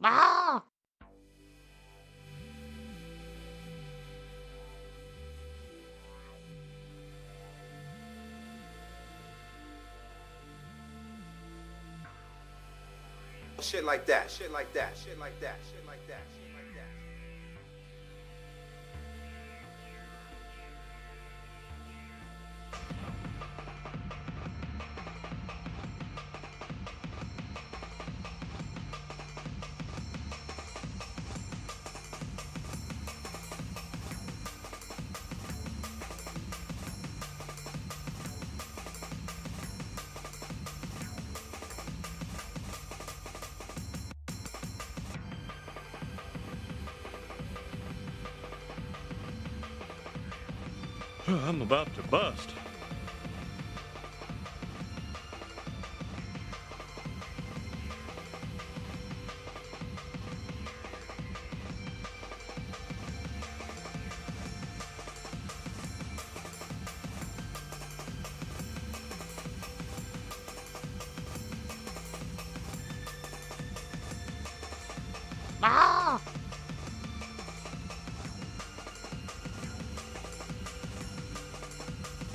Ah! Shit like that, shit like that, shit like that, shit like that, shit like that. I'm about to bust. Ah!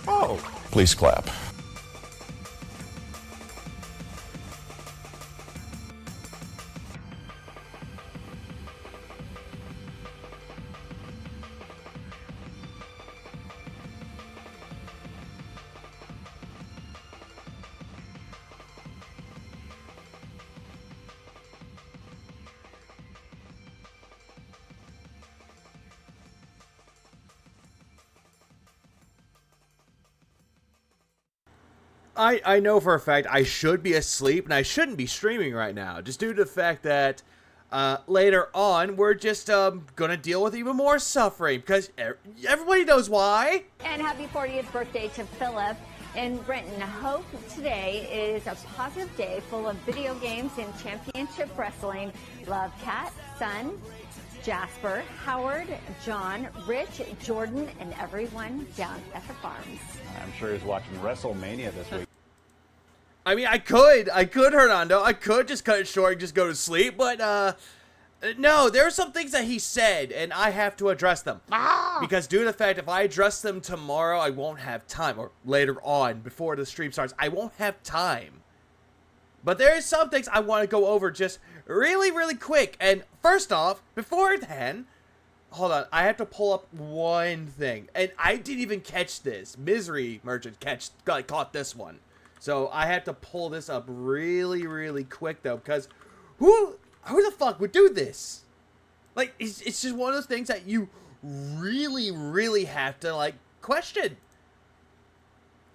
Oh. Please clap. I know for a fact I should be asleep and I shouldn't be streaming right now, just due to the fact that later on we're just gonna deal with even more suffering because everybody knows why. And happy 40th birthday to Philip in Brenton. Hope today is a positive day full of video games and championship wrestling. Love Kat, Son, Jasper, Howard, John, Rich, Jordan, and everyone down at the farms. I'm sure he's watching WrestleMania this week. I mean, I could, Hernando. I could just cut it short and just go to sleep, but, no, there are some things that he said, and I have to address them. Ah! Because due to the fact if I address them tomorrow, I won't have time, or later on, before the stream starts, I won't have time. But there is some things I want to go over just really, really quick. And first off, before then, hold on, I have to pull up one thing. And I didn't even catch this. Misery Merchant caught this one. So I have to pull this up really, really quick, though, because who the fuck would do this? Like, it's just one of those things that you really, really have to, like, question.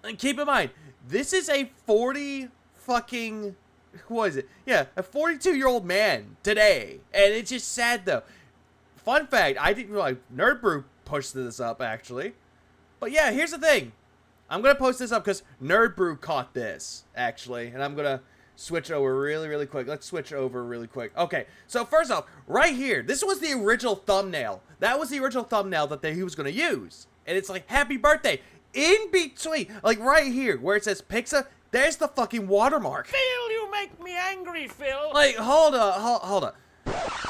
And keep in mind, this is a 40 fucking, what is it? Yeah, a 42-year-old man today. And it's just sad, though. Fun fact, I didn't realize Nerd Brew pushed this up, actually. But yeah, here's the thing. I'm going to post this up because Nerd Brew caught this, actually. And I'm going to switch over really, really quick. Let's switch over really quick. Okay, so first off, right here, this was the original thumbnail. That was the original thumbnail that he was going to use. And it's like, happy birthday. In between, like right here, where it says Pixa, there's the fucking watermark. Phil, you make me angry, Phil. Like, hold up.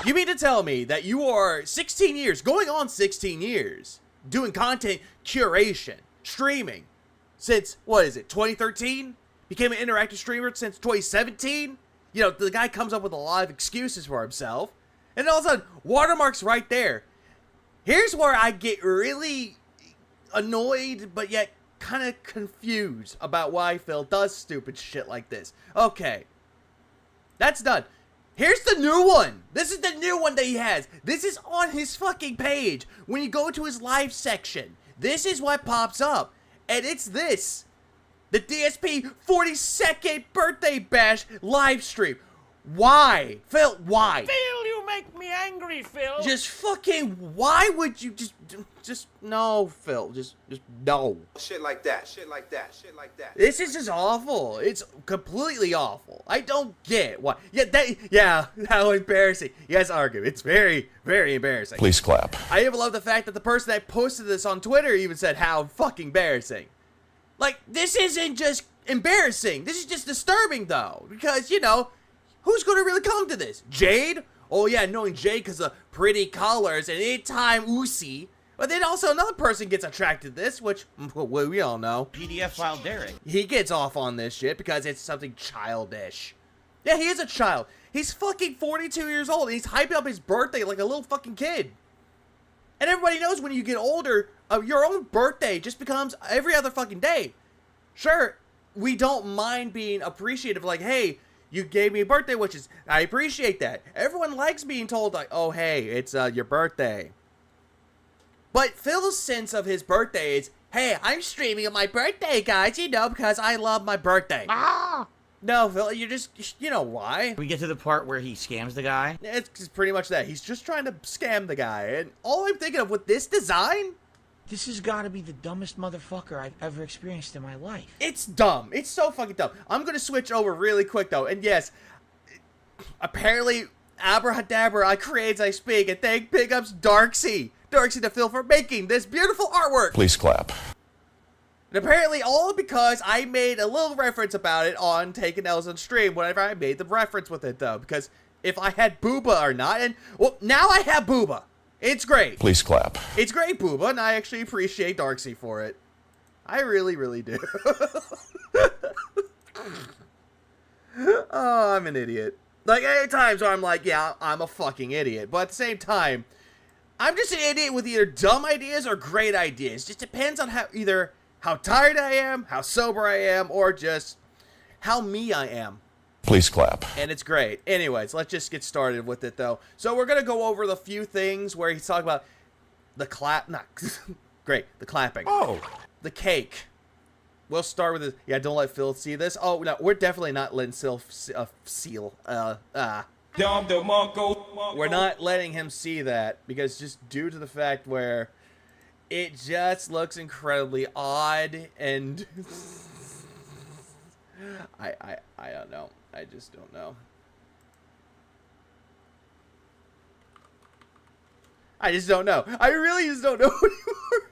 You mean to tell me that you are 16 years, going on 16 years, doing content curation, streaming, since, what is it, 2013? Became an interactive streamer since 2017? You know, the guy comes up with a lot of excuses for himself. And all of a sudden, watermark's right there. Here's where I get really annoyed, but yet kind of confused about why Phil does stupid shit like this. Okay. That's done. Here's the new one. This is the new one that he has. This is on his fucking page. When you go to his live section, this is what pops up. And it's this. The DSP 42nd birthday bash live stream. Why? Phil, why? Phil, you make me angry, Phil. Just fucking, why would you just, no, Phil, just no. Shit like that, shit like that, shit like that. This is just awful. It's completely awful. I don't get why. How embarrassing. Yes, argue. It's very, very embarrassing. Please clap. I even love the fact that the person that posted this on Twitter even said how fucking embarrassing. Like, this isn't just embarrassing. This is just disturbing, though. Because, you know, who's going to really come to this? Jade oh yeah, knowing Jay because of pretty colors and anytime Uzi. But then also another person gets attracted to this, which we all know. PDF file Derek. He gets off on this shit because it's something childish. Yeah, he is a child. He's fucking 42 years old and he's hyping up his birthday like a little fucking kid. And everybody knows when you get older, your own birthday just becomes every other fucking day. Sure, we don't mind being appreciative, like, hey, you gave me a birthday, which is, I appreciate that. Everyone likes being told, like, oh, hey, it's your birthday. But Phil's sense of his birthday is, hey, I'm streaming on my birthday, guys, you know, because I love my birthday. Ah! No, Phil, you know why. We get to the part where he scams the guy. It's pretty much that. He's just trying to scam the guy. And all I'm thinking of with this design, This has got to be the dumbest motherfucker I've ever experienced in my life. it's dumb. It's so fucking dumb. I'm going to switch over really quick, though. And yes, apparently, abracadabra, I create as I speak. And thank big ups Darksy to Phil for making this beautiful artwork. Please clap. And apparently all because I made a little reference about it on Taking L's on stream whenever I made the reference with it, though. Because if I had Booba or not, and, well, now I have Booba. It's great. Please clap. It's great, Booba, and I actually appreciate Darksy for it. I really, really do. Oh, I'm an idiot. Like, at times where I'm like, yeah, I'm a fucking idiot. But at the same time, I'm just an idiot with either dumb ideas or great ideas. Just depends on how tired I am, how sober I am, or just how me I am. Please clap. And it's great. Anyways, let's just get started with it, though. So we're going to go over the few things where he's talking about the great, the clapping. Oh. The cake. We'll start with this. Yeah, don't let Phil see this. Oh, no, we're definitely not letting Phil We're not letting him see that because just due to the fact where it just looks incredibly odd and I don't know. I just don't know. I just don't know. I really just don't know anymore.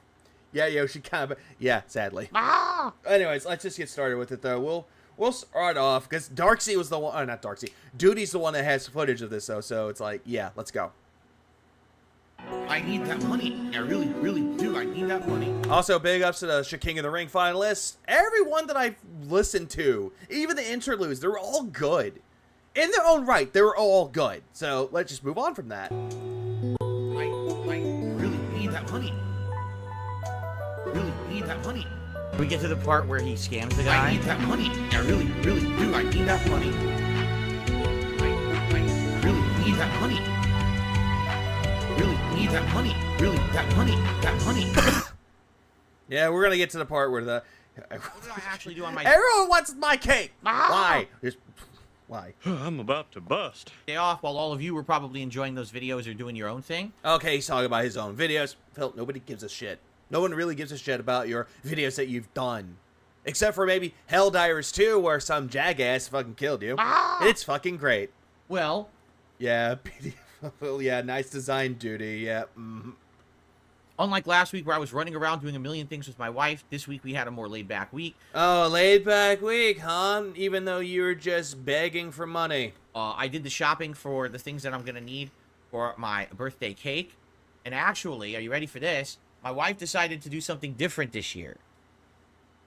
Yeah, Yoshi, kind of. Yeah, sadly. Ah! Anyways, let's just get started with it, though. We'll start off because Darksy was the one. Oh, not Darksy. Duty's the one that has footage of this, though. So it's like, yeah, let's go. I need that money. I really, really do. I need that money. Also, big ups to the King of the Ring finalists. Everyone that I've listened to, even the interludes, they're all good. In their own right, they were all good. So let's just move on from that. I really need that money. Really need that money. We get to the part where he scams the guy. I need that money. I really, really do. I need that money. I really need that money. Really need that money. Really, that money. Yeah, we're gonna get to the part where the. What did I actually do on my Everyone wants my cake. Ah! Why? Why? I'm about to bust. day off while all of you were probably enjoying those videos or doing your own thing? Okay, he's talking about his own videos. Phil, nobody gives a shit. No one really gives a shit about your videos that you've done. Except for maybe Helldivers 2, where some jackass fucking killed you. Ah! It's fucking great. Well, Yeah, well, yeah, nice design, Duty. Yeah. unlike last week where I was running around doing a million things with my wife, this week we had a more laid-back week. Oh, laid back week, huh? Even though you were just begging for money. I did the shopping for the things that I'm going to need for my birthday cake. And actually, are you ready for this? My wife decided to do something different this year.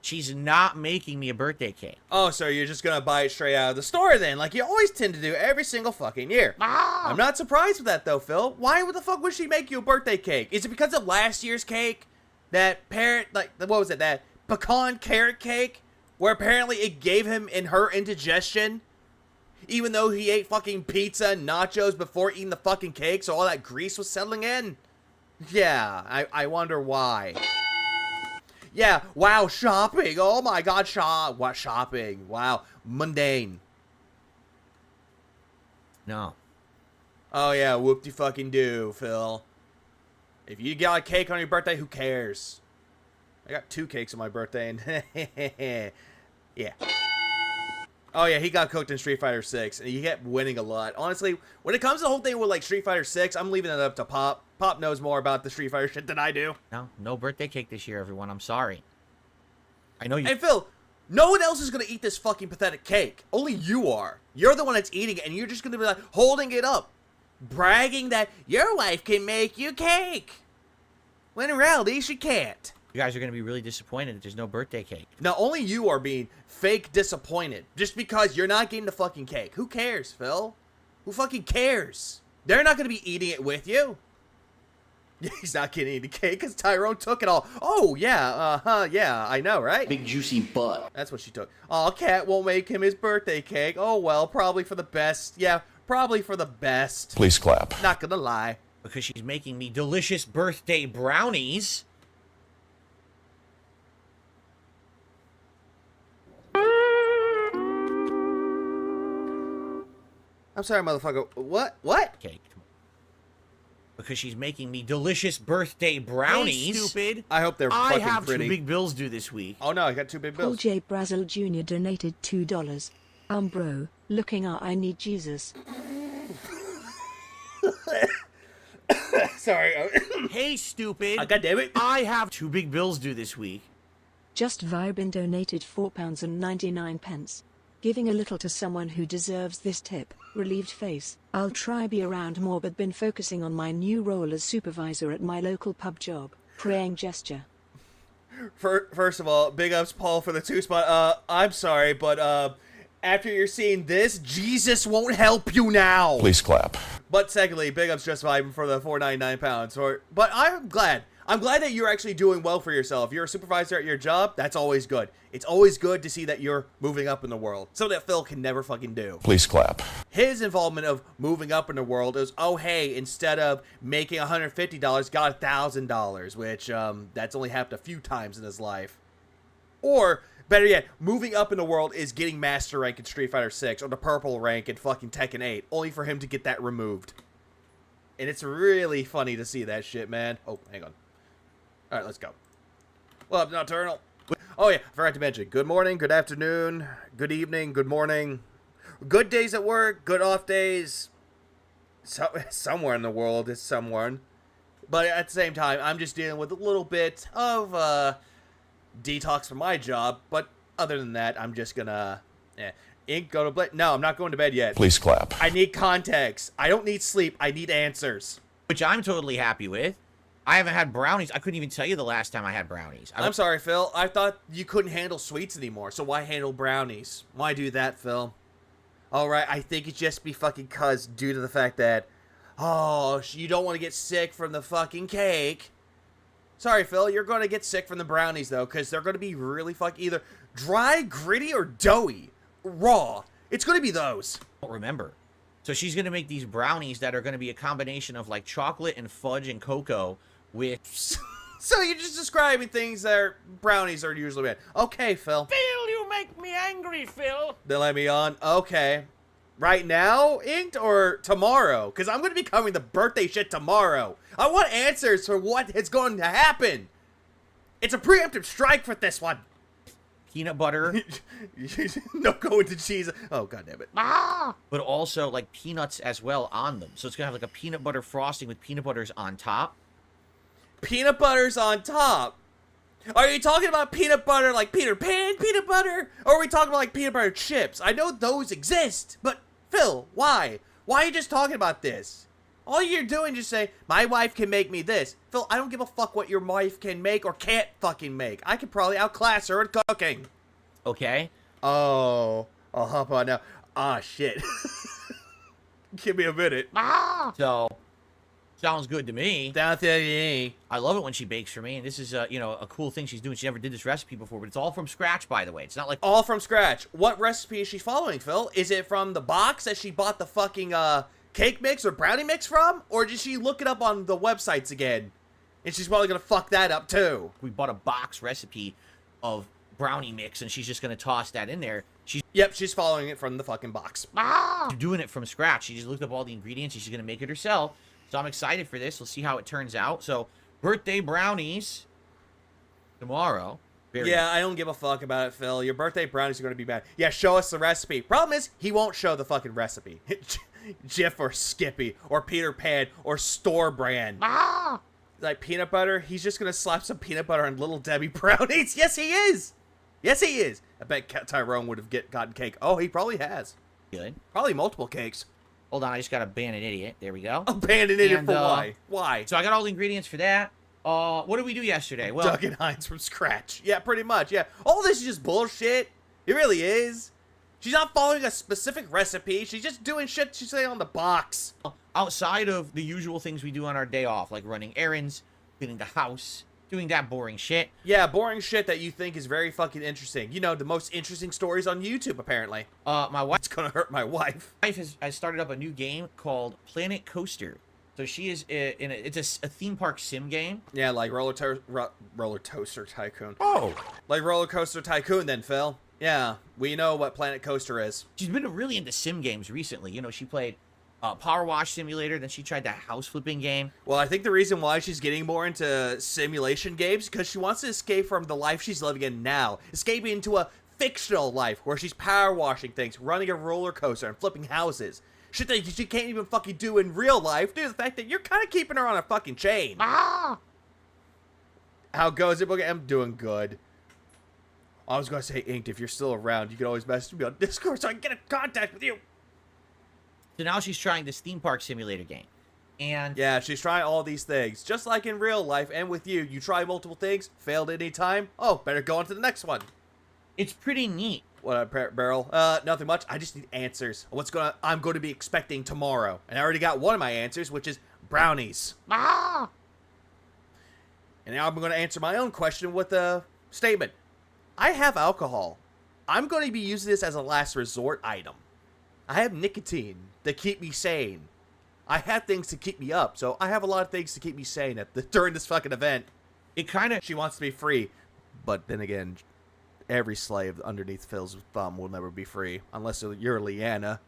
She's not making me a birthday cake. Oh, so you're just gonna buy it straight out of the store then, like you always tend to do every single fucking year. Ah! I'm not surprised with that though, Phil. Why the fuck would she make you a birthday cake? Is it because of last year's cake? That what was it? That pecan carrot cake? Where apparently it gave him and her indigestion? Even though he ate fucking pizza and nachos before eating the fucking cake, so all that grease was settling in? Yeah, I wonder why. Yeah, wow, shopping. Oh my god, shopping. Wow, mundane. No. Oh yeah, whoop-de-fucking-do, Phil. If you got a cake on your birthday, who cares? I got 2 cakes on my birthday, and yeah. Oh yeah, he got cooked in Street Fighter 6, and he kept winning a lot. Honestly, when it comes to the whole thing with like Street Fighter 6, I'm leaving it up to Pop. Pop knows more about the Street Fighter shit than I do. No birthday cake this year, everyone. I'm sorry. I know you... And Phil, no one else is going to eat this fucking pathetic cake. Only you are. You're the one that's eating it, and you're just going to be like, holding it up. bragging that your wife can make you cake. When in reality, she can't. You guys are going to be really disappointed that there's no birthday cake. Now, only you are being fake disappointed just because you're not getting the fucking cake. Who cares, Phil? Who fucking cares? They're not going to be eating it with you. He's not getting the cake because Tyrone took it all. Oh, yeah, yeah, I know, right? Big juicy butt. That's what she took. Oh, Cat won't make him his birthday cake. Oh, well, probably for the best. Yeah, probably for the best. Please clap. Not gonna lie. Because she's making me delicious birthday brownies. I'm sorry, motherfucker. What? What? Cake. Because she's making me delicious birthday brownies. Hey, stupid. I hope they're I fucking have pretty. 2 big bills due this week. Oh no, I got 2 big Paul bills. J. Brazel Jr. donated $2. Bro, looking out, I need Jesus. Sorry. Hey, stupid. God damn it. I have 2 big bills due this week. Just Vibin donated £4.99. Giving a little to someone who deserves this tip. Relieved face. I'll try be around more but been focusing on my new role as supervisor at my local pub job. Praying gesture. First of all, big ups Paul for the 2 spot. I'm sorry, but after you're seeing this, Jesus won't help you now. Please clap. But secondly, big ups Just Vibe for the £4.99. But I'm glad. I'm glad that you're actually doing well for yourself. You're a supervisor at your job. That's always good. It's always good to see that you're moving up in the world. Something that Phil can never fucking do. Please clap. His involvement of moving up in the world is, oh, hey, instead of making $150, got $1,000, which that's only happened a few times in his life. Or, better yet, moving up in the world is getting master rank in Street Fighter 6 or the purple rank in fucking Tekken 8, only for him to get that removed. And it's really funny to see that shit, man. Oh, hang on. All right, let's go. Well, Nocturnal. Oh, yeah, forgot to mention. Good morning, good afternoon, good evening, good morning. Good days at work, good off days. Somewhere in the world is someone. But at the same time, I'm just dealing with a little bit of detox from my job. But other than that, I'm just gonna... go to bed. No, I'm not going to bed yet. Please clap. I need context. I don't need sleep. I need answers. Which I'm totally happy with. I haven't had brownies. I couldn't even tell you the last time I had brownies. I'm sorry, Phil. I thought you couldn't handle sweets anymore, so why handle brownies? Why do that, Phil? Alright, I think it's just be fucking cuz due to the fact that, oh, you don't want to get sick from the fucking cake. Sorry, Phil, you're going to get sick from the brownies, though, because they're going to be really fucking either dry, gritty, or doughy. Raw. It's going to be those. I don't remember. So she's going to make these brownies that are going to be a combination of, like, chocolate and fudge and cocoa with... So you're just describing things that are brownies are usually made. Okay, Phil. Phil, you make me angry, Phil. They let me on. Okay. Right now, Inked, or tomorrow? Because I'm going to be covering the birthday shit tomorrow. I want answers for what is going to happen. It's a preemptive strike for this one. Peanut butter. No going to cheese. Oh, god damn it. But also, like, peanuts as well on them. So it's going to have, like, a peanut butter frosting with peanut butters on top. Peanut butter's on top. Are you talking about peanut butter like Peter Pan peanut butter? Or are we talking about like peanut butter chips? I know those exist, but Phil, why? Why are you just talking about this? All you're doing is just say, my wife can make me this. Phil, I don't give a fuck what your wife can make or can't fucking make. I could probably outclass her at cooking. Okay? Oh, I'll hop on now. Ah, shit. Give me a minute. So... sounds good to me. Down to me. I love it when she bakes for me, and this is, you know, a cool thing she's doing. She never did this recipe before, but it's all from scratch, by the way. It's not like... all from scratch. What recipe is she following, Phil? Is it from the box that she bought the fucking, cake mix or brownie mix from? Or did she look it up on the websites again? And she's probably gonna fuck that up, too. We bought a box recipe of brownie mix, and she's just gonna toss that in there. Yep, she's following it from the fucking box. She's doing it from scratch. She just looked up all the ingredients, and she's gonna make it herself. So I'm excited for this. We'll see how it turns out. So, birthday brownies tomorrow. Yeah, I don't give a fuck about it, Phil. Your birthday brownies are going to be bad. Yeah, show us the recipe. Problem is, he won't show the fucking recipe. Jif or Skippy or Peter Pan or store brand. Like peanut butter, he's just going to slap some peanut butter on Little Debbie brownies. Yes, he is. Yes, he is. I bet Tyrone would have gotten cake. Oh, he probably has. Good. Probably multiple cakes. Hold on, I just gotta ban an idiot. There we go. Abandon it And, for why? Why? So I got all the ingredients for that. What did we do yesterday? Well, Duck and Heinz from scratch. Yeah, pretty much. Yeah. All this is just bullshit. It really is. She's not following a specific recipe. She's just doing shit she's saying on the box. outside of the usual things we do on our day off, like running errands, cleaning the house, doing that boring shit. Yeah, boring shit that you think is very fucking interesting. You know, the most interesting stories on YouTube, apparently. My wife It's gonna hurt my wife. has started up a new game called Planet Coaster. So she is it's a theme park sim game. Yeah, like Roller Toaster Tycoon. Oh. Like Roller Coaster Tycoon then, Phil. Yeah, we know what Planet Coaster is. She's been really into sim games recently. You know, she played Power Wash Simulator, then she tried that house flipping game. Well, I think the reason why she's getting more into simulation games because she wants to escape from the life she's living in now. Escaping into a fictional life where she's power washing things, running a roller coaster, and flipping houses. Shit that she can't even fucking do in real life due to the fact that you're kind of keeping her on a fucking chain. Ah! How goes it, Boogie? I'm doing good. I was going to say, Inked, if you're still around, you can always message me on Discord so I can get in contact with you. So now she's trying this theme park simulator game. And Yeah, she's trying all these things. Just like in real life and with you. You try multiple things, failed at any time. Oh, better go on to the next one. it's pretty neat. What up, Barrel? Nothing much. I just need answers. I'm going to be expecting tomorrow. And I already got one of my answers, which is brownies. Ah! And now I'm going to answer my own question with a statement. I have alcohol. I'm going to be using this as a last resort item. I have nicotine to keep me sane. I have things to keep me up, so I have a lot of things to keep me sane during this fucking event. It kind of... She wants to be free, but then again, every slave underneath Phil's thumb will never be free, unless you're Leanna.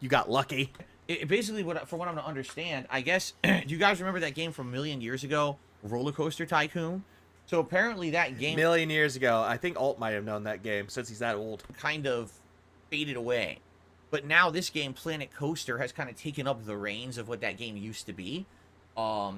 You got lucky. It basically, from what I'm to understand, I guess, do you guys remember that game from a million years ago, Roller Coaster Tycoon? So apparently that game Million years ago, I think Alt might have known that game since he's that old. kind of faded away. But now this game, Planet Coaster, has kind of taken up the reins of what that game used to be. So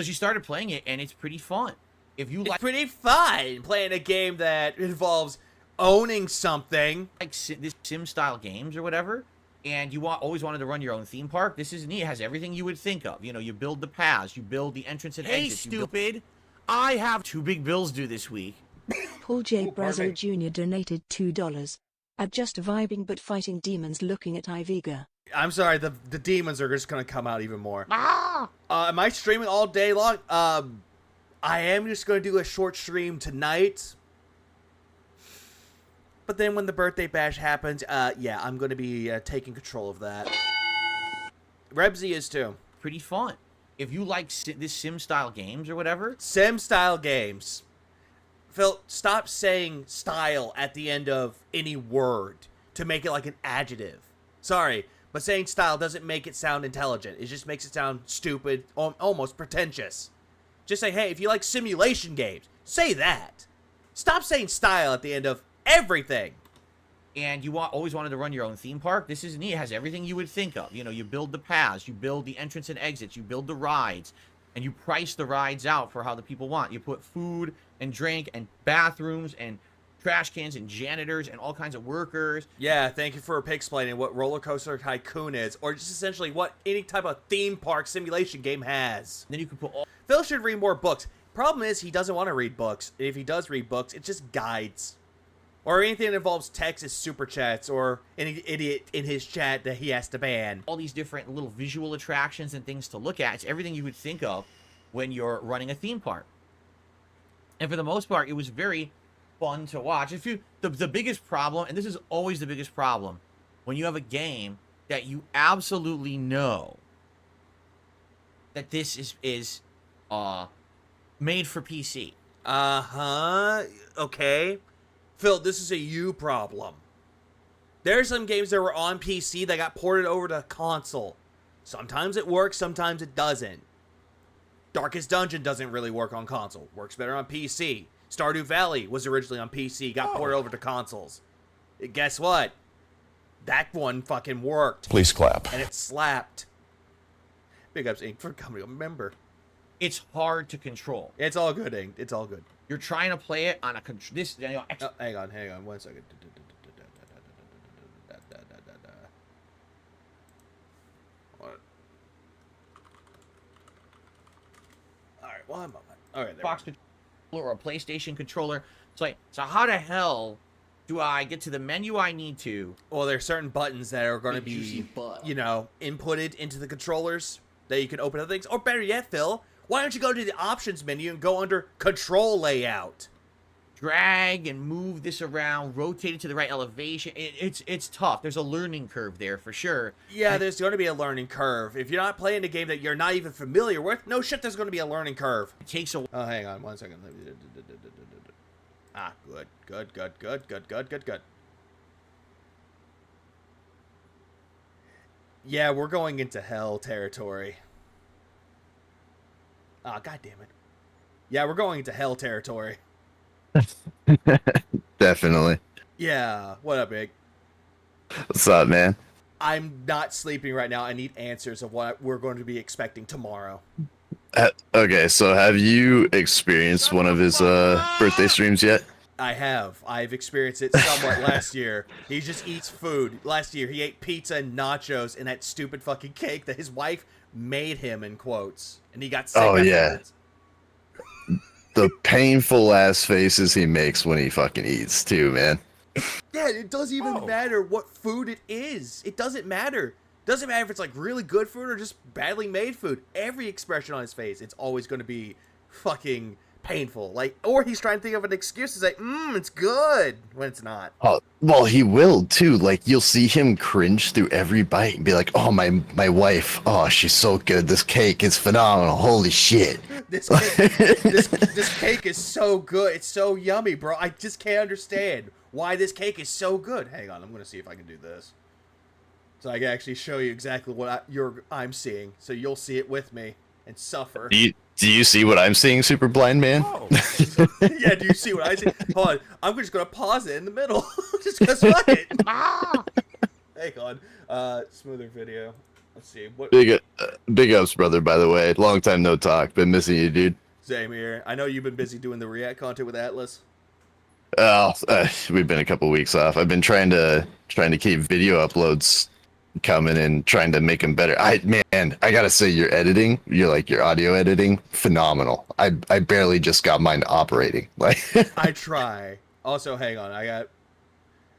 she started playing it, and it's pretty fun. If you It's like pretty fun playing a game that involves owning something. this sim-style games or whatever, and you always wanted to run your own theme park, this is neat. It has everything you would think of. You know, you build the paths, you build the entrance and Hey, exits. stupid. I have 2 big bills due this week. Paul J. Ooh, pardon Brazo Jr. donated $2. At just vibing but fighting demons looking at Iviga. I'm sorry, the demons are just gonna come out even more. Ah! Am I streaming all day long? I am just gonna do a short stream tonight. But then when the birthday bash happens, yeah, I'm gonna be taking control of that. Rebsy is too. Pretty fun. If you like this sim-style games or whatever, Sim-style games. Phil, stop saying style at the end of any word to make it like an adjective. Sorry, but saying style doesn't make it sound intelligent. It just makes it sound stupid, almost pretentious. Just say, hey, if you like simulation games, say that. Stop saying style at the end of everything. and you always wanted to run your own theme park, this is neat. It has everything you would think of. You know, you build the paths, you build the entrance and exits, you build the rides, and you price the rides out for how the people want. You put food and drink and bathrooms and trash cans and janitors and all kinds of workers. Yeah, thank you for explaining what Roller Coaster Tycoon is, or just essentially what any type of theme park simulation game has. Then you can put all... Phil should read more books. Problem is, he doesn't want to read books. If he does read books, it's just guides. Or anything that involves text is super chats, or any idiot in his chat that he has to ban. all these different little visual attractions and things to look at. It's everything you would think of when you're running a theme park. And for the most part, it was very fun to watch. If you the biggest problem, and this is always the biggest problem, when you have a game that you absolutely know that this is made for PC. Uh-huh. Okay. Phil, this is a you problem. There are some games that were on PC that got ported over to console. Sometimes it works, sometimes it doesn't. Darkest Dungeon doesn't really work on console. Works better on PC. Stardew Valley was originally on PC, got ported over to consoles. Guess what? That one fucking worked. Please clap. And it slapped. Big ups, Inc. for becoming a member. It's hard to control. It's all good, Inc. It's all good. You're trying to play it on a Oh, hang on 1 second. one moment. All right, there. Xbox controller or a PlayStation controller. It's like, so how the hell do I get to the menu I need to? Well, there's certain buttons that are going to be, you know, inputted into the controllers that you can open other things. Or better yet, Phil, why don't you go to the options menu and go under control layout? Drag and move this around, rotate it to the right elevation. It's tough. There's a learning curve there for sure. Yeah, there's going to be a learning curve. If you're not playing a game that you're not even familiar with, no shit, there's going to be a learning curve. It takes a Oh, hang on 1 second. Ah, good. Yeah, we're going into hell territory. Ah, god damn it. Yeah, we're going into hell territory. Definitely. Yeah, what up, Big? What's up, man? I'm not sleeping right now. I need answers of what we're going to be expecting tomorrow. Okay, so have you experienced one of his birthday streams yet? I have. I've experienced it somewhat last year. He just eats food. Last year, he ate pizza and nachos and that stupid fucking cake that his wife made him, in quotes. And he got sick afterwards. The painful ass faces he makes when he fucking eats, too, man. Yeah, it doesn't even matter what food it is. It doesn't matter. Doesn't matter if it's like really good food or just badly made food. Every expression on his face, it's always going to be fucking painful. Like, or he's trying to think of an excuse to say, it's good, when it's not. Oh, well, he will too. Like, you'll see him cringe through every bite and be like, "Oh, my wife. Oh, she's so good. This cake is phenomenal. Holy shit." This cake, this cake is so good. It's so yummy, bro. I just can't understand why this cake is so good. Hang on, I'm gonna see if I can do this, so I can actually show you exactly what I'm seeing, so you'll see it with me and suffer. Do you see what I'm seeing, Super Blind Man? Oh. Yeah, do you see what I see? Hold on, I'm just gonna pause it in the middle, just cause fuck it. Hang on, smoother video. Let's see. What? Big ups, brother, by the way. Long time no talk. Been missing you, dude. Same here. I know you've been busy doing the React content with Atlas. Oh, we've been a couple weeks off. I've been trying to keep video uploads coming and trying to make them better. I gotta say, your editing, your audio editing, phenomenal. I barely just got mine operating. Like, I try. Also, hang on. I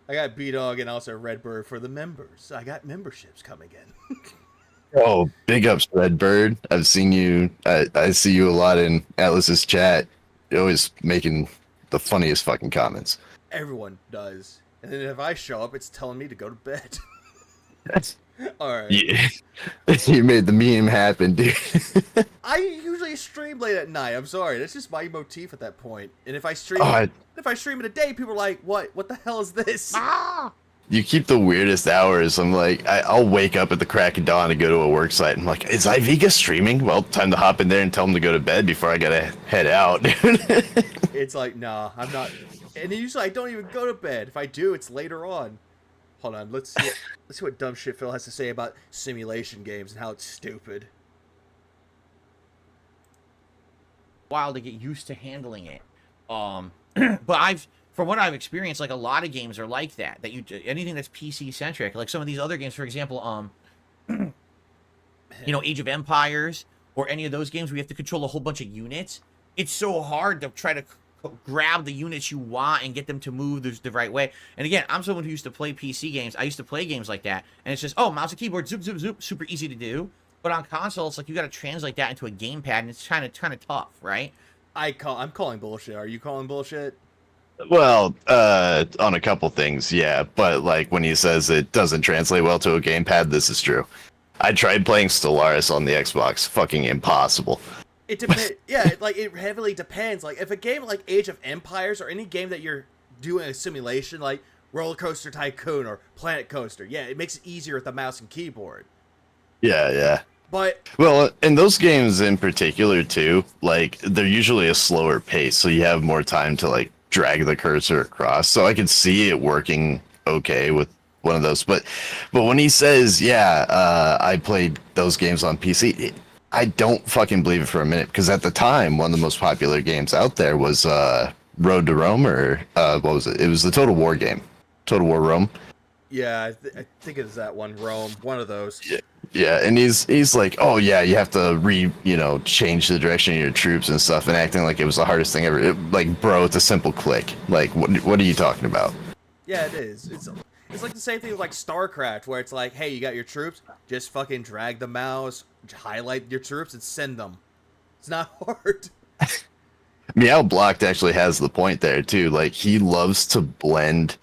got B-Dog and also Redbird for the members. I got memberships coming in. Oh, big ups, Redbird. I've seen you. I see you a lot in Atlas's chat. You're always making the funniest fucking comments. Everyone does. And then if I show up, it's telling me to go to bed. Alright. Yeah. You made the meme happen, dude. I usually stream late at night. I'm sorry. That's just my motif at that point. And if I stream if I stream in a day, people are like, what the hell is this? You keep the weirdest hours. I'm like, I'll wake up at the crack of dawn to go to a work site. I'm like, is Iviga streaming? Well, time to hop in there and tell him to go to bed before I gotta head out. It's like, nah, I'm not. And usually I don't even go to bed. If I do, it's later on. Hold on, let's see what dumb shit Phil has to say about simulation games and how it's stupid. While to get used to handling it. But from what I've experienced, like a lot of games are like that. That anything that's PC centric, like some of these other games, for example, Age of Empires or any of those games where you have to control a whole bunch of units. It's so hard to try to grab the units you want and get them to move the right way. And again, I'm someone who used to play PC games. I used to play games like that, and it's just, mouse and keyboard, zoop, zoop, zoop, super easy to do. But on consoles, like, you got to translate that into a gamepad, and it's kind of tough, right? I'm calling bullshit. Are you calling bullshit? Well, on a couple things, yeah. But like when he says it doesn't translate well to a gamepad, this is true. I tried playing Stellaris on the Xbox. Fucking impossible. It depends. Yeah, it heavily depends. Like, if a game like Age of Empires or any game that you're doing a simulation, like Roller Coaster Tycoon or Planet Coaster, yeah, it makes it easier with the mouse and keyboard. Yeah. But well, in those games in particular too, like they're usually a slower pace, so you have more time to like drag the cursor across. So I could see it working okay with one of those. But when he says, I played those games on PC, I don't fucking believe it for a minute, because at the time, one of the most popular games out there was Road to Rome, or what was it? It was the Total War game, Total War Rome. Yeah, I think it's that one, Rome. One of those. Yeah, and he's like, oh yeah, you have to change the direction of your troops and stuff, and acting like it was the hardest thing ever. Like, bro, it's a simple click. Like, what are you talking about? Yeah, it is. It's like the same thing with like StarCraft, where it's like, hey, you got your troops, just fucking drag the mouse, highlight your troops, and send them. It's not hard. Meow Blocked actually has the point there too. Like, he loves to blend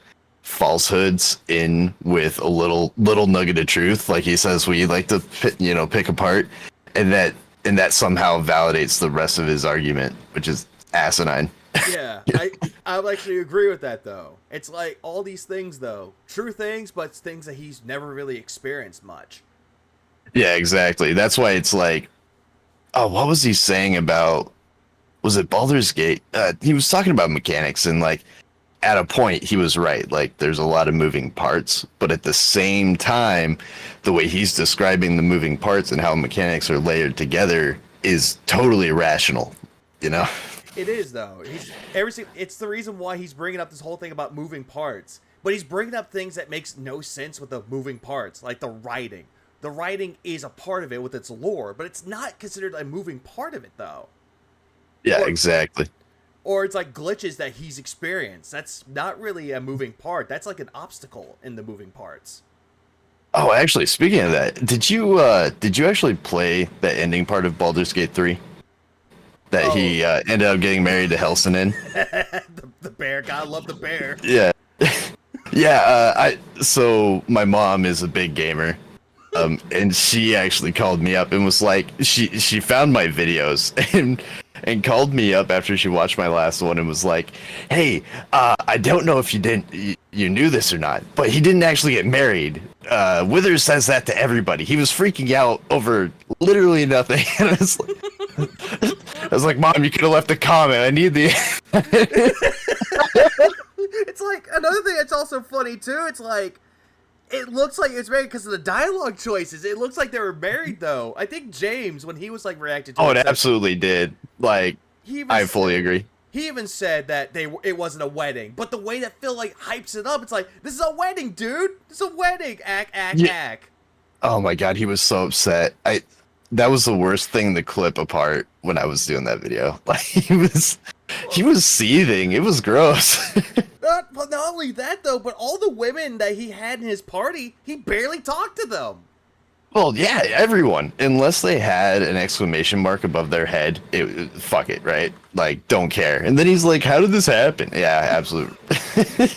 falsehoods in with a little nugget of truth. Like he says, we like to pick apart, and that somehow validates the rest of his argument, which is asinine. Yeah, I actually agree with that though. It's like all these things though, true things, but it's things that he's never really experienced much. Yeah, exactly. That's why it's like, oh, what was he saying about? Was it Baldur's Gate? He was talking about mechanics, and like, at a point he was right. Like, there's a lot of moving parts, but at the same time, the way he's describing the moving parts and how mechanics are layered together is totally irrational, you know? It is though. It's the reason why he's bringing up this whole thing about moving parts, but he's bringing up things that makes no sense with the moving parts, like the writing. The writing is a part of it with its lore, but it's not considered a moving part of it though. Yeah, exactly. Or it's like glitches that he's experienced. That's not really a moving part. That's like an obstacle in the moving parts. Oh, actually, speaking of that, did you actually play the ending part of Baldur's Gate 3? That he ended up getting married to Helsen in? the bear, gotta love the bear. Yeah. Yeah, so my mom is a big gamer. And she actually called me up and was like, she found my videos and called me up after she watched my last one and was like, hey, I don't know if you knew this or not, but he didn't actually get married. Withers says that to everybody. He was freaking out over literally nothing. And I was like, Mom, you could have left a comment. I need the... It's like, another thing that's also funny too, it's like, it looks like it's married because of the dialogue choices. It looks like they were married, though. I think James, when he was like reacted to it absolutely did. Like, I fully agree. He even said that it wasn't a wedding, but the way that Phil like hypes it up, it's like, this is a wedding, dude. This is a wedding. Act. Oh my god, he was so upset. That was the worst thing to clip apart when I was doing that video. Like, he was seething. It was gross. Not only that though, but all the women that he had in his party, he barely talked to them. Well, yeah, everyone, unless they had an exclamation mark above their head, fuck it, right? Like, don't care. And then he's like, how did this happen? Yeah, absolutely.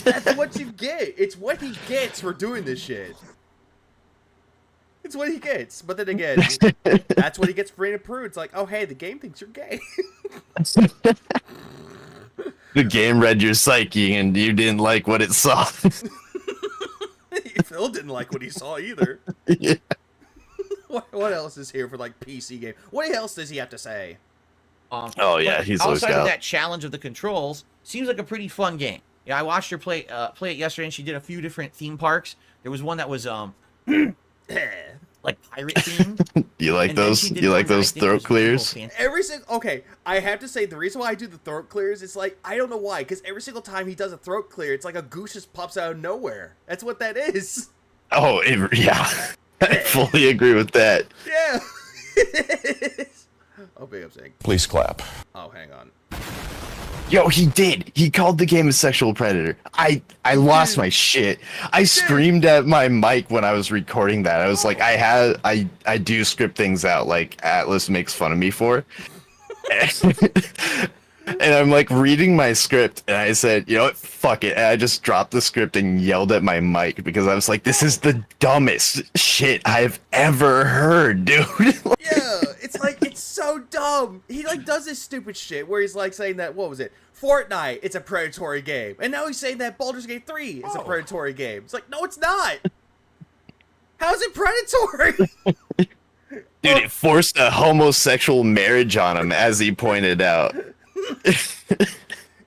That's what you get. It's what he gets for doing this shit. It's what he gets. But then again, that's what he gets for being a prude. It's like, oh, hey, the game thinks you're gay. The game read your psyche and you didn't like what it saw. Phil didn't like what he saw either. Yeah. What else is here for like PC game? What else does he have to say? Oh yeah, he's always outside got of that challenge of the controls. Seems like a pretty fun game. Yeah, I watched her play it yesterday, and she did a few different theme parks. There was one that was like pirate themed. You like those? You like those throat clears? Okay, I have to say the reason why I do the throat clears is like, I don't know why, because every single time he does a throat clear, it's like a goose just pops out of nowhere. That's what that is. Oh, yeah. I fully agree with that. Yeah. Oh, big I'm saying. Please clap. Oh, hang on. Yo, he did. He called the game a sexual predator. I lost my shit. I screamed at my mic when I was recording that. I was like, I do script things out like Atlas makes fun of me for. And I'm like reading my script and I said, you know what, fuck it. And I just dropped the script and yelled at my mic because I was like, this is the dumbest shit I've ever heard, dude. Yeah, it's like, it's so dumb. He like does this stupid shit where he's like saying that, what was it? Fortnite, it's a predatory game. And now he's saying that Baldur's Gate 3 is a predatory game. It's like, no, it's not. How is it predatory? Dude, it forced a homosexual marriage on him, as he pointed out.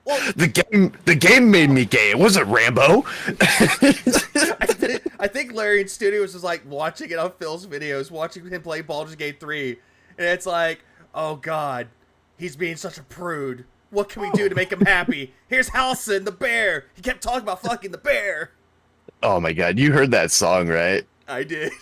Well, the game made me gay. It wasn't Rambo. I think Larry in Studios was like watching it on Phil's videos, watching him play Baldur's Gate 3, and it's like, oh god, he's being such a prude. What can we do to make him happy? Here's Halson, the bear. He kept talking about fucking the bear. Oh my god, you heard that song, right? I did.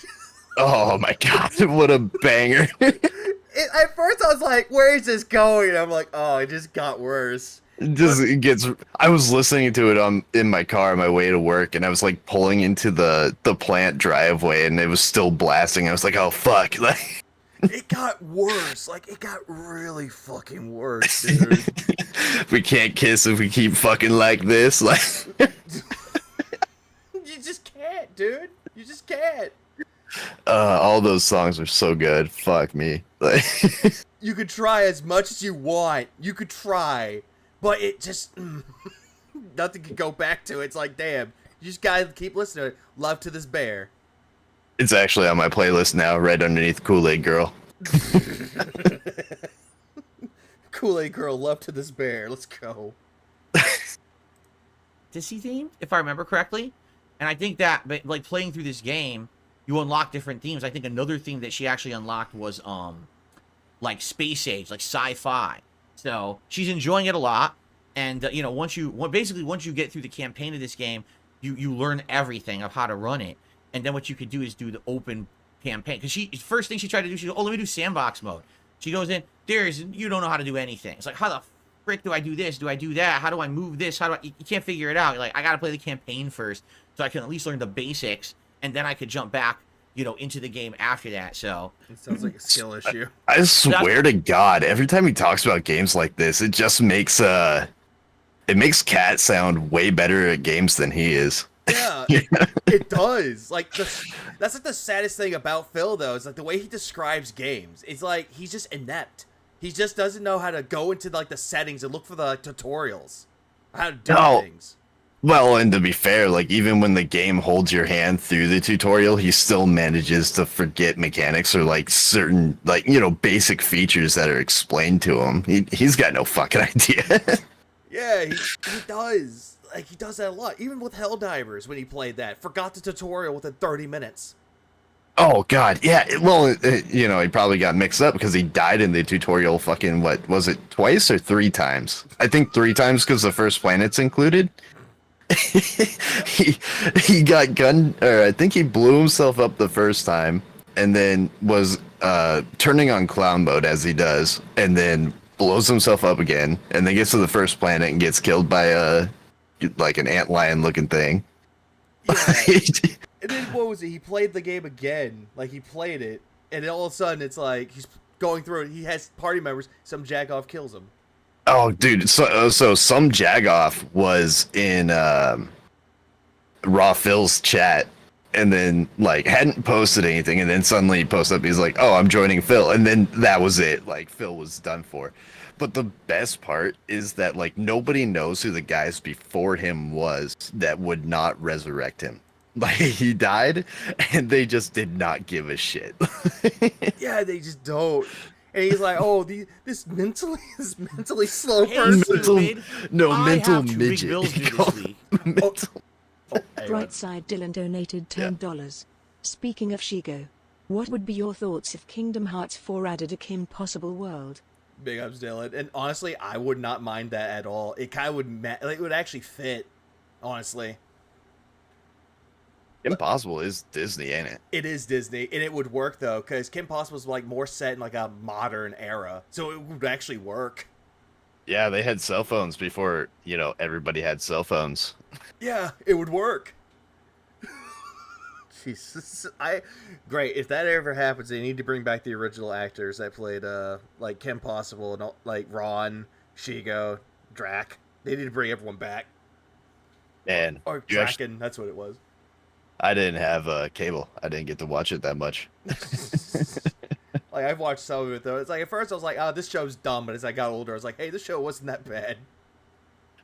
Oh my god, what a banger. At first I was like, where is this going? I'm like, oh, it just got worse. It gets. I was listening to it in my car on my way to work, and I was like pulling into the plant driveway, and it was still blasting. I was like, "Oh fuck!" Like, it got worse. Like it got really fucking worse, dude. We can't kiss if we keep fucking like this. Like, you just can't, dude. You just can't. All those songs are so good. Fuck me. Like, you could try as much as you want. You could try. But it just, nothing can go back to it. It's like, damn, you just gotta keep listening to it. Love to this bear. it's actually on my playlist now, right underneath Kool-Aid Girl. Kool-Aid Girl, love to this bear. Let's go. Disney theme, if I remember correctly. And I think that, but like playing through this game, you unlock different themes. I think another theme that she actually unlocked was like space age, like sci-fi. So she's enjoying it a lot, and you know, once you get through the campaign of this game, you learn everything of how to run it, and then what you could do is do the open campaign. Because first thing she tried to do, she goes, "Oh, let me do sandbox mode." She goes in, you don't know how to do anything. It's like, how the frick do I do this? Do I do that? How do I move this? You can't figure it out. You're like, I gotta play the campaign first, so I can at least learn the basics, and then I could jump back, you know, into the game after that. So it sounds like a skill issue. I swear to God, every time he talks about games like this, it just makes Cat sound way better at games than he is. Yeah, it does. Like that's like the saddest thing about Phil, though, is like the way he describes games. It's like he's just inept. He just doesn't know how to go into like the settings and look for the like, tutorials, how to do things. Well, and to be fair, like, even when the game holds your hand through the tutorial, he still manages to forget mechanics or, like, certain, like, you know, basic features that are explained to him. He's got no fucking idea. Yeah, he does. Like, he does that a lot. Even with Helldivers, when he played that, forgot the tutorial within 30 minutes. Oh, God, yeah. You know, he probably got mixed up because he died in the tutorial fucking, what, was it twice or 3 times? I think 3 times because the first planet's included. he got gunned, or I think he blew himself up the first time, and then was turning on clown mode as he does, and then blows himself up again, and then gets to the first planet and gets killed by like an antlion looking thing. Yeah. And then what was it? He played the game again, like he played it, and then all of a sudden it's like he's going through it. He has party members. Some jagoff kills him. Oh, dude! So some jagoff was in Raw Phil's chat, and then like hadn't posted anything, and then suddenly he posts up. He's like, "Oh, I'm joining Phil," and then that was it. Like Phil was done for. But the best part is that like nobody knows who the guys before him was that would not resurrect him. Like he died, and they just did not give a shit. Yeah, they just don't. And he's like, "Oh, this mentally slow person." Mental midget. Brightside Dylan donated $10. Speaking of Shigo, what would be your thoughts if Kingdom Hearts 4 added a Kim Possible world? Big ups, Dylan. And honestly, I would not mind that at all. It kind of would, it would actually fit. Honestly, Impossible is Disney, ain't it? it is Disney, and it would work though, because Kim Possible's like more set in like a modern era, so it would actually work. Yeah, they had cell phones before, you know, everybody had cell phones. Yeah, it would work. Jesus, great. If that ever happens, they need to bring back the original actors that played like Kim Possible and like Ron, Shigo, Drac. They need to bring everyone back. And Or Draken, that's what it was. I didn't have cable. I didn't get to watch it that much. Like I've watched some of it though. It's like at first I was like, "Oh, this show's dumb," but as I got older, I was like, "Hey, this show wasn't that bad."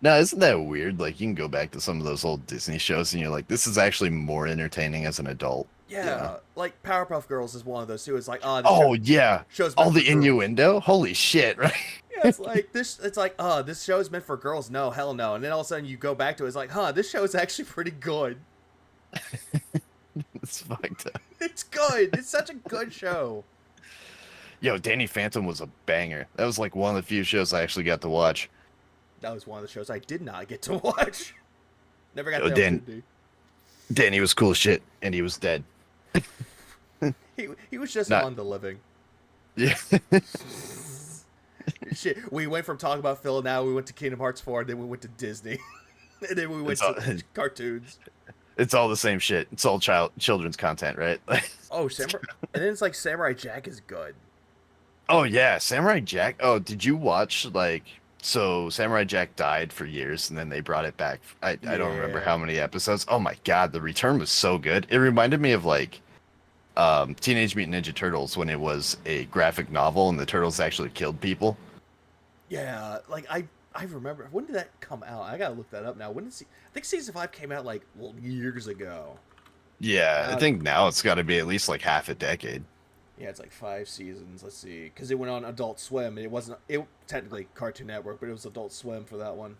Now, isn't that weird? Like, you can go back to some of those old Disney shows and you're like, this is actually more entertaining as an adult. Yeah, you know? like Powerpuff Girls is one of those too. It's like, yeah. show's All meant the for girls. innuendo? Holy shit, right? Yeah, it's like this. It's like, this show's meant for girls. No, hell no. And then all of a sudden you go back to it. It's like, this show is actually pretty good. It's fucked up. It's good. It's such a good show. Yo, Danny Phantom was a banger. That was like one of the few shows I actually got to watch. That was one of the shows I did not get to watch. Never got the opportunity. Yo, Danny Phantom was a banger. That was like one of the few shows I actually got to watch. That was one of the shows I did not get to watch. Never got the opportunity. Danny was cool as shit, and he was dead. He was just Not- on the living. Yeah. Shit, we went from talking about Phil, now we went to Kingdom Hearts 4, then we went to Disney, and then we went to cartoons. It's all the same shit. It's all children's content, right? Oh, Samurai, and then it's like Samurai Jack is good. Oh yeah, Samurai Jack. Oh, did you watch so Samurai Jack died for years and then they brought it back. I don't remember how many episodes. Oh my god, the return was so good. It reminded me of Teenage Mutant Ninja Turtles when it was a graphic novel and the turtles actually killed people. Yeah, like I remember, when did that come out? I gotta look that up now. I think season 5 came out years ago. Yeah, I think now it's got to be at least half a decade. Yeah, it's 5 seasons. Let's see, because it went on Adult Swim. It wasn't technically Cartoon Network, but it was Adult Swim for that one.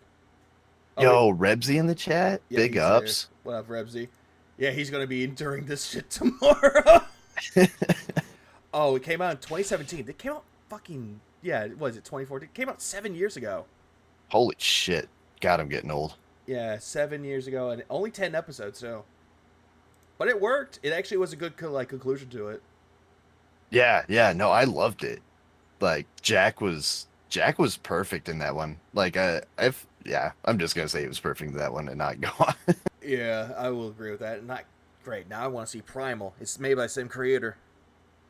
Yo, Rebsy in the chat. Yeah, Big ups. What up, Rebsy? Yeah, he's gonna be enduring this shit tomorrow. Oh, it came out in 2017. It came out fucking was it 2014? It came out 7 years ago. Holy shit. God, I'm getting old. Yeah, 7 years ago, and only 10 episodes, so. But it worked. It actually was a good conclusion to it. Yeah, no, I loved it. Jack was perfect in that one. I'm just gonna say he was perfect in that one and not go on. Yeah, I will agree with that. Not great. Now I want to see Primal. It's made by the same creator.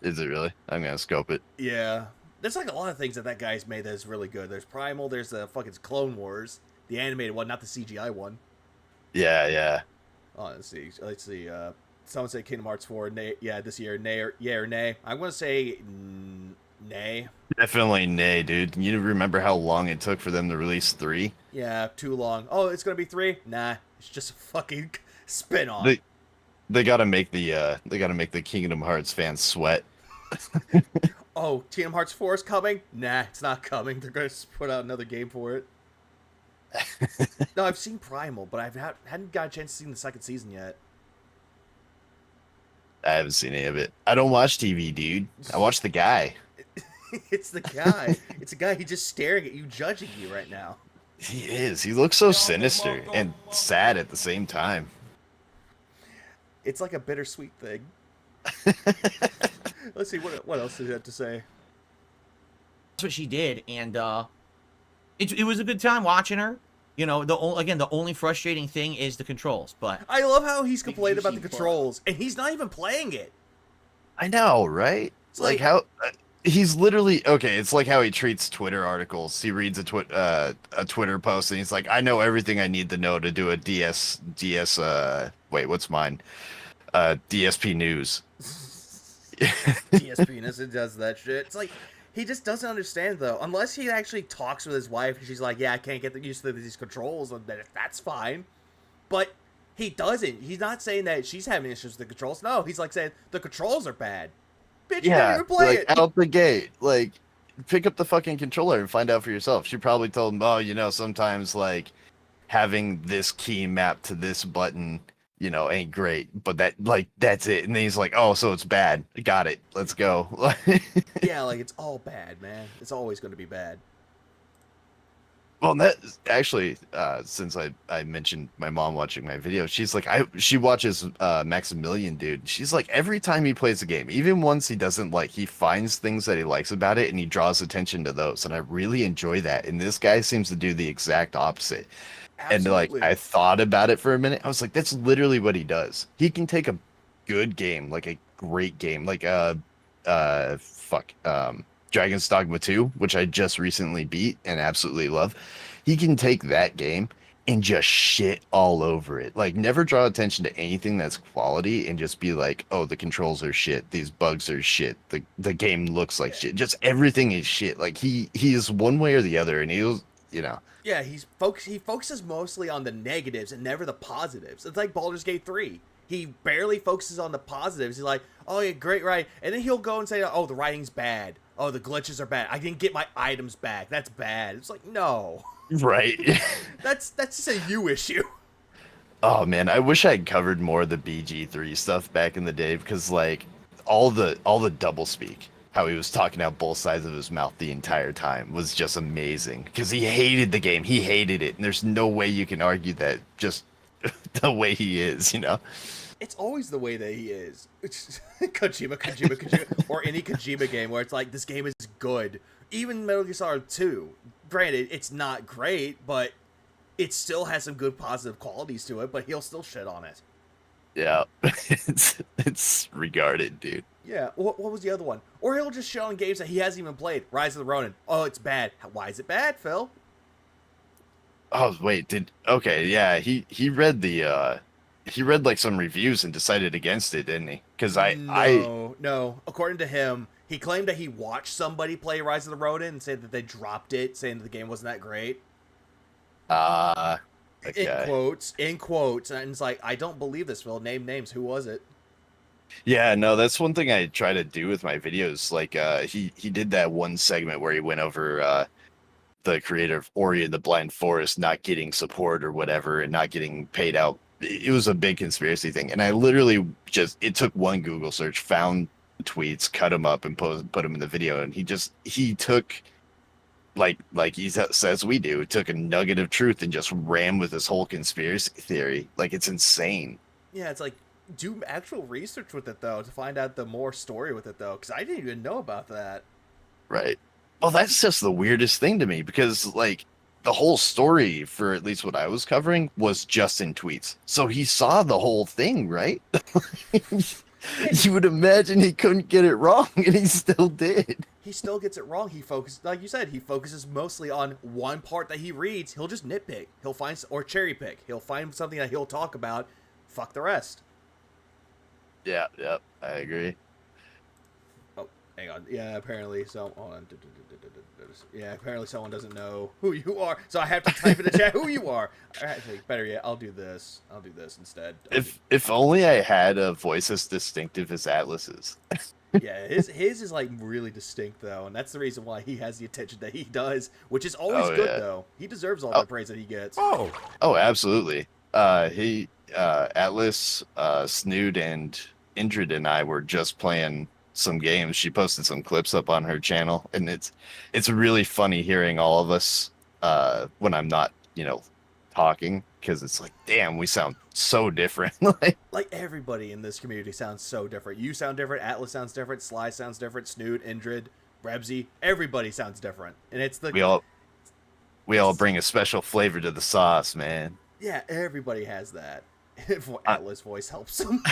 Is it really? I'm gonna scope it. Yeah. There's a lot of things that guy's made that is really good. There's Primal, there's the fucking Clone Wars, the animated one, not the CGI one. Yeah. Oh, let's see. Someone said Kingdom Hearts 4, nay, this year, yay or nay. I'm going to say nay. Definitely nay, dude. You remember how long it took for them to release 3? Yeah, too long. Oh, it's going to be 3? Nah, it's just a fucking spin-off. They gotta make the Kingdom Hearts fans sweat. Oh, Kingdom Hearts 4 is coming? Nah, it's not coming. They're going to put out another game for it. No, I've seen Primal, but I hadn't got a chance to see the second season yet. I haven't seen any of it. I don't watch TV, dude. I watch the guy. It's the guy. It's a guy. He's just staring at you, judging you right now. He is. He looks so sinister and sad at the same time. It's like a bittersweet thing. Let's see, what else did you have to say? That's what she did, and it was a good time watching her. You know, the only frustrating thing is the controls, but I love how he's complaining about the controls, and he's not even playing it. I know, right? It's like how he's literally okay. It's like how he treats Twitter articles. He reads a Twitter post, and he's like, "I know everything I need to know to do a DS. Wait, what's mine? DSP News." DSP does that shit. It's like he just doesn't understand though. Unless he actually talks with his wife, and she's like, "Yeah, I can't get used to these controls," and that's fine. But he doesn't. He's not saying that she's having issues with the controls. No, he's like saying the controls are bad. Bitch, you didn't even play it. Out the gate, pick up the fucking controller and find out for yourself. She probably told him, "Oh, sometimes having this key mapped to this button." Ain't great, but that's it. And then he's like, "Oh, so it's bad. Got it. Let's go." Yeah, it's all bad, man. It's always going to be bad. Well, that actually, since I mentioned my mom watching my video, she's like, she watches Maximilian, dude. She's like, every time he plays a game, even ones he doesn't like, he finds things that he likes about it and he draws attention to those. And I really enjoy that. And this guy seems to do the exact opposite. Absolutely. And I thought about it for a minute. I was like, that's literally what he does. He can take a good game, a great game, Dragon's Dogma 2, which I just recently beat and absolutely love. He can take that game and just shit all over it. Never draw attention to anything that's quality and just be like, "Oh, the controls are shit. These bugs are shit. The game looks like shit. Just everything is shit." He is one way or the other, and Yeah, he focuses mostly on the negatives and never the positives. It's like Baldur's Gate 3. He barely focuses on the positives. He's like, "Oh, yeah, great writing." And then he'll go and say, "Oh, the writing's bad. Oh, the glitches are bad. I didn't get my items back. That's bad." It's like, no. Right. That's just a you issue. Oh, man, I wish I had covered more of the BG3 stuff back in the day because, all the double speak. How he was talking out both sides of his mouth the entire time was just amazing because he hated the game. He hated it. And there's no way you can argue that just the way he is, you know. It's always the way that he is. It's Kojima, or any Kojima game where it's like, this game is good. Even Metal Gear Solid 2, granted, it's not great, but it still has some good positive qualities to it, but he'll still shit on it. Yeah, it's regarded, dude. Yeah, what was the other one? Or he'll just shit on games that he hasn't even played. Rise of the Ronin. Oh, it's bad. Why is it bad, Phil? Oh wait, yeah, he read the he read like some reviews and decided against it, didn't he? Because No. According to him, he claimed that he watched somebody play Rise of the Ronin and said that they dropped it, saying that the game wasn't that great. Okay. In quotes, and it's like, I don't believe this, Phil. Name names. Who was it? Yeah, no, that's one thing I try to do with my videos. Like, he did that one segment where he went over the creator of Ori and the Blind Forest not getting support or whatever and not getting paid out. It was a big conspiracy thing, and I literally it took one Google search, found the tweets, cut them up, and put them in the video, and he took like he says we do, took a nugget of truth and just ran with this whole conspiracy theory. Like, it's insane. Yeah, it's like, do actual research with it though to find out the more story with it though, because I didn't even know about that. Right. Well, that's just the weirdest thing to me, because like the whole story, for at least what I was covering, was just in tweets. So he saw the whole thing, right? You would imagine he couldn't get it wrong, and he still did. He still gets it wrong. He focuses, like you said, he focuses mostly on one part that he reads. He'll just nitpick. He'll find, or cherry pick. He'll find something that he'll talk about. Fuck the rest. Yeah, I agree. Oh, hang on. Yeah, apparently so. Hold on. Yeah, apparently someone doesn't know who you are, so I have to type in the chat who you are. Actually, better yet, I'll do this. I'll do this instead. If only I had a voice as distinctive as Atlas's. Yeah, his is like really distinct though, and that's the reason why he has the attention that he does, which is always good though. He deserves all the praise that he gets. Oh, absolutely. Atlas, Snood, and Indrid and I were just playing some games. She posted some clips up on her channel, and it's really funny hearing all of us when I'm not, talking, because it's like, damn, we sound so different. Like everybody in this community sounds so different. You sound different, Atlas sounds different, Sly sounds different, Snood, Indrid, Rebsy, everybody sounds different. And it's the we all bring a special flavor to the sauce, man. Yeah, everybody has that. Atlas voice helps them.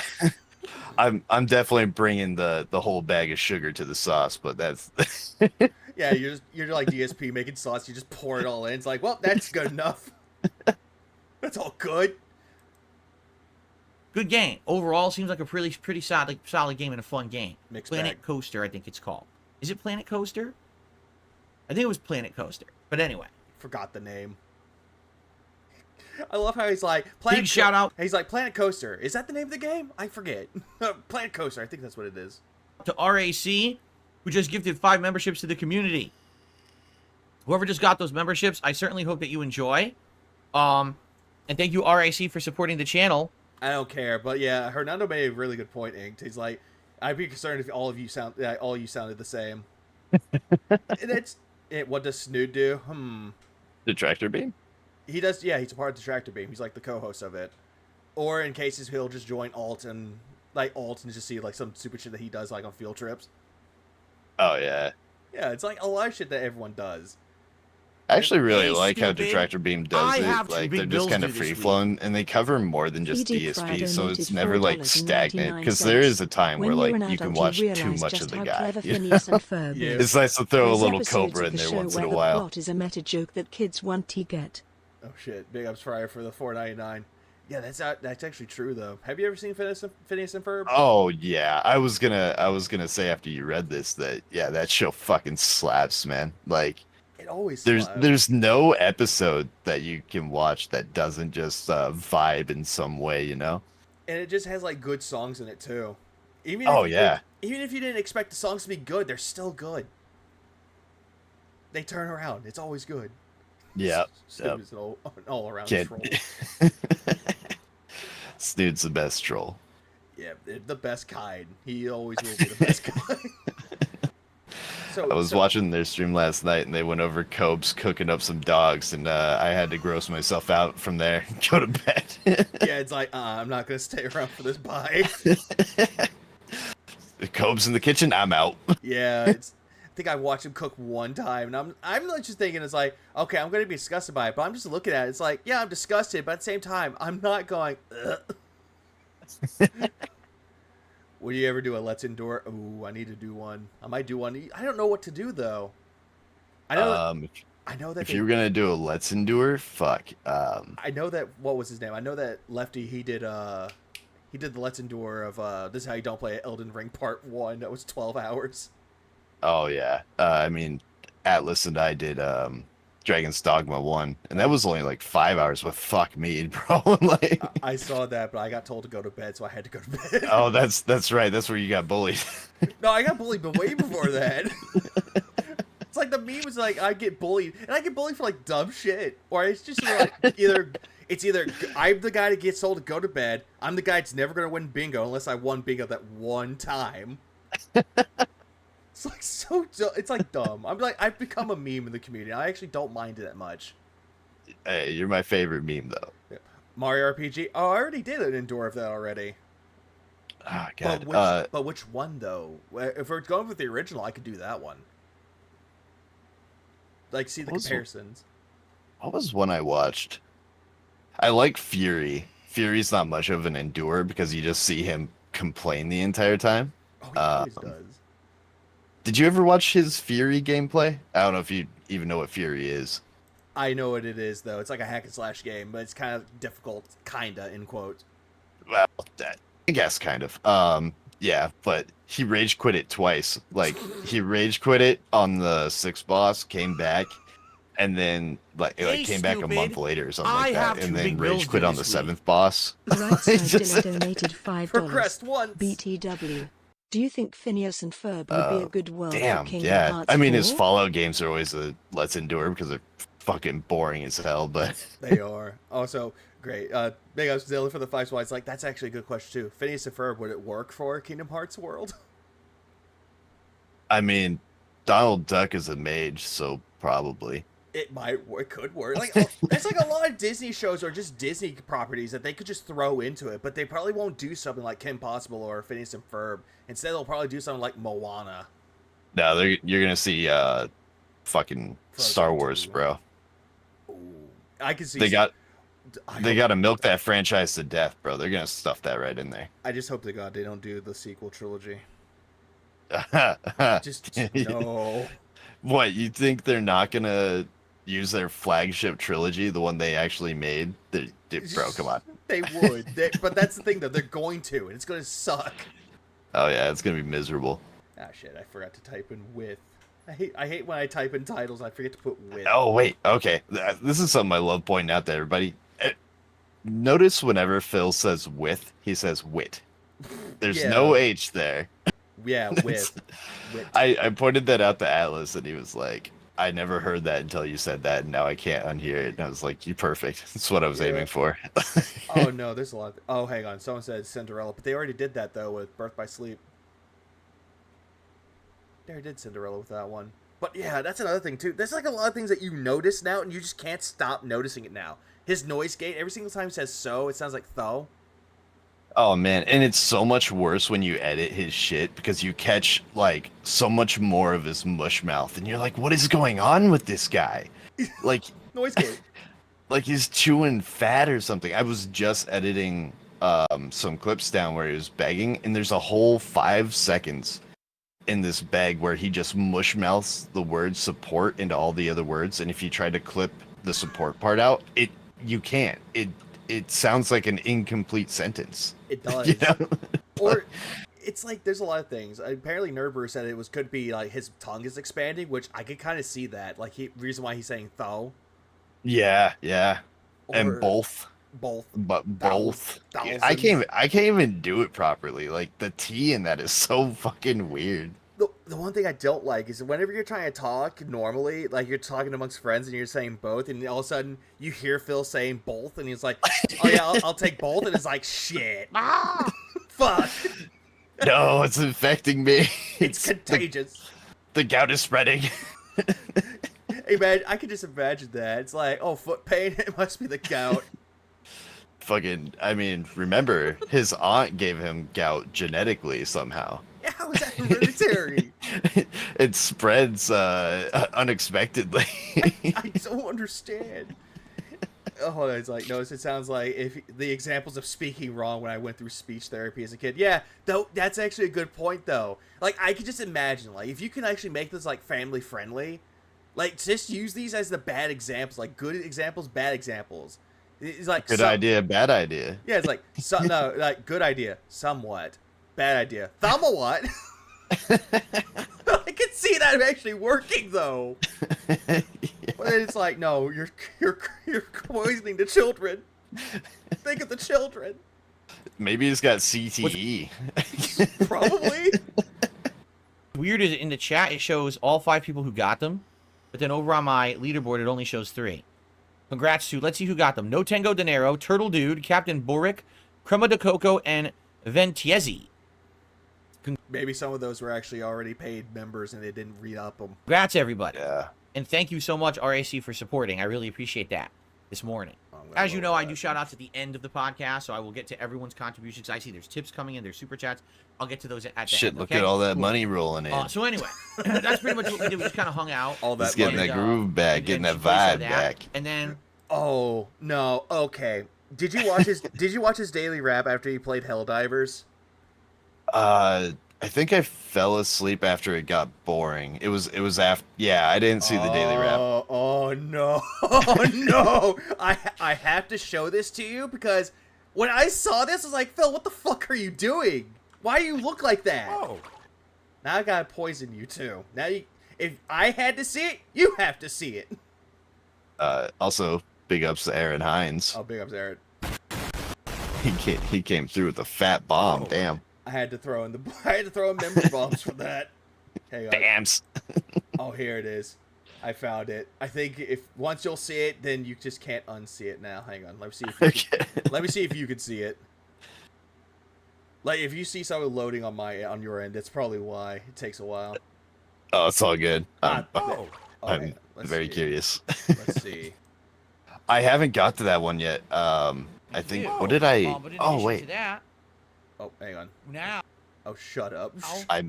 I'm definitely bringing the whole bag of sugar to the sauce, but that's Yeah, you're like DSP making sauce, you just pour it all in. It's like, well, that's good enough. That's all good. Good game. Overall, seems like a pretty solid game and a fun game. Mixed Planet bag. Coaster, I think it's called. Is it Planet Coaster? I think it was Planet Coaster. But anyway. Forgot the name. I love how he's like, Big shout out. He's like, Planet Coaster. Is that the name of the game? I forget. Planet Coaster. I think that's what it is. To RAC, who just gifted 5 memberships to the community. Whoever just got those memberships, I certainly hope that you enjoy. And thank you, RAC, for supporting the channel. I don't care, but yeah, Hernando made a really good point, Inked. He's like, I'd be concerned if all you sounded the same. And what does Snood do? Detractor beam. He does, yeah, he's a part of Detractor Beam. He's like the co-host of it. Or in cases he'll just join alt and just see like some stupid shit that he does like on field trips. Oh yeah. Yeah, it's like a lot of shit that everyone does. I actually really like how stupid. Detractor Beam does it. Like, they're just kind of free flowing, and they cover more than just DSP, so it's never like stagnant. Because there is a time where like you can watch too much of the guy. Yeah. It's nice to throw a little Cobra in there once in a while. The plot is a meta joke that kids want to get. Oh shit! Big ups Fryer for the $4.99. Yeah, that's actually true though. Have you ever seen Phineas and Ferb? Oh yeah, I was gonna say after you read this that that show fucking slaps, man. Like, it always there's no episode that you can watch that doesn't just vibe in some way, And it just has like good songs in it too. Even if you didn't expect the songs to be good, they're still good. They turn around. It's always good. Yeah. Snood is an all-around troll. Snood's the best troll. Yeah, the best kind. He always will be the best kind. So I was watching their stream last night, and they went over Cope's cooking up some dogs, and I had to gross myself out from there and go to bed. Yeah, it's like, I'm not gonna stay around for this. Bye. Cope's in the kitchen. I'm out. Yeah, I think I watched him cook one time, and I'm not just thinking it's like, okay, I'm gonna be disgusted by it, but I'm just looking at it. It's like, yeah, I'm disgusted, but at the same time, I'm not going. Ugh. Would you ever do a Let's Endure? Ooh, I need to do one. I might do one. I don't know what to do though. I know that if you were gonna do a Let's Endure, fuck. I know that, what was his name? I know that Lefty, he did the Let's Endure of This Is How You Don't Play Elden Ring Part 1. That was 12 hours. Oh yeah. I mean, Atlas and I did Dragon's Dogma 1, and that was only like 5 hours. But fuck me, bro. Like, I saw that, but I got told to go to bed, so I had to go to bed. oh, that's right. That's where you got bullied. No, I got bullied, but way before that. It's like the meme was like, I get bullied, and I get bullied for like dumb shit, or it's just like either I'm the guy that gets told to go to bed. I'm the guy that's never gonna win bingo unless I won bingo that one time. It's like it's like dumb. I'm like, I've become a meme in the community. I actually don't mind it that much. Hey, you're my favorite meme though. Yeah. Mario RPG. Oh, I already did an Endure of that already. Oh god. But which one though? If we're going with the original, I could do that one. Like, see the comparisons. What was one I watched? I like Fury. Fury's not much of an Endure because you just see him complain the entire time. Oh, he always does. Did you ever watch his Fury gameplay? I don't know if you even know what Fury is. I know what it is, though. It's like a hack and slash game, but it's kind of difficult, kinda, in quotes. Well, I guess kind of. Yeah, but he rage quit it twice. Like, he rage quit it on the 6th boss, came back, and then came back a month later or something like that, and then rage quit on the 7th boss. Right side dinner donated $5. Progressed once. BTW. Do you think Phineas and Ferb would be a good world Damn, for Kingdom yeah. Hearts I mean, 4? his Fallout games are always a Let's Endure because they're fucking boring as hell, but... They are. Also, great. Big ups to Zilla for the 5 slides. Like, that's actually a good question, too. Phineas and Ferb, would it work for Kingdom Hearts world? I mean, Donald Duck is a mage, so probably. It might work. It could work. Like, it's like a lot of Disney shows or just Disney properties that they could just throw into it, but they probably won't do something like Kim Possible or Phineas and Ferb. Instead, they'll probably do something like Moana. No, you're gonna see fucking Frozen Star Wars, 2. bro. Ooh, I can see. They gotta milk that franchise to death, bro. They're gonna stuff that right in there. I just hope to God they don't do the sequel trilogy. Just no. What, you think they're not gonna use their flagship trilogy, the one they actually made? Bro, come on. They would, but that's the thing though. They're going to, and it's going to suck. Oh yeah, it's gonna be miserable. Ah shit! I forgot to type in with. I hate when I type in titles. I forget to put with. Oh wait, okay. This is something I love pointing out to everybody. Notice whenever Phil says with, he says wit. There's no H there. Yeah, with. I pointed that out to Atlas, and he was like, I never heard that until you said that, and now I can't unhear it. And I was like, you're perfect. That's what I was aiming for. Oh, no, there's a lot. Oh, hang on. Someone said Cinderella, but they already did that, though, with Birth by Sleep. They already did Cinderella with that one. But, yeah, that's another thing, too. There's, like, a lot of things that you notice now, and you just can't stop noticing it now. His noise gate, every single time he says so, it sounds like tho. Oh man, and it's so much worse when you edit his shit because you catch like so much more of his mush mouth, and you're like, what is going on with this guy? Like noise gate. Like he's chewing fat or something. I was just editing some clips down where he was begging, and there's a whole 5 seconds in this beg where he just mush mouths the word support into all the other words, and if you try to clip the support part out, you can't. It sounds like an incomplete sentence. It does. You know? Or it's like there's a lot of things. Apparently, Nerber said it could be like his tongue is expanding, which I could kind of see that. Like reason why he's saying tho. Yeah. Or And both. But both. Thousands. I can't even do it properly. Like the T in that is so fucking weird. The one thing I don't like is whenever you're trying to talk normally, like you're talking amongst friends and you're saying both, and all of a sudden you hear Phil saying both, and he's like, "Oh yeah, I'll take both," and it's like, "Shit, fuck." No, it's infecting me. It's contagious. The gout is spreading. Hey man, I can just imagine that. It's like, oh, foot pain. It must be the gout. Fucking, I mean, remember, his aunt gave him gout genetically somehow. Yeah, how is that hereditary? It spreads unexpectedly. I don't understand. Oh, it's like, no, it sounds like if the examples of speaking wrong when I went through speech therapy as a kid. Yeah, though that's actually a good point, though. Like, I could just imagine, like, if you can actually make this, like, family friendly, like, just use these as the bad examples, like, good examples, bad exampls. It's like Good idea, bad idea. Yeah, it's like no, like good idea, somewhat, bad idea, what? I can see that actually working though. Yeah. But then it's like, no, you're poisoning the children. Think of the children. Maybe he's got CTE. Probably. Weird is in the chat it shows all 5 people who got them, but then over on my leaderboard it only shows 3. Congrats to, let's see who got them. No Tango Dinero, Turtle Dude, Captain Boric, Crema de Coco, and Ventiezi. Maybe some of those were actually already paid members and they didn't re-up them. Congrats, everybody. Yeah. And thank you so much, RAC, for supporting. I really appreciate that this morning. As you know, I do shout-outs at the end of the podcast, so I will get to everyone's contributions. I see there's tips coming in, there's super chats. I'll get to those at the Shit, end, look okay? at all that Cool. money rolling in. So anyway, that's pretty much what we did. We just kind of hung out. All that He's getting money. that groove back, and getting that she plays vibe that, back. And then... Oh no. Okay. Did you watch his daily rap after he played Helldivers? I think I fell asleep after it got boring. It was after. Yeah, I didn't see the daily rap. Oh no. Oh no. I have to show this to you because when I saw this, I was like, Phil, what the fuck are you doing? Why do you look like that? Oh. Now I gotta poison you too. Now if I had to see it, you have to see it. Also, big ups to Aaron Hines. Oh, big ups, Aaron. He came through with a fat bomb. Oh. Damn. I had to throw in memory bombs for that. Hang on. Dams. Oh, here it is. I found it. I think if once you'll see it, then you just can't unsee it now. Hang on. Let me see if you can, let me see if you can see it. Like if you see something loading on your end, that's probably why it takes a while. Oh, it's all good. I'm Okay, let's very see. curious. Let's see. I haven't got to that one yet. I think. What did I? But in Oh addition wait. to that, Oh, hang on. now Oh, shut up.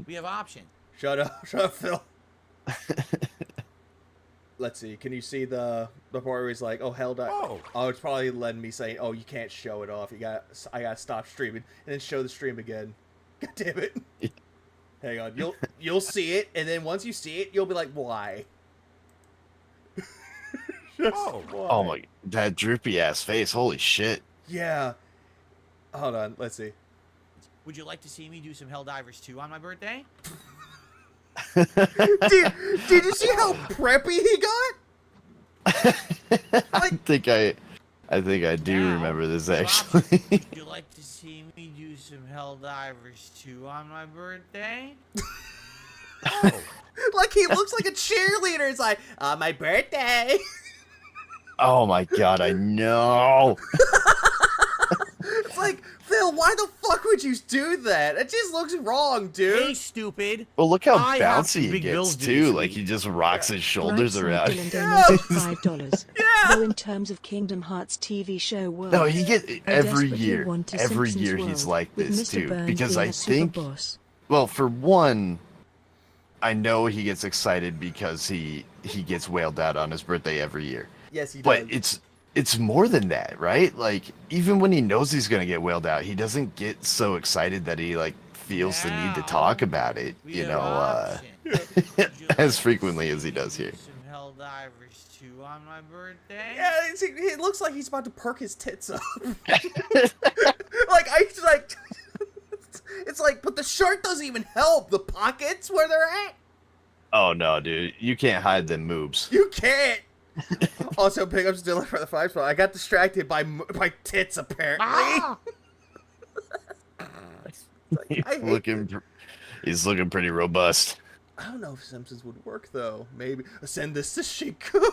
we have options. Shut up. Shut up, Phil. Let's see. Can you see the part where he's like, "Oh, Hell Oh, it's probably letting me say, "Oh, you can't show it off. I got to stop streaming and then show the stream again." God damn it. Hang on. You'll see it, and then once you see it, you'll be like, "Why?" Why? Oh my! That droopy ass face. Holy shit. Yeah. Hold on. Let's see. Would you like to see me do some Helldivers 2 on my birthday? Did you see how preppy he got? I think I do Now, remember this we have actually. options. Would you like to see me do some Helldivers 2 on my birthday? Like he looks like a cheerleader. It's like, on my birthday. Oh my god! I know. It's like, Phil, why the fuck would you do that? It just looks wrong, dude. Hey, stupid. Well, look how I have bouncy he big bills gets due too. this Like week. he just rocks his shoulders Right, around. Dylan donated $5. Yeah. Though in terms of Kingdom Hearts TV show world, No, he get I every desperately year. want a Every Simpsons year he's world like with this Mr. too. Burns Because being I a super think, boss. well, for one, I know he gets excited because he gets wailed out on his birthday every year. Yes, he does. But it's more than that, right? Like even when he knows he's gonna get wailed out, he doesn't get so excited that he like feels the need to Now, talk about it. We You have know, options. Would you like as to frequently see as he me does do here. Some Helldivers 2 on my birthday? Yeah, it looks like he's about to perk his tits up. Like, it's like, but the shirt doesn't even help. The pockets where they're at, Oh no, dude, you can't hide them moves. you can't. Also, pick up Dylan for the 5 spot. I got distracted by tits, apparently. Ah! He's looking pretty robust. I don't know if Simpsons would work, though. Maybe. Send this to Shiku.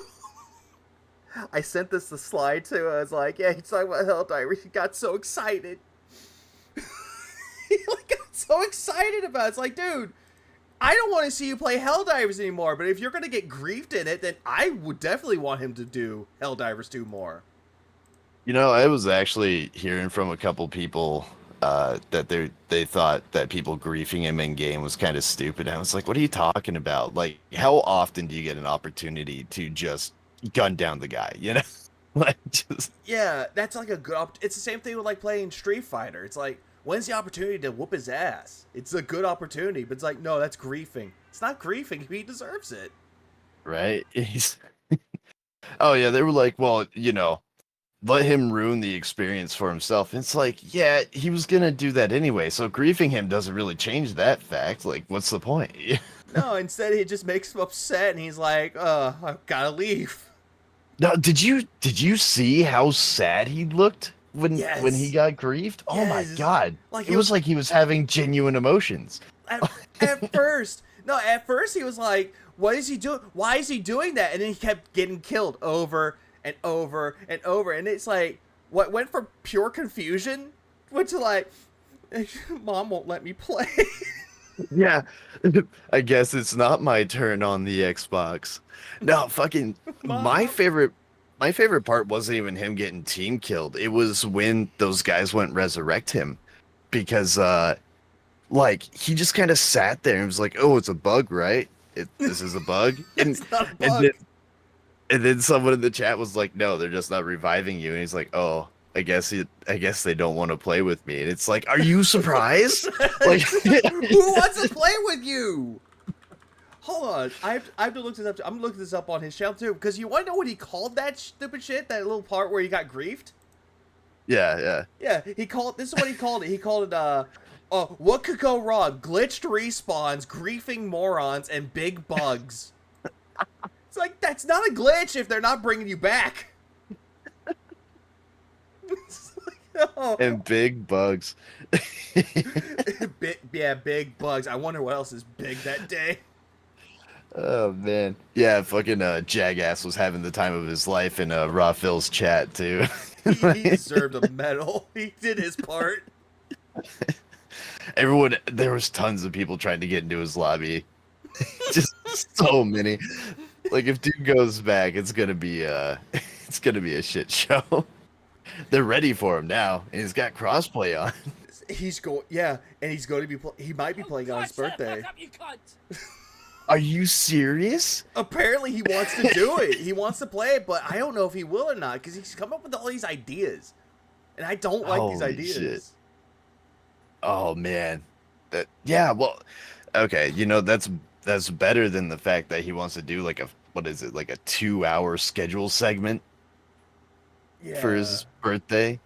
I sent this to Slide, too. I was like, yeah, he's talking about Helldivers. He got so excited. He like, got so excited about it. It's like, dude, I don't want to see you play Helldivers anymore, but if you're going to get griefed in it, then I would definitely want him to do Helldivers 2 more. You know, I was actually hearing from a couple people that they thought that people griefing him in game was kind of stupid. I was like, what are you talking about? Like, how often do you get an opportunity to just gun down the guy? You know, like just Yeah, that's like a good. It's the same thing with like playing Street Fighter. It's like, when's the opportunity to whoop his ass? It's a good opportunity, but it's like, no, that's griefing. It's not griefing. He deserves it. right. He's oh yeah, they were like, well, you know, let him ruin the experience for himself. It's like, yeah, he was gonna do that anyway, so griefing him doesn't really change that fact. Like, what's the point? No, instead it just makes him upset, and he's like, I've gotta leave. Now, did you see how sad he looked when Yes. he got griefed? Oh my Yes. god! Like, It was like he was having genuine emotions. At first, he was like, what is he doing? Why is he doing that? And then he kept getting killed over and over and over. And it's like, what went from pure confusion went to like, Mom won't let me play. Yeah, I guess it's not my turn on the Xbox. No, fucking my favorite part wasn't even him getting team killed. It was when those guys went resurrect him, because like he just kind of sat there and was like, "Oh, it's a bug, right? This is a bug." And It's not a bug. and then someone in the chat was like, "No, they're just not reviving you." And he's like, "Oh, I guess they don't want to play with me." And it's like, are you surprised? Like, who wants to play with you? Hold on, I have to look this up. I'm looking this up on his channel too, because you want to know what he called that stupid shit? That little part where he got griefed? yeah. Yeah, he called. This is what he called it. He called it. What could go wrong? Glitched respawns, griefing morons, and big bugs. It's like, that's not a glitch if they're not bringing you back. No. And big bugs. Big bugs. I wonder what else is big that day. Oh man, yeah, fucking Jagass was having the time of his life in Raw Phil's chat too. He deserved a medal. He did his part. There was tons of people trying to get into his lobby. Just so many. Like, if dude goes back, it's gonna be a shit show. They're ready for him now, and he's got crossplay on. And he's going to be. He might be playing on his birthday. Fuck up, you cunt. Are you serious? Apparently, he wants to do it. He wants to play it, but I don't know if he will or not, because he's come up with all these ideas, and I don't like these Holy ideas. shit. Oh man, well, okay, you know, that's better than the fact that he wants to do like a 2-hour schedule segment for his birthday.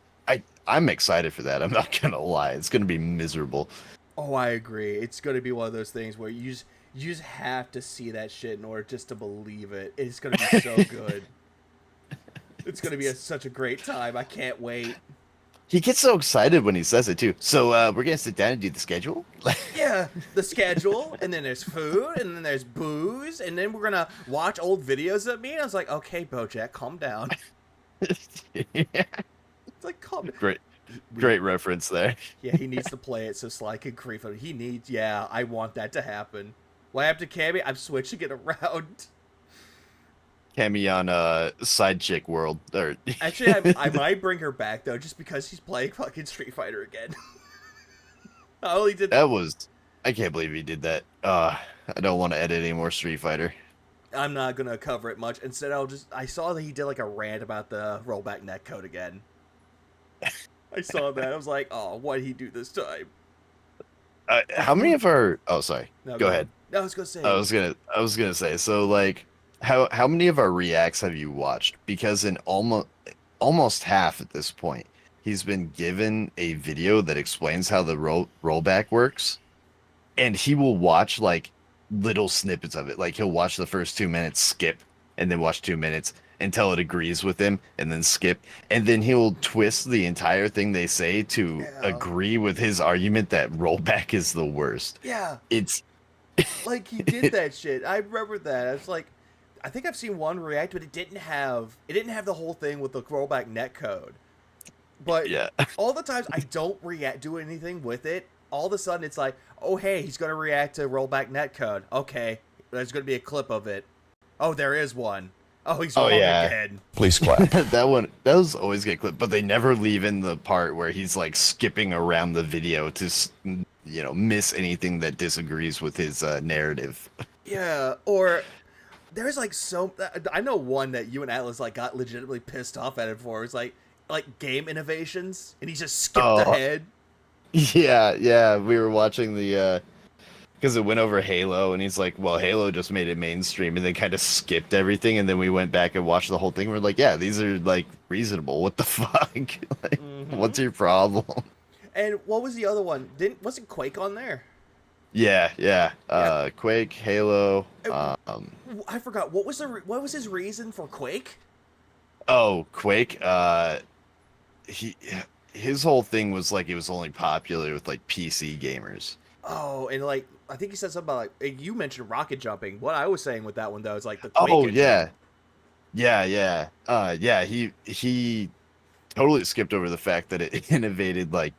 I'm excited for that. I'm not gonna lie, it's gonna be miserable. Oh, I agree. It's going to be one of those things where you just have to see that shit in order just to believe it. It's going to be so good. It's going to be such a great time. I can't wait. He gets so excited when he says it too. So we're gonna sit down and do the schedule. Yeah, the schedule, and then there's food, and then there's booze, and then we're gonna watch old videos of me. And I was like, okay, Bojack, calm down. Yeah. It's like, calm down. Great reference there. Yeah, he needs to play it so Sly can grief him. Yeah, I want that to happen. What happened to Cammy? I'm switching it around. Cammy on Side Chick World. Actually, I might bring her back, though, just because she's playing fucking Street Fighter again. I only did that. I can't believe he did that. I don't want to edit any more Street Fighter. I'm not going to cover it much. Instead, I saw that he did like a rant about the rollback netcode again. I saw that. I was like, oh, what did he do this time? How many of our... Oh, sorry. No, go ahead. No, I was going to say... I was gonna say, so like, how many of our reacts have you watched? Because in almost half at this point, he's been given a video that explains how the rollback works, and he will watch like little snippets of it. Like, he'll watch the first 2 minutes, skip, and then watch 2 minutes until it agrees with him, and then skip, and then he'll twist the entire thing they say to agree with his argument that rollback is the worst. Yeah. It's like, he did that shit. I remember that. I was like, I think I've seen one react, but it didn't have the whole thing with the rollback netcode. But yeah. all the times I don't do anything with it, all of a sudden it's like, oh hey, he's gonna react to rollback netcode. Okay, there's gonna be a clip of it. Oh, there is one. Oh, he's wrong again. Please clap. That was always get clipped, but they never leave in the part where he's like skipping around the video to miss anything that disagrees with his narrative. Yeah, or there's like I know one that you and Atlas like got legitimately pissed off at it for. It's like game innovations, and he just skipped ahead. Yeah, we were watching the because it went over Halo, and he's like, well, Halo just made it mainstream, and they kind of skipped everything, and then we went back and watched the whole thing. We're like, yeah, these are like reasonable. What the fuck? Like, what's your problem? And what was the other one? Wasn't Quake on there? Yeah. Quake, Halo. I forgot what was his reason for Quake? Oh, Quake. His whole thing was like it was only popular with like PC gamers. Oh, and like I think he said something about like you mentioned rocket jumping. What I was saying with that one though is like the Quake engine. Yeah. He totally skipped over the fact that it innovated like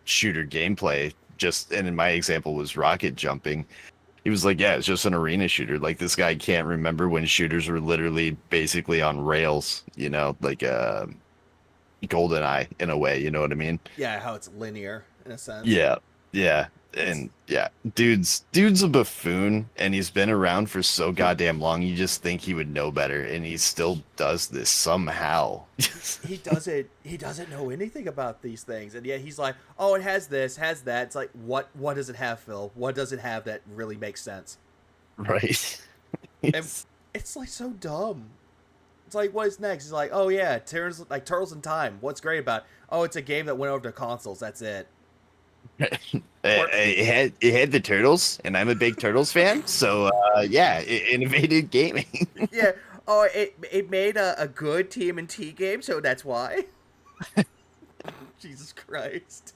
shooter gameplay. And in my example was rocket jumping. He was like, yeah, it's just an arena shooter. Like this guy can't remember when shooters were literally basically on rails. Like GoldenEye in a way. You know what I mean? Yeah, how it's linear in a sense. Yeah. And yeah, dude's a buffoon, and he's been around for so goddamn long. You just think he would know better, and he still does this somehow. He doesn't know anything about these things, and yet he's like, oh, it has this, has that. It's like, what does it have, Phil? What does it have that really makes sense? Right. And it's like so dumb. It's like, what is next? He's like, oh yeah, Turtles in Time. What's great about it? Oh, it's a game that went over to consoles. That's it. It had the Turtles, and I'm a big Turtles fan, so yeah, it innovated gaming. Yeah. Oh, it made a good TMNT game, so that's why. Jesus Christ.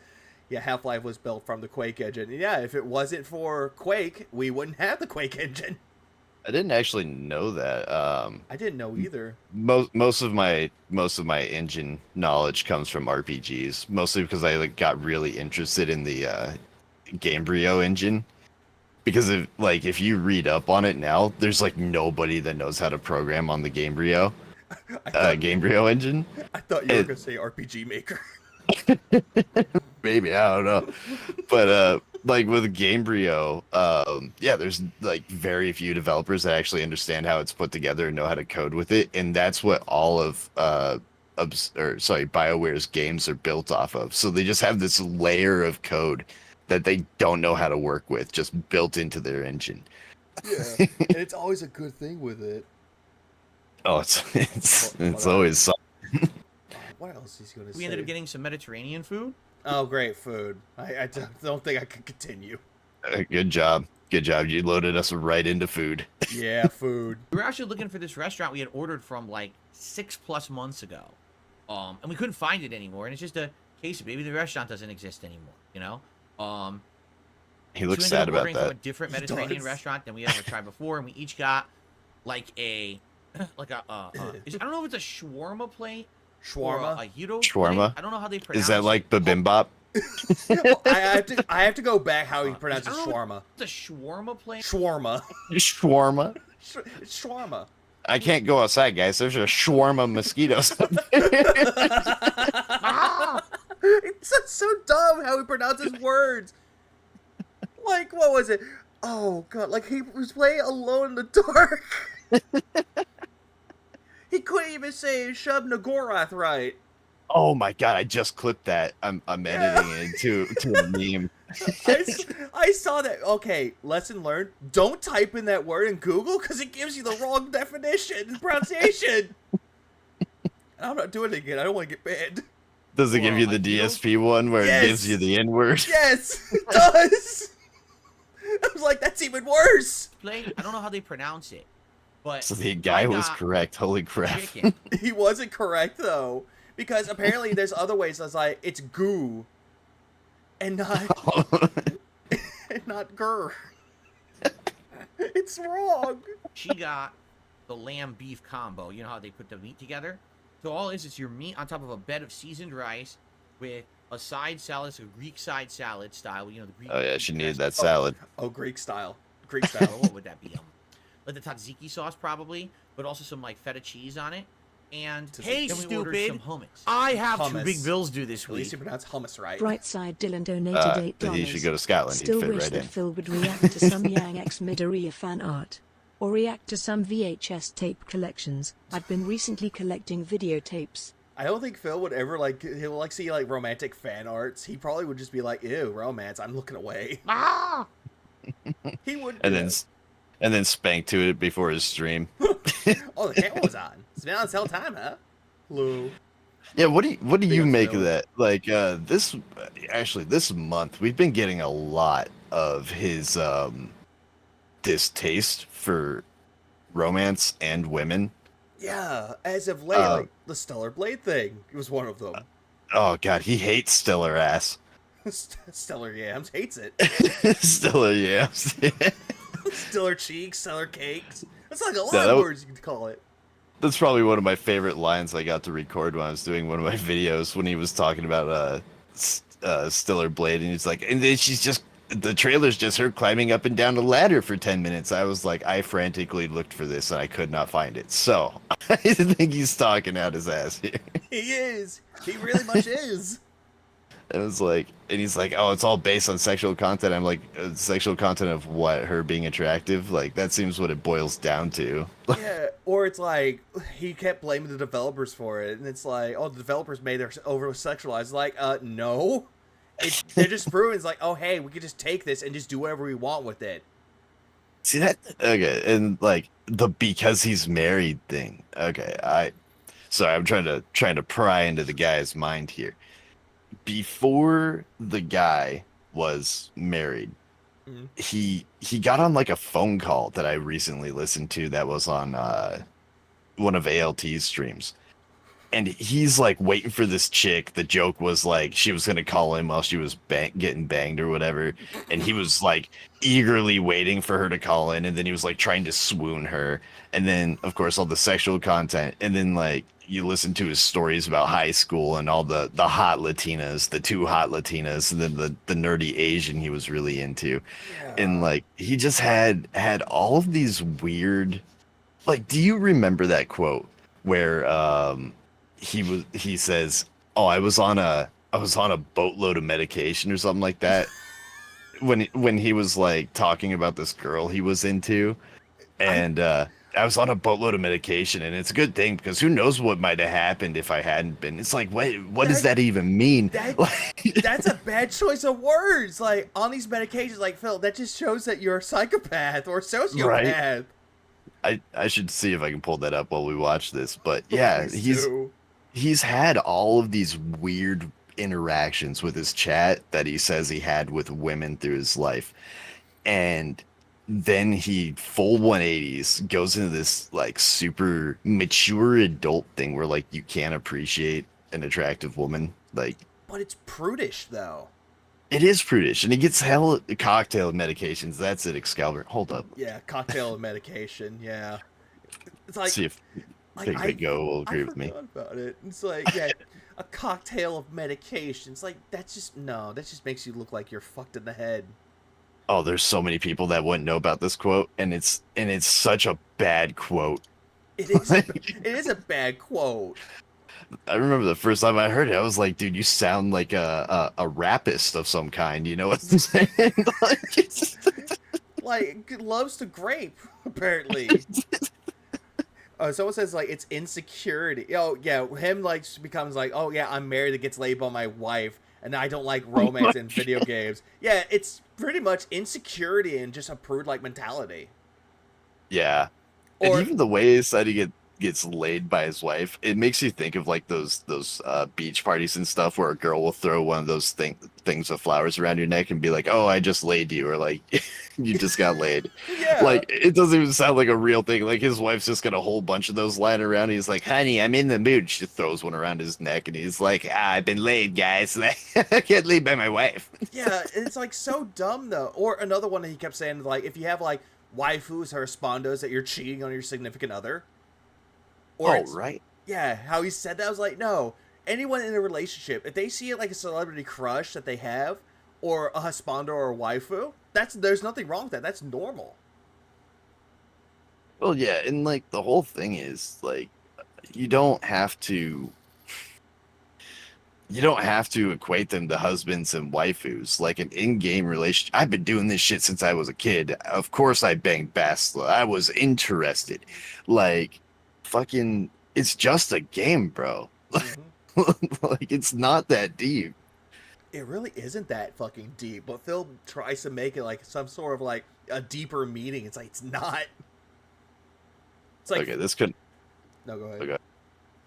Yeah, Half-Life was built from the Quake engine. And yeah, if it wasn't for Quake, we wouldn't have the Quake engine. I didn't actually know that. I didn't know either. Most of my engine knowledge comes from RPGs, mostly because I got really interested in the Gamebryo engine. Because if you read up on it now, there's like nobody that knows how to program on the Gamebryo engine. I thought you were gonna say RPG Maker. Maybe, I don't know. But with Gamebryo, yeah, there's like very few developers that actually understand how it's put together and know how to code with it, and that's what all of BioWare's games are built off of. So they just have this layer of code that they don't know how to work with, just built into their engine. Yeah, and it's always a good thing with it. Oh, it's always something. What else is he gonna say? We ended up getting some Mediterranean food. Oh, great food. I don't think I could continue. Good job. You loaded us right into food. Yeah, food. We were actually looking for this restaurant we had ordered from like 6+ months ago. And we couldn't find it anymore. And it's just a case of maybe the restaurant doesn't exist anymore, He looks so we ended sad up about ordering that. from a different Mediterranean restaurant than we had ever tried before, and we each got like I don't know if it's a shawarma plate. Shawarma? Or a gyro Shawarma? plate. I don't know how they pronounce it. Is that like bibimbap? I have to go back how he pronounces shawarma. It's a shawarma plate. Shawarma. Shawarma? It's shawarma. I can't go outside, guys. There's a shawarma mosquitoes up there. It's so dumb how he pronounces words. Like, what was it? Oh, God. Like, he was playing Alone in the Dark. He couldn't even say Shub Nagorath right. Oh my god, I just clipped that. I'm editing it to a meme. I saw that. Okay, lesson learned. Don't type in that word in Google because it gives you the wrong definition and pronunciation. I'm not doing it again. I don't want to get banned. Does it give you the DSP one where it gives you the N-word? Yes, it does. I was like, that's even worse. I don't know how they pronounce it. But So the guy was correct. Holy crap. chicken. He wasn't correct, though. Because apparently there's other ways. I was like, it's goo. And not... and not gur. It's wrong. She got the lamb beef combo. You know how they put the meat together? So all it is your meat on top of a bed of seasoned rice with a side salad, it's a Greek side salad style. You know, the Greek. Oh yeah, she needed that Oh. salad. Oh, Greek style. Greek style. What would that be? Like the tzatziki sauce probably, but also some like feta cheese on it. And Hey, then we ordered some stupid. hummus. I have Hummus. Two big bills due this At least week. you pronounce hummus right. Brightside Dylan donated $8. He should go to Scotland. Still He'd fit wish right that in. Phil would react to some Yang X Midoriya fan art. Or react to some VHS tape collections. I've been recently collecting videotapes. I don't think Phil would ever he'll like see like romantic fan arts. He probably would just be like, ew, romance, I'm looking away. Ah! He would. And do then that. and then spank to it before his stream. Oh, the camera was on. It's been on this whole time, huh? Hello. Yeah, what do you Big make of Phil. that? Like this month we've been getting a lot of his distaste for romance and women. Yeah, as of late, like the Stellar Blade thing was one of them. Oh god, he hates Stellar ass. Stellar Yams hates it. Stellar yams. Stellar cheeks, stellar cakes. That's like a lot Yeah, of that words you could call it. That's probably one of my favorite lines I got to record when I was doing one of my videos when he was talking about Stellar Blade, and he's like, and then the trailer's just her climbing up and down a ladder for 10 minutes. I was like, I frantically looked for this and I could not find it. So I think he's talking out his ass here. He is. He really much is. And it's like, and he's like, oh, it's all based on sexual content. I'm like, sexual content of what? Her being attractive? Like, that seems what it boils down to. Yeah, or it's like he kept blaming the developers for it, and it's like, oh, the developers made her over sexualized. Like, no, they're just proving it's like, oh, hey, we could just take this and just do whatever we want with it. See that? Okay, and like the because he's married thing. Okay, sorry, I'm trying to pry into the guy's mind here. Before the guy was married, Mhm. he got on like a phone call that I recently listened to that was on one of ALT's streams. And he's like waiting for this chick. The joke was like she was gonna call him while she was getting banged or whatever, and he was like eagerly waiting for her to call in, and then he was like trying to swoon her, and then of course all the sexual content, and then like you listen to his stories about high school and all the hot Latinas, the two hot Latinas, and then the nerdy Asian he was really into, and like he just had all of these weird, like, do you remember that quote where he says, "Oh, I was on a boatload of medication or something like that," when he was like talking about this girl he was into, and I was on a boatload of medication, and it's a good thing because who knows what might have happened if I hadn't been. It's like, what does that even mean? That's a bad choice of words. Like, on these medications, like, Phil, that just shows that you're a psychopath or a sociopath. Right. I should see if I can pull that up while we watch this. But yeah, Please do. he's had all of these weird interactions with his chat that he says he had with women through his life. And then he full 180s goes into this like super mature adult thing where like you can't appreciate an attractive woman. Like, But it's prudish, though. it is prudish, and he gets hell cocktail medications. That's it, Excalibur. Hold up. Yeah, cocktail of medication, yeah. It's like, See if Big I Go will agree with me. forgot about it. It's like, yeah, a cocktail of medication. It's like, that just makes you look like you're fucked in the head. Oh, there's so many people that wouldn't know about this quote, and it's such a bad quote. It is a bad quote. I remember the first time I heard it, I was like, dude, you sound like a rapist of some kind. You know what I'm saying? Like, Like, loves to grape, apparently. Someone says, like, it's insecurity. Oh, yeah, him, like, becomes like, oh, yeah, I'm married that gets laid by my wife, and I don't like romance in video games. Yeah, it's pretty much insecurity and just a prude-like mentality. yeah. Or- And even the ways that he gets laid by his wife, it makes you think of like those beach parties and stuff where a girl will throw one of those things of flowers around your neck and be like, oh, I just laid you, or like you just got laid. Yeah. Like, it doesn't even sound like a real thing. Like, his wife's just got a whole bunch of those lying around. He's like, honey, I'm in the mood. She throws one around his neck, and he's like, I've been laid, guys. I get laid by my wife. Yeah, it's like so dumb though. Or another one that he kept saying, like, if you have like waifus or respondos that you're cheating on your significant other. Or Oh, it's- right. Yeah, how he said that, I was like, no, anyone in a relationship, if they see it like a celebrity crush that they have, or a husbando or a waifu, there's nothing wrong with that. That's normal. Well, yeah, and like the whole thing is like you don't have to equate them to husbands and waifus. Like an in-game relationship. I've been doing this shit since I was a kid. Of course I banged Bastila. I was interested. Like fucking it's just a game, bro. Like it's not that deep. It really isn't that fucking deep, but Phil tries to make it like some sort of like a deeper meaning. It's like it's not. It's like Okay, this could. No, go ahead. Okay.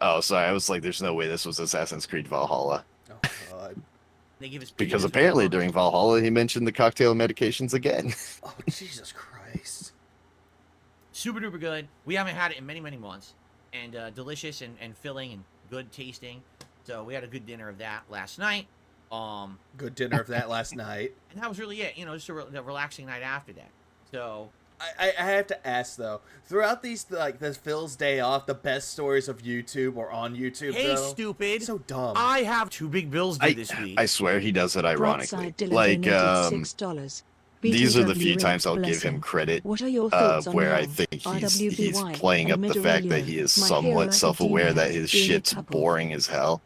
Oh, sorry. I was like, there's no way this was Assassin's Creed Valhalla. Oh god. They give us Because apparently during Valhalla he mentioned the cocktail medications again. Oh Jesus Christ. super duper good. We haven't had it in many, many months. And delicious and filling and good tasting. So we had a good dinner of that last night. Good dinner of that last night. And that was really it. You know, just a relaxing night after that. So I have to ask though, throughout these like this Phil's day off, the best stories of YouTube or on YouTube. Hey, though, stupid! so dumb. I have 2 big bills due this week. I swear he does it ironically. Broadside Dylan Like donated $6. these are the few BTW times I'll bless give him him. credit What are your thoughts on where I Long, think he's RWBY, playing up and the fact that Midorario, he is My Hero somewhat self-aware that his Academia, being a shit's couple? boring as hell.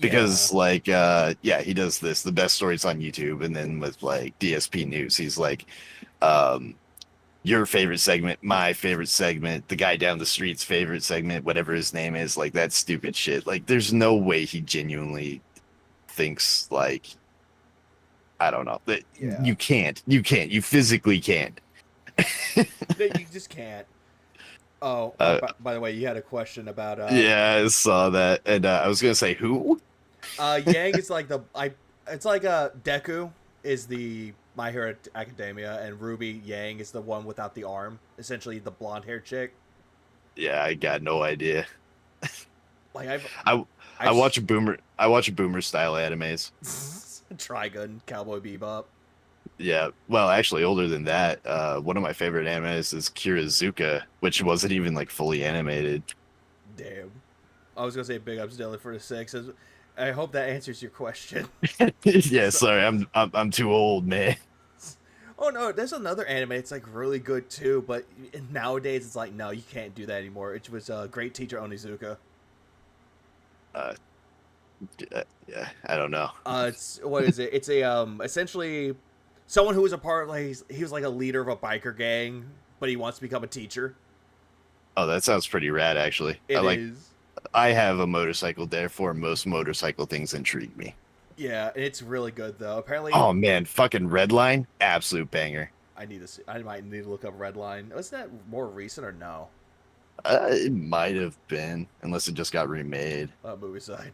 Because like yeah, he does this, the best stories on YouTube, and then with like DSP News, he's like your favorite segment, my favorite segment, the guy down the street's favorite segment, whatever his name is, like that stupid shit. Like there's no way he genuinely thinks like I don't know. That you can't. You physically can't. You just can't. Oh, by the way, you had a question about yeah, I saw that, and I was gonna say who. Yang is like it's like Deku is the My Hero Academia, and Ruby Yang is the one without the arm, essentially the blonde haired chick. Yeah, I got no idea. Like I watch boomer style animes. Trigun, Cowboy Bebop. Yeah, well, actually, older than that, one of my favorite animes is Kirizuka, which wasn't even like fully animated. Damn, I was gonna say big ups Dylan for the 6. I hope that answers your question. Yeah, sorry, I'm too old, man. Oh no, there's another anime. It's like really good too, but nowadays it's like no, you can't do that anymore. It was Great Teacher Onizuka. Yeah, I don't know. It's what is it? It's a essentially someone who was a part like he was like a leader of a biker gang, but he wants to become a teacher. Oh, that sounds pretty rad, actually. I have a motorcycle, therefore most motorcycle things intrigue me. Yeah, it's really good though. Apparently. Oh man, fucking Redline, absolute banger. I might need to look up Redline. Was that more recent or no? It might have been, unless it just got remade. Movie side.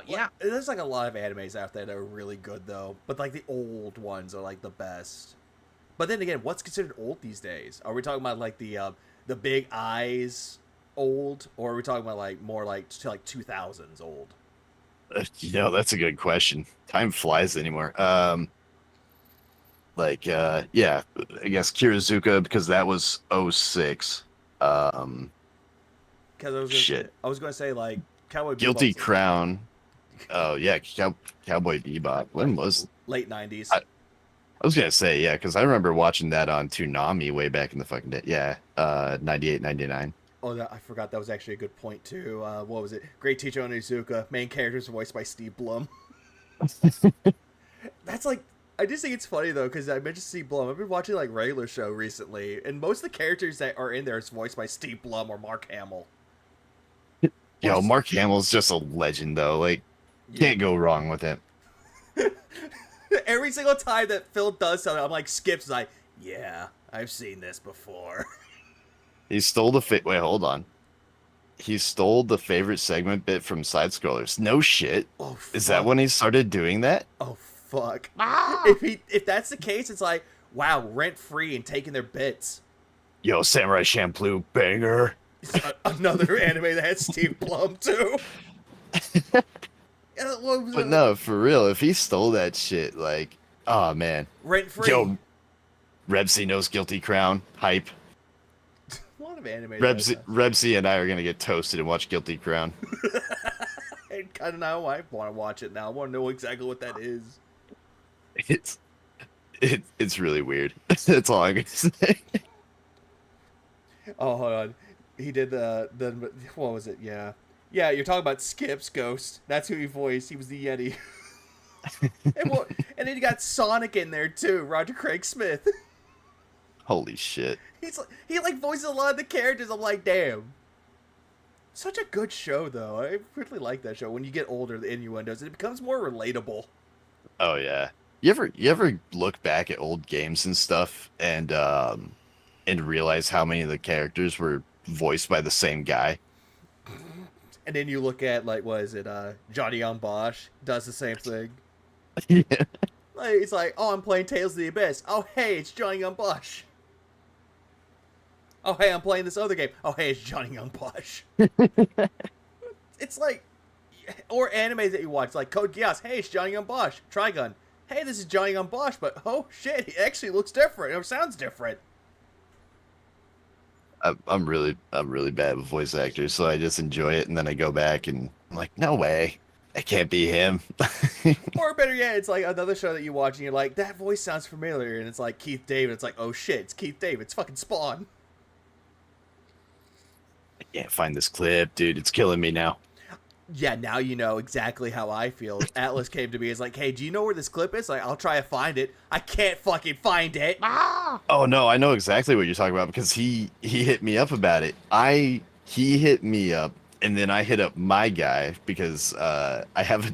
Yeah. There's like a lot of animes out there that are really good though, but like the old ones are like the best. But then again, what's considered old these days? Are we talking about like the big eyes old, or are we talking about like more like 2000s old? That's a good question. Time flies anymore. Yeah, I guess Kirizuka, because that was 06. Because I was gonna say like Cowboy Bebop's Guilty Crown. Oh yeah, Cowboy Bebop. When was late 90s? I was gonna say, yeah, because I remember watching that on Toonami way back in the fucking day. Yeah, 98, 99. Oh, I forgot that was actually a good point too. What was it? Great Teacher Onizuka. Main characters voiced by Steve Blum. That's like, I just think it's funny though because I mentioned Steve Blum. I've been watching like regular show recently, and most of the characters that are in there is voiced by Steve Blum or Mark Hamill. Yo, Mark Hamill's just a legend though. Like, can't go wrong with him. Every single time that Phil does something, I'm like, Skip's like, yeah, I've seen this before. He stole the wait, hold on. He stole the favorite segment bit from Side Scrollers. No shit. Oh, fuck. Is that when he started doing that? Oh fuck. If that's the case, it's like, wow, rent free and taking their bits. Yo, Samurai Champloo banger. Another anime that had Steve Blum too. But no, for real, if he stole that shit, like, oh man. Rent free. Yo, Rebsy knows Guilty Crown. Hype. A lot of anime. Rebsy and I are gonna get toasted and watch Guilty Crown. kind of know. I want to watch it now. I want to know exactly what that is. It's really weird. That's all I'm gonna say. Oh, hold on. He did the what was it? Yeah. Yeah, you're talking about Skip's ghost. That's who he voiced. He was the Yeti. and then you got Sonic in there too, Roger Craig Smith. Holy shit. He voices a lot of the characters. I'm like, damn. Such a good show though. I really like that show. When you get older, the innuendos, it becomes more relatable. Oh yeah. You ever look back at old games and stuff and realize how many of the characters were voiced by the same guy? And then you look at what is it? Johnny Young Bosch does the same thing. Yeah. It's like, oh, I'm playing Tales of the Abyss. Oh, hey, it's Johnny Young Bosch. Oh, hey, I'm playing this other game. Oh, hey, it's Johnny Young Bosch. It's like, or animes that you watch, like Code Geass. Hey, it's Johnny Young Bosch. Trigun. Hey, this is Johnny Young Bosch, but oh shit, he actually looks different or sounds different. I'm really bad with voice actors, so I just enjoy it, and then I go back and I'm like, no way, it can't be him. Or better yet, it's like another show that you watch and you're like, that voice sounds familiar, and it's like Keith David. It's like, oh shit, it's Keith David. It's fucking Spawn. I can't find this clip, dude. It's killing me now. Yeah, now you know exactly how I feel. Atlas came to me, is like, hey, do you know where this clip is? Like, I'll try to find it. I can't fucking find it. Oh no, I know exactly what you're talking about because he hit me up about it. He hit me up, and then I hit up my guy because I have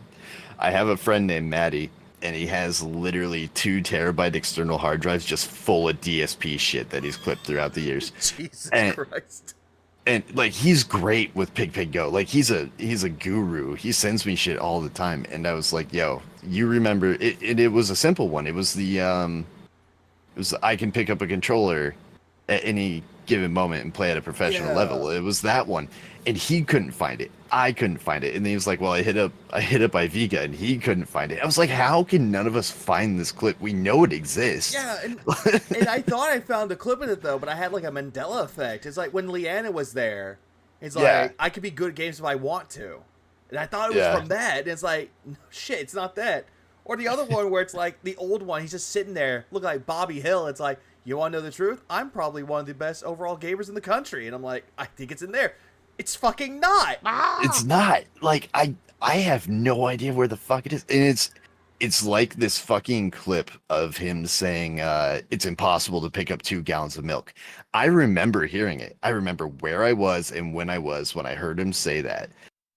a friend named Maddie, and he has literally 2 terabyte external hard drives just full of DSP shit that he's clipped throughout the years. Jesus Christ. And he's great with Pig Go. Like he's a guru. He sends me shit all the time. And I was like, yo, you remember it? It was a simple one. It was I can pick up a controller at any given moment and play at a professional level. It was that one. And he couldn't find it. I couldn't find it. And then he was like, well, I hit up Iviga and he couldn't find it. I was like, how can none of us find this clip? We know it exists. Yeah, and I thought I found a clip of it though, but I had like a Mandela effect. It's like when Leanna was there, it's like, I could be good at games if I want to. And I thought it was from that. And it's like, no, shit, it's not that. Or the other one where it's like the old one, he's just sitting there looking like Bobby Hill. It's like, you want to know the truth? I'm probably one of the best overall gamers in the country. And I'm like, I think it's in there. It's fucking not. It's not. Like I have no idea where the fuck it is. And it's like this fucking clip of him saying it's impossible to pick up 2 gallons of milk. I remember hearing it. I remember where I was and when I heard him say that.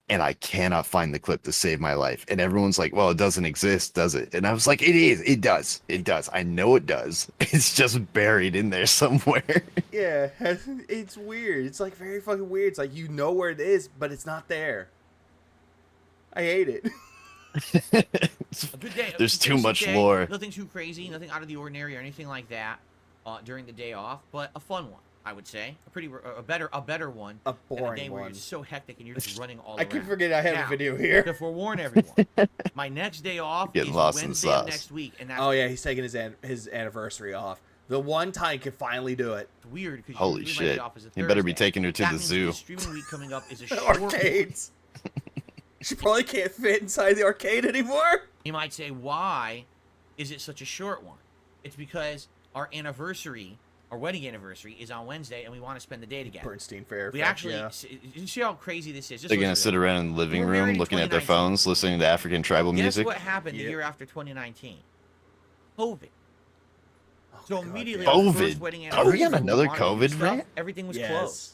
And I cannot find the clip to save my life. And everyone's like, well, it doesn't exist, does it? And I was like, it is. It does. It does. I know it does. It's just buried in there somewhere. Yeah, it's weird. It's like very fucking weird. It's like you know where it is, but it's not there. I hate it. A good day. There's too much lore. Nothing too crazy, nothing out of the ordinary or anything like that during the day off, but a fun one. I would say a better one. A boring day one. where you're so hectic and you're just running all I around. keep forgetting I have a video here. To forewarn everyone, my next day off is Wednesday of next week, and that's he's taking his anniversary off. The one time he can finally do it. weird because Holy shit! You better be taking her to that the means zoo. The streaming week coming up is a short Arcades. She probably can't fit inside the arcade anymore. You might say, why is it such a short one? It's because our wedding anniversary is on Wednesday, and we want to spend the day together. Bernstein Fair. We actually, you see how crazy this is. They're gonna sit around in the living room, looking at their phones, listening to African tribal music. Guess what happened the year after 2019? COVID. So immediately, COVID. Are we on another COVID rant? Everything was closed.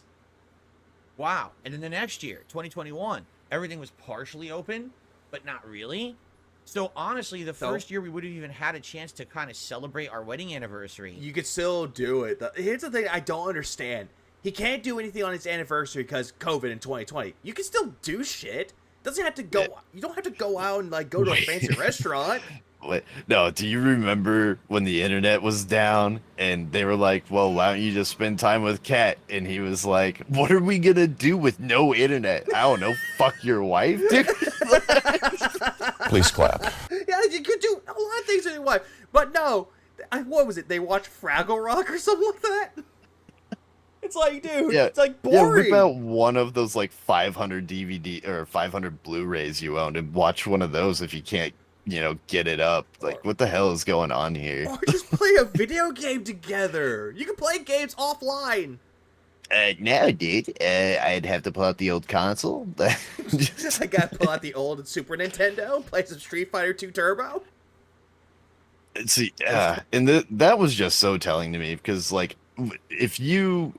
Wow. And then the next year, 2021, everything was partially open, but not really. So honestly, the first year we would have even had a chance to kind of celebrate our wedding anniversary. You could still do it. Here's the thing I don't understand. He can't do anything on his anniversary because COVID in 2020. You can still do shit. Doesn't have to go. You don't have to go out and go to a fancy restaurant. What? No, do you remember when the internet was down and they were like, well, why don't you just spend time with Kat? And he was like, what are we going to do with no internet? I don't know. Fuck your wife, dude. Please clap. Yeah, you could do a lot of things with your wife. But no, what was it? They watched Fraggle Rock or something like that? It's like, dude, Yeah, it's like yeah, boring. whip out one of those like 500 DVD or 500 Blu-rays you own and watch one of those if you can't, get it up. Like, what the hell is going on here? Or just play a video game together. You can play games offline. No, dude. I'd have to pull out the old console. I gotta pull out the old Super Nintendo, play some Street Fighter 2 Turbo. See, and that was just so telling to me because, like, if you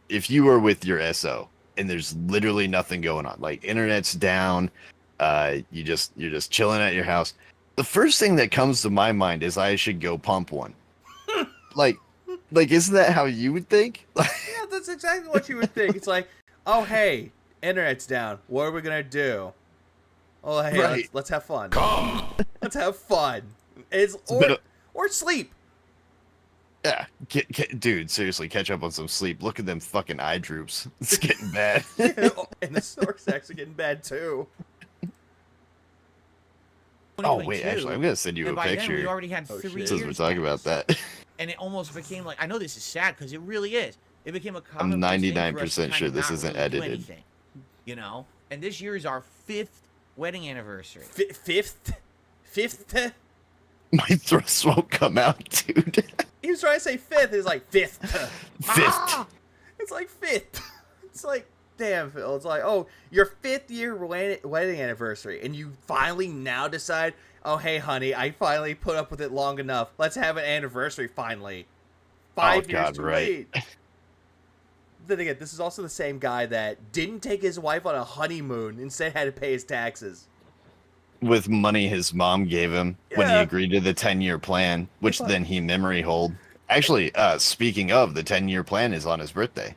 are with your SO and there's literally nothing going on, like internet's down, you're just chilling at your house. The first thing that comes to my mind is I should go pump one. like, isn't that how you would think? Yeah, that's exactly what you would think. It's like, oh hey, internet's down. What are we gonna do? Oh hey, Right. let's have fun. Come. Let's have fun. Or sleep. Yeah, dude, seriously, catch up on some sleep. Look at them fucking eye droops. It's getting bad. And the snore's actually getting bad too. Oh wait, actually, I'm gonna send you a by picture. Then we already had 3 years. Since we're talking about that. And it almost became like, I know this is sad because it really is. It became a I'm common thing for us to 99% kind sure of this not isn't really do edited. anything, And this year is our 5th wedding anniversary. Fifth? My thrusts won't come out, dude. He was trying to say fifth. It's like fifth. Fifth. It's like fifth. It's like, damn, Phil. It's like, oh, your 5th year wedding anniversary, and you finally now decide, oh, hey, honey, I finally put up with it long enough. Let's have an anniversary finally. 5 years God, too right. late. Then again, this is also the same guy that didn't take his wife on a honeymoon, instead had to pay his taxes. With money his mom gave him when he Yeah. agreed to the 10-year plan, which then he memory hold. Actually, speaking of, the 10-year plan is on his birthday.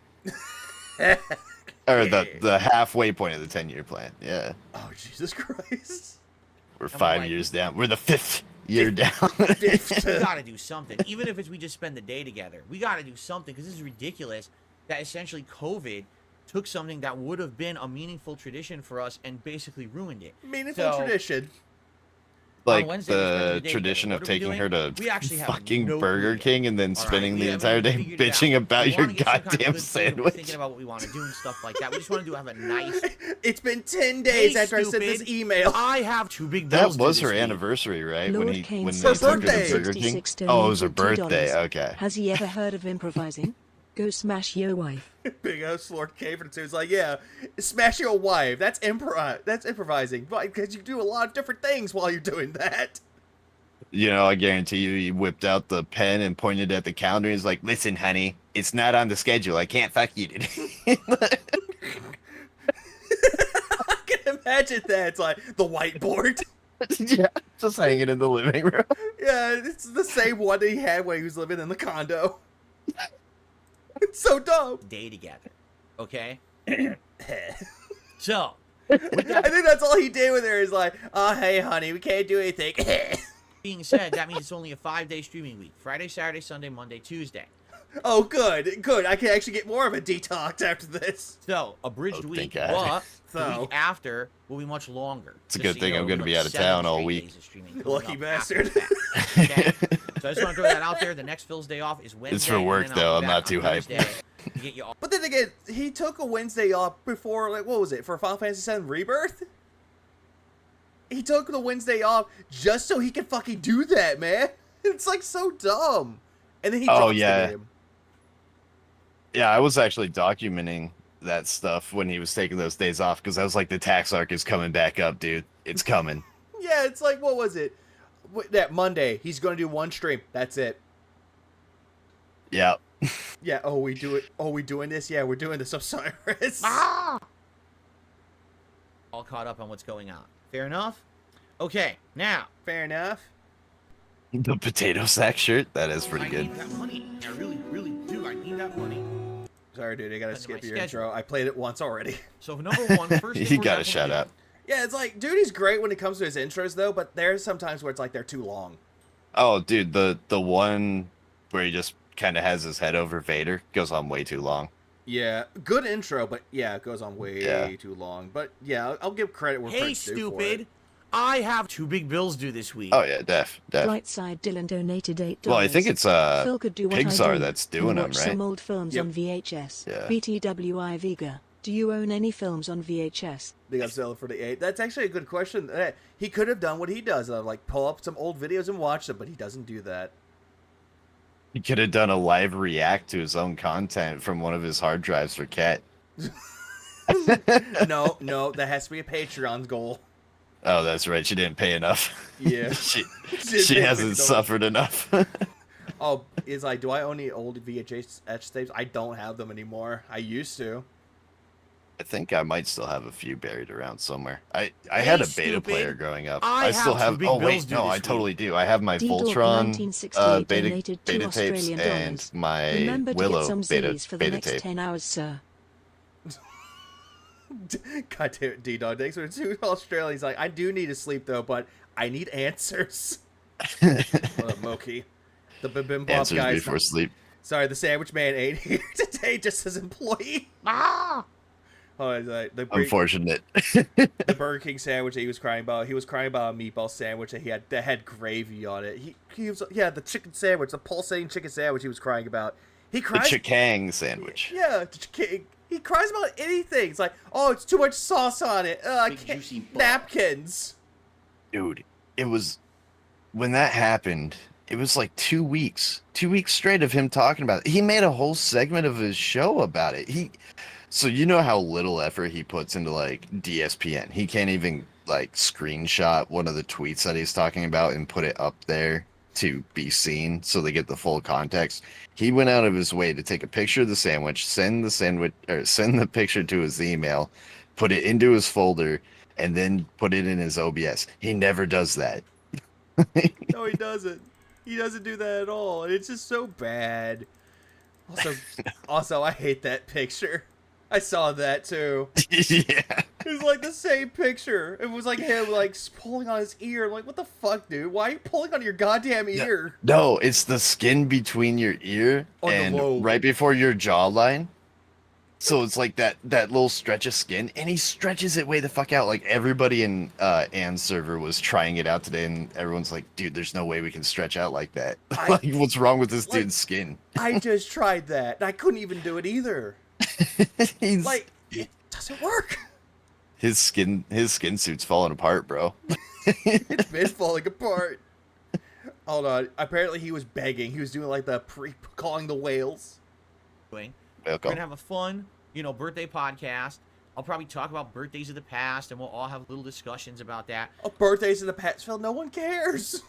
Or the halfway point of the 10-year plan, yeah. Oh, Jesus Christ. We're 5 years down. We're the 5th year down. We gotta do something. Even if it's we just spend the day together. We gotta do something because this is ridiculous that essentially COVID took something that would have been a meaningful tradition for us and basically ruined it. Meaningful tradition. Like Wednesday, we spent the the day tradition together. of What are we taking doing? her to We actually have fucking no Burger clue King and then All spending right, the we entire haven't day figured it bitching out. about We your wanna get some kind of goddamn good food, and we're sandwich. thinking about what we want to do and stuff like that. We just want to have a nice. It's been 10 days Hey, after I sent this stupid. email. I have 2 big That bills due was this her week. anniversary, right? Lord when they Kane took says her to birthday. Burger King. 66 Oh, it was her donated birthday. $2. Okay. Has he ever heard of improvising? Go smash your wife. Big ass Lord Caven too. It's like, yeah, smash your wife. That's improvising. Because you do a lot of different things while you're doing that. I guarantee you, he whipped out the pen and pointed at the calendar. He's like, "Listen, honey, it's not on the schedule. I can't fuck you today." I can imagine that. It's like the whiteboard. Yeah, just hanging in the living room. Yeah, it's the same one that he had when he was living in the condo. It's so dumb. Day together, okay? So, I think that's all he did with her is like, oh, hey, honey, we can't do anything. being said, that means it's only a 5-day streaming week: Friday, Saturday, Sunday, Monday, Tuesday. Oh, good. I can actually get more of a detox after this. So, abridged Oh, week, thank God. but the week after will be much longer. It's a Just good so thing you know, I'm going to it'll be out of 7 town all straight week. days of streaming coming Lucky up bastard. after that, okay? So I just want to throw that out there. The next Phil's day off is Wednesday. It's for and work, then though. I'll be I'm not back too on hyped. Thursday to get you all. But then again, he took a Wednesday off before, like, what was it, for Final Fantasy VII Rebirth? He took the Wednesday off just so he could fucking do that, man. It's, like, so dumb. And then he drops the game. Yeah, I was actually documenting that stuff when he was taking those days off because I was like, the tax arc is coming back up, dude. It's coming. Yeah, it's like, what was it? That Monday, he's going to do 1 stream. That's it. Yeah. Yeah, oh, we do it. Oh, we doing this? Yeah, we're doing this. Osiris. All caught up on what's going on. Fair enough? Okay, now. Fair enough. The potato sack shirt, that is pretty I good. need that money. I really, really do. I need that money. Sorry, dude, I gotta That's skip my your schedule. intro. I played it once already. So, number one, first thing He we're got a definitely shout doing- out. Yeah, it's like, dude, he's great when it comes to his intros, though, but there's sometimes where it's like they're too long. Oh, dude, the one where he just kind of has his head over Vader goes on way too long. Yeah, good intro, but yeah, it goes on way Yeah. too long. But yeah, I'll give credit where Hey, credit's due for it. stupid. I have 2 big bills due this week. Oh yeah, def. Lightside Dylan donated $8. Well, I think it's Phil could do what I Pixar do that's and doing them, watch right? some old films Yep. on VHS. Yeah. BTWI Vega. Do you own any films on VHS? They got selling for the 8. That's actually a good question. He could have done what he does, like pull up some old videos and watch them, but he doesn't do that. He could have done a live react to his own content from one of his hard drives for Cat. No, that has to be a Patreon's goal. Oh, that's right. She didn't pay enough. Yeah. she She didn't hasn't pay suffered enough. Oh, do I own any old VHS tapes? I don't have them anymore. I used to. I think I might still have a few buried around somewhere. I had a beta stupid. player growing up. I still have 2 have. big Oh bills wait, due no, this I week. totally do. I have my D-Dog Voltron 1968 beta donated $2 tapes Australian and dollars. my Remember to Willow get some beta Z's for the beta next tape. 10 hours, sir. God damn it, D-Dog. Thanks for 2 Australians. Like, I do need to sleep, though, but I need answers. What up, Moki? The Bibimbop Answers guys. before sleep. Sorry, the sandwich man ain't here today just as employee. Ah! Oh, the Unfortunate. the Burger King sandwich that he was crying about. He was crying about a meatball sandwich that had gravy on it. He was the chicken sandwich, the pulsating chicken sandwich he was crying about. He The cries. Chikang sandwich. Yeah, he cries about anything. It's like, oh, it's too much sauce on it. I Big can't. juicy ball. Napkins. Dude, it was when that happened. It was like 2 weeks straight of him talking about it. He made a whole segment of his show about it. So you know how little effort he puts into like DSPN. He can't even like screenshot one of the tweets that he's talking about and put it up there to be seen so they get the full context. He went out of his way to take a picture of the sandwich, send the picture to his email, put it into his folder, and then put it in his OBS. He never does that. No, he doesn't. He doesn't do that at all, and it's just so bad. Also, I hate that picture. I saw that too. Yeah. It was like the same picture. It was like him like pulling on his ear. I'm like, what the fuck, dude? Why are you pulling on your goddamn ear? No, it's the skin between your ear On the and lobe. right before your jawline. So it's like that little stretch of skin, and he stretches it way the fuck out. Like everybody in Ann's server was trying it out today, and everyone's like, "Dude, there's no way we can stretch out like that. Like, what's wrong with this dude's skin?" I just tried that. And I couldn't even do it either. He's Like, it doesn't work. his skin suit's falling apart, bro. It's been falling apart. Hold on. Apparently, he was begging. He was doing like the calling the whales. We're Welcome. gonna have a fun, birthday podcast. I'll probably talk about birthdays of the past, and we'll all have little discussions about that. Oh, birthdays in the past, Phil. No one cares.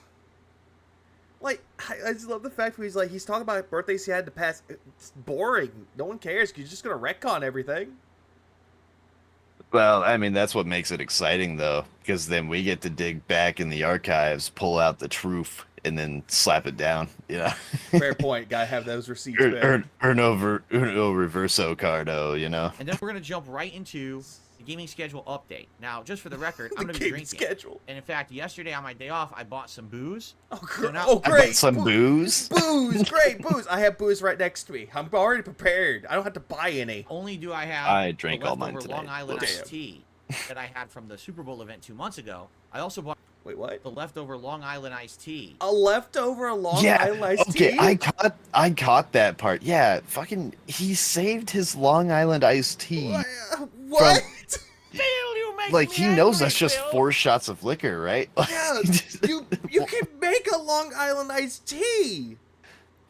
Like, I just love the fact that he's talking about birthdays he had in the past. It's boring. No one cares. 'Cause you're just gonna retcon everything. Well, I mean, that's what makes it exciting, though, because then we get to dig back in the archives, pull out the truth, and then slap it down. Fair point. Gotta have those receipts back. Uno reverso cardo. And then we're gonna jump right into the gaming schedule update. Now, just for the record, I'm The gonna be gaming drinking. schedule. And in fact, yesterday on my day off, I bought some booze. Oh, So now- oh I great. got some booze. Booze. Great. Booze. I have booze right next to me. I'm already prepared. I don't have to buy any. Only do I have I drank the all mine leftover today. Long Island Whoops. iced tea that I had from the Super Bowl event 2 months ago. I also bought Wait, what? the leftover Long Island iced tea. A leftover Long Island iced okay, tea? I caught that part. Yeah, fucking, he saved his Long Island iced tea. What? Phil, you make Like, me he knows angry, that's just Phil. 4 shots of liquor, right? Yeah, you can make a Long Island iced tea.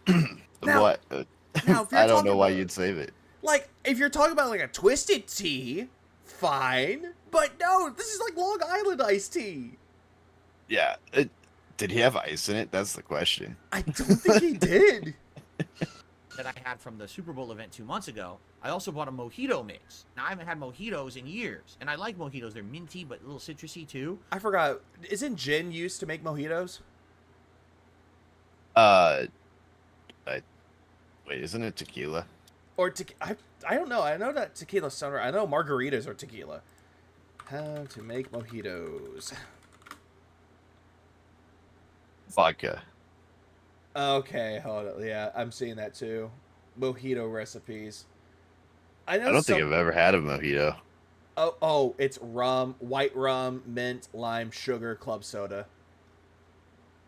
Now- What? Now, if you're I don't talking know why about- you'd save it. Like, if you're talking about like a twisted tea, fine. But no, this is like Long Island iced tea. Yeah. Did he have ice in it? That's the question. I don't think he did. That I had from the Super Bowl event 2 months ago. I also bought a mojito mix. Now, I haven't had mojitos in years, and I like mojitos. They're minty, but a little citrusy, too. I forgot. Isn't gin used to make mojitos? Wait, isn't it tequila? Or I don't know. I know that tequila sunrise. I know margaritas are tequila. How to make mojitos. Vodka. Okay, hold on. Yeah, I'm seeing that too. Mojito recipes. I know I don't think some- I've ever had a mojito. Oh, it's rum, white rum, mint, lime, sugar, club soda.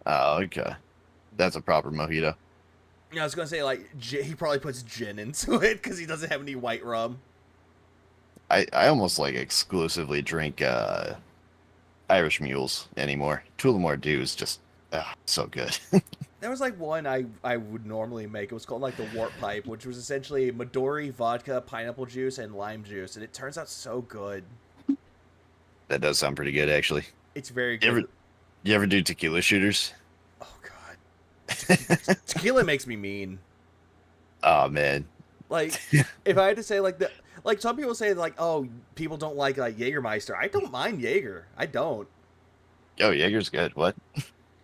Oh, okay. That's a proper mojito. Yeah, I was gonna say like he probably puts gin into it because he doesn't have any white rum. I almost like exclusively drink Irish mules anymore. Tullamore Dew is just so good. There was like one I would normally make. It was called like the Warp Pipe, which was essentially Midori, vodka, pineapple juice, and lime juice, and it turns out so good. That does sound pretty good, actually. It's very good. You ever do tequila shooters? Oh god, tequila makes me mean. Oh man. Like, if I had to say like some people say like, oh, people don't like Jägermeister. I don't mind Jaeger. I don't. Oh, Jaeger's good. What?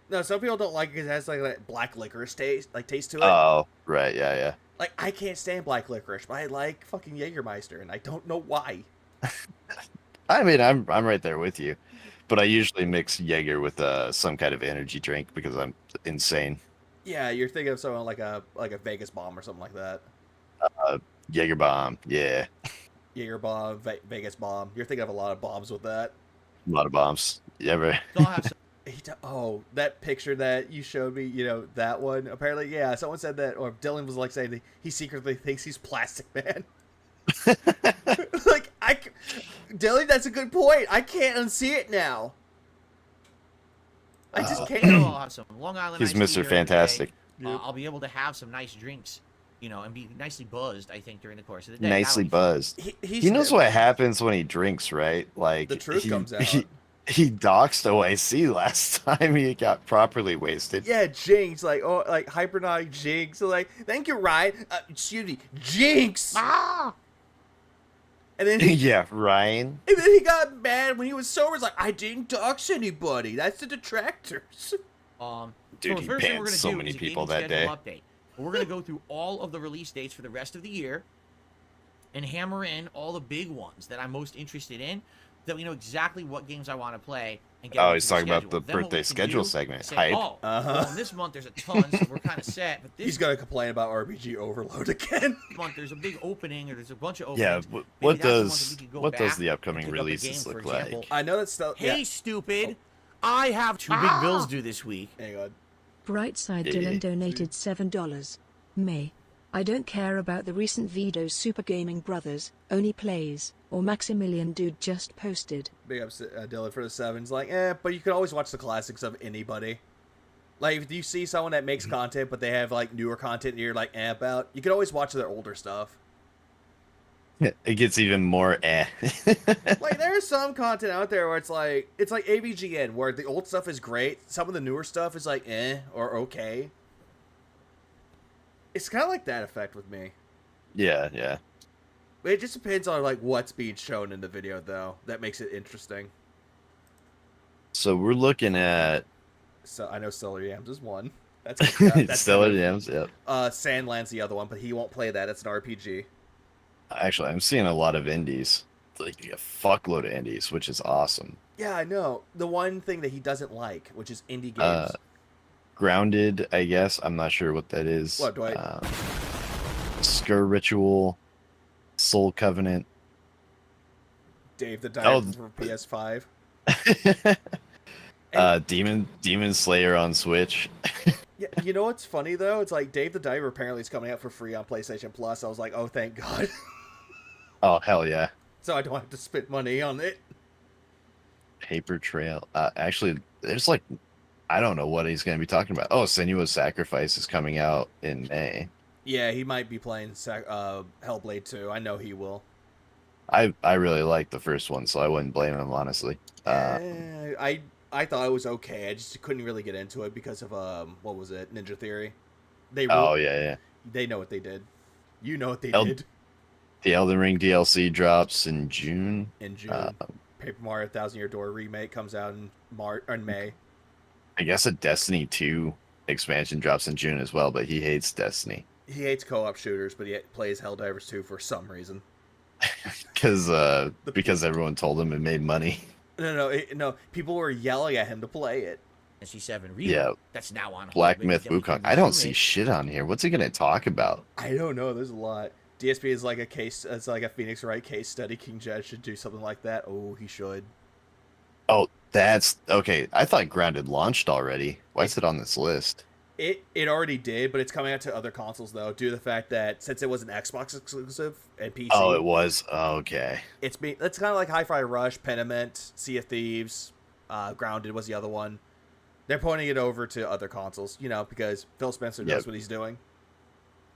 No, some people don't like it because it has like that black licorice taste to it. Oh, right. Yeah. Like, I can't stand black licorice, but I like fucking Jägermeister, and I don't know why. I mean, I'm right there with you, but I usually mix Jaeger with some kind of energy drink because I'm insane. Yeah, you're thinking of someone like a Vegas bomb or something like that. Jaeger bomb, yeah. Jaeger bomb, Vegas bomb. You're thinking of a lot of bombs with that. A lot of bombs. You ever? Oh, that picture that you showed me, that one. Apparently, yeah, someone said that, or Dylan was like saying that he secretly thinks he's Plastic Man. Like, Dylan, that's a good point. I can't unsee it now. I just can't. I'll have some Long Island He's iced tea Mr. during the day. Fantastic. I'll be able to have some nice drinks, and be nicely buzzed, I think, during the course of the day. Nicely buzzed. He He knows what happens when he drinks, right? Like The truth comes out. He doxed OIC last time he got properly wasted. Yeah, Jinx, like hypnotic Jinx, so like, thank you, Ryan. Excuse me, Jinx. And then Yeah, Ryan. And then he got mad when he was sober. He's like, I didn't dox anybody. That's the detractors. Dude, the he first thing banned we're gonna so do many is a people gaming that day. schedule update. We're gonna go through all of the release dates for the rest of the year, and hammer in all the big ones that I'm most interested in, that we know exactly what games I want to play. And get Oh, them he's to the talking about schedule. the Then what birthday we can schedule do segment. is say, Hype. Oh, well, in this month there's a ton, so we're kind of set. But this He's gonna complain about RPG Overload again. month there's a big opening, or there's a bunch of Yeah, openings. what Maybe that's the month that does we could go what does back the and upcoming pick up a releases game, for look example. like? I know that's still. Hey, Yeah. stupid! I have two big bills due this week. Hang on. Brightside Yeah. Dylan donated $7. May. I don't care about the recent Vito's Super Gaming Brothers, Only Plays, or Maximilian Dude just posted. Big up Dylan for the sevens. Like, but you can always watch the classics of anybody. Like, if you see someone that makes content, but they have like newer content that you're like about, you can always watch their older stuff. It gets even more Like, there's some content out there where it's like AVGN, where the old stuff is great, some of the newer stuff is like or okay. It's kind of like that effect with me. Yeah. It just depends on like what's being shown in the video, though. That makes it interesting. So we're looking at So I know Stellar Yams is one. That's Stellar Gems. Yep. Sandland's the other one, but he won't play that. It's an RPG. Actually, I'm seeing a lot of indies, like a fuckload of indies, which is awesome. Yeah, I know. The one thing that he doesn't like, which is indie games. Grounded, I guess. I'm not sure what that is. What do I? Skur Ritual, Soul Covenant. Dave the Diver for PS5. Demon Slayer on Switch. Yeah, you know what's funny though? It's like Dave the Diver apparently is coming out for free on PlayStation Plus. I was like, oh, thank God. Oh hell yeah! So I don't have to spend money on it. Paper Trail. Actually, there's like, I don't know what he's going to be talking about. Oh, Senua's Sacrifice is coming out in May. Yeah, he might be playing Hellblade 2. I know he will. I really like the first one, so I wouldn't blame him honestly. I thought it was okay. I just couldn't really get into it because of what was it? Ninja Theory. Oh yeah. They know what they did. You know what they did. The Elden Ring DLC drops in June. Paper Mario 1000 Year Door remake comes out in May. I guess a Destiny 2 expansion drops in June as well, but he hates Destiny. He hates co-op shooters, but he plays Helldivers 2 for some reason. Because everyone told him it made money. No. People were yelling at him to play it. SC7 remake. Yeah. That's now on Black hold. Myth Then we Wukong. can I don't resume see it. shit on here. What's he gonna talk about? I don't know. There's a lot. DSP is like a case. It's like a Phoenix Wright case study. King Jed should do something like that. Oh, he should. Oh, that's okay. I thought Grounded launched already. Why is it on this list? It already did, but it's coming out to other consoles though, due to the fact that since it was an Xbox exclusive and PC. Oh, it was. Okay. It's kind of like Hi-Fi Rush, Pentiment, Sea of Thieves, Grounded was the other one. They're pointing it over to other consoles, because Phil Spencer knows what he's doing.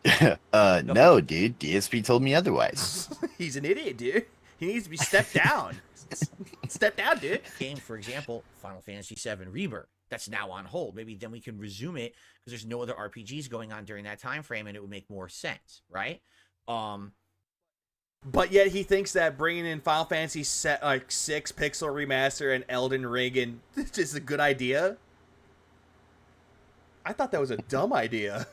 No, dude. DSP told me otherwise. He's an idiot, dude. He needs to be stepped down. Step down, dude. Game, for example, Final Fantasy VII Rebirth. That's now on hold. Maybe then we can resume it because there's no other RPGs going on during that time frame, and it would make more sense, right? But yet he thinks that bringing in Final Fantasy 6 Pixel Remaster and Elden Ring and is a good idea. I thought that was a dumb idea.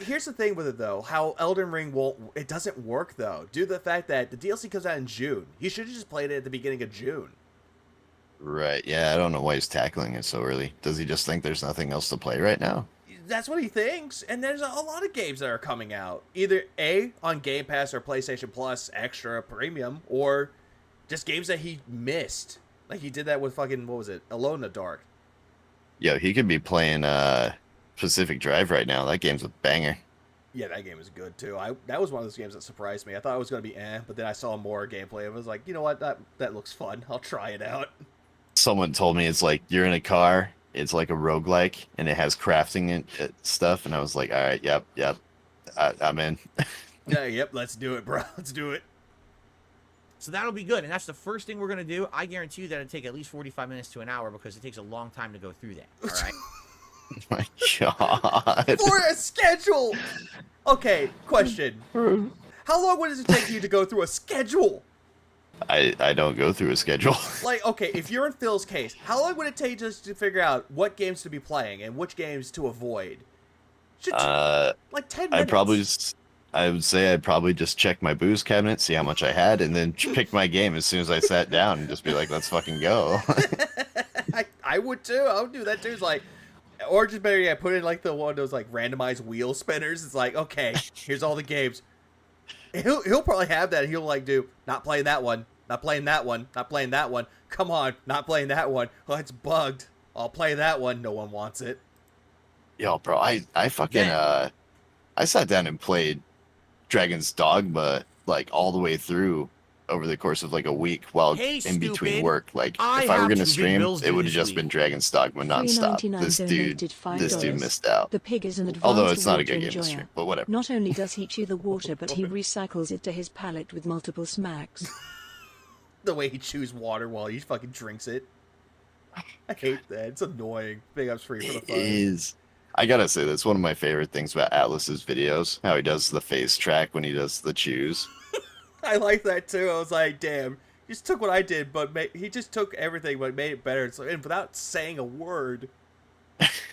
Here's the thing with it though, how Elden Ring it doesn't work though, due to the fact that the DLC comes out in June. He should have just played it at the beginning of June. Right. Yeah, I don't know why he's tackling it so early. Does he just think there's nothing else to play right now? That's what he thinks, and there's a lot of games that are coming out. Either A, on Game Pass or PlayStation Plus Extra Premium, or just games that he missed. Like he did that with fucking, what was it, Alone in the Dark. Yo, he could be playing Pacific Drive right now. That game's a banger. Yeah, that game is good too. That was one of those games that surprised me. I thought it was going to be but then I saw more gameplay. I was like, you know what, that looks fun. I'll try it out. Someone told me it's like you're in a car, it's like a roguelike, and it has crafting and stuff, and I was like, all right, yep, I'm in. Yeah, yep, let's do it, bro. Let's do it. So that'll be good, and that's the first thing we're going to do. I guarantee you that it'll take at least 45 minutes to an hour because it takes a long time to go through that, all right? Oh my God. For a schedule! Okay, question. How long does it take you to go through a schedule? I don't go through a schedule. Like, okay, if you're in Phil's case, how long would it take just to figure out what games to be playing and which games to avoid? Like 10 minutes. I would say I'd probably just check my booze cabinet, see how much I had, and then pick my game as soon as I sat down and just be like, let's fucking go. I would too. I would do that too. It's like, or just better yet, put in like the one of those like randomized wheel spinners. It's like, okay, here's all the games. He'll probably have that. He'll like do not playing that one, not playing that one, not playing that one. Come on, not playing that one. Oh, it's bugged. I'll play that one. No one wants it. Yo, bro, I fucking I sat down and played Dragon's Dogma like all the way through over the course of like a week while in between work. Like if I were gonna stream, it would have just been Dragon's Dogma nonstop. This dude missed out. The pig is an advanced Although it's not a water good game to enjoyer. stream, but whatever. Not only does he chew the water, but he recycles it to his palate with multiple smacks. The way he chews water while he fucking drinks it. I hate that. It's annoying. Big ups for you for the fun. It is. I gotta say, that's one of my favorite things about Atlas's videos. How he does the face track when he does the chews. I like that too. I was like, damn, he just took what I did, but he just took everything but made it better. So, and without saying a word.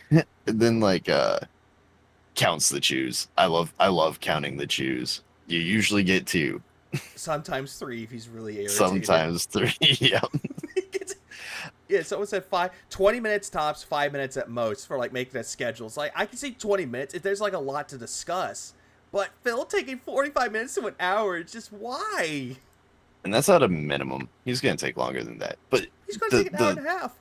And then like counts the chews. I love counting the chews. You usually get 2. Sometimes 3 if he's really irritated. Sometimes 3. Yep. Yeah, someone said 20 minutes tops, 5 minutes at most for like making a schedule. It's like I can see 20 minutes if there's like a lot to discuss. But Phil taking 45 minutes to an hour, it's just why? And that's at a minimum. He's gonna take longer than that. But he's gonna take an hour and a half.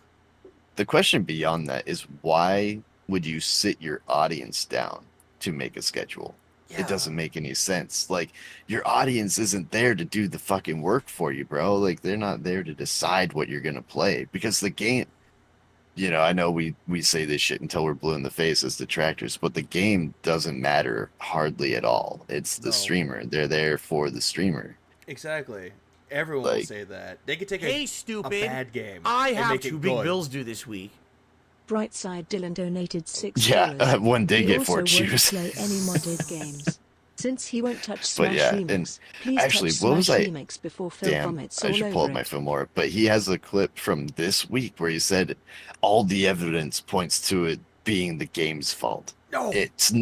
The question beyond that is why would you sit your audience down to make a schedule? Yeah. It doesn't make any sense. Like, your audience isn't there to do the fucking work for you, bro. Like, they're not there to decide what you're gonna play. Because the game, I know we say this shit until we're blue in the face as detractors, but the game doesn't matter hardly at all. It's the streamer. They're there for the streamer. Exactly. Everyone will say that. They could take a bad game. I have 2 big bills due this week. Brightside Dylan donated $6. Yeah, one did get 4 He chews. also won't play any modded games. Since he won't touch Smash But yeah, Remix, and please actually, touch what was Smash I? Remix before Phil Damn, vomits I all should pull up over my it. film more. But he has a clip from this week where he said all the evidence points to it being the game's fault. No, it's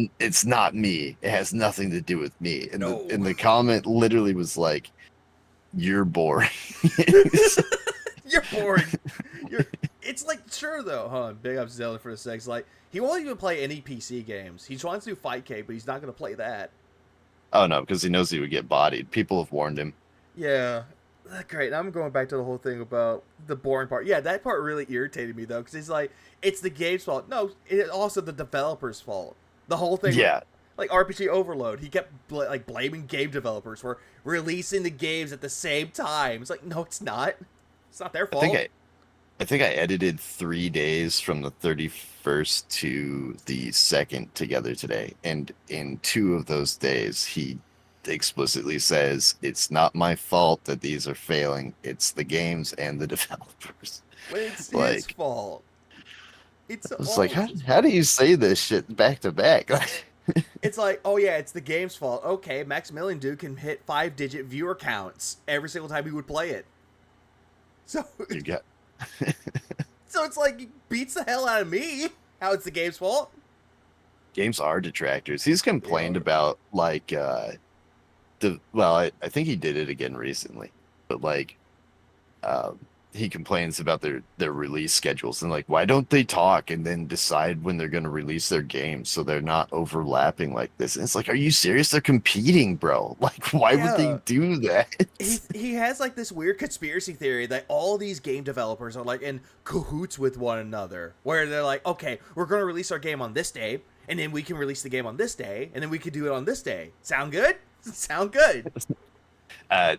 not me. It has nothing to do with me. And No. the comment literally was like, "You're boring." You're boring. It's like, sure though, huh? Big up Zelda for a sec. It's like, he won't even play any PC games. He wants to do Fight Cake, but he's not going to play that. Oh no, because he knows he would get bodied. People have warned him. Yeah. Great. Now I'm going back to the whole thing about the boring part. Yeah, that part really irritated me though, because he's like, it's the game's fault. No, it's also the developer's fault. The whole thing. Yeah. Like RPG Overload, he kept blaming game developers for releasing the games at the same time. It's like, no, it's not. It's not their fault. I think I edited 3 days from the 31st to the 2nd together today, and in 2 of those days, he explicitly says it's not my fault that these are failing. It's the games and the developers. Well, it's like, his fault. It's like, how do you say this shit back to back? It's like, oh yeah, it's the game's fault. Okay, Maximilian Dude can hit 5-digit viewer counts every single time he would play it. So You got. so it's like, he beats the hell out of me. How it's the game's fault? Games are detractors. He's complained about like I think he did it again recently, but like he complains about their release schedules and like, why don't they talk and then decide when they're going to release their games so they're not overlapping like this? And it's like, are you serious? They're competing, bro. Like, why would they do that? He has like this weird conspiracy theory that all these game developers are like in cahoots with one another, where they're like, okay, we're going to release our game on this day, and then we can release the game on this day, and then we can do it on this day. Sound good? Sound good.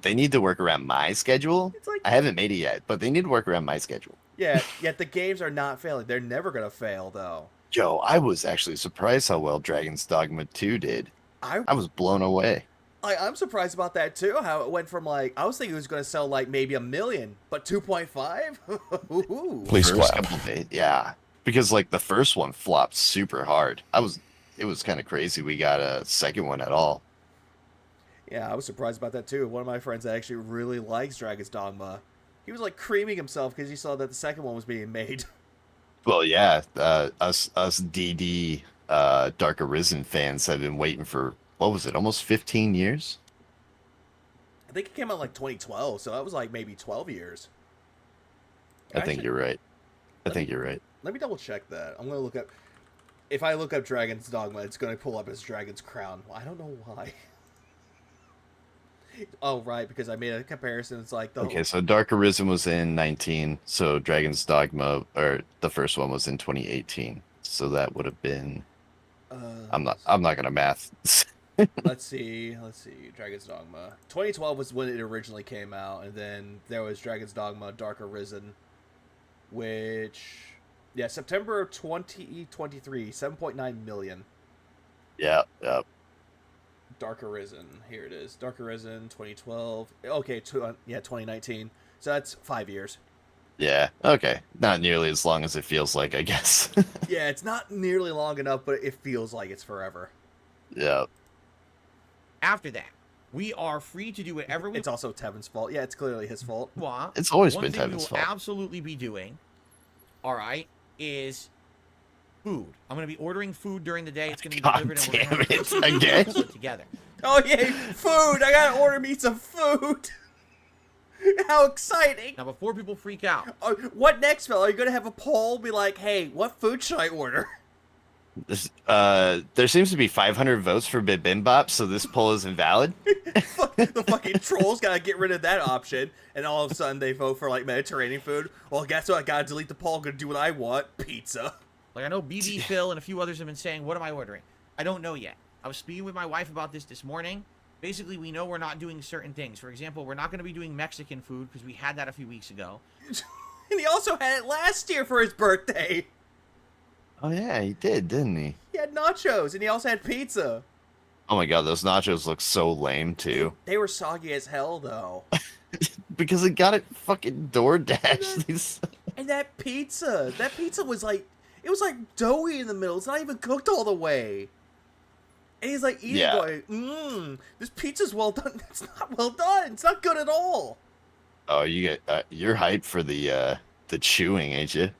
They need to work around my schedule. It's like, I haven't made it yet, but they need to work around my schedule. Yeah, yet the games are not failing. They're never going to fail, though. Joe, I was actually surprised how well Dragon's Dogma 2 did. I was blown away. I'm surprised about that, too, how it went from, like, I was thinking it was going to sell, like, maybe 1 million, but 2.5? Please First clap. couple days, yeah. Because, like, the first one flopped super hard. It was kind of crazy we got a second one at all. Yeah, I was surprised about that, too. One of my friends that actually really likes Dragon's Dogma, he was, like, creaming himself because he saw that the second one was being made. Well, yeah, us DD Dark Arisen fans have been waiting for, what was it, almost 15 years? I think it came out, like, 2012, so that was, like, maybe 12 years. I think you're right. I think you're right. Let me double-check that. I'm going to look up... If I look up Dragon's Dogma, it's going to pull up as Dragon's Crown. Well, I don't know why. Oh, right, because I made a comparison. It's like the Okay, so Dark Arisen was in 19, so Dragon's Dogma, or the first one was in 2018. So that would have been... I'm not gonna math. Let's see. Dragon's Dogma. 2012 was when it originally came out, and then there was Dragon's Dogma Dark Arisen, which... Yeah, September of 2023, 7.9 million. Yeah. Dark Arisen. Here it is. Dark Arisen 2012. Okay, 2019. So that's 5 years. Yeah, okay. Not nearly as long as it feels like, I guess. Yeah, it's not nearly long enough, but it feels like it's forever. Yeah. After that, we are free to do whatever we It's also Tevin's fault. Yeah, it's clearly his fault. want. It's always One been thing we Tevin's will fault. absolutely be doing, all right, is food. I'm going to be ordering food during the day. It's going to be God delivered and damn we're going it, to again? it together. Oh, yay, food! I gotta order me some food! How exciting! Now, before people freak out, Oh, what next, fella? Are you gonna have a poll? Be like, hey, what food should I order? There seems to be 500 votes for bibimbap, so this poll is invalid. The fucking trolls gotta get rid of that option, and all of a sudden they vote for, like, Mediterranean food. Well, guess what? I gotta delete the poll. I'm gonna do what I want. Pizza. like I know BB Phil and a few others have been saying, what am I ordering? I don't know yet. I was speaking with my wife about this morning. Basically, we know we're not doing certain things. For example, we're not going to be doing Mexican food because we had that a few weeks ago. And he also had it last year for his birthday. Oh yeah, he did, didn't he? He had nachos, and he also had pizza. Oh my god, those nachos look so lame too. They were soggy as hell, though. Because it got it fucking DoorDash. And that pizza was like, it was like doughy in the middle. It's not even cooked all the way. And he's like eating, going, this pizza's well done. It's not well done. It's not good at all. Oh, you're hyped for the chewing, ain't you?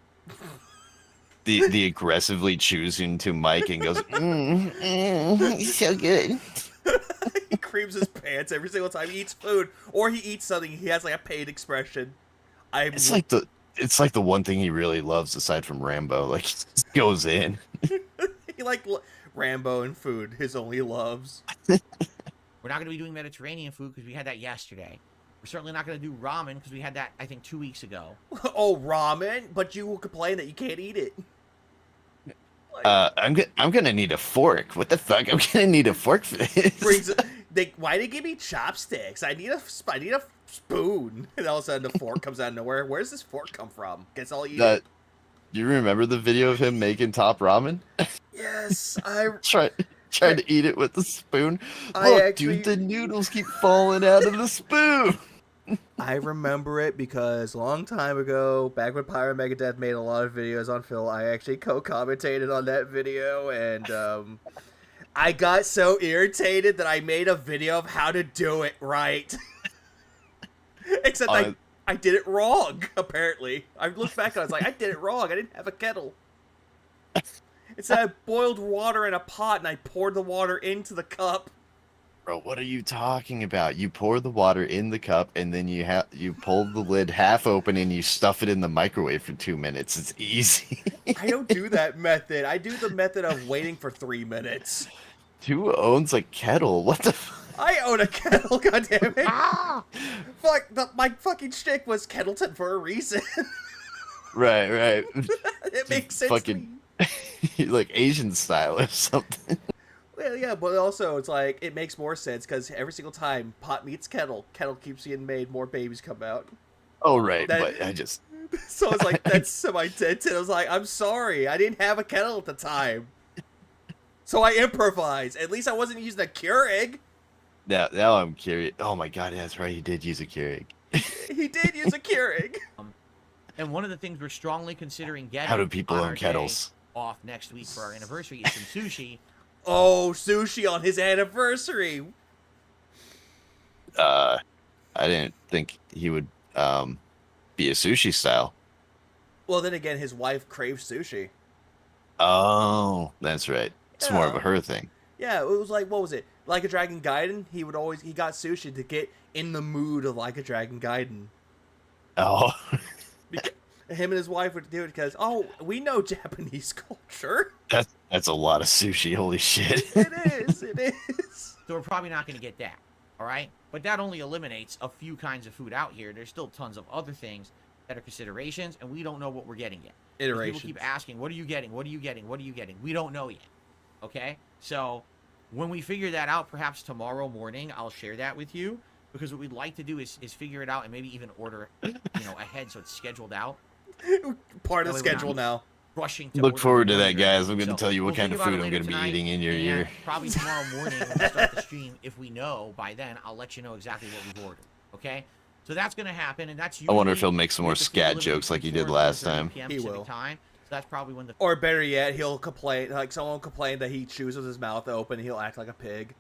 The aggressively chews into Mike and goes, it's so good. He creams his pants every single time he eats food, or he eats something. He has like a pain expression. It's like It's like the one thing he really loves aside from Rambo. Like, he just goes in. He like Rambo and food, his only loves. We're not going to be doing Mediterranean food because we had that yesterday. We're certainly not going to do ramen because we had that, I think, 2 weeks ago. Oh, ramen? But you will complain that you can't eat it. Like, I'm gonna need a fork. What the fuck? I'm gonna need a fork for this. why they give me chopsticks? I need a spoon. And all of a sudden the fork comes out of nowhere. Where does this fork come from? Guess I'll eat it. You remember the video of him making top ramen? Yes, I tried to eat it with the spoon. Dude, the noodles keep falling out of the spoon. I remember it because a long time ago, back when Pyro Megadeth made a lot of videos on Phil, I actually co-commentated on that video, and I got so irritated that I made a video of how to do it right. Except I did it wrong, apparently. I looked back and I was like, I did it wrong. I didn't have a kettle. Instead, I boiled water in a pot and I poured the water into the cup. Bro, what are you talking about? You pour the water in the cup and then you pull the lid half open and you stuff it in the microwave for 2 minutes. It's easy. I don't do that method. I do the method of waiting for 3 minutes. Who owns a kettle? What the I own a kettle, goddammit. Fuck, my fucking shtick was Kettleton for a reason. Right. It makes sense fucking, to me. Like Asian style or something. Well, yeah, but also it's like, it makes more sense because every single time pot meets kettle, kettle keeps getting made, more babies come out. Oh, right, but I just... So I was like, that's semi-dented. I was like, I'm sorry, I didn't have a kettle at the time. So I improvised. At least I wasn't using a Keurig. Now I'm curious. Oh my god, that's right, he did use a Keurig. He did use a Keurig. And one of the things we're strongly considering getting How do people own kettles? Off next week for our anniversary is some sushi. Oh, sushi on his anniversary. I didn't think he would be a sushi style. Well, then again, his wife craves sushi. Oh, that's right. It's more of a her thing. Yeah, it was like, what was it? Like a Dragon Gaiden, he got sushi to get in the mood of Like a Dragon Gaiden. Oh. Him and his wife would do it because, oh, we know Japanese culture. That's a lot of sushi, holy shit. It is. So we're probably not going to get that, all right? But that only eliminates a few kinds of food out here. There's still tons of other things that are considerations, and we don't know what we're getting yet. Iterations. People keep asking, what are you getting? What are you getting? What are you getting? We don't know yet, okay? So when we figure that out, perhaps tomorrow morning, I'll share that with you, because what we'd like to do is figure it out and maybe even order, ahead so it's scheduled out. Part of the schedule now. Rushing to Look forward to that, guys. I'm going to tell you what kind of think food about I'm it going to be later eating in your tonight, ear. and probably tomorrow morning when we start the stream, if we know by then, I'll let you know exactly what we've ordered. Okay? So that's going to happen, and that's I wonder if usually he'll make some more with the food scat delivery jokes like he before did last 4:30 time. PM He Pacific will. Time. So that's probably when the Or better yet, he'll complain, like someone will complain that he chews with his mouth open, he'll act like a pig.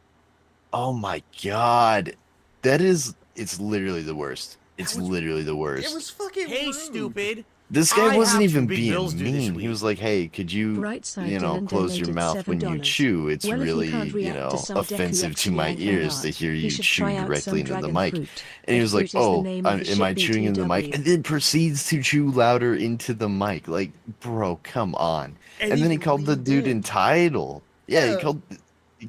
Oh my god. It's literally the worst. It's literally the worst. It was fucking Hey, rude. stupid. This guy I wasn't have even two big being bills due this mean. He week. was like, hey, could you, Brightside Dylan close your donated mouth when you $7. chew? It's Well, if you really, can't react to some offensive to my Deku ears to art, hear you you should chew try out directly some into the dragon mic. fruit. And he was like, Fruit is the oh, name of the am I chewing into the mic? SHBTW. And then proceeds to chew louder into the mic. Like, bro, come on. And then he called the dude entitled. Yeah, he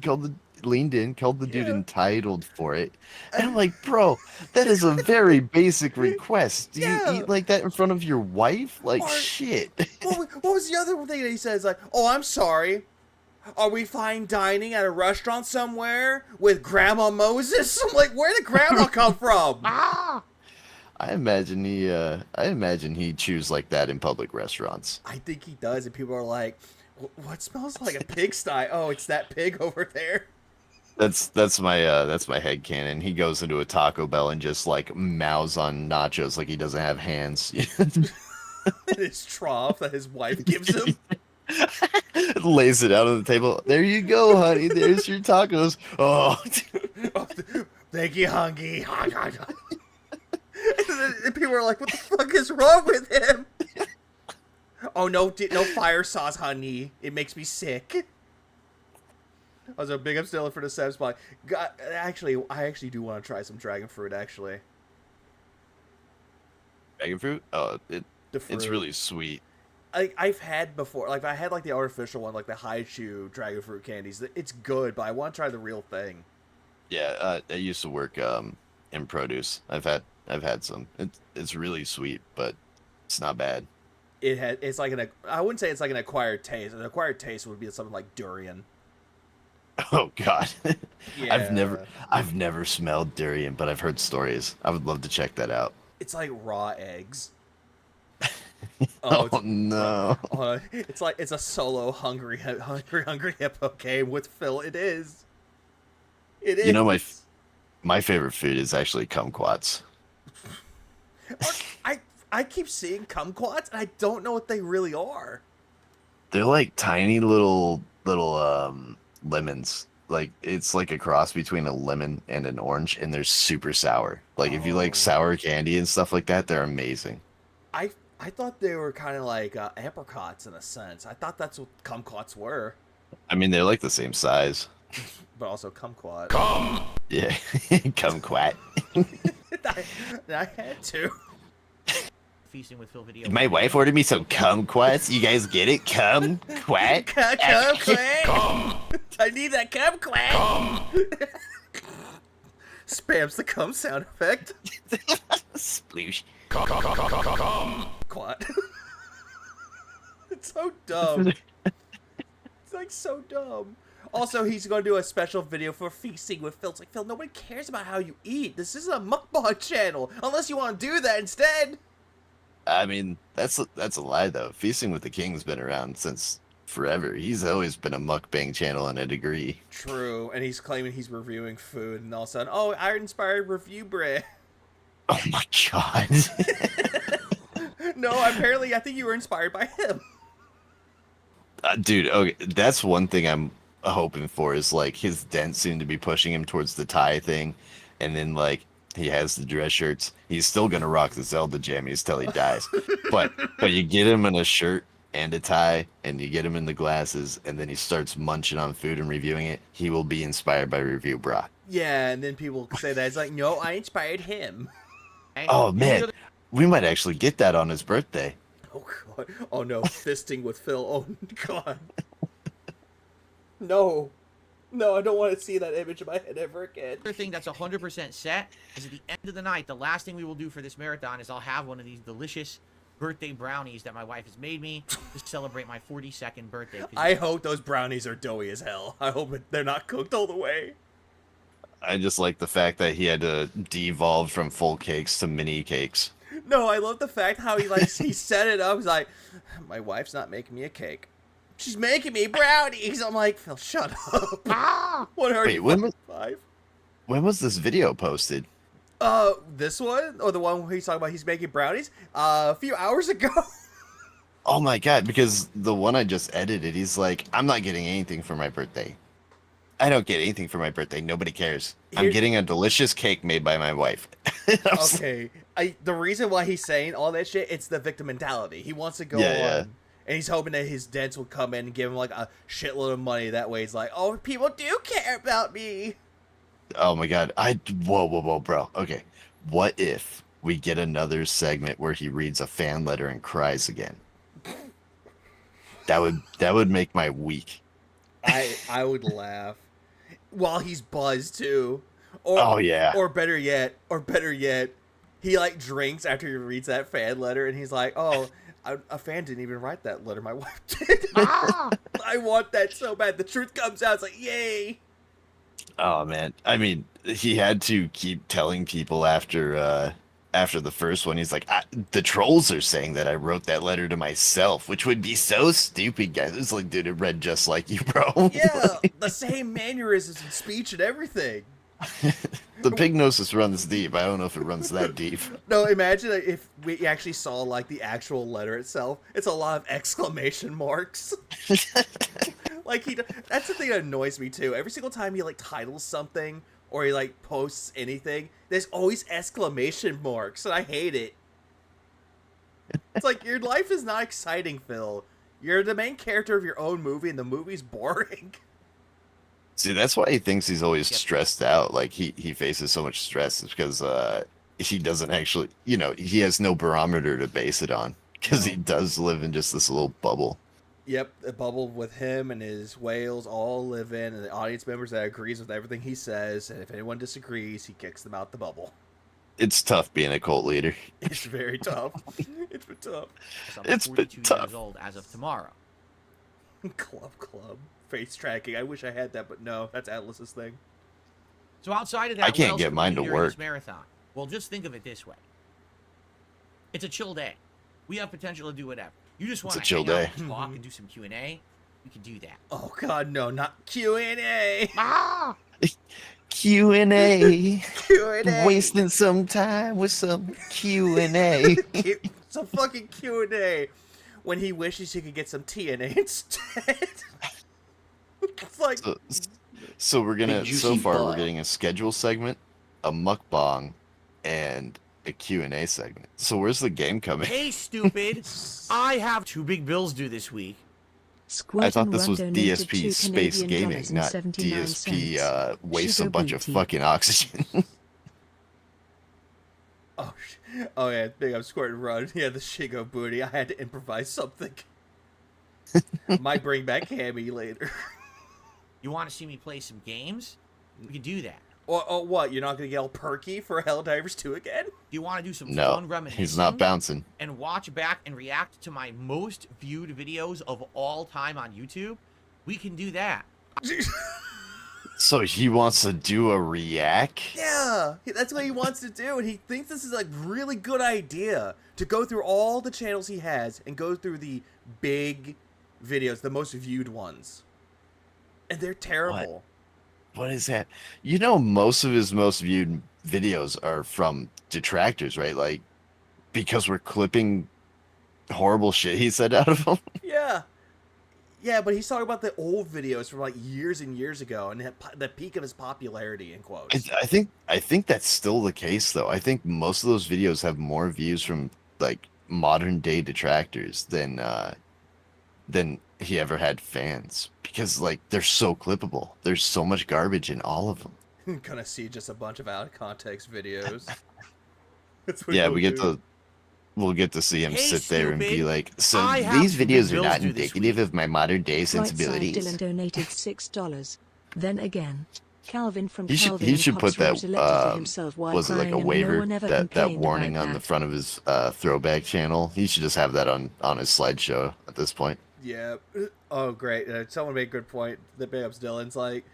leaned in, called the dude entitled for it. And I'm like, bro, that is a very basic request. Do you eat like that in front of your wife? Like, shit. What was the other thing that he says? Like, oh, I'm sorry. Are we fine dining at a restaurant somewhere with Grandma Moses? I'm like, where did Grandma come from? I imagine he chews like that in public restaurants. I think he does, and people are like, what smells like a pigsty? Oh, it's that pig over there. That's my headcanon. He goes into a Taco Bell and just like mouths on nachos like he doesn't have hands. In his trough that his wife gives him. Lays it out on the table. There you go, honey. There's your tacos. Oh, Thank you, Hungy. And people are like, what the fuck is wrong with him? Oh, no fire sauce, honey. It makes me sick. I was a big up Stella for the Seb spot. God, I actually do want to try some dragon fruit, actually. dragon fruit? Oh, The fruit. It's really sweet. I've had before, like I had like the artificial one, like the Haichu dragon fruit candies. It's good, but I want to try the real thing. Yeah, I used to work in produce. I've had some. It's really sweet, but it's not bad. It's like I wouldn't say it's like an acquired taste. An acquired taste would be something like durian. Oh God, Yeah. I've never smelled durian, but I've heard stories. I would love to check that out. It's like raw eggs. Oh, no! It's a solo hungry hippo game with Phil. It is. It is. You know my favorite food is actually kumquats. I keep seeing kumquats and I don't know what they really are. They're like tiny little lemons. Like it's like a cross between a lemon and an orange, and they're super sour. Like if you like sour candy and stuff like that, they're amazing. I thought they were kind of like apricots in a sense. I thought that's what kumquats were. I mean, they're like the same size. But also kumquat. Yeah, kumquat. I had to. Feasting with Phil video. My wife ordered me some kumquats. You guys get it? Kumquat. Kumquat. I need that kumquat. Spams the cum sound effect. Sploosh. Quat. It's so dumb. It's like so dumb. Also, he's going to do a special video for Feasting with Phil. It's like, Phil, nobody cares about how you eat. This isn't a mukbang channel. Unless you want to do that instead. I mean, that's a lie though. Feasting with the King's been around since forever. He's always been a mukbang channel in a degree. True, and he's claiming he's reviewing food, and all of a sudden, oh, I inspired review bread. Oh my God. No, apparently, I think you were inspired by him. Dude, okay, that's one thing I'm hoping for is like his dent seemed to be pushing him towards the tie thing, and then like he has the dress shirts. He's still gonna rock the Zelda jammies till he dies, but you get him in a shirt and a tie, and you get him in the glasses, and then he starts munching on food and reviewing it. He will be inspired by Review Brock. Yeah, and then people say that it's like, no, I inspired him. Oh man, we might actually get that on his birthday. Oh God! Oh no! Fisting with Phil. Oh God! No, no! I don't want to see that image in my head ever again. Another thing that's 100% set is at the end of the night, the last thing we will do for this marathon is I'll have one of these delicious birthday brownies that my wife has made me to celebrate my 42nd birthday. I hope those brownies are doughy as hell. I hope they're not cooked all the way. I just like the fact that he had to devolve from full cakes to mini cakes. No, I love the fact how he set it up. He's like, my wife's not making me a cake. She's making me brownies. I'm like, Phil, shut up. What are you? When was this video posted? This one? Or the one where he's talking about he's making brownies? A few hours ago. Oh my God, because the one I just edited, he's like, I'm not getting anything for my birthday. I don't get anything for my birthday. Nobody cares. I'm getting a delicious cake made by my wife. Okay. The reason why he's saying all that shit, it's the victim mentality. He wants to go on. And he's hoping that his dents will come in and give him like a shitload of money. That way he's like, oh, people do care about me. Oh my God. Whoa, bro. Okay. What if we get another segment where he reads a fan letter and cries again? That would make my week. I would laugh. While he's buzzed too. Or, oh yeah. Or better yet, he like drinks after he reads that fan letter and he's like, oh, a fan didn't even write that letter. My wife did. I want that so bad. The truth comes out. It's like, yay. Oh man. I mean, he had to keep telling people after the first one. He's like, the trolls are saying that I wrote that letter to myself, which would be so stupid, guys. It's like, dude, it read just like you, bro. Yeah, the same mannerisms and speech and everything. The pignosis runs deep. I don't know if it runs that deep. No, imagine if we actually saw like the actual letter itself. It's a lot of exclamation marks. Like that's the thing that annoys me too. Every single time he like titles something or he like posts anything, there's always exclamation marks, and I hate it. It's like, your life is not exciting, Phil. You're the main character of your own movie, and the movie's boring. See, that's why he thinks he's always stressed out. Like, he faces so much stress. It's because he doesn't actually, he has no barometer to base it on. because he does live in just this little bubble. Yep, a bubble with him and his whales all live in, and the audience members that agrees with everything he says, and if anyone disagrees, he kicks them out the bubble. It's tough being a cult leader. It's very tough. It's been tough. I'm It's been 42 tough. years old as of tomorrow. Club. Face tracking. I wish I had that, but no, that's Atlas's thing. So outside of that, I can't what else get can we mine do to during this work. marathon? Well, just think of it this way. It's a chill day. We have potential to do whatever. You just want a to chill hang out day. and talk and do some Q&A. We can do that. Oh god, no, not Q&A. Ah! Q&A. Q&A. Wasting some time with some Q&A. Some fucking Q&A. When he wishes he could get some TNA instead. It's like... So we're gonna. Big So juicy far, ball. we're getting a schedule segment, a mukbang, and a Q&A segment. So where's the game coming? Hey, stupid. I have 2 big bills due this week. I thought this was Squadron One DSP donated Space $2 Gaming, Canadian not dollars and 79 DSP cents. wastes a Sugar bunch of booty. fucking oxygen. Oh yeah, big up squirt and run. Yeah, the Shigo booty. I had to improvise something. Might bring back Hammy later. You want to see me play some games? We can do that. Or what? You're not gonna get all perky for Helldivers 2 again? Do you want to do some No, fun reminiscing? he's not bouncing. And watch back and react to my most viewed videos of all time on YouTube? We can do that. So he wants to do a react? Yeah, that's what he wants to do, and he thinks this is a really good idea to go through all the channels he has and go through the big videos, the most viewed ones, and they're terrible. What is that? You know, most of his most viewed videos are from detractors, right? Like, because we're clipping horrible shit he said out of them. Yeah, but he's talking about the old videos from like years and years ago, and the peak of his popularity in quotes. I think that's still the case, though. I think most of those videos have more views from like modern day detractors than he ever had fans, because like they're so clippable. There's so much garbage in all of them. Gonna see just a bunch of out of context videos. That's what Yeah, he'll we get do. to we'll get to see him Hey, sit there and be stupid. like, so I have these some big videos are bills not due this indicative week." of my modern day Right side sensibilities. Dylan donated $6. Then again, Calvin from He should Calvin he and should Pops put that wrote a letter to himself while was it like a crying and waiver, no one ever that complained warning about on the that. front of his throwback channel. He should just have that on his slideshow at this point. Yeah. Oh, great. Someone made a good point. The big ups Dylan's like,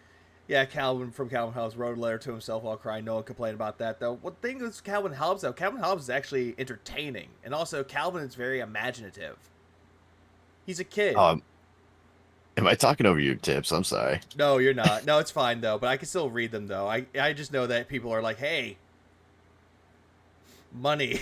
yeah, Calvin from Calvin Hobbes wrote a letter to himself while crying. No one complained about that, though. One thing is Calvin Hobbes, though. Calvin Hobbes is actually entertaining. And also, Calvin is very imaginative. He's a kid. Am I talking over your tips? I'm sorry. No, you're not. No, it's fine, though. But I can still read them, though. I just know that people are like, hey, money.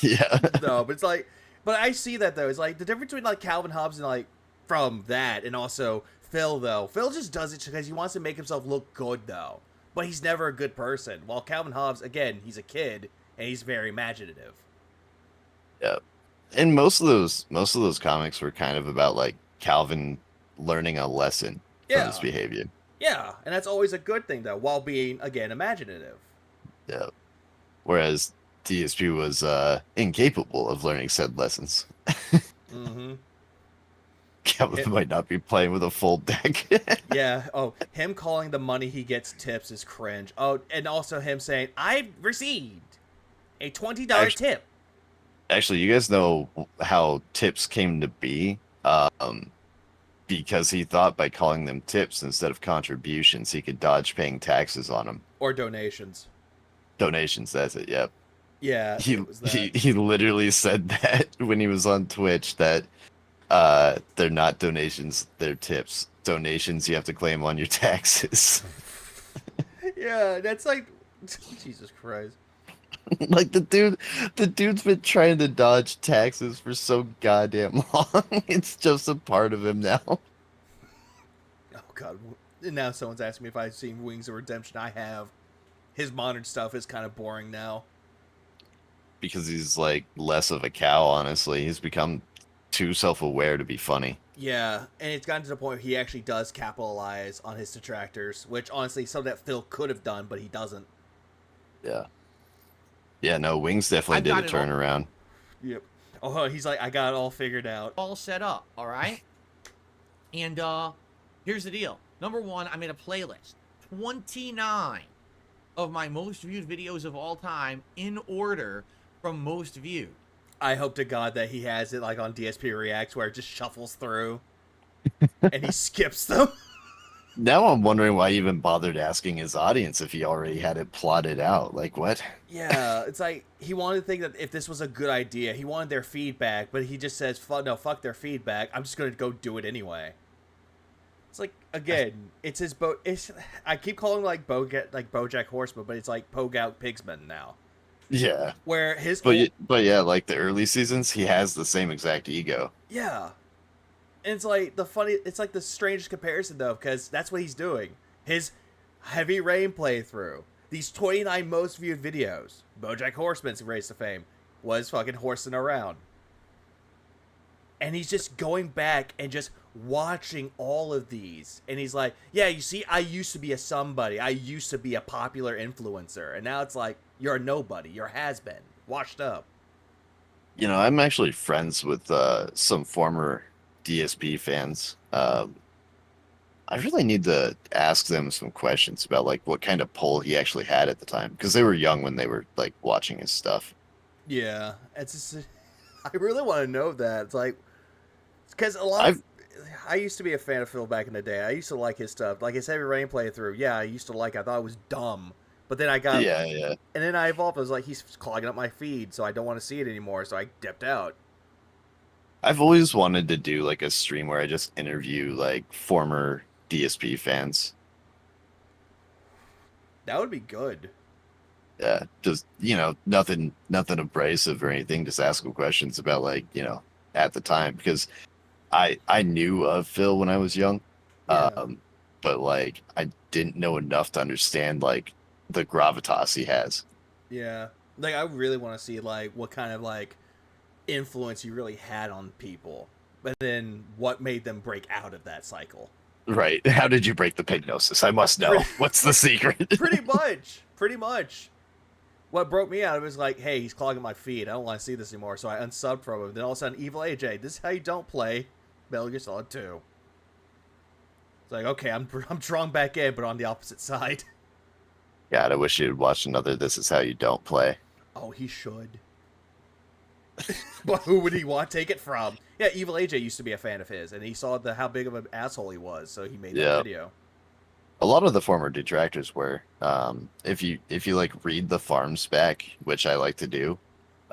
Yeah. No, but it's like, but I see that, though. It's like the difference between like Calvin Hobbes and like from that and also Phil, though. Phil just does it because he wants to make himself look good, though. But he's never a good person. While Calvin Hobbes, again, he's a kid and he's very imaginative. Yeah. And most of those comics were kind of about like Calvin learning a lesson from his behavior. Yeah, and that's always a good thing, though, while being, again, imaginative. Yeah. Whereas DSP was incapable of learning said lessons. Mm-hmm. Calvin might not be playing with a full deck. Yeah. Oh, him calling the money he gets tips is cringe. Oh, and also him saying, "I've received a $20 tip." Actually, you guys know how tips came to be? Because he thought by calling them tips instead of contributions, he could dodge paying taxes on them. Or donations. Donations, that's it, yep. Yeah, it was that. He literally said that when he was on Twitch, that they're not donations, they're tips. Donations you have to claim on your taxes. Yeah, that's like, Jesus Christ. Like the dude's been trying to dodge taxes for so goddamn long. It's just a part of him now. Oh God! Now someone's asking me if I've seen Wings of Redemption. I have. His modern stuff is kind of boring now. Because he's like less of a cow, honestly. He's become too self-aware to be funny. Yeah, and it's gotten to the point where he actually does capitalize on his detractors, which honestly, some of that Phil could have done, but he doesn't. Yeah. Yeah, no, Wings definitely did a turnaround. Yep. Oh, he's like, I got it all figured out. All set up, all right? And here's the deal. Number one, I made a playlist. 29 of my most viewed videos of all time in order from most viewed. I hope to God that he has it like on DSP Reacts where it just shuffles through and he skips them. Now I'm wondering why he even bothered asking his audience if he already had it plotted out. Like, what? Yeah, it's like he wanted to think that if this was a good idea, he wanted their feedback, but he just says, no, fuck their feedback. I'm just going to go do it anyway. It's like, again, it's his I keep calling him like BoJack Horseman, but it's like Pogout Pigsman now. Yeah. Where his but yeah, like the early seasons, he has the same exact ego. Yeah. And it's like it's like the strangest comparison though, because that's what he's doing. His Heavy Rain playthrough, these 29 most viewed videos, BoJack Horseman's race to fame, was fucking horsing around. And he's just going back and just watching all of these. And he's like, yeah, you see, I used to be a somebody. I used to be a popular influencer. And now it's like, you're a nobody. You're a has-been. Washed up. You know, I'm actually friends with some former DSP fans. I really need to ask them some questions about like what kind of pull he actually had at the time, because they were young when they were like watching his stuff. Yeah, it's just, I really want to know that. It's like, because I used to be a fan of Phil back in the day. I used to like his stuff, like his Heavy Rain playthrough. Yeah, I used to like it. I thought it was dumb, but then I got yeah, and then I evolved. I was like, he's clogging up my feed, so I don't want to see it anymore. So I dipped out. I've always wanted to do like a stream where I just interview like former DSP fans. That would be good. Yeah, just, you know, nothing abrasive or anything. Just ask them questions about like, you know, at the time, because I knew of Phil when I was young, Yeah. but like I didn't know enough to understand like the gravitas he has. Yeah, like I really want to see like what kind of like influence he really had on people, but then what made them break out of that cycle. Right. How did you break the pignosis? I must know. What's the secret? Pretty much. What broke me out, it was like, hey, he's clogging my feed. I don't want to see this anymore, so I unsubbed from him. Then all of a sudden, Evil AJ, this is how you don't play Metal Gear Solid 2. It's like, okay, I'm drawn back in, but on the opposite side. God, I wish you'd watched another This Is How You Don't Play. Oh, he should. But who would he want to take it from? Yeah, Evil AJ used to be a fan of his, and he saw how big of an asshole he was, so he made that video. A lot of the former detractors were. If you like read the farms back, which I like to do,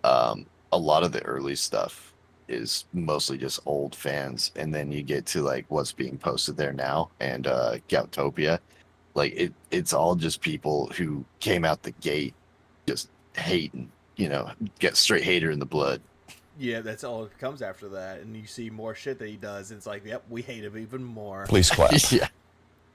a lot of the early stuff is mostly just old fans, and then you get to like what's being posted there now and Goutopia. Like it's all just people who came out the gate just hating, you know, get straight hater in the blood. Yeah, that's all it comes after that, and you see more shit that he does, and it's like, yep, we hate him even more. Please clap. Yeah.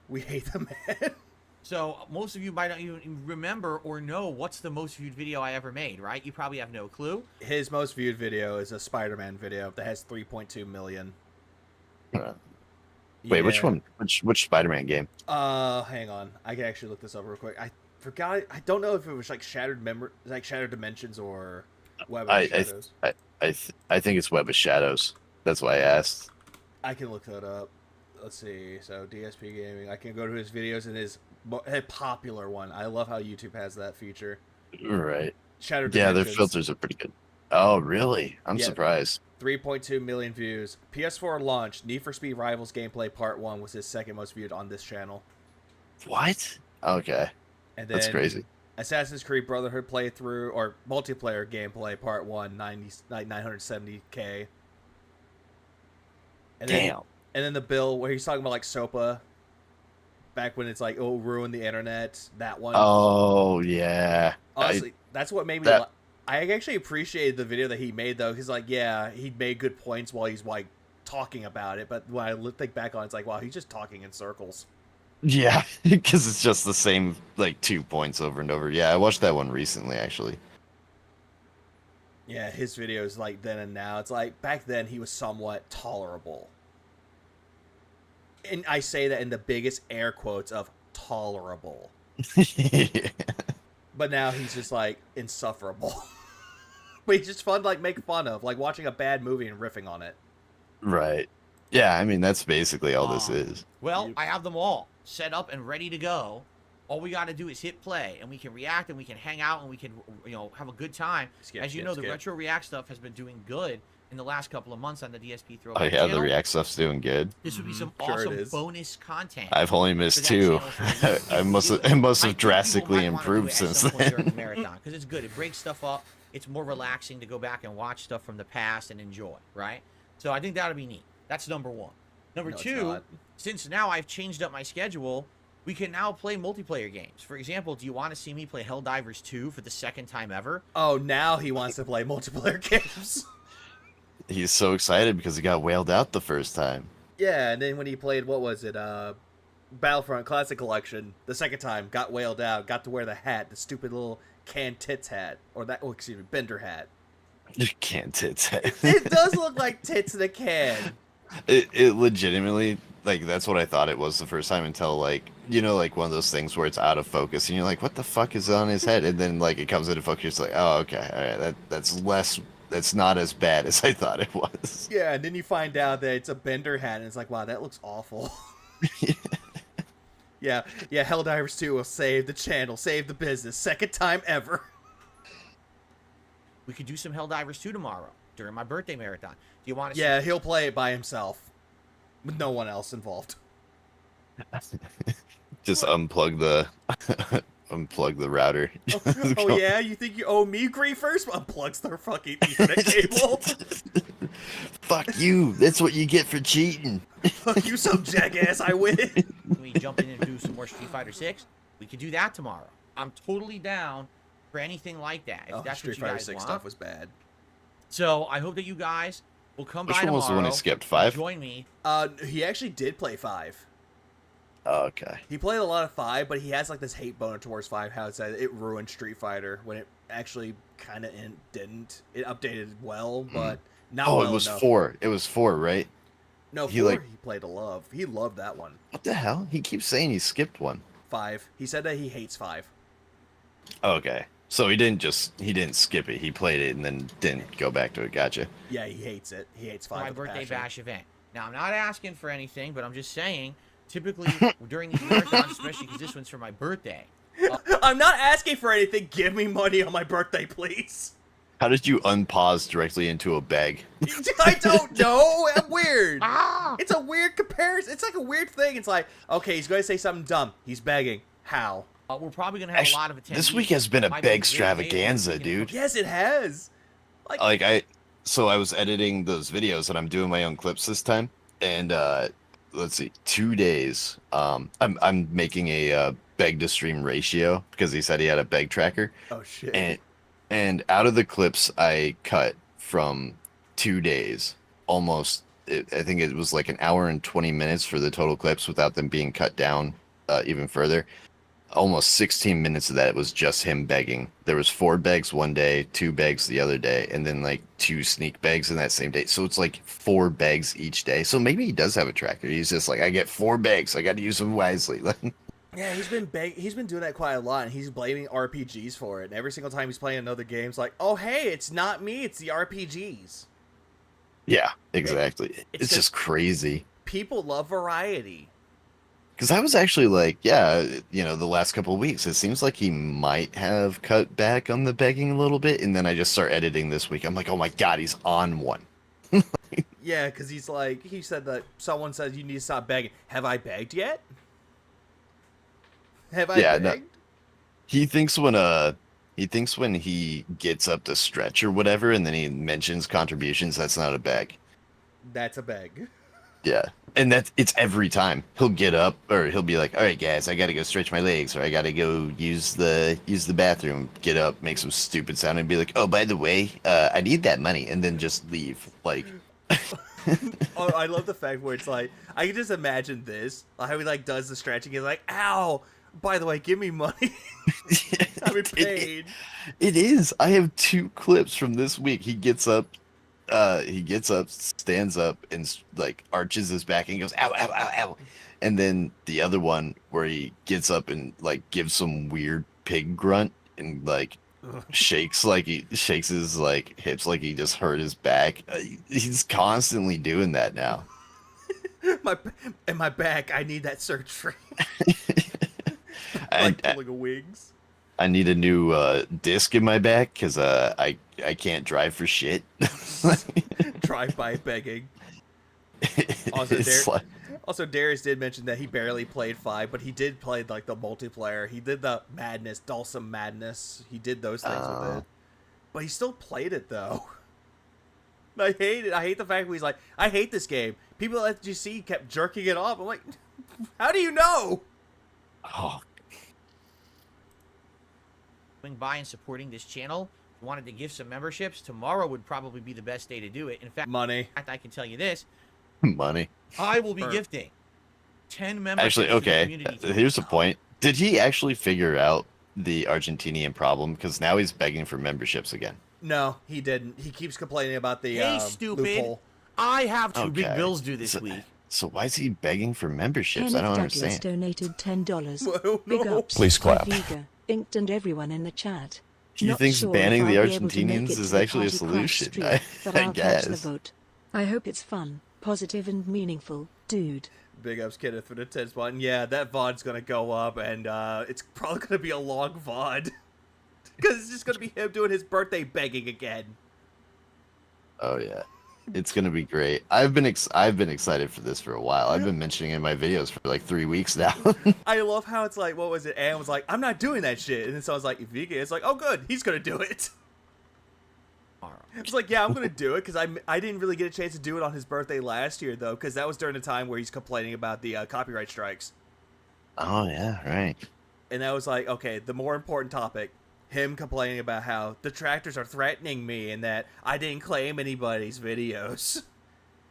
We hate the man. So most of you might not even remember or know what's the most viewed video I ever made, right? You probably have no clue. His most viewed video is a Spider-Man video that has 3.2 million. Wait, which one? Which Spider-Man game? Hang on. I can actually look this up real quick. I forgot. I don't know if it was like Shattered Dimensions or Web of Shadows. I think it's Web of Shadows. That's why I asked. I can look that up. Let's see. So DSP Gaming. I can go to his videos and his popular one. I love how YouTube has that feature. Right. Shattered Yeah, Dimensions. their filters are pretty good. Oh, really? I'm surprised. 3.2 million views. PS4 launch. Need for Speed Rivals gameplay part 1 was his second most viewed on this channel. What? Okay. And then that's crazy. Assassin's Creed Brotherhood playthrough or multiplayer gameplay part 1, 970K. And Damn. And then the bill where he's talking about like SOPA, back when it's like, oh, ruin the internet. That one. Oh yeah. Honestly, that's what made me. I actually appreciated the video that he made though, because like, yeah, he made good points while he's like talking about it. But when I think back on it, it's like, wow, he's just talking in circles. Yeah, because it's just the same like 2 points over and over. Yeah, I watched that one recently actually. Yeah, his videos like then and now. It's like back then he was somewhat tolerable. And I say that in the biggest air quotes of tolerable. Yeah. But now he's just like insufferable. But he's just fun to like make fun of, like watching a bad movie and riffing on it. Right. Yeah, I mean that's basically all this is. Well, I have them all set up and ready to go. All we got to do is hit play, and we can react, and we can hang out, and we can, have a good time. As you know, the Retro React stuff has been doing good in the last couple of months on the DSP Throwback Oh yeah, channel. the React stuff's doing good. This would be some awesome bonus content. I've only missed 2. I must have drastically improved since then. Marathon, because it's good. It breaks stuff up. It's more relaxing to go back and watch stuff from the past and enjoy, right? So I think that'll be neat. That's number 1. Number 2, since now I've changed up my schedule, we can now play multiplayer games. For example, do you want to see me play Helldivers 2 for the second time ever? Oh, now he wants to play multiplayer games. He's so excited because he got whaled out the first time. Yeah, and then when he played, what was it, Battlefront Classic Collection, the second time, got whaled out, got to wear the hat, the stupid little can tits hat, or that, Bender hat. Can tits hat. It does look like tits in a can. It legitimately, like, that's what I thought it was the first time until, like, like one of those things where it's out of focus and you're like, what the fuck is on his head? And then, like, it comes into focus, it's like, oh, okay, all right, that's not as bad as I thought it was. Yeah, and then you find out that it's a Bender hat, and it's like, wow, that looks awful. yeah, Helldivers 2 will save the channel, save the business, second time ever. We could do some Helldivers 2 tomorrow during my birthday marathon. Do you want to? Yeah, he'll play it by himself, with no one else involved. Just unplug the router. Oh yeah, you think you owe me griefers? Unplugs their fucking Ethernet cable. Fuck you! That's what you get for cheating. Fuck you, some jackass! I win. Can we jump in and do some more Street Fighter 6? We could do that tomorrow. I'm totally down for anything like that. If that's Street what you Fighter guys 6 want. stuff was bad. So I hope that you guys will come Which by one tomorrow. was the one he skipped? 5? Join me. He actually did play 5. Oh, okay. He played a lot of 5, but he has like this hate boner towards 5. How it said it ruined Street Fighter when it actually kind of didn't. It updated well, but not well it was enough. 4. It was 4, right? No, He 4. like- He played a love. He loved that one. What the hell? He keeps saying he skipped one. 5. He said that he hates 5. Okay. So he didn't skip it. He played it and then didn't go back to it. Gotcha. Yeah, he hates it. He hates 5. My with a birthday passion. bash event. Now I'm not asking for anything, but I'm just saying. Typically during these marathons, especially because this one's for my birthday. I'm not asking for anything. Give me money on my birthday, please. How did you unpause directly into a bag? I don't know. I'm weird. It's a weird comparison. It's like a weird thing. It's like, okay, he's going to say something dumb. He's begging. How? We're probably going to have a lot of attention. This week has been a beg extravaganza, dude. Yes, it has. I was editing those videos and I'm doing my own clips this time. And let's see, 2 days. I'm making a beg to stream ratio because he said he had a beg tracker. Oh shit. And out of the clips I cut from 2 days, almost, I think it was like an hour and 20 minutes for the total clips without them being cut down even further. Almost 16 minutes of that was just him begging. There was 4 begs one day, 2 begs the other day, and then like 2 sneak begs in that same day. So it's like 4 begs each day. So maybe he does have a tracker. He's just like, I get 4 begs. I got to use them wisely. Yeah, he's been doing that quite a lot, and he's blaming RPGs for it. And every single time he's playing another game, it's like, oh hey, it's not me, it's the RPGs. Yeah, exactly. It's just crazy. People love variety. Because I was actually like, yeah, the last couple of weeks, it seems like he might have cut back on the begging a little bit. And then I just start editing this week. I'm like, oh my God, he's on one. Yeah, because he said that someone says you need to stop begging. Have I begged yet? Have I begged? No. He thinks when he gets up to stretch or whatever, and then he mentions contributions, that's not a beg. That's a beg. Yeah. And it's every time. He'll get up or he'll be like, all right, guys, I got to go stretch my legs or I got to go use the bathroom, get up, make some stupid sound and be like, oh, by the way, I need that money. And then just leave. Like, Oh, I love the fact where it's like, I can just imagine this, how he like does the stretching. He's like, ow, by the way, give me money. I'm in pain. It is. I have 2 clips from this week. He gets up, stands up, and like arches his back and goes, ow, ow, ow, ow. And then the other one where he gets up and like gives some weird pig grunt and like shakes his like hips like he just hurt his back. He's constantly doing that now. my back, I need that surgery. I, like pulling a wings. I need a new disc in my back because I can't drive for shit. Drive-by begging. Also, Darius did mention that he barely played 5, but he did play like the multiplayer. He did the Madness, Dulcim Madness. He did those things with it. But he still played it though. I hate it. I hate the fact that he's like, I hate this game. People at GC kept jerking it off. I'm like, how do you know? Oh, Swing by and supporting this channel. If you wanted to give some memberships, tomorrow would probably be the best day to do it. In fact, Money. I can tell you this. money. I will be gifting 10 members. Actually, okay. Here's the point. Did he actually figure out the Argentinian problem? Because now he's begging for memberships again. No, he didn't. He keeps complaining about the Hey, stupid. loophole. I have two big Okay. bills due this week. So why is he begging for memberships? Kenneth I don't Douglas understand. donated $10. Whoa, Big no. ups. Please clap. Viga, Inked, and everyone in the chat. He Not thinks sure banning if the I'll be able to make Argentinians it is to the actually a Party Crash solution. stream, I but I'll catch the guess. vote. I hope it's fun, positive, and meaningful, dude. Big ups, Kenneth, for the 10 spot. And yeah, that VOD's gonna go up, and it's probably gonna be a long VOD. Because it's just gonna be him doing his birthday begging again. Oh yeah, it's gonna be great. I've been excited for this for a while. I've been mentioning it in my videos for like 3 weeks now. I love how it's like, what was it? Anne was like, I'm not doing that shit. And then so I was like, Vika, it's like, oh good, he's gonna do it. It's like, yeah, I'm gonna do it because I didn't really get a chance to do it on his birthday last year though, because that was during the time where he's complaining about the copyright strikes. Oh yeah, right. And that was like, okay, the more important topic, him complaining about how detractors are threatening me and that I didn't claim anybody's videos,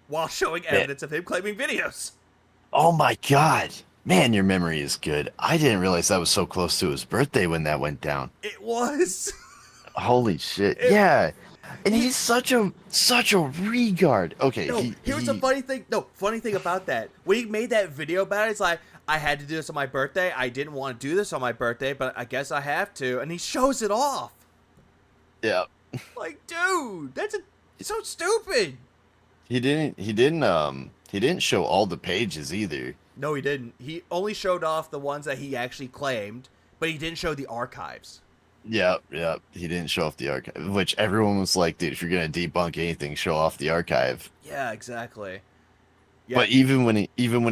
while showing evidence of him claiming videos. Oh my god, man, your memory is good. I didn't realize that was so close to his birthday when that went down. It was. Holy shit! Yeah, and he's such a regard. Okay, No, here's the funny thing. No, funny thing about that. When he made that video about it, it's like, I had to do this on my birthday. I didn't want to do this on my birthday, but I guess I have to. And he shows it off. Yeah. Like, dude, it's so stupid. He didn't show all the pages either. No, he didn't. He only showed off the ones that he actually claimed, but he didn't show the archives. Yeah. He didn't show off the archive, which everyone was like, dude, if you're gonna debunk anything, show off the archive. Yeah, exactly. Yeah. But even when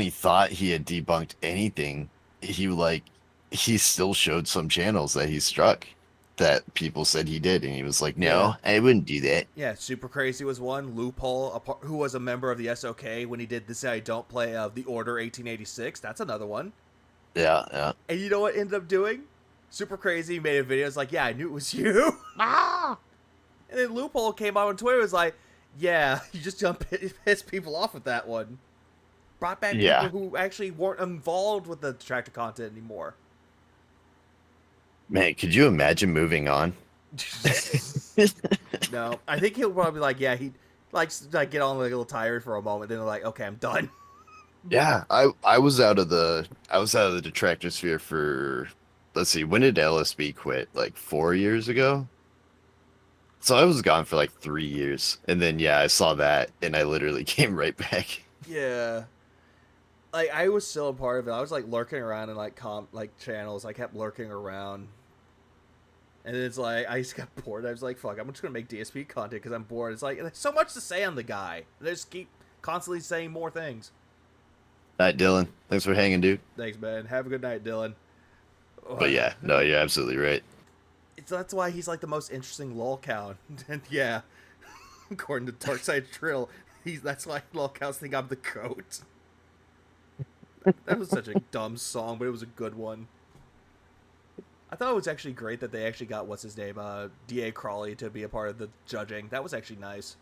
he thought he had debunked anything, he still showed some channels that he struck that people said he did, and he was like, no, I wouldn't do that. Yeah, Super Crazy was one. Loophole, who was a member of the SOK when he did This I Don't Play of the Order 1886. That's another one. Yeah. And you know what ended up doing? Super Crazy made a video. It's like, yeah, I knew it was you. Ah! And then Loophole came out on Twitter. It was like, yeah, you just pissed people off with that one. Brought back people who actually weren't involved with the Detractor content anymore. Man, could you imagine moving on? No, I think he'll probably be like, yeah, he likes to get on like, a little tired for a moment. Then they're like, okay, I'm done. Yeah, I was out of the Detractor sphere for, let's see, when did LSB quit? Like 4 years ago? So I was gone for like 3 years. And then I saw that and I literally came right back. Yeah. Like I was still a part of it. I was like lurking around in like channels. I kept lurking around. And it's like I just got bored. I was like, fuck, I'm just gonna make DSP content because I'm bored. It's like there's so much to say on the guy. They just keep constantly saying more things. Night, Dylan. Thanks for hanging, dude. Thanks, man. Have a good night, Dylan. But yeah, no, you're absolutely right. That's why he's like the most interesting lol count. And yeah, according to Darkside Trill, that's why lol counts think I'm the goat. That was such a dumb song, but it was a good one. I thought it was actually great that they actually got what's his name, D.A. Crawley to be a part of the judging. That was actually nice.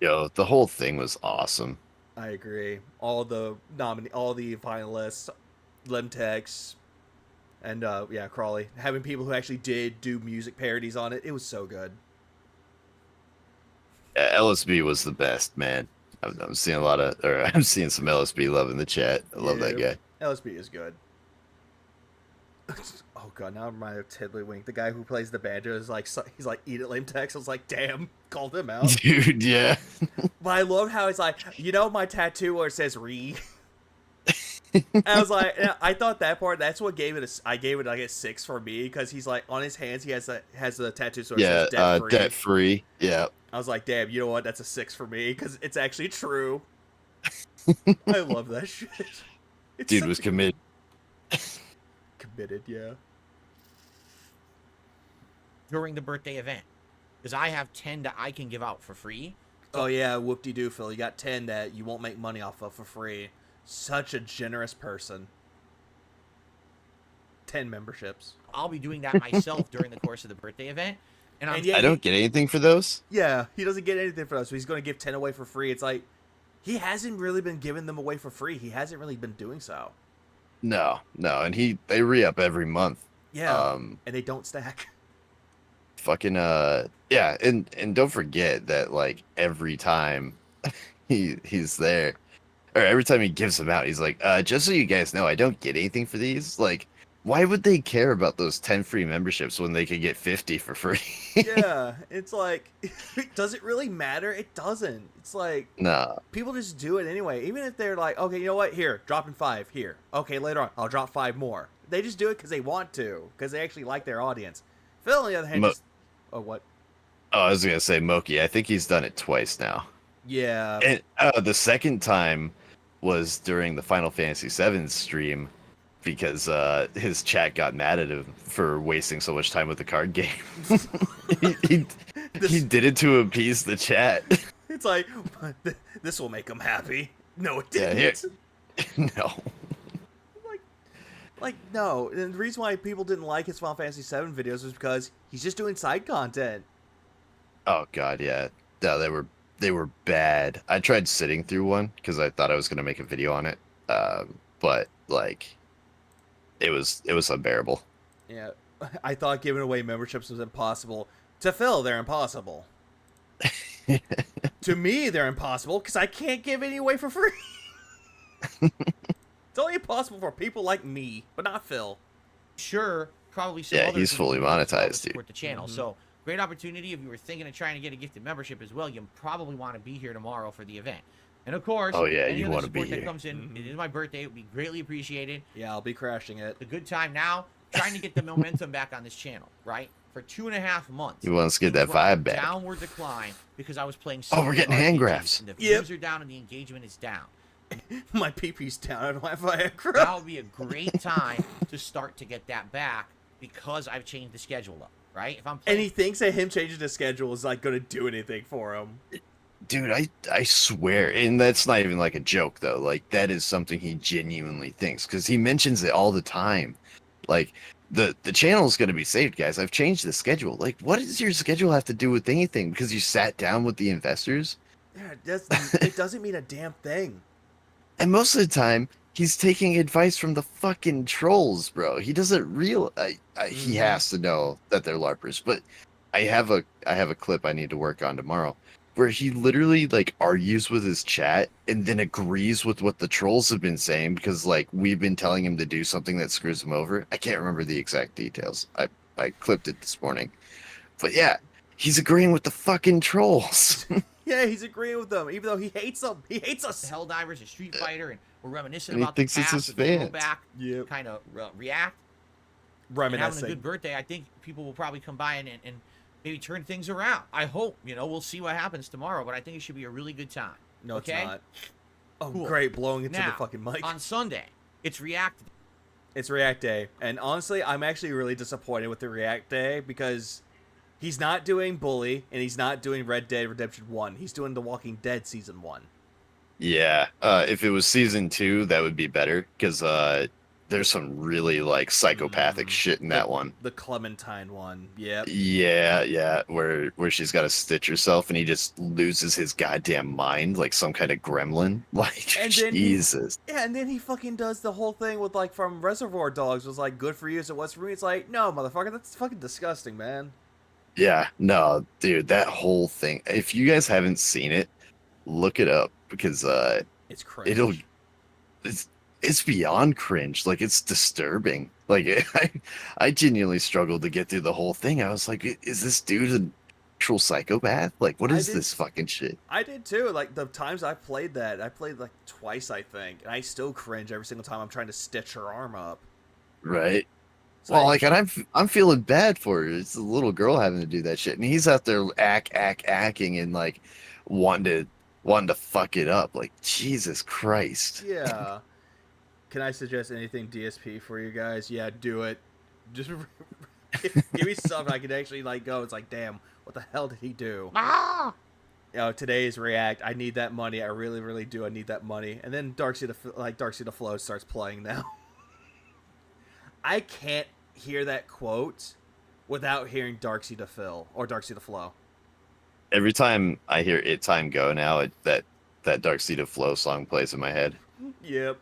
Yo, the whole thing was awesome. I agree. All the finalists, Limtex, and Crawley, having people who actually did do music parodies on it. It was so good. Yeah, LSB was the best, man. I'm seeing I'm seeing some LSB love in the chat. I love that guy. LSB is good. Oh god, now I'm reminded of Tiddlywink, the guy who plays the banjo. Is like, he's like, eat it, lame text. I was like, damn, called him out. Dude, yeah. But I love how he's like, you know, my tattoo where it says "re." I was like, I thought that part. That's what gave it. I gave it like a 6 for me because he's like on his hands. He has the tattoo so it says debt free. Debt free. Yeah. I was like, damn, you know what? That's a 6 for me because it's actually true. I love that shit. Dude was committed. Committed, yeah. During the birthday event, because I have 10 that I can give out for free. Oh yeah, whoop-de-doo, Phil. You got 10 that you won't make money off of for free. Such a generous person. 10 memberships. I'll be doing that myself during the course of the birthday event. And And yeah, I don't get anything for those. Yeah, he doesn't get anything for those, so he's going to give 10 away for free. It's like, he hasn't really been giving them away for free. He hasn't really been doing so. No, and they re-up every month. Yeah, and they don't stack. Fucking yeah, and don't forget that like every time he's there, or every time he gives them out, he's like, just so you guys know, I don't get anything for these. Like, why would they care about those 10 free memberships when they could get 50 for free? Yeah, it's like, does it really matter? It doesn't. It's like, Nah. people just do it anyway. Even if they're like, okay, you know what? Here, dropping 5 here. Okay, later on, I'll drop 5 more. They just do it because they want to, because they actually like their audience. Phil, on the other hand, just... Oh, what? Oh, I was gonna say Moki. I think he's done it twice now. Yeah. And the second time was during the Final Fantasy VII stream because his chat got mad at him for wasting so much time with the card game. he did it to appease the chat. It's like, this will make him happy. No, it Yeah, didn't. No. Like, no. And the reason why people didn't like his Final Fantasy VII videos was because he's just doing side content. Oh god, yeah. No, they were bad. I tried sitting through one because I thought I was gonna make a video on it, but like, it was unbearable. Yeah, I thought giving away memberships was impossible. To Phil, they're impossible. To me, they're impossible because I can't give any away for free. It's only impossible for people like me, but not Phil. Sure, probably some Yeah, other he's people fully who want to monetized, support dude. the channel. So great opportunity. If you were thinking of trying to get a gifted membership as well, you probably want to be here tomorrow for the event. And of course, Oh, yeah, any you other wanna be support that here. comes in, it is my birthday. It would be greatly appreciated. Yeah, I'll be crashing it. A good time now, trying to get the momentum back on this channel, right? For 2.5 months. He wants to get it that was on a vibe back. Downward decline because I was playing. Oh, we're getting RPGs, hand grafts. And the Yep. views are down and the engagement is down. My pee-pee's down. I don't have Viagra. Now would be a great time to start to get that back because I've changed the schedule up, right? If I'm And playing, he thinks that him changing the schedule is like going to do anything for him. Dude, I swear, and that's not even like a joke though. Like that is something he genuinely thinks because he mentions it all the time. Like the channel is going to be saved, guys. I've changed the schedule. Like, what does your schedule have to do with anything? Because you sat down with the investors, Yeah, it doesn't mean a damn thing. and most of the time he's taking advice from the fucking trolls, bro. He doesn't he has to know that they're larpers. But I have a clip I need to work on tomorrow where he literally like argues with his chat and then agrees with what the trolls have been saying because like we've been telling him to do something that screws him over. I can't remember the exact details. I clipped it this morning. But yeah, he's agreeing with the fucking trolls. Yeah, he's agreeing with them, even though he hates them. He hates us. Helldivers and Street Fighter, and we're reminiscing And he about the thinks it's past, his the fans. throwback, Yep. kind of react. And having a Reminiscing. good birthday, I think people will probably come by and maybe turn things around. I hope, we'll see what happens tomorrow, but I think it should be a really good time. No, okay? it's not. Oh, Cool. great, blowing into Now, the fucking mic. on Sunday, it's React. It's React Day, and honestly, I'm actually really disappointed with the React Day because he's not doing Bully, and he's not doing Red Dead Redemption 1. He's doing The Walking Dead Season 1. Yeah, if it was season 2, that would be better because there's some really like psychopathic shit in that one. The Clementine one, yep. Yeah, where she's got to stitch herself and he just loses his goddamn mind like some kind of gremlin. Like And then Jesus. Yeah, and then he fucking does the whole thing with, like, from Reservoir Dogs was like, good for you as it was for me. It's like, no, motherfucker, that's fucking disgusting, man. Yeah, no, dude, that whole thing. If you guys haven't seen it, look it up because It's crazy. it's beyond cringe. Like, it's disturbing. Like, I genuinely struggled to get through the whole thing. I was like, is this dude an actual psychopath? Like, what is this fucking shit? I did too. Like, the times I played that, I played like twice, I think, and I still cringe every single time I'm trying to stitch her arm up. Right. It's Well, like, and I'm feeling bad for her. It's the little girl having to do that shit, and he's out there acting and like wanting to fuck it up. Like, Jesus Christ. Yeah. Can I suggest anything DSP for you guys? Yeah, do it. Just give me something I can actually like go. It's like, damn, what the hell did he do? Ah! You know, today's React. I need that money. I really, really do. I need that money. And then Darkseid the Flow starts playing now. I can't hear that quote without hearing Darkseid the Fill or Darkseid the Flow. Every time I hear "It Time Go" now, that Dark Seed of Flow song plays in my head. Yep.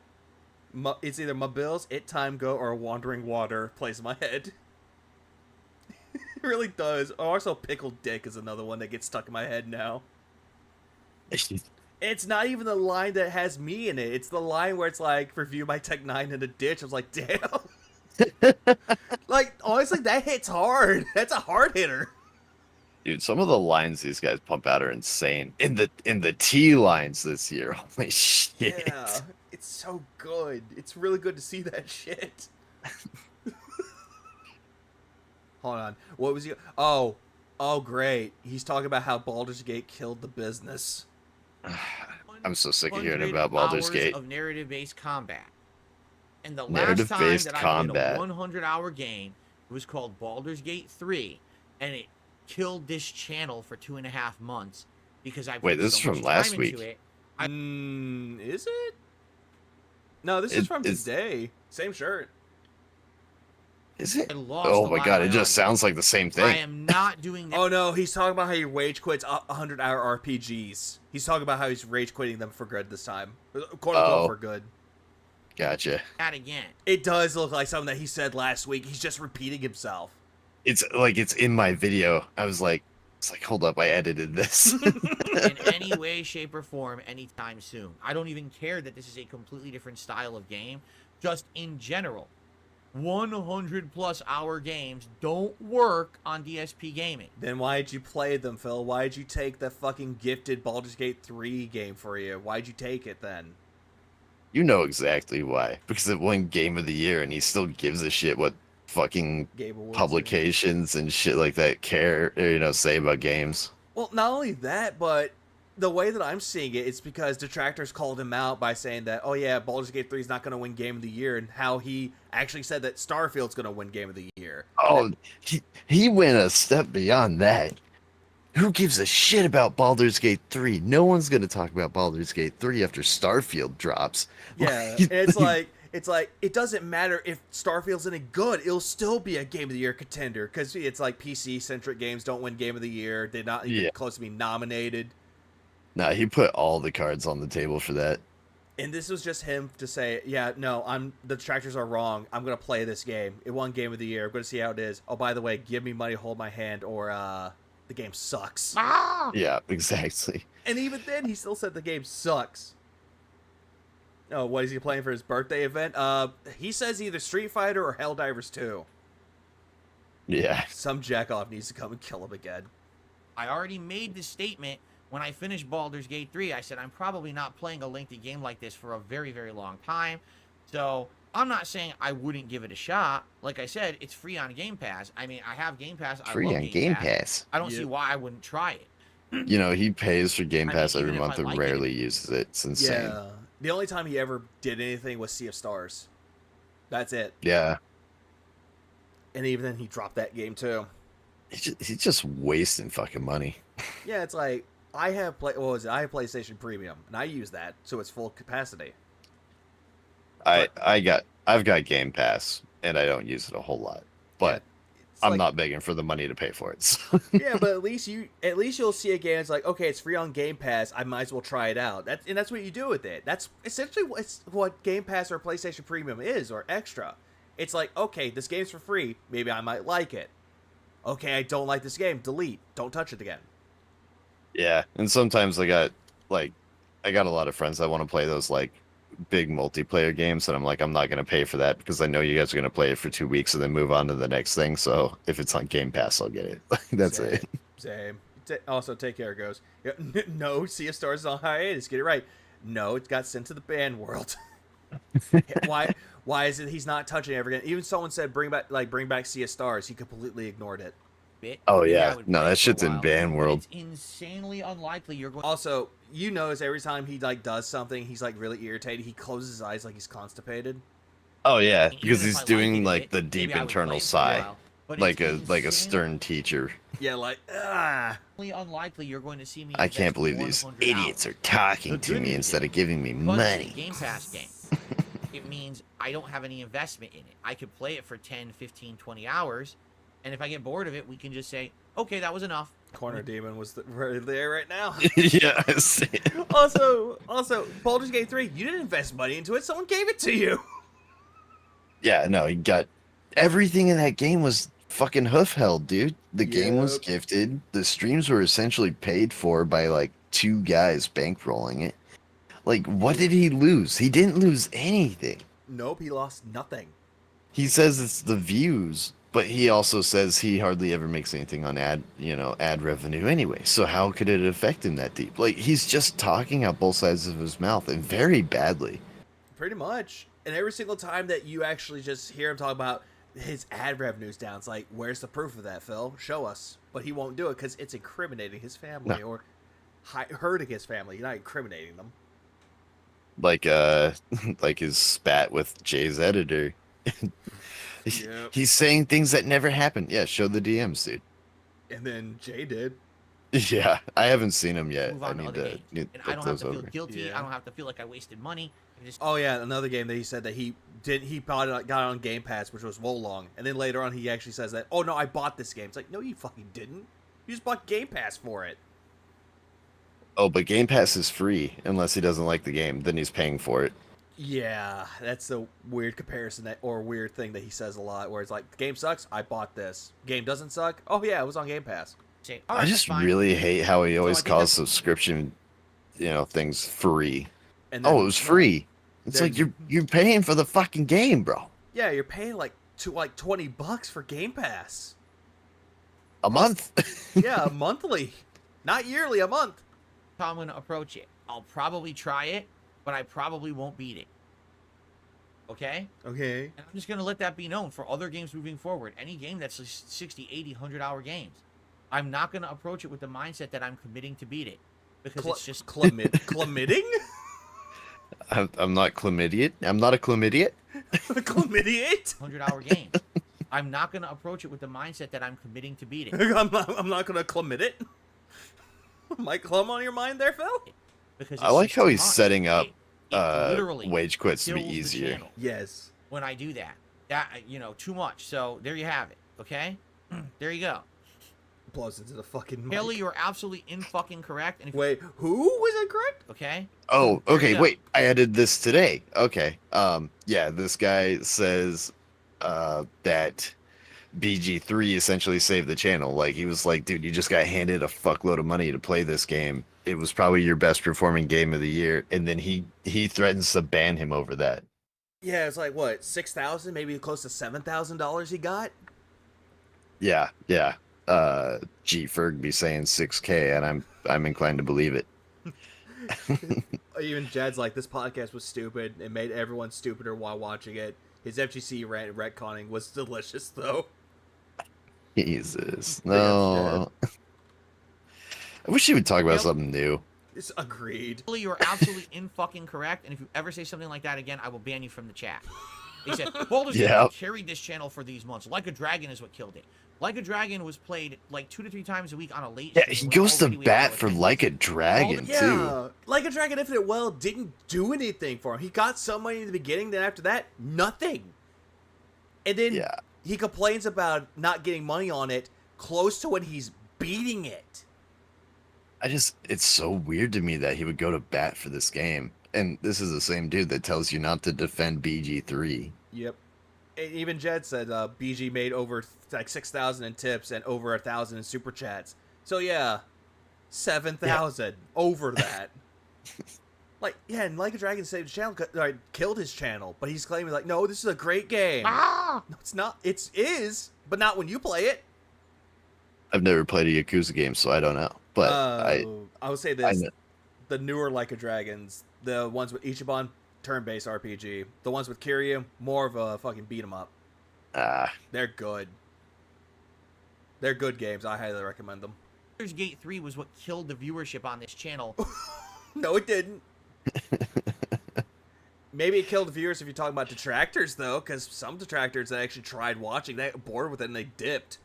It's either My Bills, It Time Go, or Wandering Water plays in my head. It really does. Oh, also, Pickled Dick is another one that gets stuck in my head now. It's not even the line that has me in it. It's the line where it's like, review my Tech 9 in a ditch. I was like, damn. Like, honestly, that hits hard. That's a hard hitter. Dude, some of the lines these guys pump out are insane. In the T lines this year, holy shit. Yeah, it's so good. It's really good to see that shit. Hold on. What was he? Oh, great. He's talking about how Baldur's Gate killed the business. I'm so sick of hearing about Baldur's Gate. Of narrative-based combat. And the last time Narrative-based that I combat. played a 100-hour game, it was called Baldur's Gate 3, and it killed this channel for 2.5 months because I Wait, this is from last week. Is it? No, this is from today. Same shirt. Is it? I lost Oh a my lot god, of it just money. sounds like the same thing. I am not doing that. Oh no, he's talking about how he rage quits 100-hour RPGs. He's talking about how he's rage quitting them for good this time. Quote unquote for good. Gotcha. That again. It does look like something that he said last week. He's just repeating himself. It's like it's in my video. I was like, hold up, I edited this. In any way, shape, or form, anytime soon. I don't even care that this is a completely different style of game. Just in general, 100+ hour games don't work on DSP gaming. Then why did you play them, Phil? Why did you take the fucking gifted Baldur's Gate 3 game for you? Why'd you take it then? You know exactly why. Because it won Game of the Year, and he still gives a shit what fucking publications and shit like that care, or, say about games. Well, not only that, but the way that I'm seeing it, it's because Detractors called him out by saying that, oh yeah, Baldur's Gate 3 is not going to win Game of the Year, and how he actually said that Starfield's going to win Game of the Year. Oh, he went a step beyond that. Who gives a shit about Baldur's Gate 3? No one's going to talk about Baldur's Gate 3 after Starfield drops. Yeah, and it's like, it doesn't matter if Starfield's any good, it'll still be a Game of the Year contender, because it's like PC-centric games don't win Game of the Year, they're not even close to being nominated. Nah, he put all the cards on the table for that. And this was just him to say, yeah, no, the Detractors are wrong, I'm going to play this game. It won Game of the Year, I'm going to see how it is. Oh, by the way, give me money, hold my hand, or the game sucks. Yeah, exactly. And even then, he still said the game sucks. Oh, what is he playing for his birthday event? He says either Street Fighter or Helldivers 2. Yeah. Some jackoff needs to come and kill him again. I already made this statement when I finished Baldur's Gate 3. I said I'm probably not playing a lengthy game like this for a very, very long time. So I'm not saying I wouldn't give it a shot. Like I said, it's free on Game Pass. I mean, I have Game Pass. Free on Game Pass. I don't see why I wouldn't try it. He pays for Game Pass every even if month I and like rarely uses it. It's insane. Yeah. The only time he ever did anything was Sea of Stars. That's it. Yeah. And even then, he dropped that game too. He's just wasting fucking money. Yeah, it's like, I have PlayStation Premium, and I use that to its full capacity. I've got Game Pass, and I don't use it a whole lot. But I'm not begging for the money to pay for it. So. Yeah, but at least you'll see a game. It's like, okay, it's free on Game Pass. I might as well try it out. That's what you do with it. That's essentially what Game Pass or PlayStation Premium is, or Extra. It's like, okay, this game's for free. Maybe I might like it. Okay, I don't like this game. Delete. Don't touch it again. Yeah, and sometimes I got a lot of friends that want to play those like big multiplayer games, and I'm like, I'm not gonna pay for that because I know you guys are gonna play it for 2 weeks and then move on to the next thing. So if it's on Game Pass, I'll get it. That's Same, it. Same. Also, Take Care goes, yeah, no, Sea of Stars is on hiatus. Get it right. No, it got sent to the ban world. Why is it he's not touching it ever again? Even someone said bring back Sea of Stars. He completely ignored it. Oh Maybe I yeah, would no, play it that for a shit's in while, ban but world. It's insanely unlikely you're going. Also, you notice every time he like does something, he's like really irritated. He closes his eyes like he's constipated. Oh yeah, Even because if he's I liked doing it, like the maybe deep I would play internal it for a sigh, while, but like it's a insanely stern teacher. Yeah, like ah. Unlikely you're going to see me. I can't invest believe these 100 idiots hours. are talking The to good me news instead is, of giving me because it's a money. Game Pass game. It means I don't have any investment in it. I could play it for 10, 15, 20 hours, and if I get bored of it, we can just say, okay, that was enough. Corner Demon was right there right now. Yeah, I see it. Also, Baldur's Gate 3, you didn't invest money into it. Someone gave it to you. Yeah, no, he got everything in that game was fucking hoof held, dude. The game was Yep. gifted. The streams were essentially paid for by like two guys bankrolling it. Like, what did he lose? He didn't lose anything. Nope, he lost nothing. He says it's the views, but he also says he hardly ever makes anything on ad revenue anyway. So how could it affect him that deep? Like, he's just talking out both sides of his mouth and very badly. Pretty much. And every single time that you actually just hear him talk about his ad revenue's down, it's like, where's the proof of that, Phil? Show us. But he won't do it because it's incriminating his family or hurting his family. You're not incriminating them. Like like his spat with Jay's editor. Yep. He's saying things that never happened. Yeah, show the DMs, dude. And then Jay did. Yeah, I haven't seen him yet. Move I on to need other to games. need And to I look don't have those to feel over. guilty. Yeah. I don't have to feel like I wasted money. I just Oh yeah, another game that he said that he got it on Game Pass, which was Wolong, and then later on he actually says that, oh no, I bought this game. It's like, no, you fucking didn't. You just bought Game Pass for it. Oh, but Game Pass is free unless he doesn't like the game. Then he's paying for it. Yeah, that's the weird comparison or weird thing that he says a lot, where it's like, the game sucks, I bought this. Game doesn't suck, oh yeah, it was on Game Pass. say, I just really hate how he always I think calls that's- subscription, things free. And then, Oh, it was free. It's then- like you're paying for the fucking game, bro. Yeah, you're paying like $20 for Game Pass. A month. Yeah, monthly, not yearly, a month. how I'm going to approach it. I'll probably try it, but I probably won't beat it. Okay? Okay. And I'm just going to let that be known for other games moving forward. Any game that's 60, 80, 100-hour games. I'm not going to approach it with the mindset that I'm committing to beat it. Because it's just... Chlamydic? I'm not chlamydia. I'm not a chlamydia. Chlamydiate? 100-hour games. I'm not going to approach it with the mindset that I'm committing to beat it. I'm not going to chlamyd it. Mike Clum on your mind there, Phil? Because I it's like just how too he's much. setting up It literally wage quits to be kills the easier. channel Yes. when I do that. That, too much. So there you have it. Okay? There you go. Blows into the fucking mic. Haley, you're absolutely fucking correct. And if, Wait, who was incorrect? okay? Oh, There okay. you go. Wait, I added this today. Okay. Yeah, this guy says that BG3 essentially saved the channel. Like, he was like, dude, you just got handed a fuckload of money to play this game. It was probably your best performing game of the year, and then he threatens to ban him over that. Yeah, it's like what, $6,000, maybe close to $7,000 he got. Yeah. G Ferg be saying 6K, and I'm inclined to believe it. Even Jed's like, this podcast was stupid. It made everyone stupider while watching it. His FGC retconning was delicious, though. Jesus, no. I wish he would talk about something new. It's agreed. Haley, you're absolutely in fucking correct. And if you ever say something like that again, I will ban you from the chat. He said, Baldur's Gate Yep. carried this channel for these months. Like a Dragon is what killed it. Like a Dragon was played like 2 to 3 times a week on a late Yeah, stream he when goes to already we had bat no for attention. Like a Dragon, too. Yeah, Like a Dragon Infinite Well didn't do anything for him. He got some money in the beginning, then after that, nothing. And then Yeah. he complains about not getting money on it close to when he's beating it. It's so weird to me that he would go to bat for this game. And this is the same dude that tells you not to defend BG3. Yep. And even Jed said BG made over like 6,000 in tips and over 1,000 in super chats. So yeah, 7,000 over that. Like, yeah, and Like a Dragon saved his channel, killed his channel, but he's claiming, like, no, this is a great game. No, it's not. It is, but not when you play it. I've never played a Yakuza game, so I don't know. But I would say this: the newer Like a Dragons, the ones with Ichiban, turn-based RPG, the ones with Kiryu, more of a fucking beat 'em up. They're good. They're good games. I highly recommend them. Baldur's Gate 3 was what killed the viewership on this channel. No, it didn't. Maybe it killed the viewers if you're talking about detractors, though, because some detractors that actually tried watching, they got bored with it and they dipped.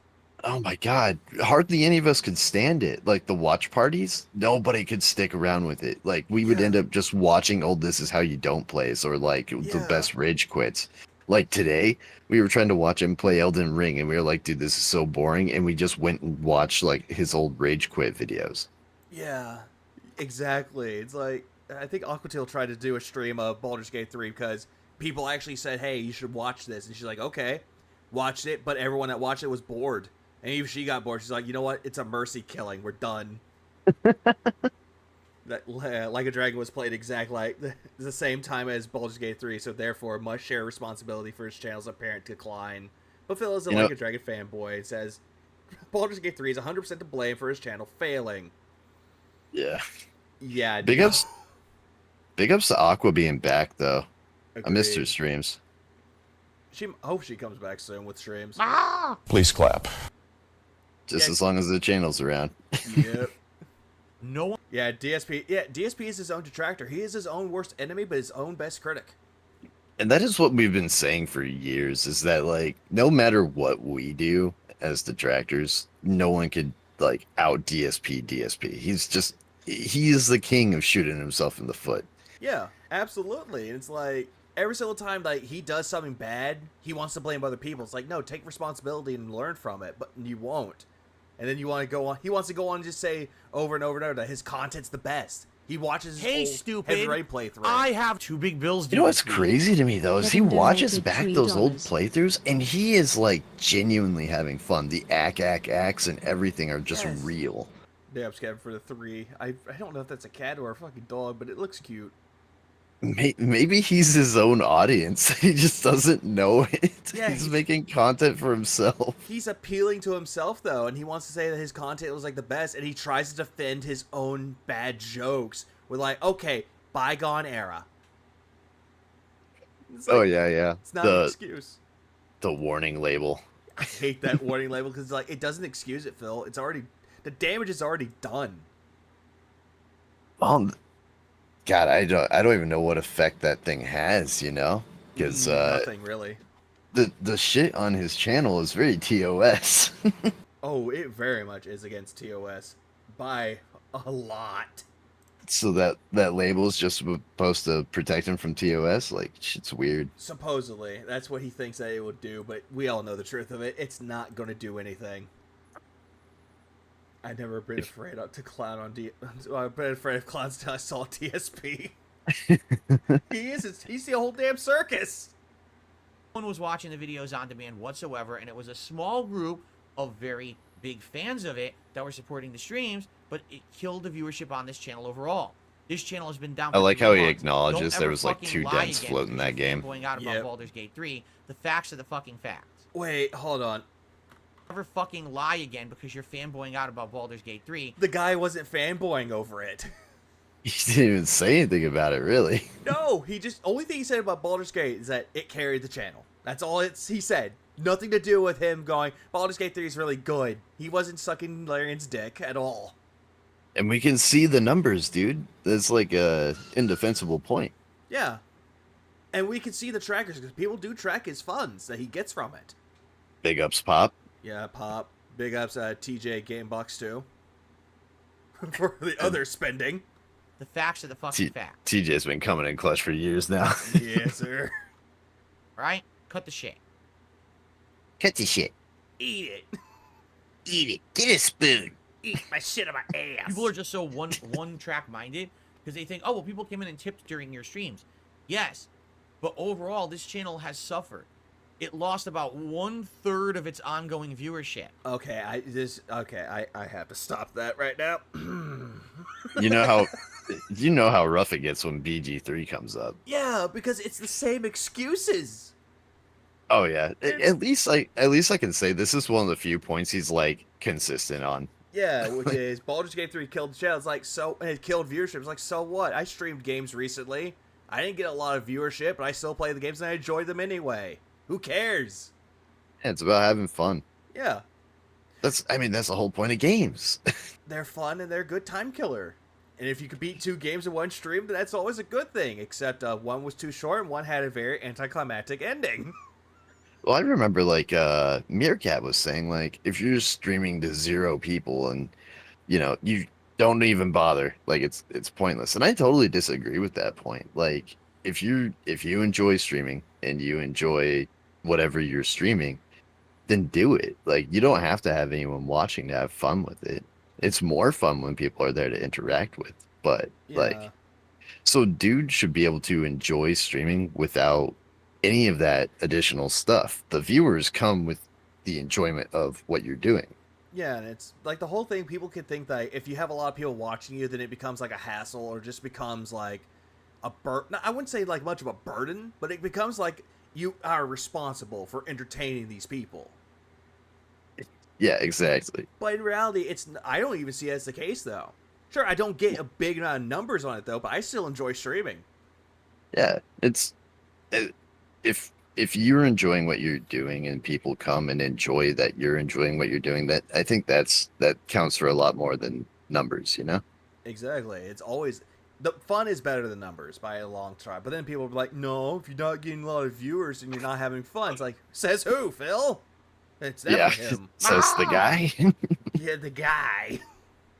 Oh my god, hardly any of us could stand it. Like the watch parties, nobody could stick around with it. Like we would end up just watching old This Is How You Don't Plays or like the best rage quits. Like today, we were trying to watch him play Elden Ring and we were like, dude, this is so boring. And we just went and watched like his old rage quit videos. Yeah, exactly. It's like, I think Aquatil tried to do a stream of Baldur's Gate 3 because people actually said, hey, you should watch this. And she's like, okay, watched it. But everyone that watched it was bored. And even she got bored. She's like, you know what? It's a mercy killing. We're done. That Like a Dragon was played exactly like the same time as Baldur's Gate 3, so therefore must share responsibility for his channel's apparent decline. But Phil is a Like a Dragon fanboy and says Baldur's Gate 3 is 100% to blame for his channel failing. Yeah. Yeah. Big ups to Aqua being back though. Agreed. I missed her streams. I hope she comes back soon with streams. Please clap. Just as long as the channel's around. Yep. No one. Yeah, DSP. Yeah, DSP is his own detractor. He is his own worst enemy, but his own best critic. And that is what we've been saying for years, is that like no matter what we do as detractors, no one could like out DSP. He is the king of shooting himself in the foot. Yeah, absolutely. And it's like every single time like he does something bad, he wants to blame other people. It's like, no, take responsibility and learn from it, but you won't. And then you want to go on. He wants to go on and just say over and over and over that his content's the best. He watches his whole Heavy Rain playthrough. I have 2 big bills. You know what's crazy to me though is he watches back those old playthroughs and he is like genuinely having fun. The acts and everything are just real. Yeah, I'm scared for the 3. I don't know if that's a cat or a fucking dog, but it looks cute. Maybe he's his own audience. He just doesn't know it. Yeah, he's making content for himself. He's appealing to himself, though, and he wants to say that his content was, like, the best, and he tries to defend his own bad jokes with, like, okay, bygone era. Like, yeah. It's not an excuse. The warning label. I hate that warning label, because, like, it doesn't excuse it, Phil. It's already... The damage is already done. God, I don't even know what effect that thing has, you know? Because nothing really. The shit on his channel is very TOS. Oh, it very much is against TOS by a lot. So that label is just supposed to protect him from TOS? Like, shit's weird. Supposedly, that's what he thinks that it would do, but we all know the truth of it. It's not going to do anything. I've never been afraid to clown on I've been afraid of clowns until I saw TSP. He's the whole damn circus. No one was watching the videos on demand whatsoever, and it was a small group of very big fans of it that were supporting the streams, but it killed the viewership on this channel overall. This channel has been down for I like 3 how he months. acknowledges Don't there ever was like fucking 2 lie dents again floating because that you're game. fanboying out about Baldur's Gate 3. The facts are the fucking facts. Wait, hold on. Never fucking lie again because you're fanboying out about Baldur's Gate 3. The guy wasn't fanboying over it. He didn't even say anything about it, really. No, he just... Only thing he said about Baldur's Gate is that it carried the channel. That's all he said. Nothing to do with him going, Baldur's Gate 3 is really good. He wasn't sucking Larian's dick at all. And we can see the numbers, dude. That's like a indefensible point. Yeah. And we can see the trackers, because people do track his funds that he gets from it. Big ups, Pop. Yeah, Pop. Big ups, TJ Gamebox too. For the other spending. The facts are the fucking facts. TJ's been coming in clutch for years now. Yes, sir. Right? Cut the shit. Cut the shit. Eat it. Eat it. Get a spoon. Eat my shit on my ass. People are just so one track minded because they think, oh, well, people came in and tipped during your streams. Yes, but overall, this channel has suffered. It lost about 1/3 of its ongoing viewership. Okay, I have to stop that right now. You know You know how rough it gets when BG3 comes up. Yeah, because it's the same excuses. Oh yeah. At least I can say this is one of the few points he's like consistent on. Yeah, which is Baldur's Gate 3 killed the channel. It's like, so, and it killed viewership. It's like, so what? I streamed games recently. I didn't get a lot of viewership, but I still play the games and I enjoyed them anyway. Who cares? Yeah, it's about having fun. Yeah. That's the whole point of games. They're fun and they're a good time killer. And if you could beat 2 games in one stream, then that's always a good thing. Except one was too short and one had a very anticlimactic ending. Well, I remember like Meerkat was saying like if you're streaming to 0 people and you don't even bother, like it's pointless. And I totally disagree with that point. Like if you enjoy streaming and you enjoy whatever you're streaming, then do it. Like you don't have to have anyone watching to have fun with it. It's more fun when people are there to interact with. But so dude should be able to enjoy streaming without any of that additional stuff. The viewers come with the enjoyment of what you're doing. Yeah, and it's like the whole thing, people could think that if you have a lot of people watching you, then it becomes like a hassle or just becomes like a burden. I wouldn't say like much of a burden, but it becomes like you are responsible for entertaining these people. Yeah, exactly. But in reality, I don't even see it as the case though. Sure, I don't get a big amount of numbers on it though, but I still enjoy streaming. Yeah, if you're enjoying what you're doing and people come and enjoy that you're enjoying what you're doing, that I think that counts for a lot more than numbers, Exactly. It's always the fun is better than numbers by a long shot. But then people will be like, no, if you're not getting a lot of viewers and you're not having fun, it's like, says who, Phil? It's never him. Says the guy. Yeah, the guy.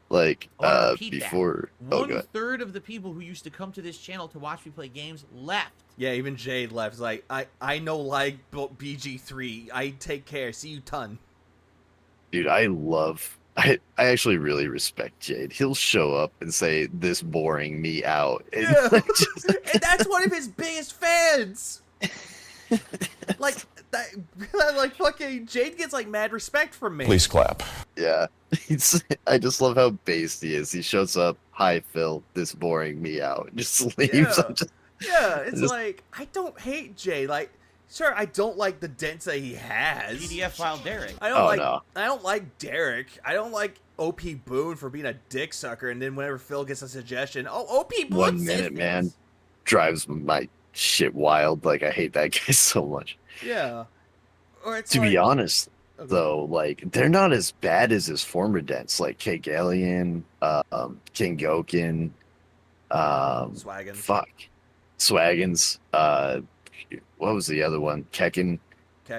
Like Repeat before that. 1/3 of the people who used to come to this channel to watch me play games left. Yeah, even Jade left. It's like, I know like BG3. I take care. See you ton. Dude, I actually really respect Jade. He'll show up and say, "This boring me out." And, yeah. And that's one of his biggest fans. Like that, like fucking Jade gets like mad respect from me. Please clap. Yeah. I just love how based he is. He shows up, "Hi Phil, this boring me out." And just leaves. Yeah, it's like, I don't hate Jay. Like, sure, I don't like the dents that he has. PDF file Derek. I don't like Derek. I don't like OP Boone for being a dick sucker. And then whenever Phil gets a suggestion, OP Boone. 1 minute, man, drives my shit wild. Like I hate that guy so much. Yeah. Or it's to be honest, though, like they're not as bad as his former dents, like K Gallion, King Gokin, Swaggins, what was the other one? Kekin.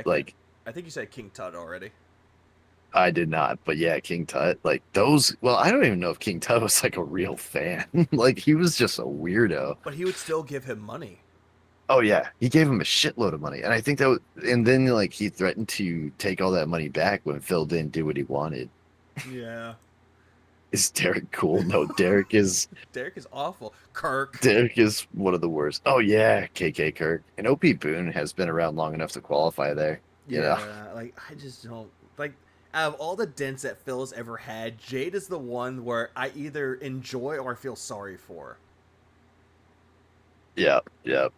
Like, I think you said King Tut already. I did not, but yeah, King Tut. Like those. Well, I don't even know if King Tut was like a real fan. Like he was just a weirdo. But he would still give him money. Oh yeah, he gave him a shitload of money, and I think that. And then like he threatened to take all that money back when Phil didn't do what he wanted. Yeah. Is Derek cool? No, Derek is awful. Kirk. Derek is one of the worst. Oh yeah, KK Kirk. And OP Boone has been around long enough to qualify there. Yeah, like I just don't like. Out of all the dents that Phil has ever had, Jade is the one where I either enjoy or feel sorry for. Yeah.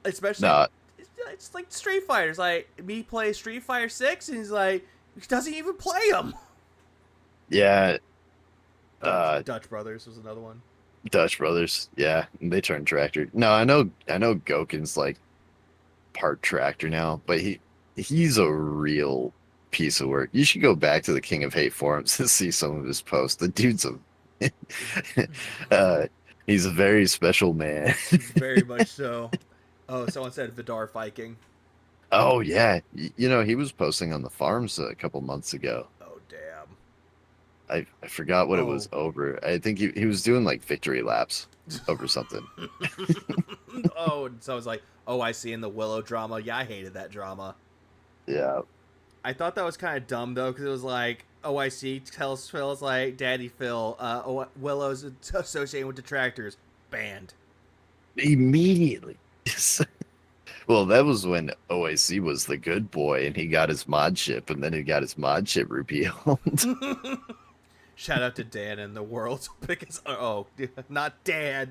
Especially, it's like Street Fighter. It's like me play Street Fighter 6, and he's like, he doesn't even play them. Yeah. Dutch Brothers was another one. Dutch Brothers, yeah, they turned tractor. No, I know Gokin's like part tractor now, but he's a real piece of work. You should go back to the King of Hate forums and see some of his posts. The dude's he's a very special man. Very much so. Oh, someone said Vidar Viking. Oh yeah, he was posting on the farms a couple months ago. Oh damn. I forgot what it was over. I think he was doing like victory laps over something. Oh, so I was like, oh, I see in the Willow drama. Yeah, I hated that drama. Yeah. I thought that was kind of dumb though, because it was like OIC tells Phil, it's like, Daddy Phil, Willow's associated with detractors, banned immediately. Well, that was when OIC was the good boy, and he got his mod ship, and then he got his mod ship repealed. Shout out to Dan and the world's biggest. Oh, not Dad.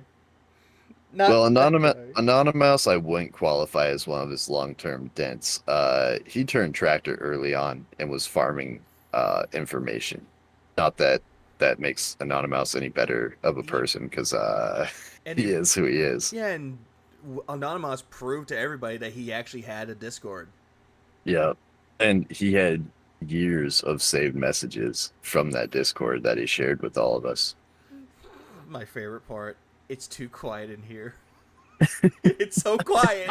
Not Well, that guy. Anonymous, I wouldn't qualify as one of his long-term dents. He turned tractor early on and was farming information. Not that that makes Anonymous any better of a person, because And he is who he is. yeah, and Anonymous proved to everybody that he actually had a Discord. Yeah, and he had years of saved messages from that Discord that he shared with all of us. My favorite part. It's too quiet in here. It's so quiet.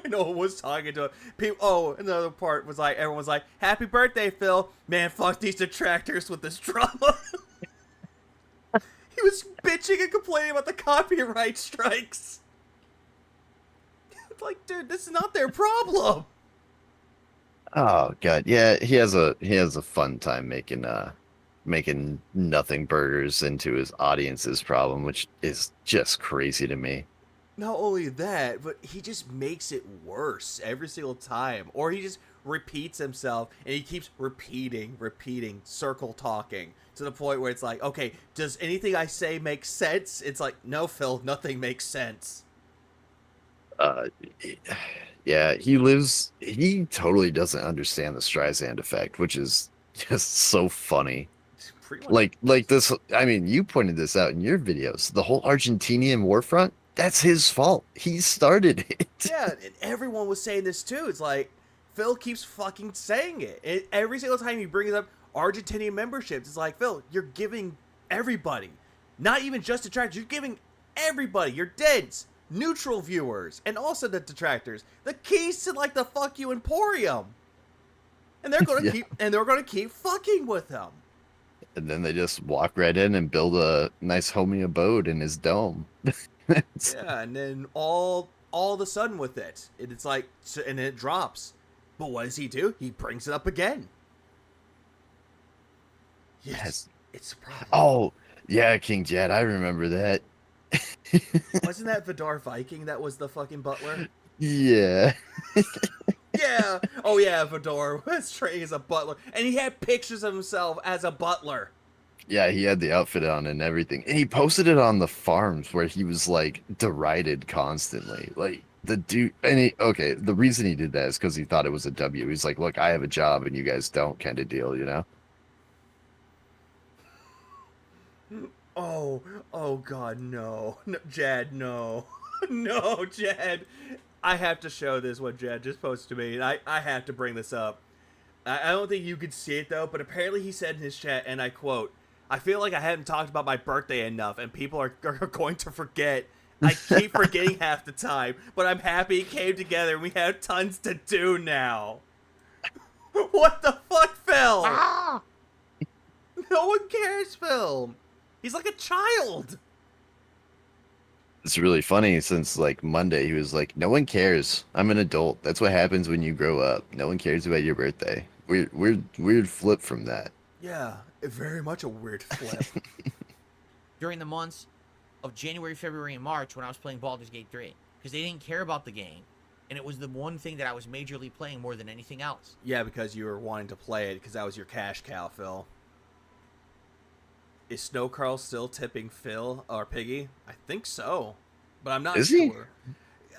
No one was talking to him. People, another part was like, everyone was like, "Happy birthday, Phil." Man, fuck these detractors with this drama. He was bitching and complaining about the copyright strikes. It's like, dude, this is not their problem. Oh god, yeah, he has a fun time making nothing burgers into his audience's problem, which is just crazy to me. Not only that, but he just makes it worse every single time. Or he just repeats himself, and he keeps repeating, circle talking, to the point where it's like, okay, does anything I say make sense? It's like, no, Phil, nothing makes sense. Uh, yeah, he totally doesn't understand the Streisand effect, which is just so funny. Pretty much. Like this, I mean, you pointed this out in your videos. The whole Argentinian war front, that's his fault. He started it. Yeah, and everyone was saying this too. It's like, Phil keeps fucking saying it. Every single time he brings up Argentinian memberships, it's like, Phil, you're giving everybody, not even just detractors, you're giving everybody, your deads, neutral viewers, and also the detractors, the keys to like the fuck you Emporium. And they're gonna keep fucking with him. And then they just walk right in and build a nice homey abode in his dome. Yeah, and then all of a sudden with it, it's like, and it drops. But what does he do? He brings it up again. Yes, it's surprising. Oh, yeah, King Jet, I remember that. Wasn't that Vidar Viking that was the fucking butler? Yeah. Yeah. Oh yeah, Vidar was trained as a butler, and he had pictures of himself as a butler. Yeah, he had the outfit on and everything. And he posted it on the farms where he was like derided constantly. Like the dude, okay, the reason he did that is because he thought it was a W. He's like, look, I have a job and you guys don't, kind of deal, you know? Oh God, no, Jad, no, no, Jad. I have to show this what Jad just posted to me, and I have to bring this up. I don't think you could see it though, but apparently he said in his chat, and I quote, "I feel like I haven't talked about my birthday enough, and people are going to forget. I keep forgetting half the time, but I'm happy it came together, and we have tons to do now." What the fuck, Phil? No one cares, Phil. He's like a child. It's really funny since like Monday he was like, no one cares. I'm an adult. That's what happens when you grow up. No one cares about your birthday. Weird flip from that. Yeah, very much a weird flip. During the months of January, February, and March when I was playing Baldur's Gate 3. Because they didn't care about the game. And it was the one thing that I was majorly playing more than anything else. Yeah, because you were wanting to play it because that was your cash cow, Phil. Is Snow Carl still tipping Phil or Piggy? I think so, but I'm not sure.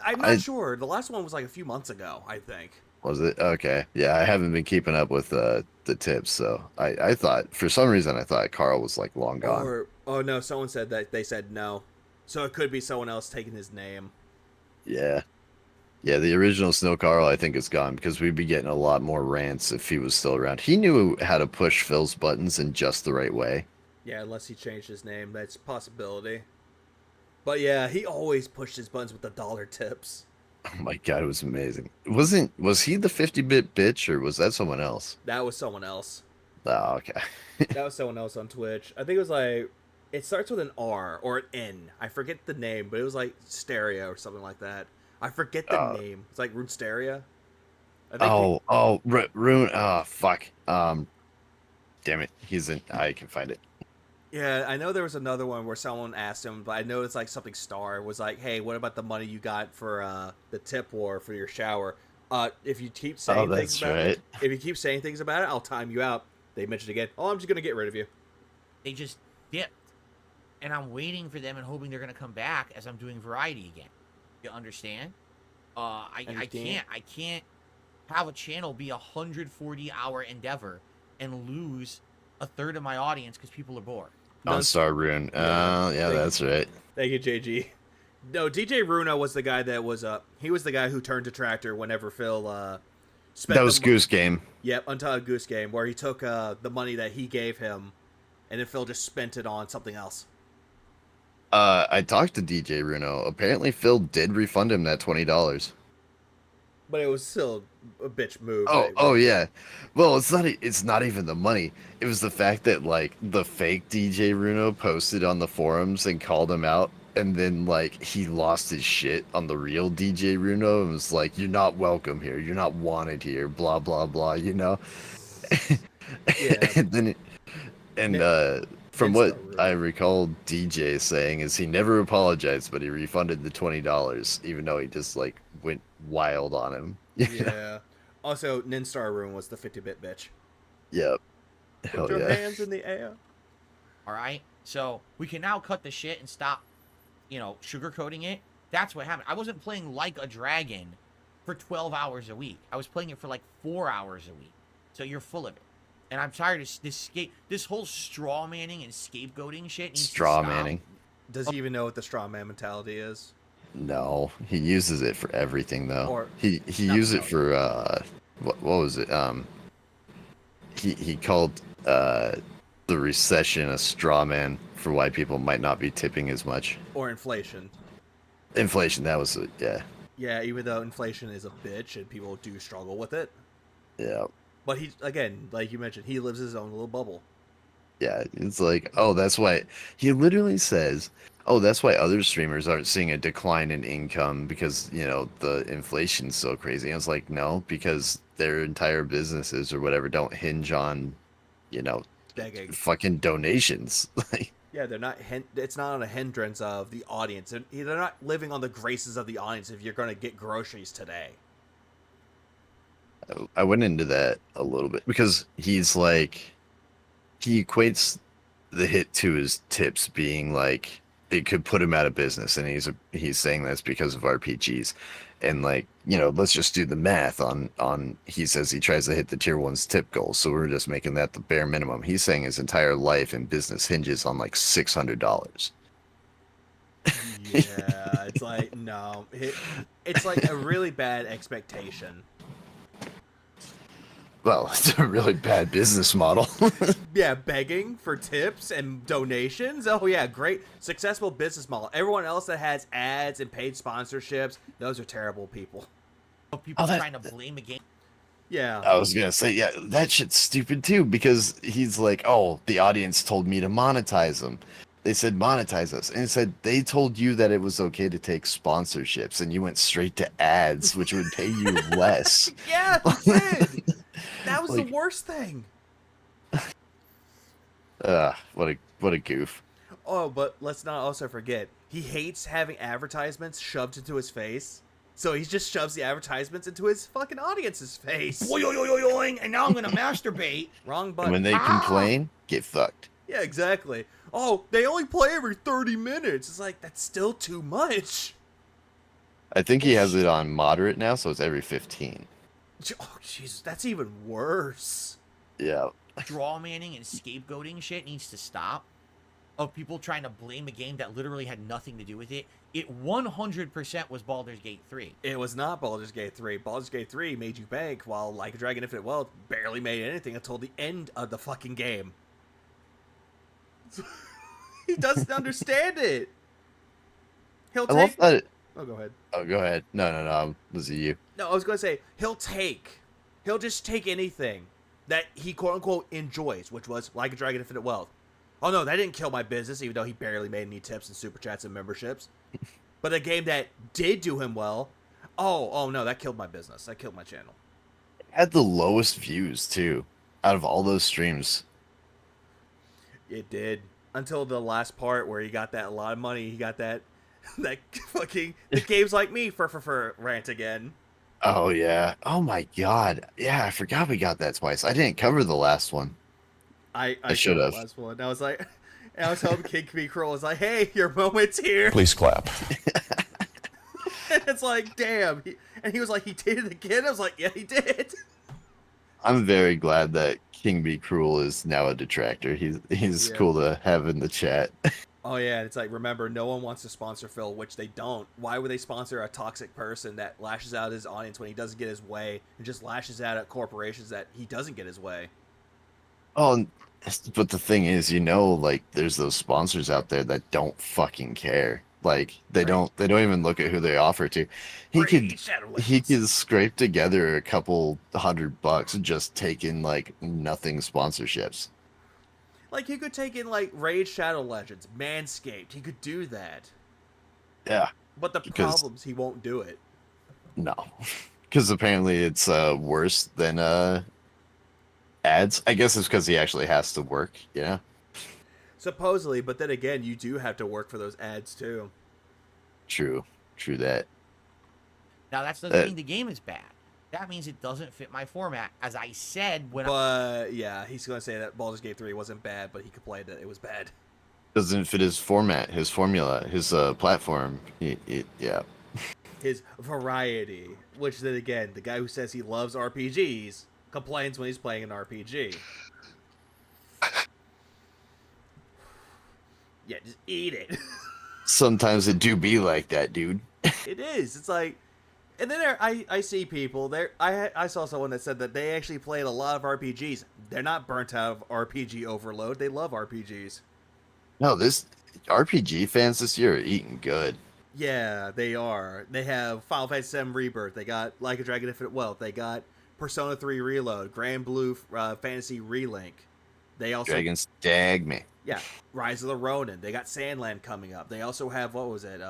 I'm not sure. The last one was like a few months ago, I think. Was it? Okay. Yeah, I haven't been keeping up with the tips, so I thought, for some reason, I thought Carl was like long gone. Or, oh no, someone said that they said no. So it could be someone else taking his name. Yeah. Yeah, the original Snow Carl, I think, is gone because we'd be getting a lot more rants if he was still around. He knew how to push Phil's buttons in just the right way. Yeah, unless he changed his name, that's a possibility. But yeah, he always pushed his buttons with the dollar tips. Oh my god, it was amazing. Was he the 50-bit bitch or was that someone else? That was someone else. Oh, okay. That was someone else on Twitch. I think it was like, it starts with an R or an N. I forget the name, but it was like Stereo or something like that. I forget the name. It's like Rune Stereo. Rune. Oh, fuck. Damn it. I can find it. Yeah, I know there was another one where someone asked him, but I know it's like something Star was like, "Hey, what about the money you got for the tip war for your shower? If you keep saying things about it, if you keep saying things about it, I'll time you out." They mentioned again, "Oh, I'm just gonna get rid of you." They just dipped. and I'm waiting for them and hoping they're gonna come back as I'm doing variety again. You understand? I can't have a channel be a 140-hour endeavor and lose a third of my audience because people are bored. On Star Rune. Yeah, that's right. Thank you, JG. No, DJ Runo was the guy that was he was the guy who turned Detractor whenever Phil spent That was Goose Game. Yep, Untitled Goose Game, where he took the money that he gave him, and then Phil just spent it on something else. I talked to DJ Runo. Apparently, Phil did refund him that $20. But it was still a bitch move. Oh yeah. Well, it's not even the money. It was the fact that like the fake DJ Runo posted on the forums and called him out, and then like he lost his shit on the real DJ Runo and was like, "You're not welcome here. You're not wanted here." Blah blah blah. You know. Yeah. From what I recall DJ saying is he never apologized, but he refunded the $20, even though he just like went wild on him. Yeah. Also, Ninstar Rune was the 50-bit bitch. Yep. Put your hands in the air. All right. So we can now cut the shit and stop, sugarcoating it. That's what happened. I wasn't playing Like a Dragon for 12 hours a week. I was playing it for like 4 hours a week. So you're full of it. And I'm tired of this whole straw manning and scapegoating shit. Needs Straw to stop. manning. Does he even know what the straw man mentality is? No, he uses it for everything though. Or he used it for what was it? He called the recession a straw man for why people might not be tipping as much. Or inflation. Inflation, that was it. Yeah. Yeah, even though inflation is a bitch and people do struggle with it. Yeah. But he, again, like you mentioned, he lives his own little bubble. Yeah, it's like, oh, that's why he literally says, oh, that's why other streamers aren't seeing a decline in income because, the inflation's so crazy. I was like, no, because their entire businesses or whatever don't hinge on, Begging. fucking donations. Yeah, they're not. It's not on a hindrance of the audience. They're not living on the graces of the audience if you're going to get groceries today. I went into that a little bit because he's like, he equates the hit to his tips being like it could put him out of business, and he's saying that's because of RPGs, and like let's just do the math on. He says he tries to hit the tier 1's tip goal, so we're just making that the bare minimum. He's saying his entire life and business hinges on like $600. Yeah, it's like no, it's like a really bad expectation. Well, it's a really bad business model. Yeah, begging for tips and donations. Oh yeah, great, successful business model. Everyone else that has ads and paid sponsorships, those are terrible people. People trying to blame a game. Yeah. I was gonna say, yeah, that shit's stupid too, because he's like, oh, the audience told me to monetize them. They said monetize us, and it said they told you that it was okay to take sponsorships, and you went straight to ads, which would pay you less. Yeah, he did. That was the worst thing. What a goof. Oh, but let's not also forget, he hates having advertisements shoved into his face. So he just shoves the advertisements into his fucking audience's face. Oing, and now I'm gonna masturbate. Wrong button. And when they complain, get fucked. Yeah, exactly. Oh, they only play every 30 minutes. It's like, that's still too much. I think he has it on moderate now, so it's every 15. Oh, Jesus, that's even worse. Yeah. Straw manning and scapegoating shit needs to stop. Of people trying to blame a game that literally had nothing to do with it. It 100% was Baldur's Gate 3. It was not Baldur's Gate 3. Baldur's Gate 3 made you bank, while Like a Dragon Infinite Wealth barely made anything until the end of the fucking game. He doesn't understand it. He'll I love take... that. Oh, go ahead. Oh, go ahead. No. Was it you? No, I was going to say, he'll just take anything that he quote-unquote enjoys, which was Like a Dragon Infinite Wealth. Oh no, that didn't kill my business, even though he barely made any tips and super chats and memberships. But a game that did do him well, oh no, that killed my business. That killed my channel. It had the lowest views, too, out of all those streams. It did. Until the last part where he got that a lot of money, he got that fucking the games like me for rant again. Oh, yeah. Oh, my God. Yeah, I forgot we got that twice. I didn't cover the last one. I should have. Last one. I was like, And I was hoping King B. Cruel was like, hey, your moment's here. Please clap. And it's like, damn. And he was like, he did it again? I was like, yeah, he did. I'm very glad that King Be Cruel is now a detractor. He's Yeah. cool to have in the chat. Oh, yeah, and it's like, remember, no one wants to sponsor Phil, which they don't. Why would they sponsor a toxic person that lashes out at his audience when he doesn't get his way and just lashes out at corporations that he doesn't get his way? Oh, but the thing is, like there's those sponsors out there that don't fucking care. Like they don't even look at who they offer to. He could scrape together a couple $100 just taking like nothing sponsorships. Like, he could take in, like, Raid Shadow Legends, Manscaped. He could do that. Yeah. But the problem's he won't do it. No. Because apparently it's worse than ads. I guess it's because he actually has to work, Supposedly, but then again, you do have to work for those ads, too. True that. Now, that's the thing. The game is bad. That means it doesn't fit my format. As I said when yeah, he's going to say that Baldur's Gate 3 wasn't bad, but he complained that it was bad. Doesn't fit his format, his formula, his platform. Yeah. His variety, which then again, the guy who says he loves RPGs complains when he's playing an RPG. Yeah, just eat it. Sometimes it do be like that, dude. It is. It's like, and then I see people there. I saw someone that said that they actually played a lot of RPGs. They're not burnt out of RPG overload. They love RPGs. No, this RPG fans this year are eating good. Yeah, they are. They have Final Fantasy VII Rebirth. They got Like a Dragon Infinite Wealth. They got Persona 3 Reload, Grand Blue Fantasy Relink. They also Dragon's Dagme. Yeah, Rise of the Ronin. They got Sandland coming up. They also have, what was it,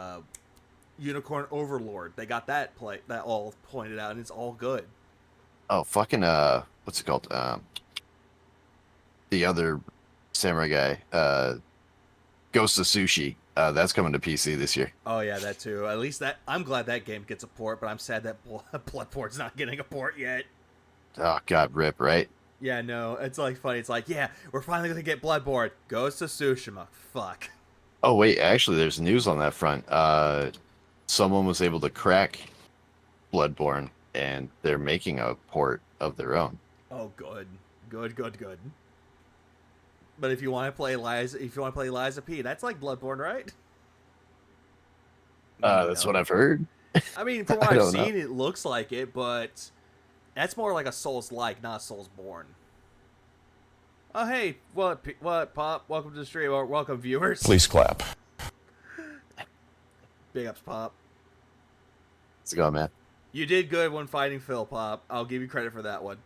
Unicorn Overlord. They got that all pointed out, and it's all good. Oh, fucking what's it called? The other samurai guy, Ghost of Sushi. That's coming to PC this year. Oh yeah, that too. At least that I'm glad that game gets a port, but I'm sad that Bloodborne's not getting a port yet. Oh God, rip, right? Yeah, no, it's like funny. It's like, yeah, we're finally gonna get Bloodborne. Ghost of Tsushima. Fuck. Oh wait, actually, there's news on that front. Someone was able to crack Bloodborne, and they're making a port of their own. Oh, good. But if you want to play Liza P, that's like Bloodborne, right? That's what I've heard. I mean, from what I've seen, it looks like it, but that's more like a Souls-like, not Soulsborne. Oh, hey, what, Pop? Welcome to the stream, or welcome, viewers. Please clap. Big ups, Pop. Let's go, man. You did good when fighting Phil, Pop. I'll give you credit for that one.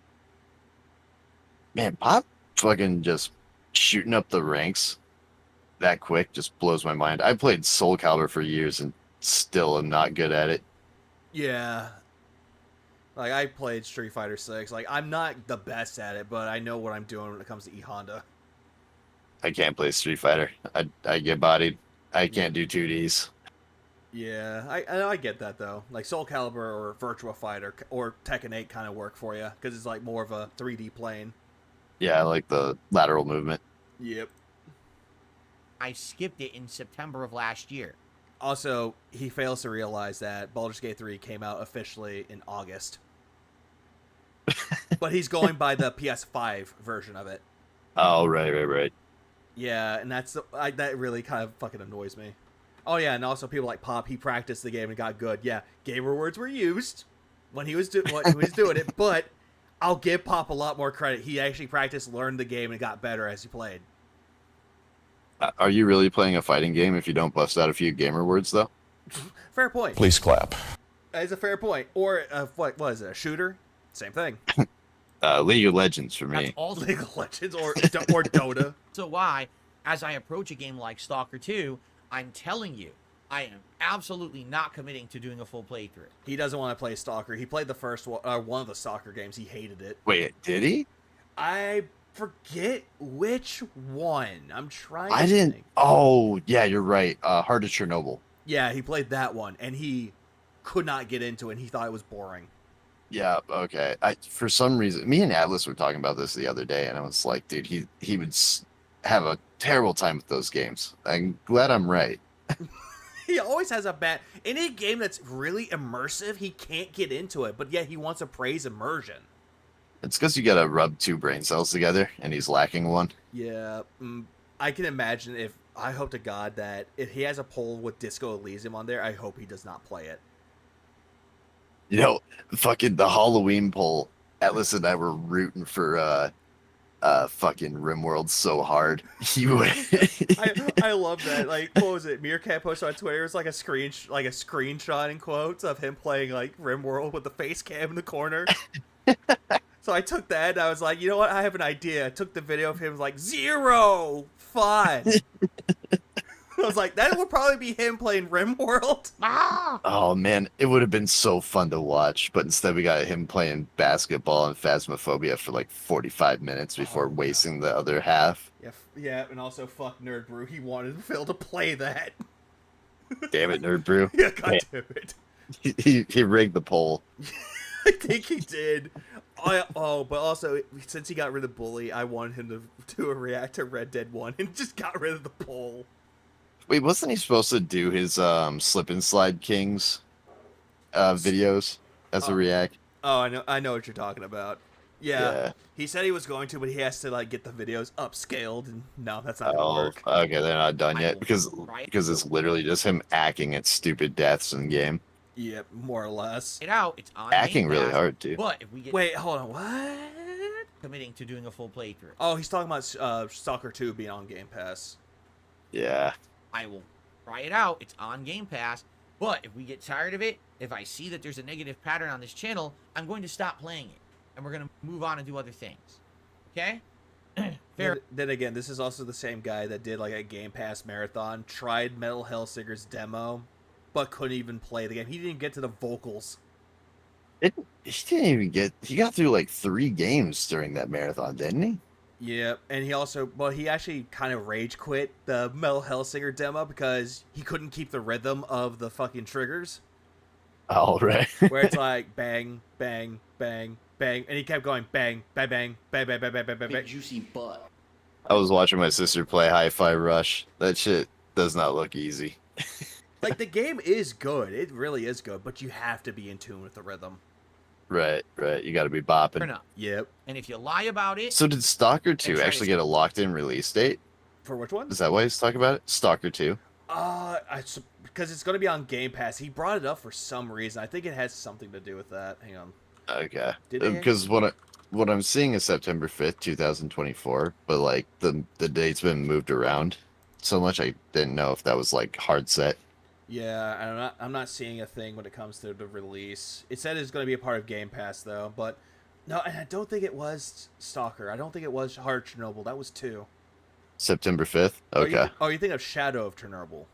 Man, Pop fucking just shooting up the ranks that quick just blows my mind. I played Soul Calibur for years and still am not good at it. Yeah. Like, I played Street Fighter 6. Like, I'm not the best at it, but I know what I'm doing when it comes to E-Honda. I can't play Street Fighter. I get bodied. I can't do 2Ds. Yeah, I get that, though. Like, Soul Calibur or Virtua Fighter or Tekken 8 kind of work for you, because it's, like, more of a 3D plane. Yeah, I like the lateral movement. Yep. I skipped it in September of last year. Also, he fails to realize that Baldur's Gate 3 came out officially in August. But he's going by the PS5 version of it. Oh, right. Yeah, and that really kind of fucking annoys me. Oh yeah, and also people like Pop, he practiced the game and got good. Yeah, gamer words were used when he was doing it, but I'll give Pop a lot more credit. He actually practiced, learned the game, and got better as he played. Are you really playing a fighting game if you don't bust out a few gamer words, though? Fair point. Please clap. That is a fair point. Or, what was it, a shooter? Same thing. League of Legends for me. That's also League of Legends or Dota. So why, as I approach a game like Stalker 2, I'm telling you, I am absolutely not committing to doing a full playthrough. He doesn't want to play Stalker. He played the first one of the Stalker games. He hated it. Wait, did he? I forget which one. I'm trying I to didn't. think. Oh, yeah, you're right. Heart of Chernobyl. Yeah, he played that one, and he could not get into it, and he thought it was boring. Yeah, okay. For some reason, me and Atlas were talking about this the other day, and I was like, dude, he would have a terrible time with those games. I'm glad I'm right. He always has a bad... Any game that's really immersive, he can't get into it, but yet he wants to praise immersion. It's because you gotta rub two brain cells together, and he's lacking one. Yeah, I can imagine if... I hope to God that if he has a poll with Disco Elysium on there, I hope he does not play it. You know, fucking the Halloween poll, Atlas and I were rooting for fucking RimWorld so hard. You would. I love that. Like, what was it? Meerkat posted on Twitter. It was like a screenshot in quotes of him playing like RimWorld with the face cam in the corner. So I took that and I was like, you know what? I have an idea. I took the video of him like 0 fun. I was like, that would probably be him playing RimWorld. Oh man, it would have been so fun to watch, but instead we got him playing basketball and Phasmophobia for like 45 minutes before wasting the other half. Yeah, and also fuck Nerd Brew. He wanted Phil to play that. Damn it, Nerd Brew. Yeah, God damn it. He rigged the poll. I think he did. But also, since he got rid of Bully, I wanted him to do a react to Red Dead 1 and just got rid of the poll. Wait, wasn't he supposed to do his Slip and Slide Kings videos as a react? Oh, I know what you're talking about. Yeah. He said he was going to, but he has to like get the videos upscaled, and no, that's not gonna work. Okay, they're not done yet because it's literally just him acting at stupid deaths in game. Yep, more or less. It out. It's on. Acting really hard too. But if we get Wait, hold on, what? committing to doing a full playthrough, Oh, he's talking about Stalker 2 being on Game Pass. Yeah. I will try it out. It's on Game Pass. But if we get tired of it, if I see that there's a negative pattern on this channel, I'm going to stop playing it. And we're going to move on and do other things. Okay? Fair. Then again, this is also the same guy that did like a Game Pass marathon, tried Metal Hellsinger's demo, but couldn't even play the game. He didn't even get to the vocals. He didn't even get... He got through like 3 games during that marathon, didn't he? Yeah, and he actually kind of rage quit the Metal Hellsinger demo because he couldn't keep the rhythm of the fucking triggers. Oh, right. Where it's like bang, bang, bang, bang, and he kept going bang, bang, bang, bang, bang, bang, bang, bang, bang, bang. Juicy butt. I was watching my sister play Hi-Fi Rush. That shit does not look easy. Like, the game is good. It really is good, but you have to be in tune with the rhythm. Right. You gotta be bopping. Or not. Yep. And if you lie about it, So did Stalker 2 try to actually get a locked-in release date? For which one? Is that why he's talking about it? Stalker 2? Because it's going to be on Game Pass. He brought it up for some reason. I think it has something to do with that. Hang on. Okay. Did they Because what I'm seeing is September 5th, 2024, but like the date's been moved around so much I didn't know if that was like hard set. Yeah, I'm not seeing a thing when it comes to the release. It said it's going to be a part of Game Pass, though, but no, and I don't think it was Stalker. I don't think it was Heart of Chernobyl. That was 2. September 5th? Okay. You think of Shadow of Chernobyl.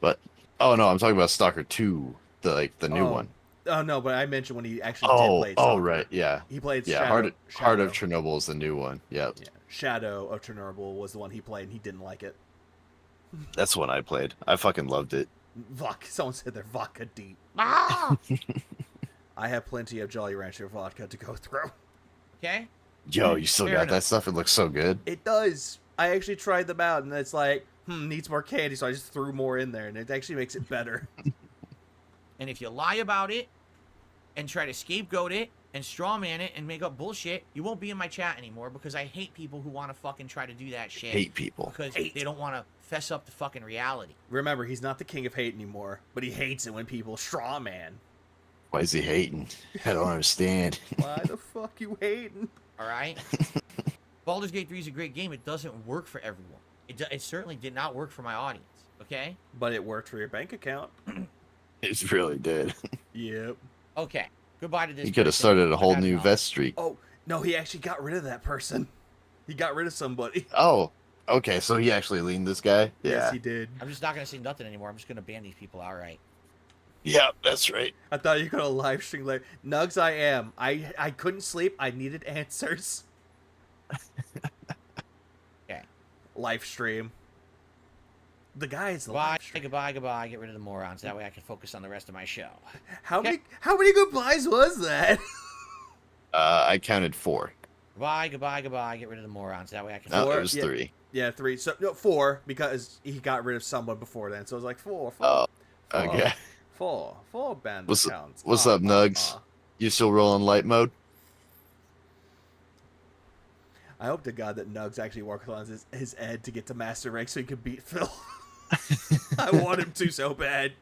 But oh no, I'm talking about Stalker 2, the new one. Oh no, but I mentioned when he actually did play Stalker. Oh right, yeah. He played Heart Shadow. of Chernobyl is the new one. Yep. Yeah. Shadow of Chernobyl was the one he played, and he didn't like it. That's one I played. I fucking loved it. Someone said they're vodka deep. ah, I have plenty of Jolly Rancher vodka to go through. okay. Yo, you still Fair got enough. that stuff? It looks so good. It does. I actually tried them out, and it's like, needs more candy, so I just threw more in there, and it actually makes it better. And if you lie about it and try to scapegoat it and strawman it and make up bullshit, you won't be in my chat anymore because I hate people who want to fucking try to do that shit. Hate people. Because they don't want to fess up to fucking reality. Remember, he's not the king of hate anymore, but he hates it when people straw man. Why is he hating? I don't understand. Why the fuck you hating? All right? Baldur's Gate 3 is a great game. It doesn't work for everyone. It certainly did not work for my audience. Okay? But it worked for your bank account. It really did. Yep. Okay. Goodbye to this. He could have person. started a whole I've had new enough. vest streak. Oh, no, he actually got rid of that person. He got rid of somebody. Oh, okay. So he actually leaned this guy. Yeah. Yes, he did. I'm just not going to say nothing anymore. I'm just going to ban these people outright. Yeah, that's right. I thought you were going to live stream like, Nugs, I am. I couldn't sleep. I needed answers. Okay. Live stream. The guy is the Goodbye, live stream. goodbye. Get rid of the morons. That way I can focus on the rest of my show. How many goodbyes was that? I counted 4. Goodbye, goodbye, goodbye. Get rid of the morons. That way I can. No, Four, it was yeah. 3. Yeah, 3. So no, 4 because he got rid of someone before then. So it was like 4. Oh, okay. 4 band What's accounts. what's up, Nugs? You still rolling light mode? I hope to God that Nugs actually works on his ed to get to master rank so he can beat Phil. I want him to so bad.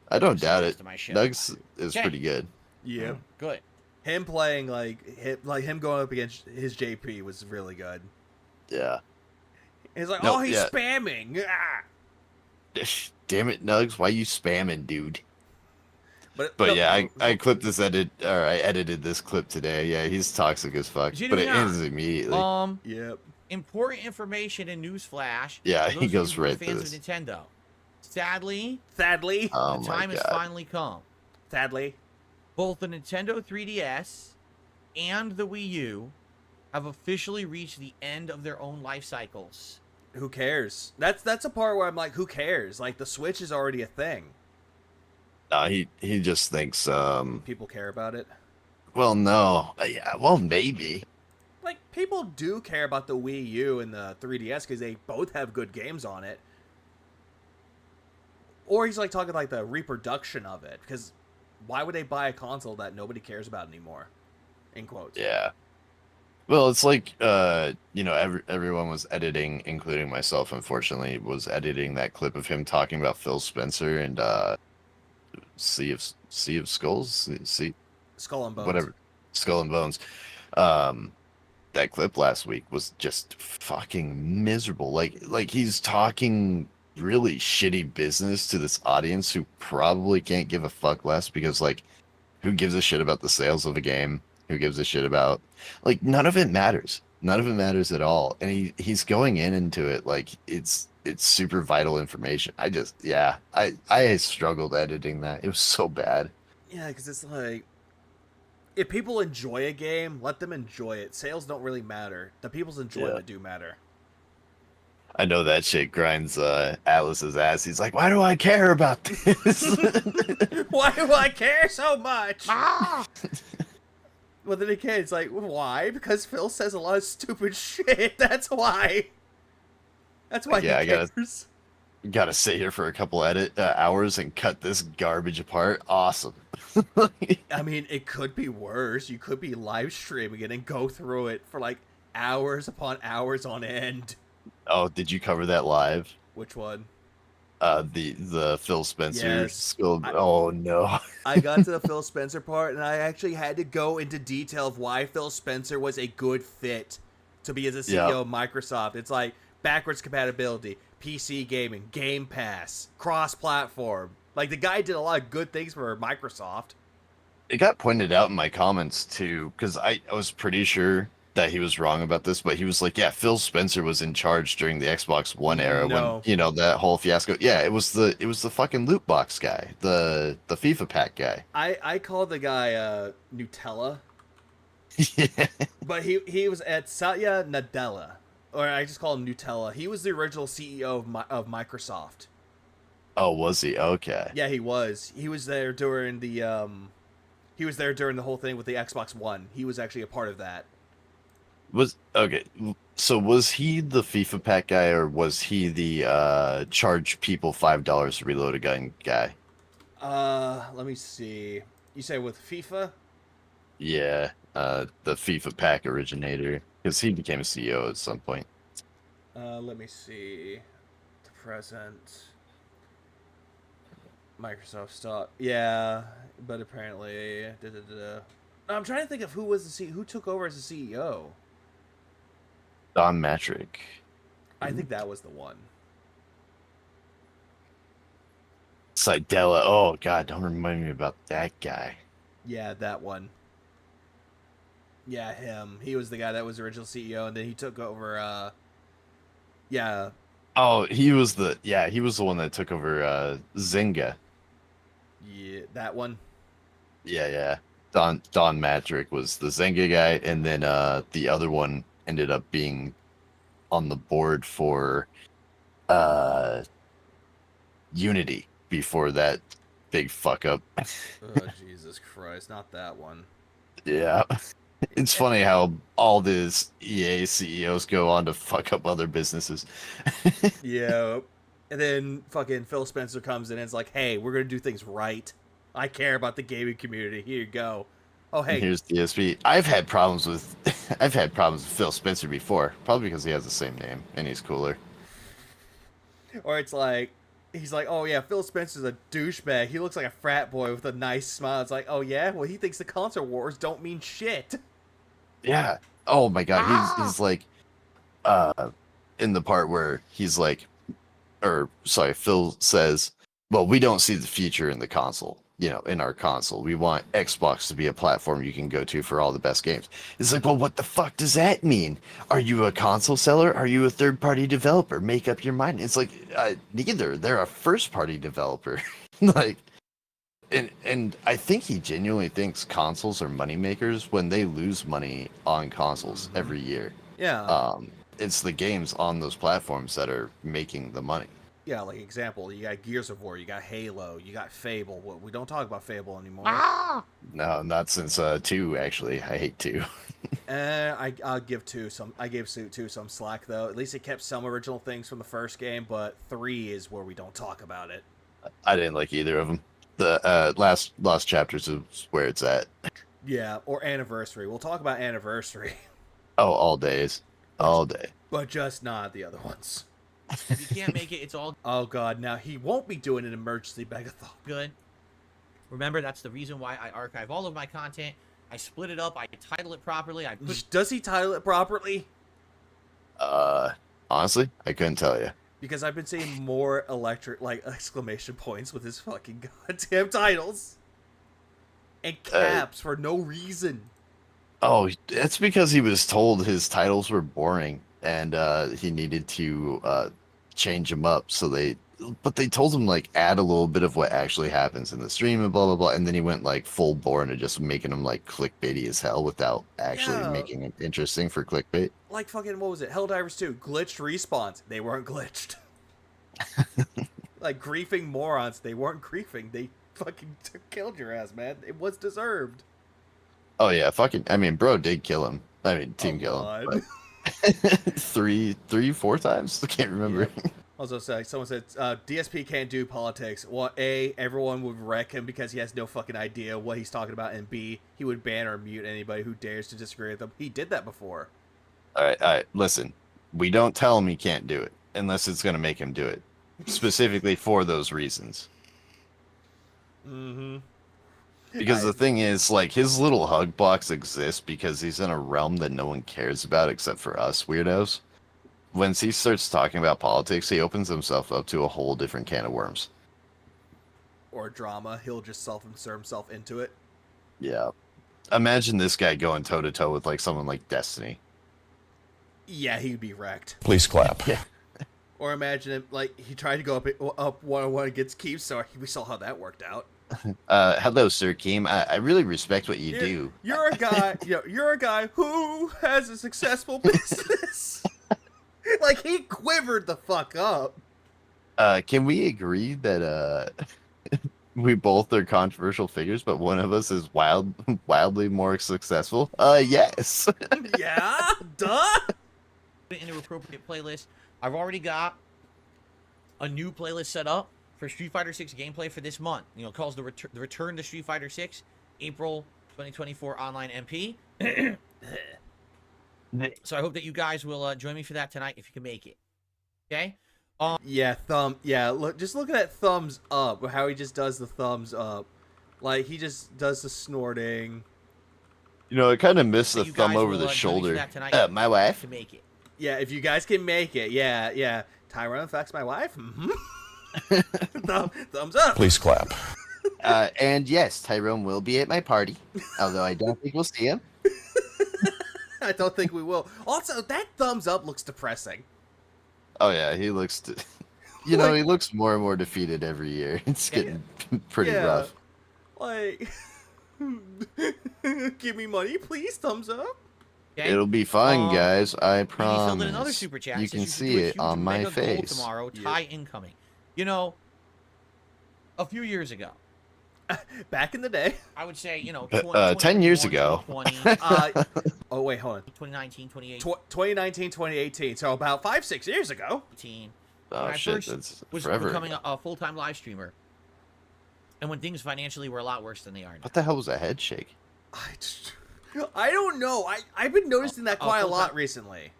I don't doubt it. To my show. Nugs is Okay. pretty good. Yeah. Good. Him playing him going up against his JP was really good. Yeah. He's like, No, oh, he's yeah. spamming. Ah. Damn it, Nugs! Why you spamming, dude? But But no, yeah, I clipped this I edited this clip today. Yeah, he's toxic as fuck. You But know it not. ends immediately. Yep. Important information and newsflash. Yeah, for he those of goes you who are right to fans this. of Nintendo. Sadly, Oh the my time has god. finally come. Sadly. Both the Nintendo 3DS and the Wii U have officially reached the end of their own life cycles. Who cares? That's a part where I'm like, who cares? Like the Switch is already a thing. No, he just thinks People care about it. well no. Yeah, well maybe. Like people do care about the Wii U and the 3DS because they both have good games on it. Or he's like talking like the reproduction of it because why would they buy a console that nobody cares about anymore? In quotes. Yeah. Well, it's like everyone was editing, including myself, unfortunately, was editing that clip of him talking about Phil Spencer and Sea of Skulls, Skull and Bones. whatever, Skull and Bones. That clip last week was just fucking miserable. Like he's talking really shitty business to this audience who probably can't give a fuck less because like who gives a shit about the sales of a game? Who gives a shit about like none of it matters. None of it matters at all. And he's going into it like it's super vital information. I struggled editing that. It was so bad. Yeah, because it's like if people enjoy a game, let them enjoy it. Sales don't really matter. The people's enjoyment do matter. I know that shit grinds Atlas's ass. He's like, why do I care about this? Why do I care so much? Ah! Well, then again, it's like, why? Because Phil says a lot of stupid shit. That's why. That's why Yeah, he cares. Gotta sit here for a couple hours and cut this garbage apart. Awesome. I mean, it could be worse. You could be live streaming it and go through it for like hours upon hours on end. Oh, did you cover that live? Which one? The Phil Spencer Yes. skull. Oh no. I got to the Phil Spencer part, and I actually had to go into detail of why Phil Spencer was a good fit to be as a CEO of Microsoft. It's like backwards compatibility, PC gaming, Game Pass, cross-platform. Like, the guy did a lot of good things for Microsoft. It got pointed out in my comments too, because I was pretty sure that he was wrong about this, but he was like, yeah, Phil Spencer was in charge during the Xbox One era No. when, that whole fiasco. Yeah, it was the fucking loot box guy, the FIFA pack guy. I called the guy Nutella, Yeah. but he was at Satya Nadella, or I just call him Nutella. He was the original CEO of Microsoft. Oh, was he? Okay. Yeah, he was. He was there during the whole thing with the Xbox One. He was actually a part of that. So was he the FIFA pack guy, or was he the charge people $5 to reload a gun guy? Let me see. You say with FIFA? Yeah, the FIFA pack originator, because he became a CEO at some point. Let me see. The present. Microsoft stock. Yeah, but apparently, I'm trying to think of who took over as the CEO. Don Matrick. I think that was the one. Sidella. Oh god, don't remind me about that guy. Yeah, that one. Yeah, him. He was the guy that was the original CEO, and then he took over. Yeah. Oh, he was the one that took over Zynga. Yeah, that one. Yeah. Don Matrick was the Zynga guy, and then the other one ended up being on the board for Unity before that big fuck up. Oh, Jesus Christ, not that one. Yeah. It's funny how all these EA CEOs go on to fuck up other businesses. Yeah. And then fucking Phil Spencer comes in and is like, hey, we're going to do things right. I care about the gaming community. Here you go. Oh, And hey. here's DSP. I've had problems with Phil Spencer before, probably because he has the same name and he's cooler. Or it's like, he's like, oh yeah, Phil Spencer's a douchebag. He looks like a frat boy with a nice smile. It's like, oh yeah? Well, he thinks the console wars don't mean shit. Yeah. Oh my god, he's like in the part where he's like Phil says, well, we don't see the future in the console, in our console. We want Xbox to be a platform you can go to for all the best games. It's like, well, what the fuck does that mean? Are you a console seller? Are you a third-party developer? Make up your mind. It's like, neither. They're a first-party developer. Like, and I think he genuinely thinks consoles are money makers when they lose money on consoles every year. Yeah. It's the games on those platforms that are making the money. Yeah, like example, you got Gears of War, you got Halo, you got Fable. Well, we don't talk about Fable anymore. No, not since 2, actually. I hate 2. I'll give 2 some. I gave 2 some slack though. At least it kept some original things from the first game, but 3 is where we don't talk about it. I didn't like either of them. The last chapters is where it's at. Yeah, or Anniversary. We'll talk about Anniversary. Oh, all days. All day. But just not the other ones. If you can't make it, it's all Oh god, now he won't be doing an emergency megathon. good. Remember, that's the reason why I archive all of my content. I split it up. I title it properly. I put... Does he title it properly? Honestly, I couldn't tell you. Because I've been seeing more electric, like, exclamation points with his fucking goddamn titles. And caps for no reason. Oh, that's because he was told his titles were boring and he needed to change them up. But they told him like add a little bit of what actually happens in the stream and blah blah blah, and then he went like full bore into just making them like clickbaity as hell without actually making it interesting for clickbait. Like fucking, what was it? Helldivers 2, glitched respawns. They weren't glitched. Like griefing morons. They weren't griefing. They fucking killed your ass, man. It was deserved. Oh yeah, I mean, bro did kill him. I mean, team kill him. But... 4 times? I can't remember. Yeah. Also, someone said DSP can't do politics. Well, A, everyone would wreck him because he has no fucking idea what he's talking about, and B, he would ban or mute anybody who dares to disagree with him. He did that before. All right. Listen, we don't tell him he can't do it unless it's going to make him do it, specifically for those reasons. Mm-hmm. Because the thing is, like, his little hug box exists because he's in a realm that no one cares about except for us weirdos. Once he starts talking about politics, he opens himself up to a whole different can of worms. Or drama. He'll just self-insert himself into it. Yeah. Imagine this guy going toe-to-toe with, like, someone like Destiny. Yeah, he'd be wrecked. Please clap. Yeah. Or imagine him, like, he tried to go up one-on-one against Keith, so we saw how that worked out. Hello, Sir Keem. I really respect what you do. You're a guy, you're a guy who has a successful business. Like, he quivered the fuck up. Can we agree that we both are controversial figures, but one of us is wildly more successful? Yes. Yeah, duh. Put it into appropriate playlist. I've already got a new playlist set up for Street Fighter 6 gameplay for this month. You know, it calls the Return to Street Fighter 6, April 2024 online MP. So I hope that you guys will join me for that tonight if you can make it. Okay? Yeah, just look at that thumbs up, how he just does the thumbs up. Like, he just does the snorting. You know, I kind of miss the You thumb guys over will, the join me for shoulder. that tonight My wife. to make it. Yeah, if you guys can make it, yeah. Tyrone fucks my wife? Mm-hmm. Thumbs up. Please clap. And yes, Tyrone will be at my party, although I don't think we'll see him. I don't think we will. Also, that thumbs up looks depressing. Oh yeah, he looks... he looks more and more defeated every year. It's getting pretty rough. Like, give me money, please, thumbs up. Okay? It'll be fine, guys. I Filled in another promise. super chat. You Says can should see do a it huge on my mega goal face. tomorrow. Yep. Tie incoming. You know, a few years ago, Back in the day. I would say, 10 years ago. 2020, Oh, wait, hold on. 2019, 2018. 2019, 2018. So about 5-6 years ago. When Oh, I shit, first that's was forever becoming ago. a full-time live streamer, and when things financially were a lot worse than they are now. What the hell was a head shake? I don't know. I've been noticing that quite a lot recently.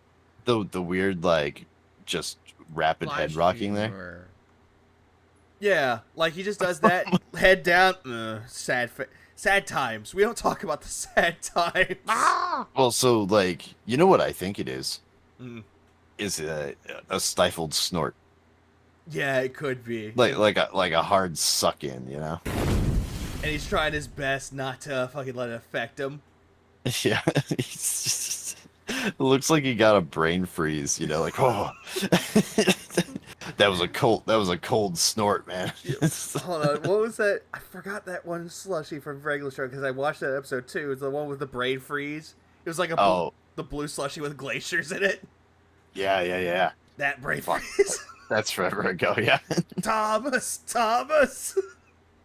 The weird, like, just rapid Live head rocking there? streamer. Yeah, like he just does that, head down. Sad times. We don't talk about the sad times. Well, so, like, you know what I think it is? Mm. Is a stifled snort. Yeah, it could be. Like a hard suck in, you know? And he's trying his best not to fucking let it affect him. Yeah. He's just, it looks like he got a brain freeze, you know, like, oh. That was a cold snort, man. Hold on, what was that? I forgot that one slushy from regular show because I watched that episode too. It's the one with the brain freeze. It was like the blue slushy with glaciers in it. Yeah. That brain freeze. That's forever ago, yeah. Thomas.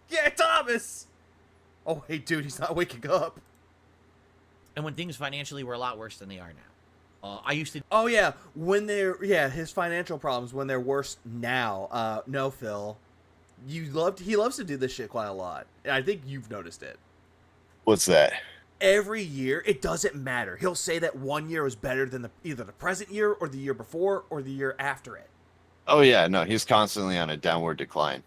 Yeah, Thomas. Oh, hey, dude, he's not waking up. And when things financially were a lot worse than they are now. I used to. Oh yeah, his financial problems when they're worse now. No, Phil, he loves to do this shit quite a lot, and I think you've noticed it. What's that? Every year, it doesn't matter. He'll say that one year was better than either the present year or the year before or the year after it. Oh yeah, no, he's constantly on a downward decline.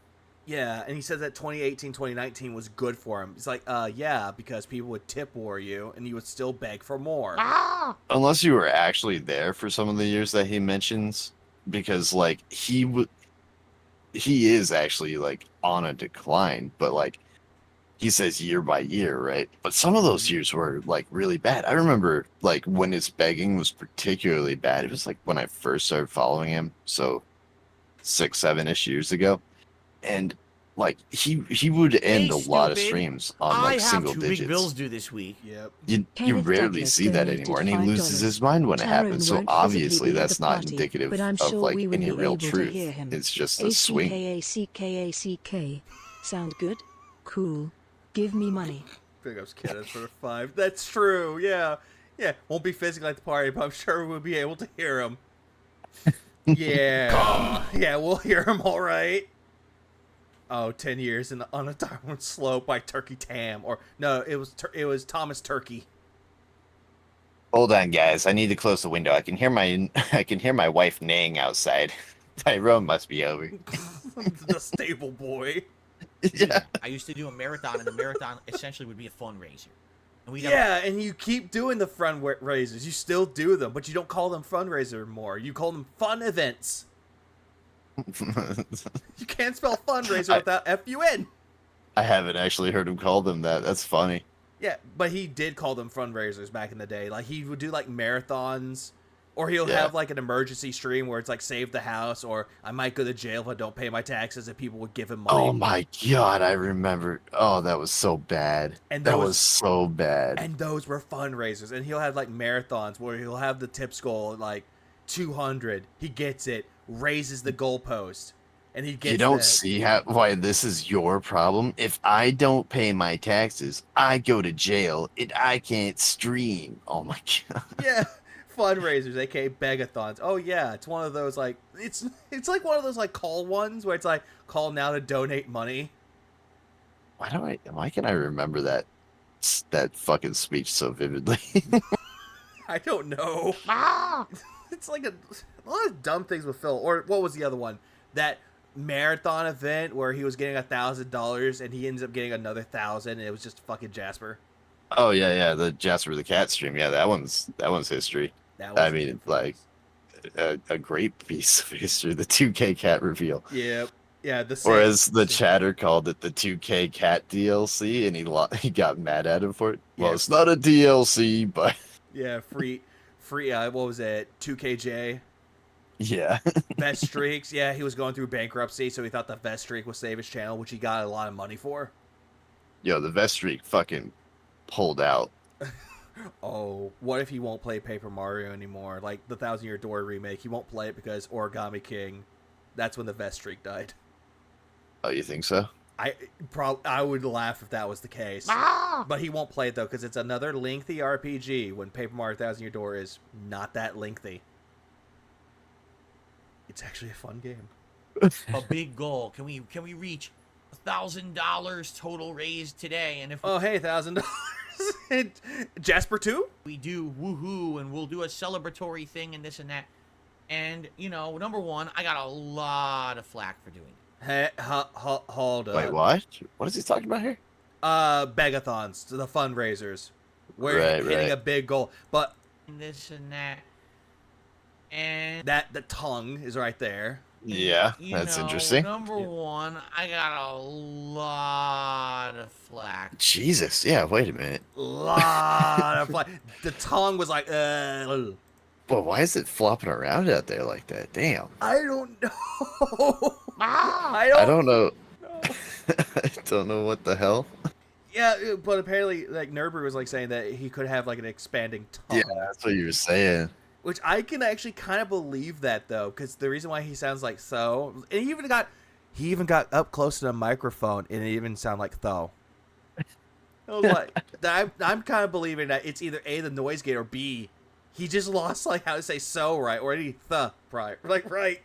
Yeah, and he says that 2018, 2019 was good for him. It's like, yeah, because people would tip war you, and you would still beg for more. Unless you were actually there for some of the years that he mentions, because, like, he is actually, like, on a decline, but, like, he says year by year, right? But some of those years were, like, really bad. I remember, like, when his begging was particularly bad. It was, like, when I first started following him, so 6-7-ish years ago. And like he would end a lot of streams on like single digits. I have 2 big bills due this week. Yep. You rarely see that anymore, and he loses his mind when it happens. So obviously that's not indicative of like any real truth. It's just a swing. ACKACKACK. Sound good? Cool. Give me money. Big ups, kiddos, for 5. That's true. Yeah. Won't be physically at the party, but I'm sure we'll be able to hear him. Yeah. Yeah, we'll hear him all right. Oh, 10 years on a downward slope by Turkey Tam. Or, no, it was Thomas Turkey. Hold on, guys. I need to close the window. I can hear my wife neighing outside. Tyrone must be over. The stable boy. Yeah. I used to do a marathon, and the marathon essentially would be a fundraiser. And and you keep doing the fundraisers. You still do them, but you don't call them fundraiser anymore. You call them fun events. You can't spell fundraiser without F-U-N. I haven't actually heard him call them that. That's funny. Yeah, but he did call them fundraisers back in the day. Like, he would do, like, marathons, or he'll have, like, an emergency stream where it's, like, save the house, or I might go to jail if I don't pay my taxes, and people would give him money. Oh, my God, I remember. Oh, that was so bad. That was so bad. And those were fundraisers. And he'll have, like, marathons where he'll have the tips goal at, like, 200. He gets it. Raises the goalpost, and he gets. You don't see why this is your problem. If I don't pay my taxes, I go to jail and I can't stream. Oh my God. Yeah, fundraisers, aka begathons. Oh yeah, it's one of those like it's like one of those like call ones where it's like call now to donate money. Why can I remember that fucking speech so vividly? I don't know. It's like a lot of dumb things with Phil. Or what was the other one? That marathon event where he was getting $1,000 and he ends up getting another 1,000, and it was just fucking Jasper. Oh yeah, the Jasper the Cat stream. Yeah, that one's history. I mean, like a great piece of history. The 2K Cat reveal. Yep. Yeah. Or as the chatter called it, the 2K Cat DLC, and he got mad at him for it. Well, it's not a DLC, but yeah, free. What was it? 2KJ. Yeah. Vest streaks. Yeah, he was going through bankruptcy, so he thought the vest streak would save his channel, which he got a lot of money for. Yo, the vest streak fucking pulled out. Oh, what if he won't play Paper Mario anymore? Like the 1,000 Year Door remake, he won't play it because Origami King. That's when the vest streak died. Oh, you think so? I would laugh if that was the case. But he won't play it though, because it's another lengthy RPG. When Paper Mario Thousand Year Door is not that lengthy. It's actually a fun game. A big goal. Can we reach $1,000 total raised today? And if Oh hey, $1,000. Jasper 2? we do, woohoo, and we'll do a celebratory thing and this and that. And you know, number one, I got a lot of flack for doing it. Hey, hold up. Wait, what? What is he talking about here? Begathons, the fundraisers, where you're Right, hitting right. a big goal, but And this and that. And the tongue is right there. Yeah, you that's know, interesting. Number one, I got a lot of flack. Jesus, yeah, wait a minute. Lot of fly. The tongue was like, Well, why is it flopping around out there like that? Damn. I don't know. I don't know. I don't know what the hell. Yeah, but apparently, like Nerber was like saying that he could have like an expanding tongue. Yeah, that's what you were saying. Which I can actually kind of believe that though, because the reason why he sounds like so, and he even got up close to the microphone and it even sounded like tho. I was like, I'm kind of believing that it's either A, the noise gate, or B, he just lost like how to say so right, or any right, like right.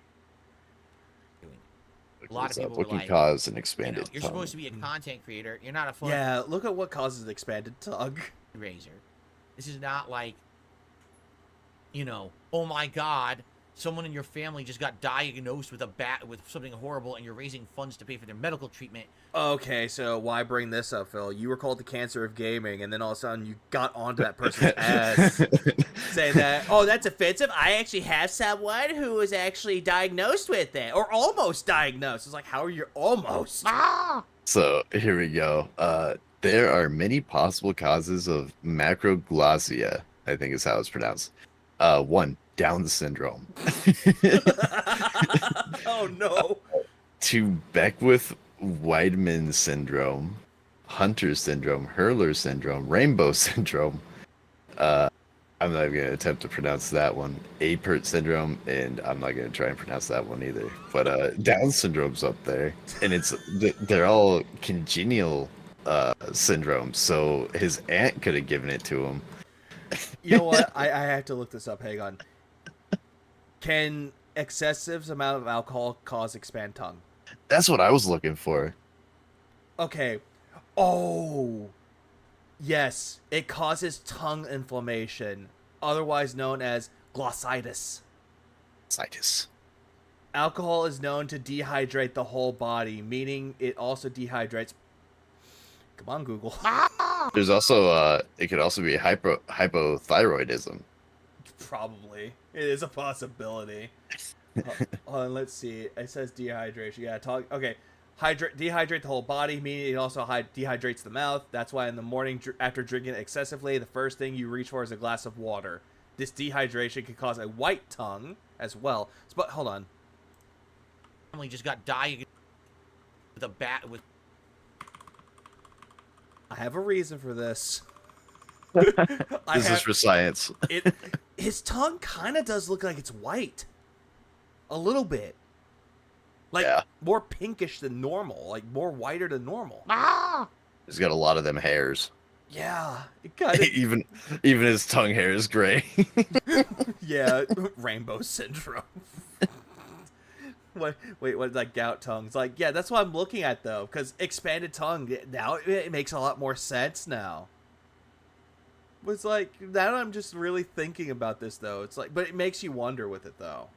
A lot of people were what can like, cause an you know, expanded you're tongue? supposed to be a content creator. You're not a fun Yeah, look at what causes an expanded tongue. raiser. This is not like, you know, oh my God, someone in your family just got diagnosed with with something horrible, and you're raising funds to pay for their medical treatment. Okay, so why bring this up, Phil? You were called the cancer of gaming, and then all of a sudden you got onto that person's ass, say that, oh, that's offensive. I actually have someone who was actually diagnosed with it, or almost diagnosed. It's like, how are you almost? So here we go. There are many possible causes of macroglossia, I think is how it's pronounced. One, Down syndrome. Oh no. 2, Beckwith-Weidman syndrome, Hunter syndrome, Hurler syndrome, Rainbow syndrome. I'm not even gonna attempt to pronounce that one. Apert syndrome, and I'm not gonna try and pronounce that one either. But Down syndrome's up there, and they're all congenial syndromes. So his aunt could have given it to him. You know what? I have to look this up. Hang on. Can excessive amount of alcohol cause expand tongue? That's what I was looking for. Okay. Oh. Yes. It causes tongue inflammation, otherwise known as glossitis. Citus. Alcohol is known to dehydrate the whole body, meaning it also dehydrates. Come on, Google. There's also it could also be hypothyroidism. Probably. It is a possibility. Let's see. It says dehydration. Yeah, okay. Dehydrate the whole body, meaning it also dehydrates the mouth. That's why in the morning after drinking excessively, the first thing you reach for is a glass of water. This dehydration can cause a white tongue as well. But hold on. Family just got diagnosed with I have a reason for this. This is for science. His tongue kind of does look like it's white. A little bit. Like, Yeah. more pinkish than normal. Like, more whiter than normal. He's got a lot of them hairs. Yeah. It kind of... even his tongue hair is gray. Yeah. Rainbow syndrome. What's that gout tongue? It's like, yeah, that's what I'm looking at, though. Because expanded tongue, now it makes a lot more sense now. But it's like, now I'm just really thinking about this, though. It's like, but it makes you wonder with it, though.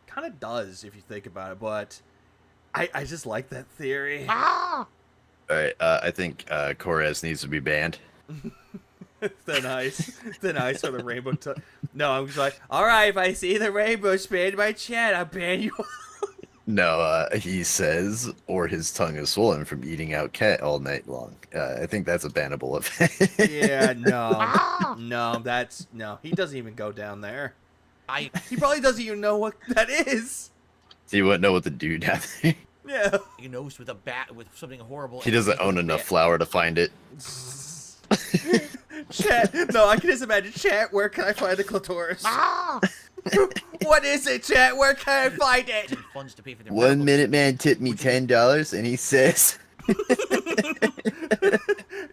Kind of does, if you think about it, but I just like that theory. All right, I think Corez needs to be banned. Thin ice for the rainbow tongue. No, I'm just like, all right, if I see the rainbow spin my chat, I'll ban you. No, he says, or his tongue is swollen from eating out cat all night long. I think that's a bannable event. Yeah, no, he doesn't even go down there. He probably doesn't even know what that is. He wouldn't know what to do down there. Yeah. diagnosed with with something horrible. He doesn't own enough flour to find it. Chat. No, I can just imagine. Chat, where can I find the clitoris? What is it, chat? Where can I find it? Using funds to pay for their 1 medical minute man tipped me $10, and he says,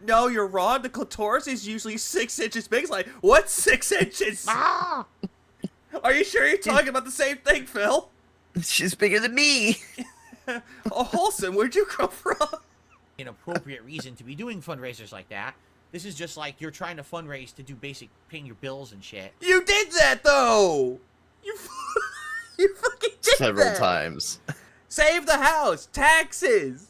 No, you're wrong. The clitoris is usually 6 inches big. It's like, what's 6 inches? Ah! Are you sure you're talking about the same thing, Phil? "She's bigger than me." Oh, wholesome. Where'd you come from? Inappropriate reason to be doing fundraisers like that. This is just like you're trying to fundraise to do basic paying your bills and shit. You did that, though. You fucking did Several that. times. Save the house. Taxes.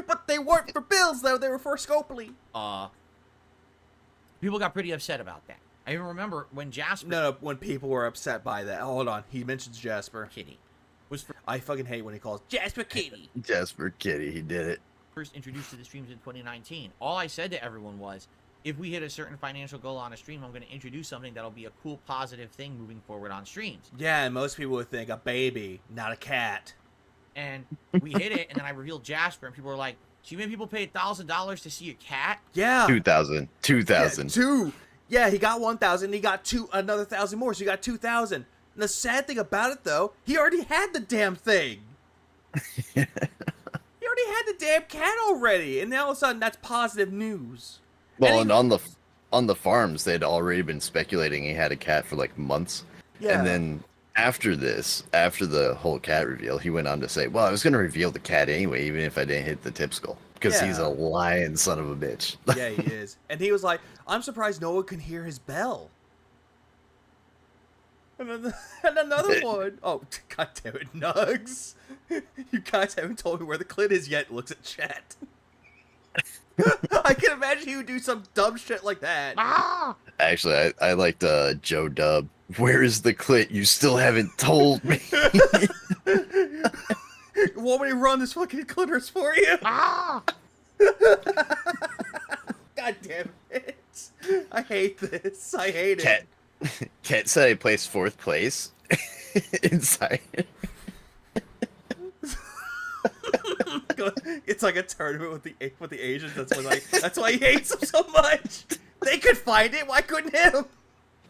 But they weren't for bills, though. They were for Scopely. People got pretty upset about that. I even remember when Jasper No, when people were upset by that. Hold on. He mentions Jasper. Kitty was I fucking hate when he calls Jasper Kitty. Jasper Kitty, he did it. first introduced to the streams in 2019. All I said to everyone was, if we hit a certain financial goal on a stream, I'm going to introduce something that'll be a cool, positive thing moving forward on streams. Yeah, and most people would think a baby, not a cat. And we hit it, and then I revealed Jasper, and people were like, so you made people pay $1,000 to see a cat? Yeah. 2,000. 2,000. Yeah, two. Yeah, he got 1,000. He got another 1,000 more, so you got 2,000. And the sad thing about it, though, he already had the damn thing. He already had the damn cat already, and then all of a sudden, that's positive news. Well, and on the farms, they'd already been speculating he had a cat for like months. Yeah. And then after this, after the whole cat reveal, he went on to say, well, I was going to reveal the cat anyway, even if I didn't hit the tip skull. Because he's a lying son of a bitch. Yeah, he is. And he was like, I'm surprised no one can hear his bell. And another one. Oh, god damn it, Nugs. You guys haven't told me where the clit is yet. Looks at chat. I can imagine he would do some dumb shit like that. Actually, I liked Joe Dub. Where is the clit? You still haven't told me. Want me to run this fucking clitoris for you? God damn it. I hate this. I hate it. Cat said I placed 4th place inside. It's like a tournament with the Asians. That's why he hates them so much. They could find it. Why couldn't him?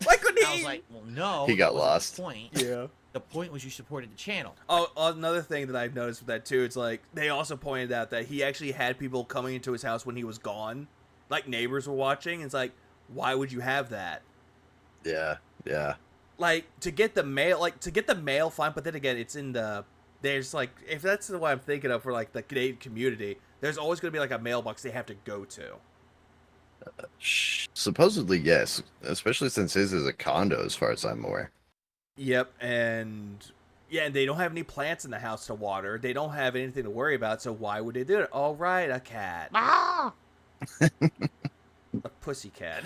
Why couldn't he? I was like, well, no. He got that wasn't lost. The point. Yeah. The point was you supported the channel. Oh, another thing that I've noticed with that too, it's like they also pointed out that he actually had people coming into his house when he was gone, like neighbors were watching. It's like, why would you have that? Yeah. Like to get the mail, fine. But then again, it's in the there's like if that's what I'm thinking of for like the Canadian community, there's always going to be like a mailbox they have to go to. Supposedly, yes. Especially since his is a condo, as far as I'm aware. Yep, and they don't have any plants in the house to water. They don't have anything to worry about, so why would they do it? All right, a cat. A pussy cat.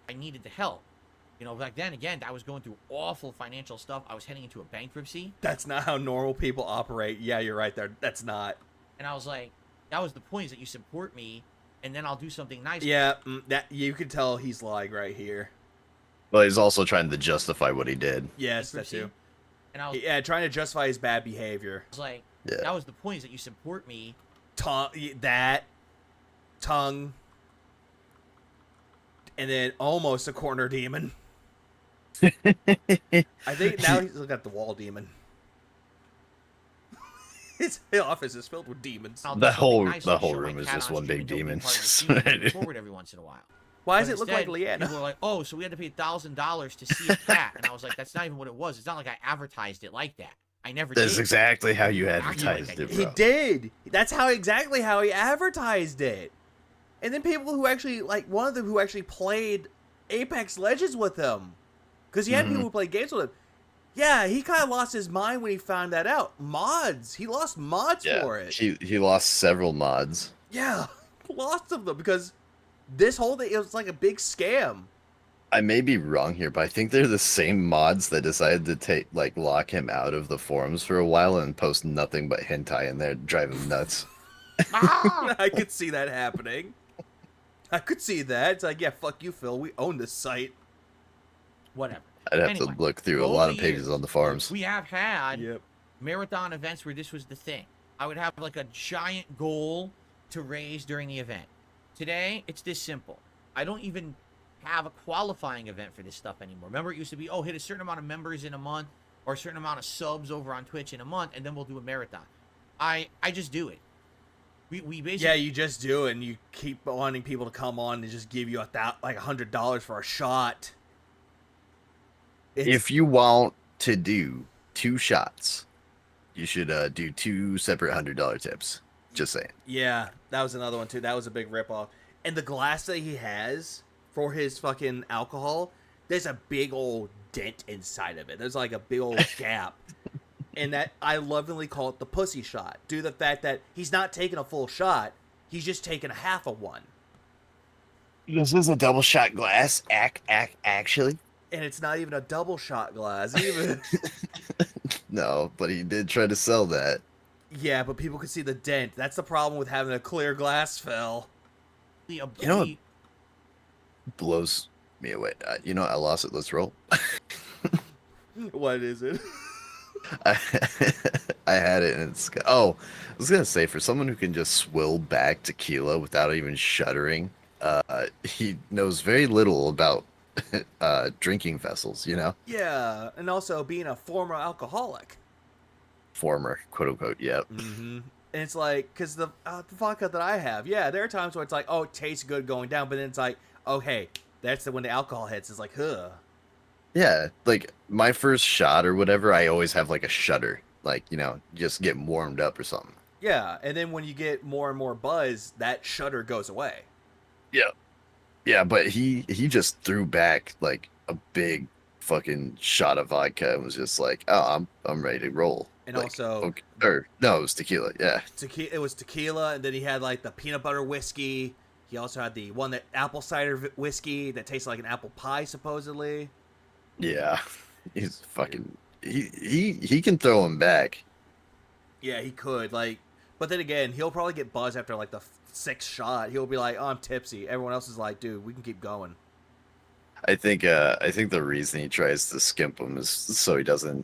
I needed the help. You know, back then, again, I was going through awful financial stuff. I was heading into a bankruptcy. That's not how normal people operate. Yeah, you're right there. That's not. And I was like, that was the point, is that you support me, and then I'll do something nice. Yeah, that you can tell he's lying right here. Well, he's also trying to justify what he did. Yes, that too. And I was, trying to justify his bad behavior. Like, yeah. That was the point, is that you support me. Tongue, and then almost a corner demon. I think now he's looking at the wall demon. His office is filled with demons. The whole room is just one big demon. Forward every once in a while. Why does it look like Leanna? People were like, oh, so we had to pay $1,000 to see a cat. And I was like, that's not even what it was. It's not like I advertised it like that. I never did. That's exactly how you advertised it, bro. He did. That's exactly how he advertised it. And then people who actually, like, one of them who actually played Apex Legends with him. Because he had people who played games with him. Yeah, he kind of lost his mind when he found that out. Mods. He lost mods for it. He lost several mods. Yeah, lost of them because this whole thing, it was like a big scam. I may be wrong here, but I think they're the same mods that decided to lock him out of the forums for a while and post nothing but hentai in there, drive him nuts. I could see that happening. I could see that. It's like, yeah, fuck you, Phil. We own this site. Whatever. I'd have to look through a lot of pages on the forums. We have had marathon events where this was the thing. I would have like a giant goal to raise during the event. Today, it's this simple. I don't even have a qualifying event for this stuff anymore. Remember, it used to be, oh, hit a certain amount of members in a month or a certain amount of subs over on Twitch in a month, and then we'll do a marathon. I just do it. We basically... Yeah, you just do it, and you keep wanting people to come on and just give you like $100 for a shot. If you want to do 2 shots, you should do 2 separate $100 tips. Just saying. Yeah, that was another one too. That was a big ripoff. And the glass that he has for his fucking alcohol, there's a big old dent inside of it. There's like a big old gap. And that I lovingly call it the pussy shot, due to the fact that he's not taking a full shot, he's just taking a half of one. This is a double shot glass, actually. And it's not even a double shot glass, even. No, but he did try to sell that. Yeah, but people could see the dent. That's the problem with having a clear glass, Phil. You know what blows me away? You know what? I lost it. Let's roll. What is it? I had it, and it's... Oh, I was going to say, for someone who can just swill back tequila without even shuddering, he knows very little about drinking vessels, you know? Yeah, and also being a former alcoholic. Former, quote unquote, yep. Mm-hmm. And it's like, because the vodka that I have, yeah, there are times where it's like, oh, it tastes good going down, but then it's like, oh, hey, that's when the alcohol hits. It's like, huh. Yeah, like my first shot or whatever, I always have like a shudder, like, you know, just getting warmed up or something. Yeah, and then when you get more and more buzz, that shudder goes away. Yeah. Yeah, but he just threw back like a big fucking shot of vodka and was just like, oh, I'm ready to roll. And like, also, okay, or no, it was tequila. Yeah, it was tequila, and then he had like the peanut butter whiskey. He also had the one that apple cider whiskey that tastes like an apple pie, supposedly. Yeah, he's fucking he can throw him back. Yeah, he could, like, but then again, he'll probably get buzzed after like the 6th shot. He'll be like, oh, I'm tipsy. Everyone else is like, dude, we can keep going. I think the reason he tries to skimp him is so he doesn't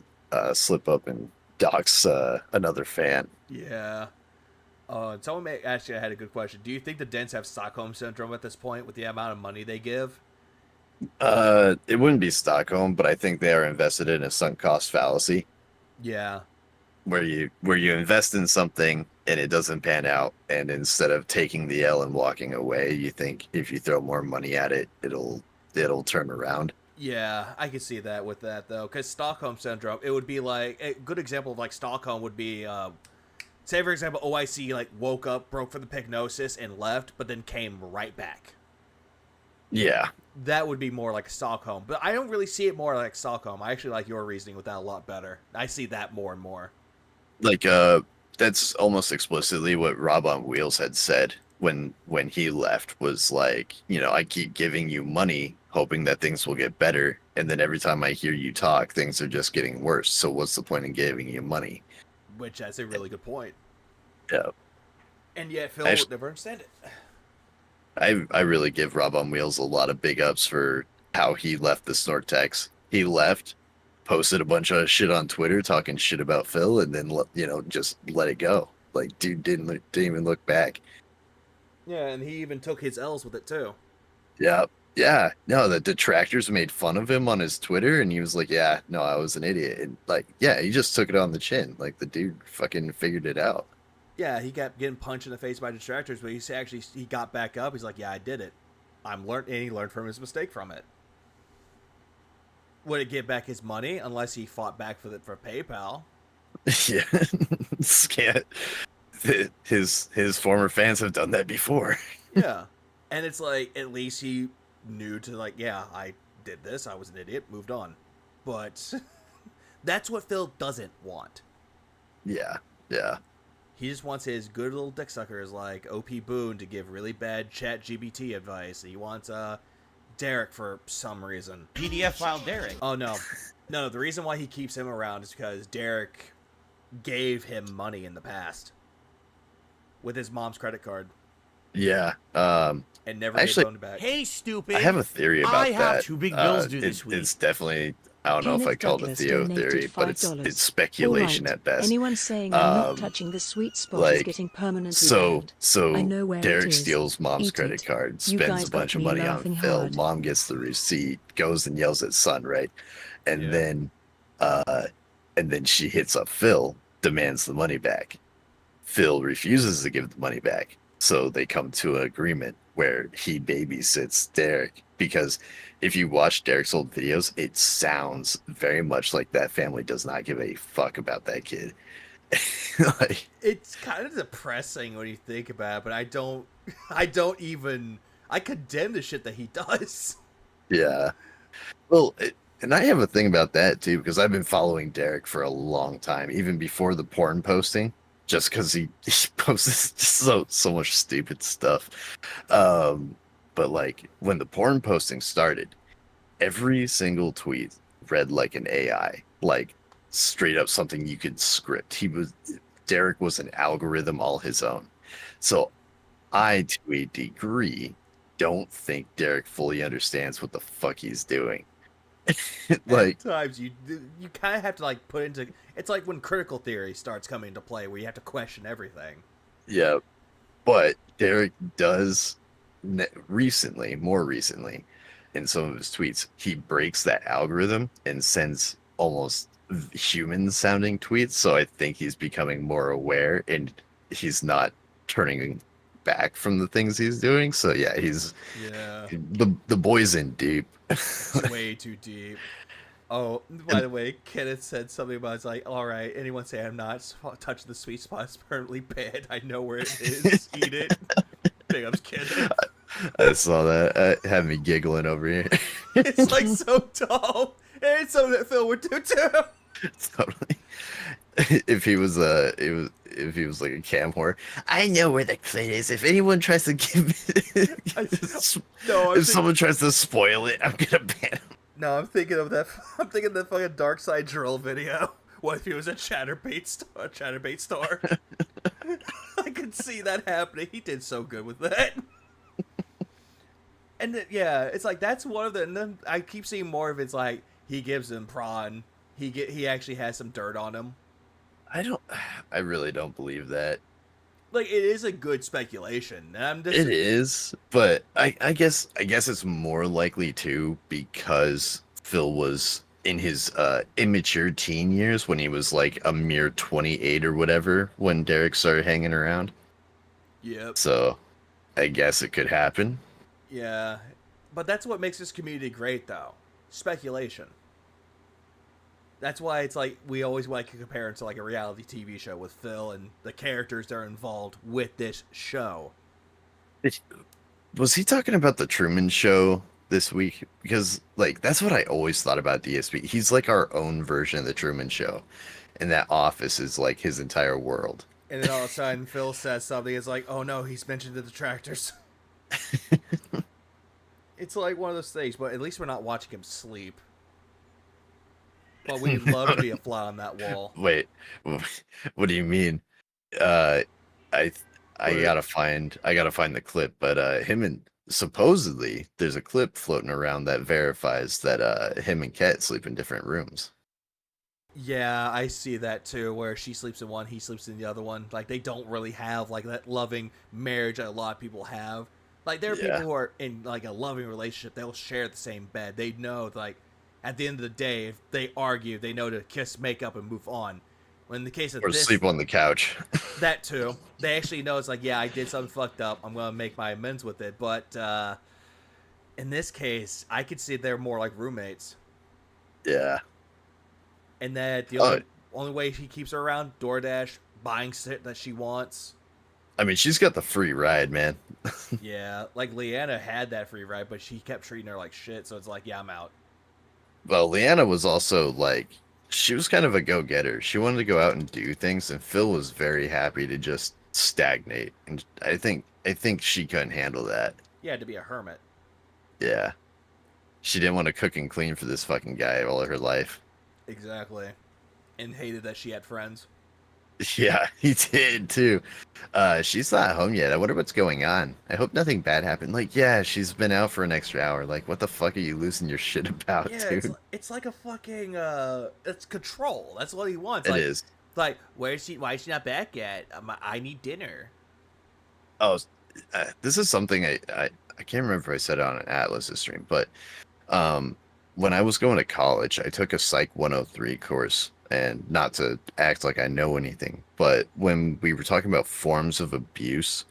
slip up and dox another fan. Yeah. Someone actually had a good question. Do you think the Dents have Stockholm syndrome at this point with the amount of money they give? It wouldn't be Stockholm, but I think they are invested in a sunk cost fallacy. Yeah. Where you invest in something and it doesn't pan out, and instead of taking the L and walking away, you think if you throw more money at it, it'll turn around. Yeah, I can see that with that though, because Stockholm syndrome, it would be like a good example of like Stockholm would be, say for example, OIC like woke up, broke for the hypnosis, and left, but then came right back. Yeah, that would be more like Stockholm, but I don't really see it more like Stockholm. I actually like your reasoning with that a lot better. I see that more and more. Like that's almost explicitly what Rob on Wheels had said when he left, was like, you know, I keep giving you money hoping that things will get better, and then every time I hear you talk, things are just getting worse. So what's the point in giving you money? Which that's a really good point. Yeah. And yet Phil would never understand it. I really give Rob on Wheels a lot of big ups for how he left the Snortex. He left, posted a bunch of shit on Twitter talking shit about Phil, and then, you know, just let it go. Like, dude didn't even look back. Yeah, and he even took his L's with it too. Yeah. Yeah, no, the detractors made fun of him on his Twitter, and he was like, yeah, no, I was an idiot. And, like, yeah, he just took it on the chin. Like, the dude fucking figured it out. Yeah, he kept getting punched in the face by detractors, but he got back up. He's like, yeah, I did it. And he learned from his mistake from it. Would it get back his money unless he fought back for PayPal? Yeah, can't. His former fans have done that before. Yeah, and it's like, at least he knew to, like, yeah, I did this, I was an idiot, moved on. But that's what Phil doesn't want. Yeah. He just wants his good little dick suckers like OP Boone to give really bad chat GBT advice. He wants Derek for some reason. PDF file Derek. Oh no. The reason why he keeps him around is because Derek gave him money in the past with his mom's credit card. Yeah. And never gave it back. Hey, stupid. I have a theory about that. I have 2 big bills due this week. It's definitely I don't know if I Kenneth call it a Douglas Theo donated theory, but $5. it's speculation Alright, at best. anyone saying I'm not Um, touching the sweet spot is like getting permanently so banned. so I know where it Derek is. steals mom's Eat credit it. card, You spends guys a got bunch of me money on laughing Phil. hard. Mom gets the receipt, goes and yells at son, right? And Yeah. then uh and then she hits up Phil, demands the money back. Phil refuses to give the money back. So they come to an agreement where he babysits Derek, because if you watch Derek's old videos, it sounds very much like that family does not give a fuck about that kid. Like, It's kind of depressing when you think about it, but I don't even, I condemn the shit that he does. yeah. Well, and I have a thing about that too, because I've been following Derek for a long time, even before the porn posting, just because he posts so much stupid stuff. But like when the porn posting started, every single tweet read like an AI, like straight up something you could script. Derek was an algorithm all his own. So I, to a degree, don't think Derek fully understands what the fuck he's doing. Like, At times you kind of have to like put into, it's like when critical theory starts coming into play where you have to question everything. yeah, but Derek does more recently, in some of his tweets, he breaks that algorithm and sends almost human sounding tweets. So I think he's becoming more aware and he's not turning back from the things he's doing. So yeah, Yeah, the boy's in deep. it's way too deep. Oh, by the way, Kenneth said something about, it's like, all right, anyone say I'm not touching the sweet spot is permanently banned. I know where it is. Eat it. Big ups, Kenneth. I saw that. It had me giggling over here. It's like so dumb. And it's something that Phil would do too. Totally. If he was if he was like a cam whore, I know where the clit is. If anyone tries to give me, No, if someone tries to spoil it, I'm gonna ban him. No, I'm thinking of that. I'm thinking of the fucking Dark Side Drill video. What if he was a chatterbait star? I could see that happening. He did so good with that. And then, yeah, it's like that's one of the. And then I keep seeing more of it's like he gives him prawn. He actually has some dirt on him. I really don't believe that. Like it is a good speculation. And I'm just. It is, but I guess it's more likely too because Phil was in his immature teen years when he was like a mere 28 or whatever when Derek started hanging around. Yep. So I guess it could happen. Yeah, but that's what makes this community great, though. Speculation. That's why it's like we always like to compare it to like a reality TV show with Phil and the characters that are involved with this show. Was he talking about the Truman Show this week? Because like that's what I always thought about DSP. He's like our own version of the Truman Show, and that office is like his entire world. And then all of a sudden, Phil says something. It's like, oh no, he's mentioned the Detractors. It's like one of those things, but at least we're not watching him sleep. But we'd love to be a fly on that wall. Wait, what do you mean? I gotta find the clip, but him and supposedly there's a clip floating around that verifies that him and Kat sleep in different rooms. Yeah, I see that too, where she sleeps in one, he sleeps in the other one. Like, they don't really have, like, that loving marriage that a lot of people have. Like, there are people who are in, like, a loving relationship, they'll share the same bed. They know, like, at the end of the day, if they argue, they know to kiss, make up, and move on. When in the case of Or this, sleep on the couch. that too. They actually know it's like, yeah, I did something fucked up. I'm going to make my amends with it. But in this case, I could see they're more like roommates. Yeah. And that the only way he keeps her around, DoorDash, buying shit that she wants. I mean, she's got the free ride, man. Yeah, like Leanna had that free ride, but she kept treating her like shit. So it's like, yeah, I'm out. Well, Leanna was also like, she was kind of a go-getter. She wanted to go out and do things, and Phil was very happy to just stagnate. And I think she couldn't handle that. You had to be a hermit. Yeah. She didn't want to cook and clean for this fucking guy all of her life. Exactly. And hated that she had friends. Yeah, he did too. She's not home yet. I wonder what's going on. I hope nothing bad happened. Like, yeah, she's been out for an extra hour. Like, what the fuck are you losing your shit about, Yeah, dude? it's like a fucking it's control. That's what he wants. It Like, is. like why is she not back yet? I need dinner. Oh, this is something I can't remember if I said it on an Atlas stream, but when I was going to college, I took a Psych 103 course, and not to act like I know anything, but when we were talking about forms of abuse,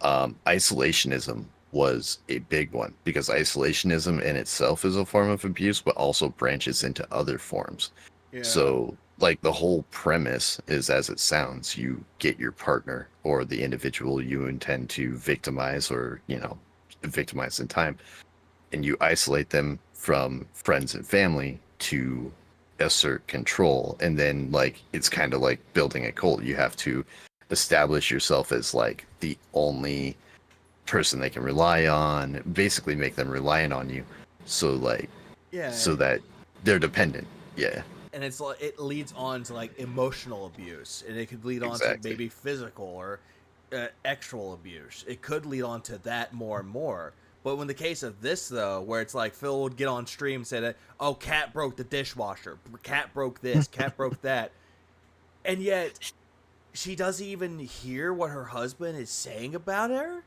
isolationism was a big one because isolationism in itself is a form of abuse, but also branches into other forms. Yeah. So, like, the whole premise is as it sounds: you get your partner or the individual you intend to victimize, or victimize in time, and you isolate them from friends and family to assert control. And then, like, it's kind of like building a cult. You have to establish yourself as like the only person they can rely on, basically make them reliant on you, so like Yeah. so that they're dependent. Yeah. And it's like it leads on to like emotional abuse, and it could lead on to Exactly. maybe physical or actual abuse. It could lead on to that more and more. But in the case of this, though, where it's like Phil would get on stream and say that, oh, Cat broke the dishwasher, Cat broke this, Cat broke that, and yet she doesn't even hear what her husband is saying about her.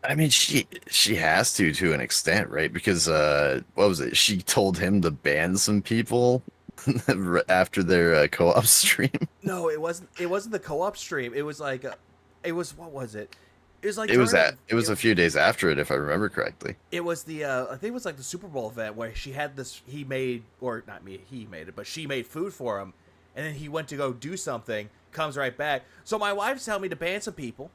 I mean, she has to an extent, right? Because what was it? She told him to ban some people after their co-op stream. No, it wasn't. It wasn't the co-op stream. It was like, it was what was it? It was like It was during it was a few days after it, if I remember correctly. It was the I think it was like the Super Bowl event where she had this. He made, or not me, he made it, but she made food for him, and then he went to go do something. Comes right back. So my wife's telling me to ban some people.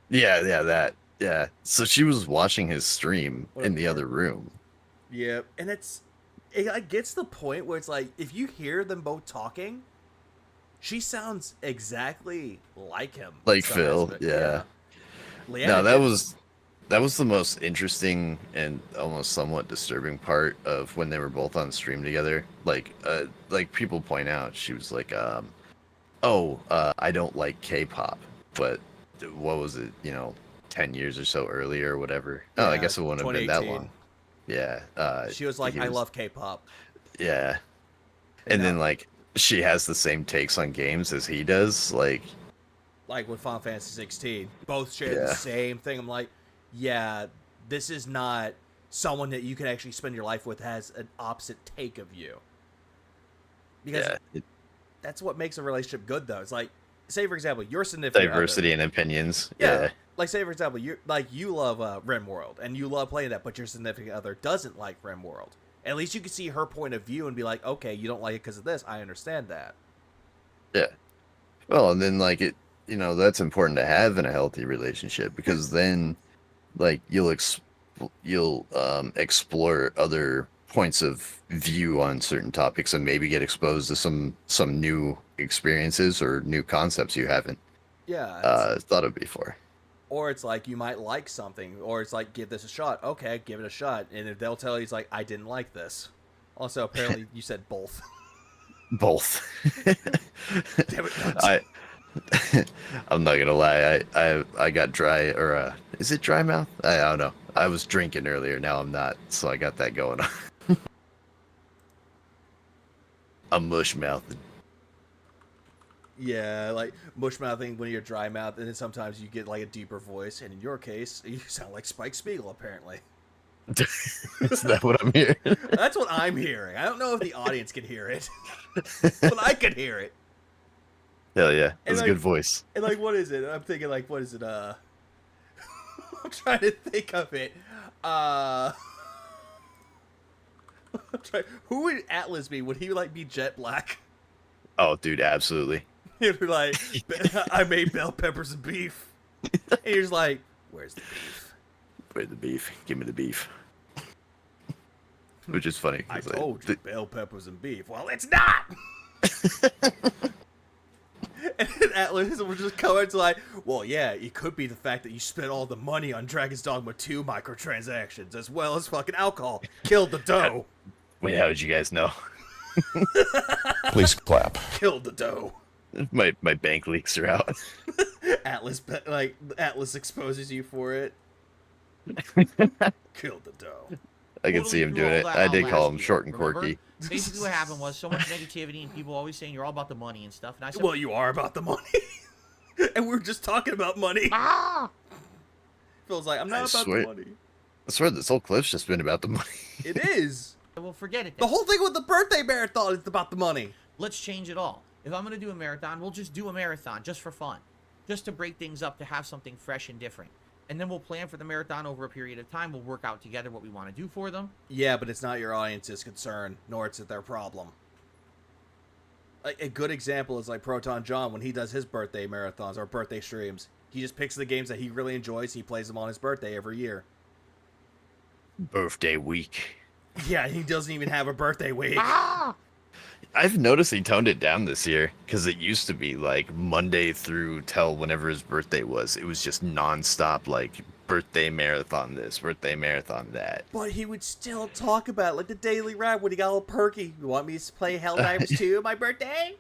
Yeah, that. Yeah. So she was watching his stream in the other room. Yeah, and it like gets to the point where it's like if you hear them both talking, she sounds exactly like him. in Like some Phil, aspect. yeah. Leanna No, that was the most interesting and almost somewhat disturbing part of when they were both on stream together. Like people point out, she was like, I don't like K-pop, but what was it, 10 years or so earlier or whatever. Oh, I Yeah, guess it wouldn't have been that 2018. long. Yeah. She was like, he I love K-pop. Yeah. And then, like, she has the same takes on games as he does. Like with Final Fantasy 16, both share the Yeah. same thing. I'm like, yeah, this is not someone that you can actually spend your life with has an opposite take of you. Because that's what makes a relationship good, though. It's like, say for example, your significant diversity other, in opinions. yeah. Like, say for example, you love RimWorld and you love playing that, but your significant other doesn't like RimWorld. At least you can see her point of view and be like, okay, you don't like it because of this. I understand that. Yeah. Well, and then, like, that's important to have in a healthy relationship, because then, like, you'll explore other points of view on certain topics and maybe get exposed to some new experiences or new concepts you haven't thought of before. Or it's like you might like something, or it's like, give this a shot. Okay, give it a shot. And if they'll tell you, it's like, I didn't like this. Also, apparently, you said both. Both. Damn it, I'm not gonna lie. I got dry, or is it dry mouth? I don't know. I was drinking earlier. Now I'm not, so I got that going on. I'm mush mouthed. Yeah, like mush mouthing when you're dry mouth, and then sometimes you get like a deeper voice. And in your case, you sound like Spike Spiegel, apparently. Is that what I'm hearing? That's what I'm hearing. I don't know if the audience can hear it, but I could hear it. Hell yeah, that's like, a good voice. And like, what is it? I'm thinking like, what is it? I'm trying to think of it. I'm trying. Who would Atlas be? Would he like be Jet Black? Oh, dude, absolutely. He'd be like, I made bell peppers and beef. And you're just like, where's the beef? Where's the beef? Give me the beef. Which is funny. I 'cause, told you, bell peppers and beef. Well, it's not. And Atlas will just come into like, well, yeah, it could be the fact that you spent all the money on Dragon's Dogma 2 microtransactions as well as fucking alcohol. Killed the dough. Wait, how did you guys know? Please clap. Killed the dough. My bank leaks are out. Atlas exposes you for it. Killed the dough. I can Totally see him threw doing all it. that I out did call last him year, short and remember? quirky. Basically, what happened was so much negativity and people always saying you're all about the money and stuff. And I said, Well, you are about the money. And we're just talking about money. Phil's like, I'm not about the money. I swear this whole clip's just been about the money. It is. well, forget it. The whole thing with the birthday marathon is about the money. Let's change it all. If I'm going to do a marathon, we'll just do a marathon just for fun. Just to break things up, to have something fresh and different. And then we'll plan for the marathon over a period of time. We'll work out together what we want to do for them. Yeah, but it's not your audience's concern, nor is it their problem. A good example is like Proton John when he does his birthday marathons or birthday streams. He just picks the games that he really enjoys. He plays them on his birthday every year. Birthday week. Yeah, he doesn't even have a birthday week. I've noticed he toned it down this year because it used to be like Monday through till whenever his birthday was. It was just nonstop, like birthday marathon this, birthday marathon that. But he would still talk about it, like the Daily Rap when he got all perky. You want me to play Helldivers 2 on my birthday?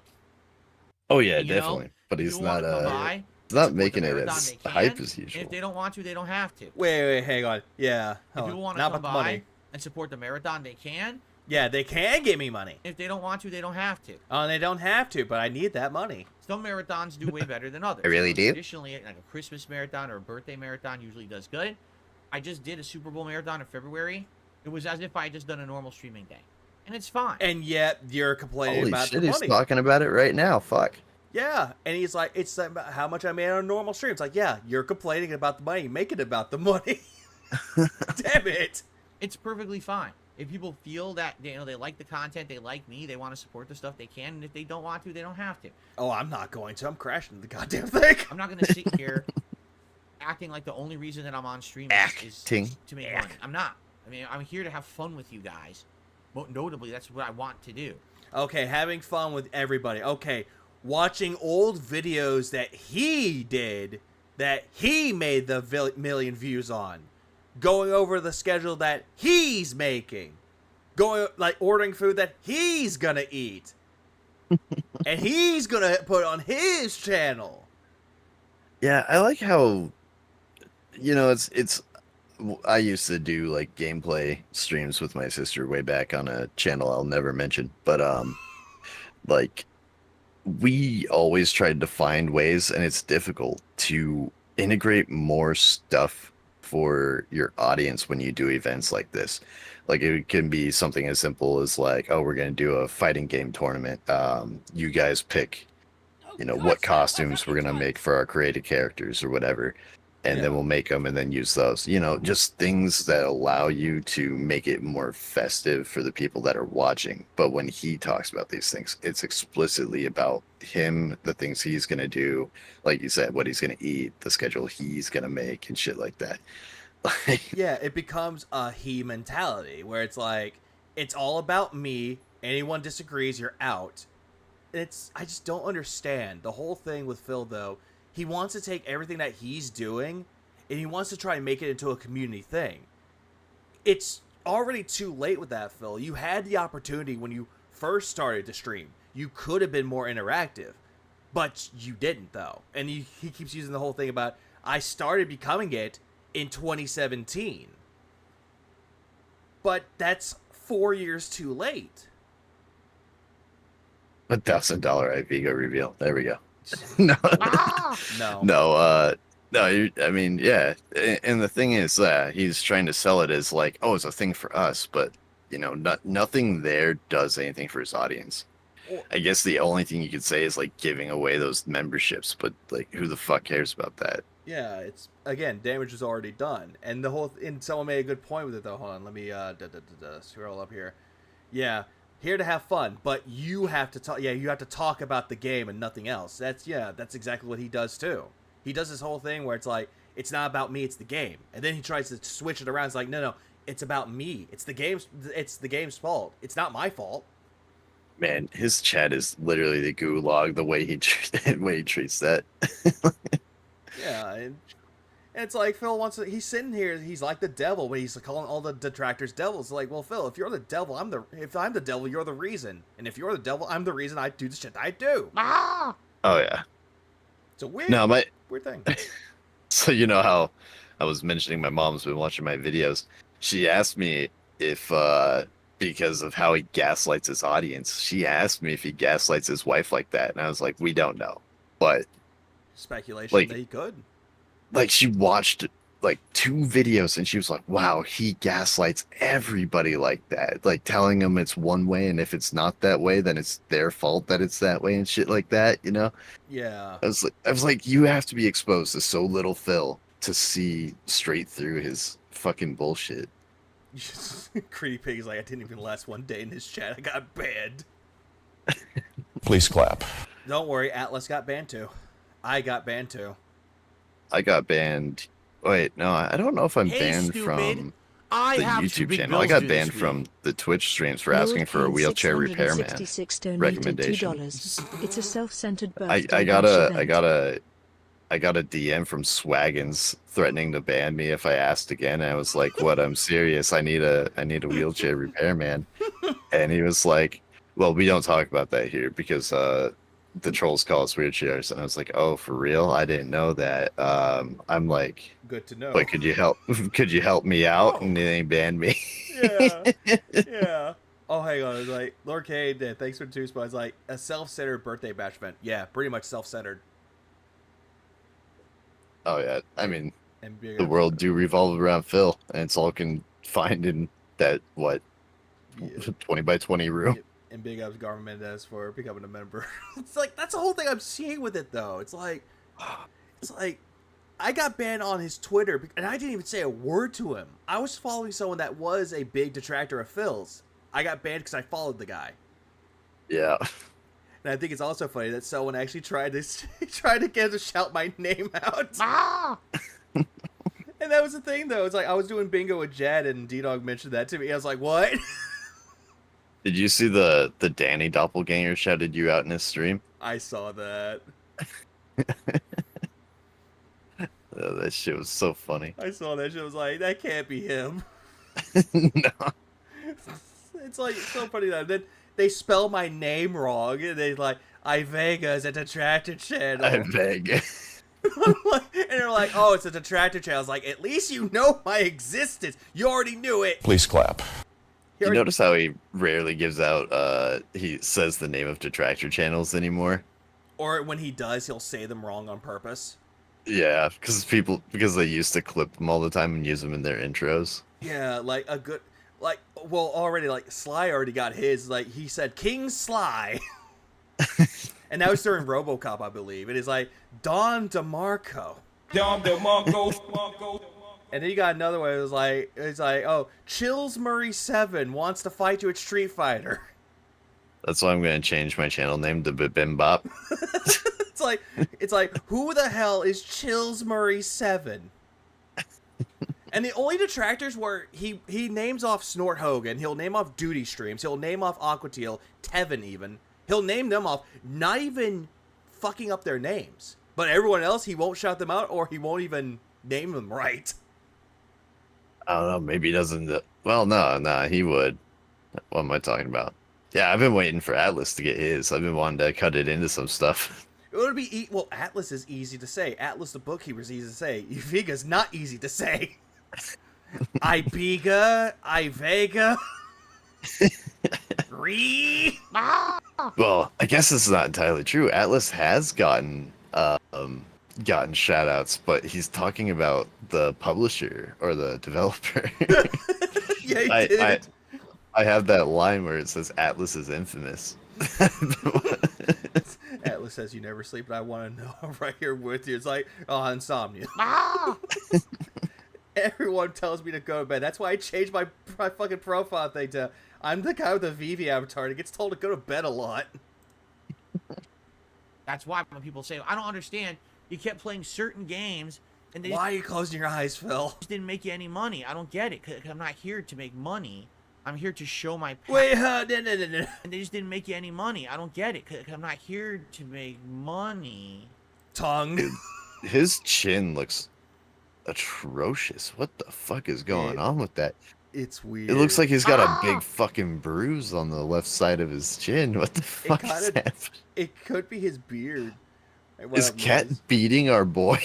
Oh yeah, And, you definitely. know, But if he's people wanna not. come by, He's not support the making it marathon, as they can. hype as And usual. if they don't want to, they don't have to. Wait, hang on. Yeah. If hold people on. want to Not come about the by money. and support the marathon, they can. Yeah, they can give me money. If they don't want to, they don't have to. Oh, they don't have to, but I need that money. Some marathons do way better than others. I really do? Traditionally, like a Christmas marathon or a birthday marathon usually does good. I just did a Super Bowl marathon in February. It was as if I had just done a normal streaming day. And it's fine. And yet you're complaining Holy about shit, the he's money. talking about it right now. Fuck. Yeah, and he's like, it's about how much I made on a normal stream. It's like, yeah, you're complaining about the money. Make it about the money. Damn it. It's perfectly fine. If people feel that they like the content, they like me, they want to support the stuff, they can. And if they don't want to, they don't have to. Oh, I'm not going to. I'm crashing the goddamn thing. I'm not going to sit here acting like the only reason that I'm on stream is to make money. I'm not. I mean, I'm here to have fun with you guys. Notably, that's what I want to do. Okay, having fun with everybody. Okay, watching old videos that he did, that he made the million views on. Going over the schedule that he's making. Going, like, ordering food that he's gonna eat. And he's gonna put on his channel. Yeah, I like how, it's I used to do like gameplay streams with my sister way back on a channel I'll never mention, but like we always tried to find ways, and it's difficult to integrate more stuff for your audience when you do events like this. Like it can be something as simple as like, oh, we're going to do a fighting game tournament. You guys pick, what costumes we're going to make for our created characters or whatever. And then we'll make them and then use those, just things that allow you to make it more festive for the people that are watching. But when he talks about these things, it's explicitly about him, the things he's going to do, like you said, what he's going to eat, the schedule he's going to make and shit like that. Yeah, it becomes a he mentality where it's like, it's all about me. Anyone disagrees, you're out. I just don't understand the whole thing with Phil, though. He wants to take everything that he's doing and he wants to try and make it into a community thing. It's already too late with that, Phil. You had the opportunity when you first started to stream. You could have been more interactive, but you didn't, though. And he keeps using the whole thing about, I started becoming it in 2017. But that's 4 years too late. $1,000 Vigo reveal. There we go. No. No. I mean, yeah. And the thing is, he's trying to sell it as like, oh, it's a thing for us, but nothing there does anything for his audience. I guess the only thing you could say is like giving away those memberships, but like, who the fuck cares about that? Yeah, it's again, damage is already done, and someone made a good point with it though. Hold on, let me scroll up here. Yeah. Here to have fun, but you have to talk. Yeah, you have to talk about the game and nothing else. That's exactly what he does too. He does this whole thing where it's like, it's not about me, it's the game. And then he tries to switch it around. It's like, no, it's about me. It's the game's fault. It's not my fault. Man, his chat is literally the gulag. The way he treats that. Yeah, and it's like Phil he's sitting here, he's like the devil, but he's calling all the detractors devils. It's like, well, Phil, if you're the devil, if I'm the devil, you're the reason. And if you're the devil, I'm the reason I do the shit I do. Oh yeah. It's a weird, No, weird thing. so you know how I was mentioning my mom's been watching my videos. She asked me if because of how he gaslights his audience, she asked me if he gaslights his wife like that, and I was like, we don't know. But Speculation like that he could. she watched like 2 videos and she was like, wow, he gaslights everybody like that, like telling them it's one way, and if it's not that way then it's their fault that it's that way and shit like that, you know. Yeah. I was like, you have to be exposed to so little Phil to see straight through his fucking bullshit. Creedy Pig is like, I didn't even last one day in this chat. I got banned. Please clap. Don't worry, Atlas got banned too. I got banned too. I got banned. Wait, no, I don't know if I'm Hey, banned stupid. from I the have YouTube big channel. I bills got due this banned week. from the Twitch streams for Lord asking for a Kane wheelchair repairman 666 donated recommendation. $2. It's a self-centered birthday I got bash a event. DM from Swaggins threatening to ban me if I asked again. I was like, "What? I'm serious. I need a wheelchair repairman." And he was like, "Well, we don't talk about that here because the trolls call us wheelchairs." And I was like, "Oh, for real? I didn't know that." I'm like, Good to know. "But could you help? Could you help me out?" And they banned me. Yeah. Yeah. Oh, hang on. It's like, Lord K, thanks for the 2 spots. Like, a self-centered birthday bash event. Yeah, pretty much self-centered. Oh yeah, I mean, And bigger. the world do revolve around Phil, and it's all confined in that 20 by 20 room. And big ups Garmin Mendez for becoming a member. It's like, that's the whole thing I'm seeing with it, though. It's like, I got banned on his Twitter, and I didn't even say a word to him. I was following someone that was a big detractor of Phil's. I got banned because I followed the guy. Yeah. And I think it's also funny that someone actually tried to get him to shout my name out. And that was the thing, though. It's like, I was doing bingo with Jed, and D-Dog mentioned that to me. I was like, what? Did you see the Danny doppelganger shouted you out in his stream? I saw that. Oh, that shit was so funny. I saw that shit. I was like, that can't be him. No. It's like, it's so funny that then they spell my name wrong, and they like, I Vega is a Detractor channel. I beg. And they're like, oh, it's a Detractor channel. I was like, at least you know my existence. You already knew it. Please clap. You notice how he rarely gives out, he says the name of Detractor channels anymore? Or when he does, he'll say them wrong on purpose. Yeah, because they used to clip them all the time and use them in their intros. Yeah, like a good, like, well, already, like, Sly already got his. Like, he said King Sly. And that was during RoboCop, I believe. It is like, Don DeMarco. Dom DeMarco. And then you got another one. It's like, oh, Chills Murray 7 wants to fight you at Street Fighter. That's why I'm going to change my channel name to Bibimbop. It's like, who the hell is Chills Murray 7? And the only detractors were he names off Snort Hogan, he'll name off Duty Streams, he'll name off Aquateal, Tevin even. He'll name them off, not even fucking up their names. But everyone else, he won't shout them out, or he won't even name them right. I don't know, maybe he doesn't. Well, no, he would. What am I talking about? Yeah, I've been waiting for Atlas to get his. I've been wanting to cut it into some stuff. It would be, well, Atlas is easy to say. Atlas the Bookkeeper is easy to say. Iviga's not easy to say. Ibiga, Ivega, Ree. Well, I guess it's not entirely true. Atlas has gotten shout outs, but he's talking about the publisher or the developer. Yeah, he did. I have that line where it says Atlas is infamous. Atlas says you never sleep, and I want to know. I'm right here with you. It's like, oh, insomnia. Everyone tells me to go to bed. That's why I changed my fucking profile thing to, I'm the guy with the Vivi avatar that gets told to go to bed a lot. That's why when people say, I don't understand, you kept playing certain games, and they Why are you closing your eyes, Phil? just didn't make you any money. I don't get it, 'cause I'm not here to make money. I'm here to show my passion. Wait, no. And they just didn't make you any money. I don't get it, 'cause I'm not here to make money. Tongue. His chin looks atrocious. What the fuck is going on with that? It's weird. It looks like he's got a big fucking bruise on the left side of his chin. What the fuck is that? It could be his beard. Is Cat beating our boy?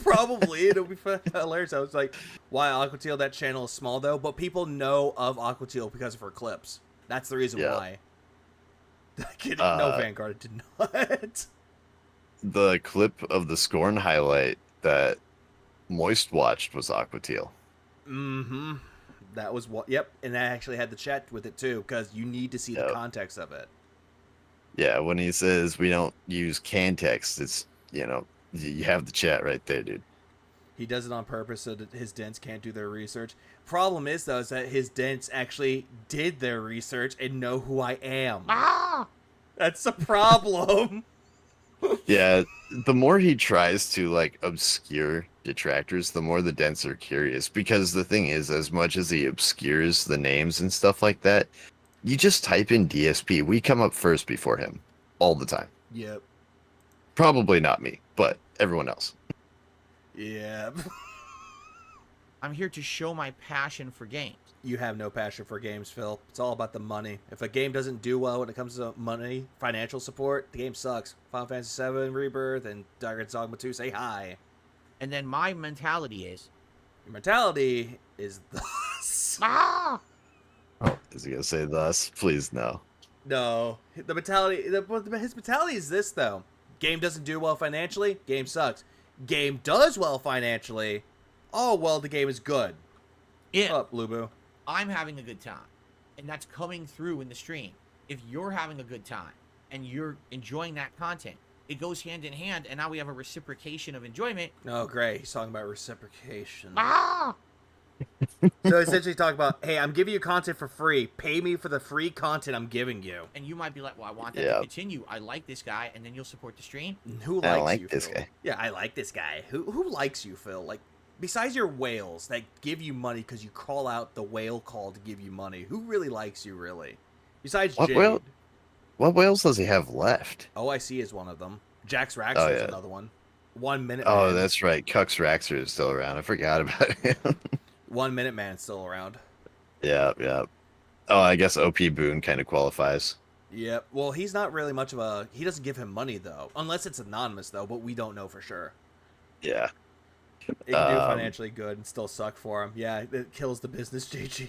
Probably. It'll be hilarious. I was like, why Aquateal? That channel is small, though. But people know of Aquateal because of her clips. That's the reason why. No, Vanguard did not. The clip of the Scorn highlight that Moist watched was Aquateal. Mm-hmm. That was what. Yep, and I actually had the chat with it too because you need to see the context of it. Yeah, when he says we don't use context, it's you have the chat right there, dude. He does it on purpose so that his dents can't do their research. Problem is though, is that his dents actually did their research and know who I am. That's a problem. Yeah, the more he tries to like obscure detractors, the more the dents are curious. Because the thing is, as much as he obscures the names and stuff like that, you just type in DSP. We come up first before him all the time. Yep. Probably not me, but everyone else. Yeah. I'm here to show my passion for games. You have no passion for games, Phil. It's all about the money. If a game doesn't do well when it comes to money, financial support, the game sucks. Final Fantasy VII Rebirth and Dragon's Dogma 2 say hi. And then my mentality is... Your mentality is thus. Oh, is he gonna say thus? Please no. No. The mentality... His mentality is this, though. Game doesn't do well financially, game sucks. Game does well financially, oh, well, the game is good. If What's up, Lubu? I'm having a good time, and that's coming through in the stream. If you're having a good time, and you're enjoying that content, it goes hand in hand, and now we have a reciprocation of enjoyment. Oh, great. He's talking about reciprocation. So essentially talking about, hey, I'm giving you content for free. Pay me for the free content I'm giving you. And you might be like, well, I want that to continue. I like this guy, and then you'll support the stream. Who likes I like you, this Phil? guy. Yeah, I like this guy. Who likes you, Phil? Like, besides your whales that give you money because you call out the whale call to give you money, who really likes you, really? Besides Jade. What whales does he have left? OIC is one of them. Jax Raxer is another one. 1 minute man. Oh, that's right. Cux Raxer is still around. I forgot about him. 1 minute man's still around. Yeah. Oh, I guess OP Boone kind of qualifies. Yep. Well, he's not really much of a... He doesn't give him money, though. Unless it's anonymous, though, but we don't know for sure. Yeah. It can do financially good and still suck for him. Yeah, it kills the business, JG.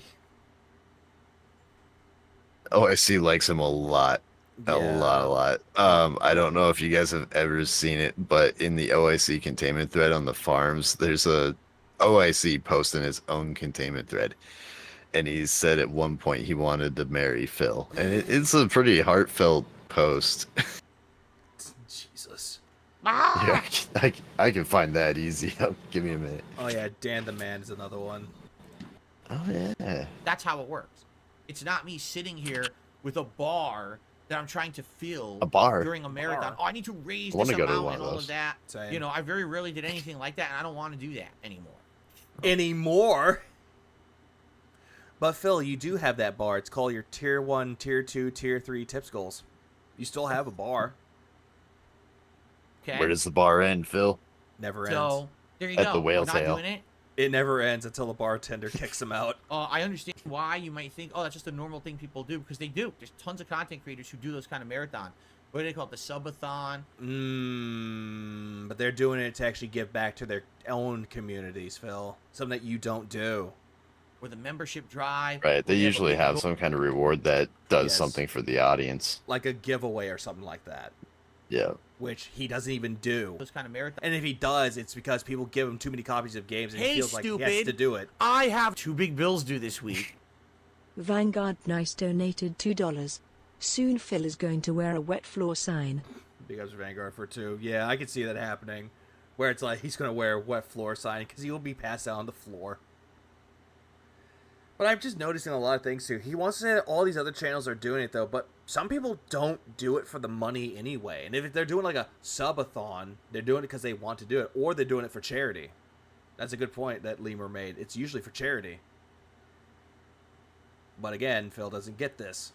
OIC likes him a lot. A lot. I don't know if you guys have ever seen it, but in the OIC containment thread on the farms, there's a OIC posting his own containment thread. And he said at one point he wanted to marry Phil. And it's a pretty heartfelt post. Jesus. Yeah, I can find that easy. Give me a minute. Oh, yeah, Dan the Man is another one. Oh, yeah. That's how it works. It's not me sitting here with a bar that I'm trying to fill during a marathon. Oh, I need to raise this amount and all of that. Same. You know, I very rarely did anything like that, and I don't want to do that anymore. But Phil, you do have that bar. It's called your tier 1, tier 2, tier 3 tips goals. You still have a bar. Okay. Where does the bar end, Phil? Never ends. So there you At go. the whale We're not tail. doing it. It never ends until the bartender kicks him out. I understand why you might think, oh, that's just a normal thing people do, because they do. There's tons of content creators who do those kind of marathon. What do they call it? The subathon? But they're doing it to actually give back to their own communities, Phil. Something that you don't do. Or the membership drive. Right, they usually have some kind of reward that does something for the audience. Like a giveaway or something like that. Yeah. Which he doesn't even do. Those kind of marathon. And if he does, it's because people give him too many copies of games and he feels like he has to do it. I have 2 big bills due this week. Vanguard Nice donated $2. Soon Phil is going to wear a wet floor sign. Big ups Vanguard for 2. Yeah, I could see that happening. Where it's like he's going to wear a wet floor sign because he will be passed out on the floor. But I'm just noticing a lot of things too. He wants to say that all these other channels are doing it though, but some people don't do it for the money anyway. And if they're doing like a subathon, they're doing it because they want to do it, or they're doing it for charity. That's a good point that Lemur made. It's usually for charity. But again, Phil doesn't get this.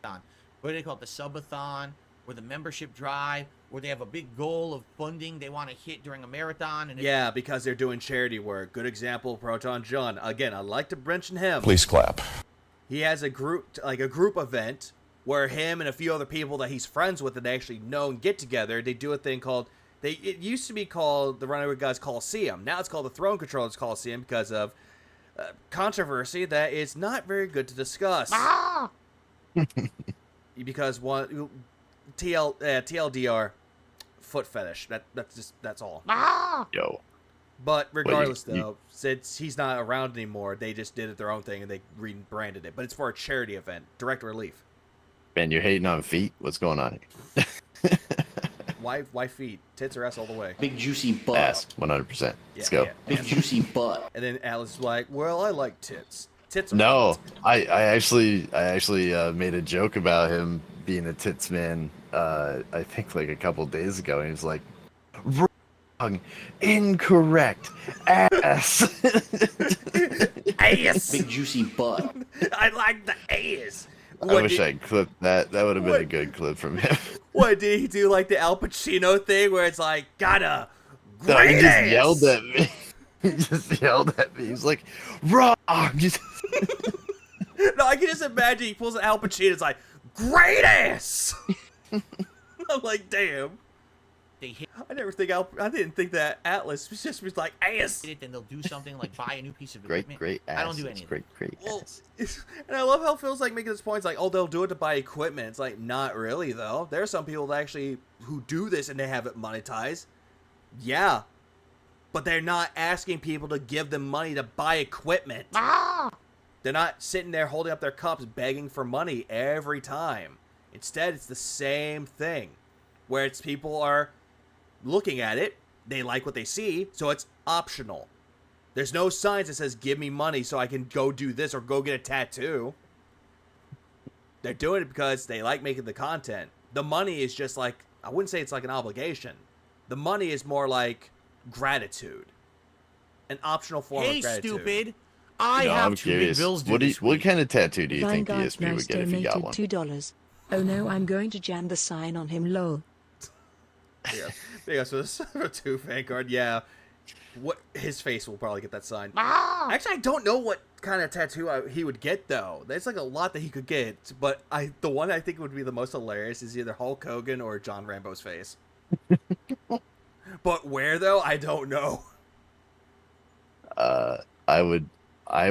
What do they call it? The subathon, or the membership drive, where they have a big goal of funding they want to hit during a marathon. And yeah, because they're doing charity work. Good example, Proton John. Again, I like to mention him. Please clap. He has a group, like a group event where him and a few other people that he's friends with and actually know and get together. They do a thing called it used to be called the Runaway Guys Coliseum. Now it's called the Throne Controllers Coliseum because of controversy that is not very good to discuss. Because one TLDR foot fetish. That's all. Yo. But regardless, though, since he's not around anymore, they just did it their own thing and they rebranded it. But it's for a charity event, direct relief. Man, you're hating on feet? What's going on here? Why feet? Tits or ass all the way. Big juicy butt. Ass, 100%. Let's go. Big juicy butt. And then Alice is like, well, I like tits. Tits are No, butt. I actually made a joke about him being a tits man. I think like a couple days ago, and he was like, wrong, incorrect, ass. Ass. Big juicy butt. I like the ass. I wish I clipped that. That would have been a good clip from him. What did he do? Like the Al Pacino thing, where it's like, got a No, great he just ass. yelled at me. He just yelled at me. He's like, wrong. No, I can just imagine he pulls an Al Pacino. It's like, great ass. I'm like, damn. They hit I didn't think that Atlas was like ass. it, then they'll do something like buy a new piece of great, equipment. great ass. I don't do anything. Great, great Well, ass. and I love how Phil's like making this point. It's like, oh, they'll do it to buy equipment. It's like, not really though. There are some people that actually who do this and they have it monetized. Yeah, but they're not asking people to give them money to buy equipment. They're not sitting there holding up their cups begging for money every time. Instead, it's the same thing, where it's people are looking at it, they like what they see, so it's optional. There's no signs that says, give me money so I can go do this or go get a tattoo. They're doing it because they like making the content. The money is just like, I wouldn't say it's like an obligation. The money is more like gratitude. An optional form Hey, of gratitude. stupid! I No, have I'm 2 big curious. bills due What this what week. kind of tattoo do you think Vanguard's ESP would get if he got one? $2. Oh no, I'm going to jam the sign on him, lol. Yeah, so this for 2 Vanguard, yeah. What his face will probably get that sign. Actually, I don't know what kind of tattoo he would get though. There's like a lot that he could get, but the one I think would be the most hilarious is either Hulk Hogan or John Rambo's face. But where though, I don't know. I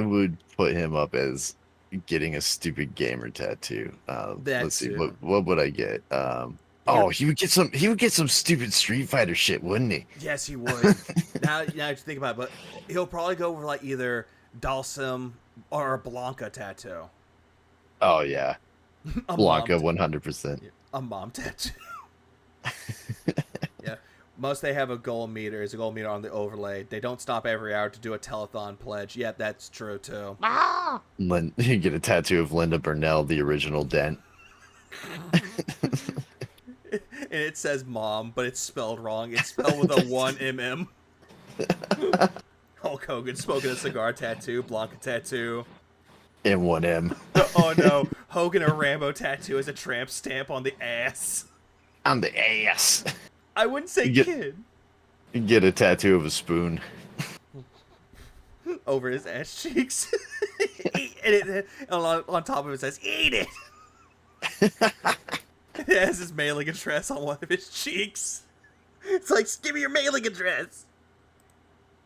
would put him up as getting a stupid gamer tattoo. Let's see, what would I get? Oh, he would get some stupid Street Fighter shit, wouldn't he? Yes, he would. now you think about it, but he'll probably go for like either Dalsum or a Blanca tattoo. Oh yeah, A Blanca, mom- 100%. A mom tattoo. Yeah. Most they have a goal meter. Is a goal meter on the overlay. They don't stop every hour to do a telethon pledge. Yeah, that's true too. You get a tattoo of Linda Burnell, the original Dent. And it says mom, but it's spelled wrong. It's spelled with a 1 Hulk Hogan smoking a cigar tattoo, Blanca tattoo. And 1M. Oh no, Hogan or Rambo tattoo is a tramp stamp on the ass. On the ass. I wouldn't say You kid. get a tattoo of a spoon. Over his ass cheeks. And on top of it says, eat it. It has his mailing address on one of his cheeks. It's like, give me your mailing address.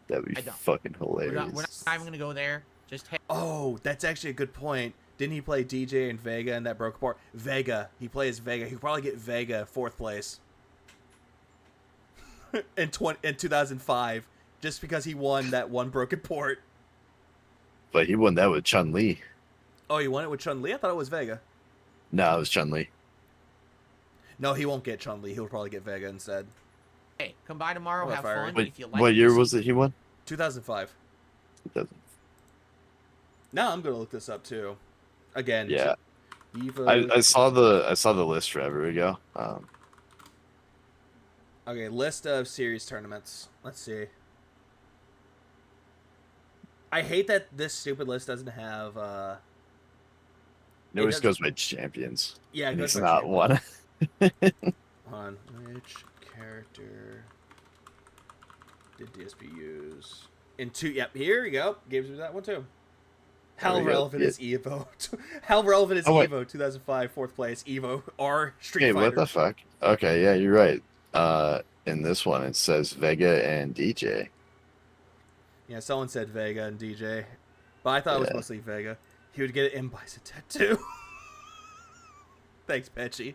That'd be I don't. fucking We're hilarious. not even gonna go there. Just hey, Oh, that's actually a good point. Didn't he play DJ and Vega in that broke apart? Vega. He plays Vega. He'll probably get Vega 4th place. in 2005. Just because he won that one broken port. But he won that with Chun-Li. Oh, he won it with Chun-Li? I thought it was Vega. No, it was Chun-Li. No, he won't get Chun-Li. He'll probably get Vega instead. hey, come by tomorrow, What have fire? fun. Wait, If you like what year this- was it he won? 2005. 2000. Now I'm gonna look this up too. Again. Yeah. Evo. I saw the list forever ago. Okay, list of series tournaments. Let's see. I hate that this stupid list doesn't have. It always does- goes by champions. Yeah, it And goes it's by not champions. one. On which character did DSP use? In 2. Yep, here we go. Gives me that one too. How There we go. relevant Yeah. is Evo? How relevant is Oh, wait. Evo 2005 4th place Evo or Street Hey, Fighter? what the fuck? Okay, yeah, you're right. In this one, it says Vega and DJ. Yeah, someone said Vega and DJ, but I thought it was Yeah. mostly Vega. He would get an M Bison tattoo. Thanks, Petchy.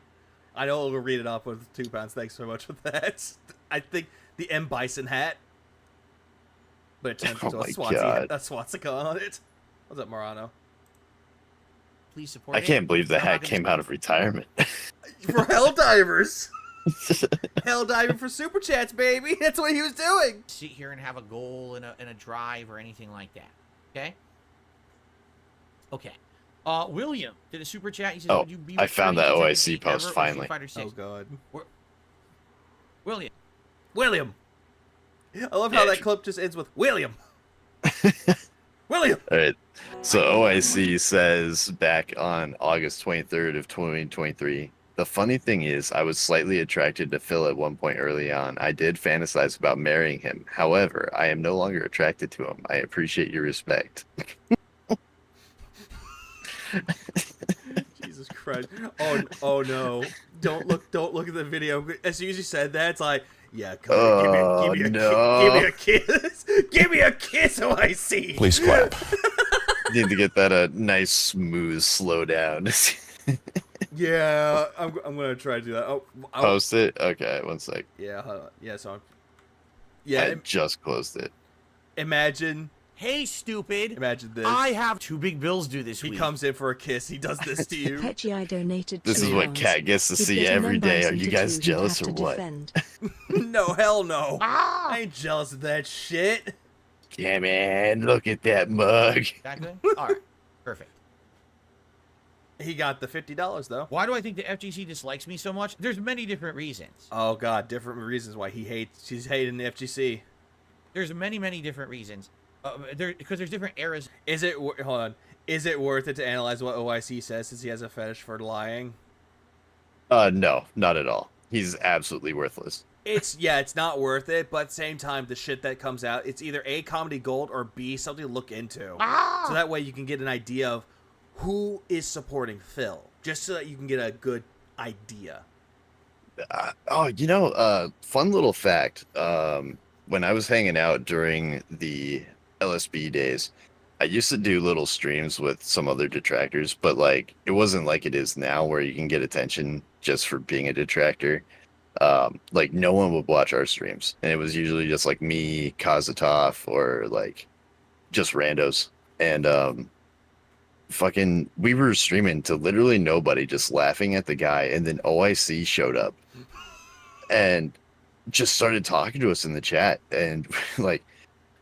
I know we'll read it off with £2. Thanks so much for that. I think the M Bison hat, but it turns Oh into my a God. swastika on it. What's up, Morano? Please support I it. can't believe the I'm not hat gonna- came out of retirement. For Helldivers. Helldiving for super chats, baby. That's what he was doing. Sit here and have a goal and a drive or anything like that. Okay. Okay. William did a super chat. He says, Oh, "Would you be I found returning that to OIC WWE post ever or Street finally. Fighter 6?" Oh god. William. William. I love how Yeah. that clip just ends with William. William. All right. So OIC says back on August 23rd of 2023, the funny thing is I was slightly attracted to Phil at one point early on. I did fantasize about marrying him. However, I am no longer attracted to him. I appreciate your respect. Jesus Christ. Oh no. Don't look at the video. As soon as you said that, it's like, yeah, come here, give me a kiss. Give me a kiss, OIC. Please clap. Need to get that a nice smooth slow down. Yeah, I'm gonna try to do that. Oh, Post it? Okay, one sec. yeah, hold on. Yeah, so I just closed it. imagine Hey, stupid. Imagine this. I have 2 big bills due this He week. comes in for a kiss. He does this to you. Petchy, I donated This is £2. what Kat gets to If see there's an every day. Are M-Bison you tattoo, guys he'd jealous have or to what? defend. No, hell no. Ah! I ain't jealous of that shit. Yeah, man, look at that mug. That good? All right. Perfect. He got the $50 though. Why do I think the FGC dislikes me so much? There's many different reasons. Oh god, different reasons why she's hating the FGC. There's many different reasons. Because there's different eras. Hold on. Is it worth it to analyze what OIC says since he has a fetish for lying? No, not at all. He's absolutely worthless. It's not worth it, but at the same time, the shit that comes out, it's either A, comedy gold, or B, something to look into. So that way you can get an idea of who is supporting Phil, just so that you can get a good idea. Fun little fact. When I was hanging out during the LSB days, I used to do little streams with some other detractors, but like it wasn't like it is now where you can get attention just for being a detractor. Like no one would watch our streams, and it was usually just like me, Kazatov, or like just randos. And we were streaming to literally nobody, just laughing at the guy, and then OIC showed up and just started talking to us in the chat, and like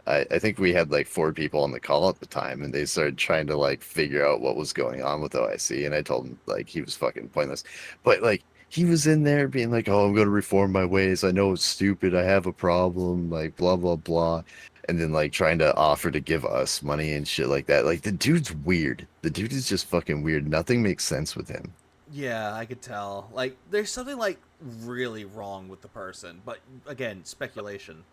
I think we had like 4 people on the call at the time, and they started trying to like figure out what was going on with OIC, and I told him like he was fucking pointless. But like he was in there being like, "Oh, I'm gonna reform my ways. I know it's stupid. I have a problem. Like blah blah blah," and then like trying to offer to give us money and shit like that. Like the dude's weird. The dude is just fucking weird. Nothing makes sense with him. Yeah, I could tell. Like, there's something like really wrong with the person, but again, speculation.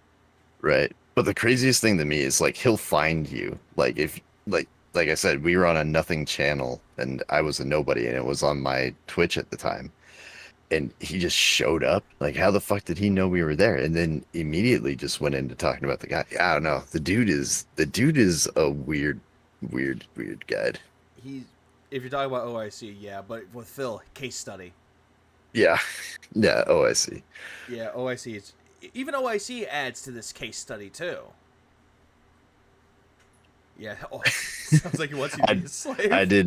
Right. But the craziest thing to me is like he'll find you. Like if like I said, we were on a nothing channel and I was a nobody, and it was on my Twitch at the time. And he just showed up. Like how the fuck did he know we were there? And then immediately just went into talking about the guy. I don't know. The dude is a weird guy. If you're talking about OIC, yeah, but with Phil, case study. Yeah. Yeah, I see. Yeah, OIC is... Even OIC adds to this case study, too. Yeah, sounds like he wants you to be a slave. I did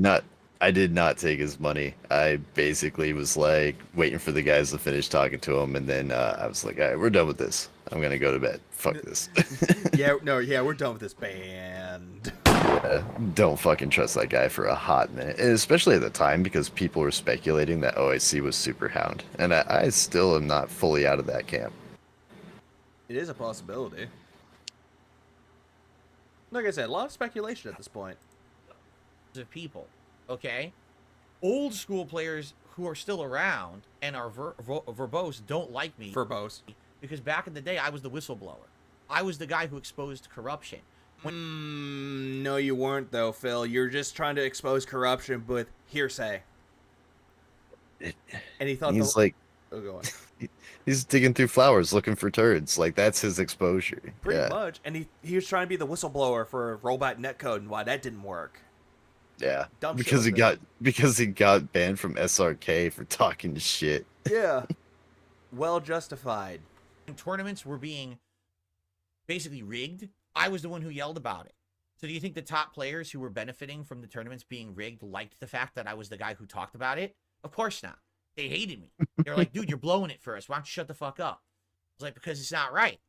not take his money. I basically was like waiting for the guys to finish talking to him, and then I was like, all right, we're done with this. I'm gonna go to bed. Fuck this. we're done with this band. Don't fucking trust that guy for a hot minute, and especially at the time because people were speculating that OIC was Super Hound, and I still am not fully out of that camp. It is a possibility. Like I said, a lot of speculation at this point. Of people, okay? Old school players who are still around and are verbose don't like me. Verbose. Because back in the day, I was the whistleblower. I was the guy who exposed corruption. No, you weren't, though, Phil. You're just trying to expose corruption with hearsay. And he thought He's like, oh, go on. he's digging through flowers looking for turds. Like, that's his exposure. Pretty Yeah. much. And he was trying to be the whistleblower for robot netcode, and why that didn't work. Yeah. Dumb shit Because like he got banned from SRK for talking shit. Yeah. Well justified. Tournaments were being basically rigged. I was the one who yelled about it. So do you think the top players who were benefiting from the tournaments being rigged liked the fact that I was the guy who talked about it? Of course not. They hated me. They were like, dude, you're blowing it for us. Why don't you shut the fuck up? I was like, because it's not right.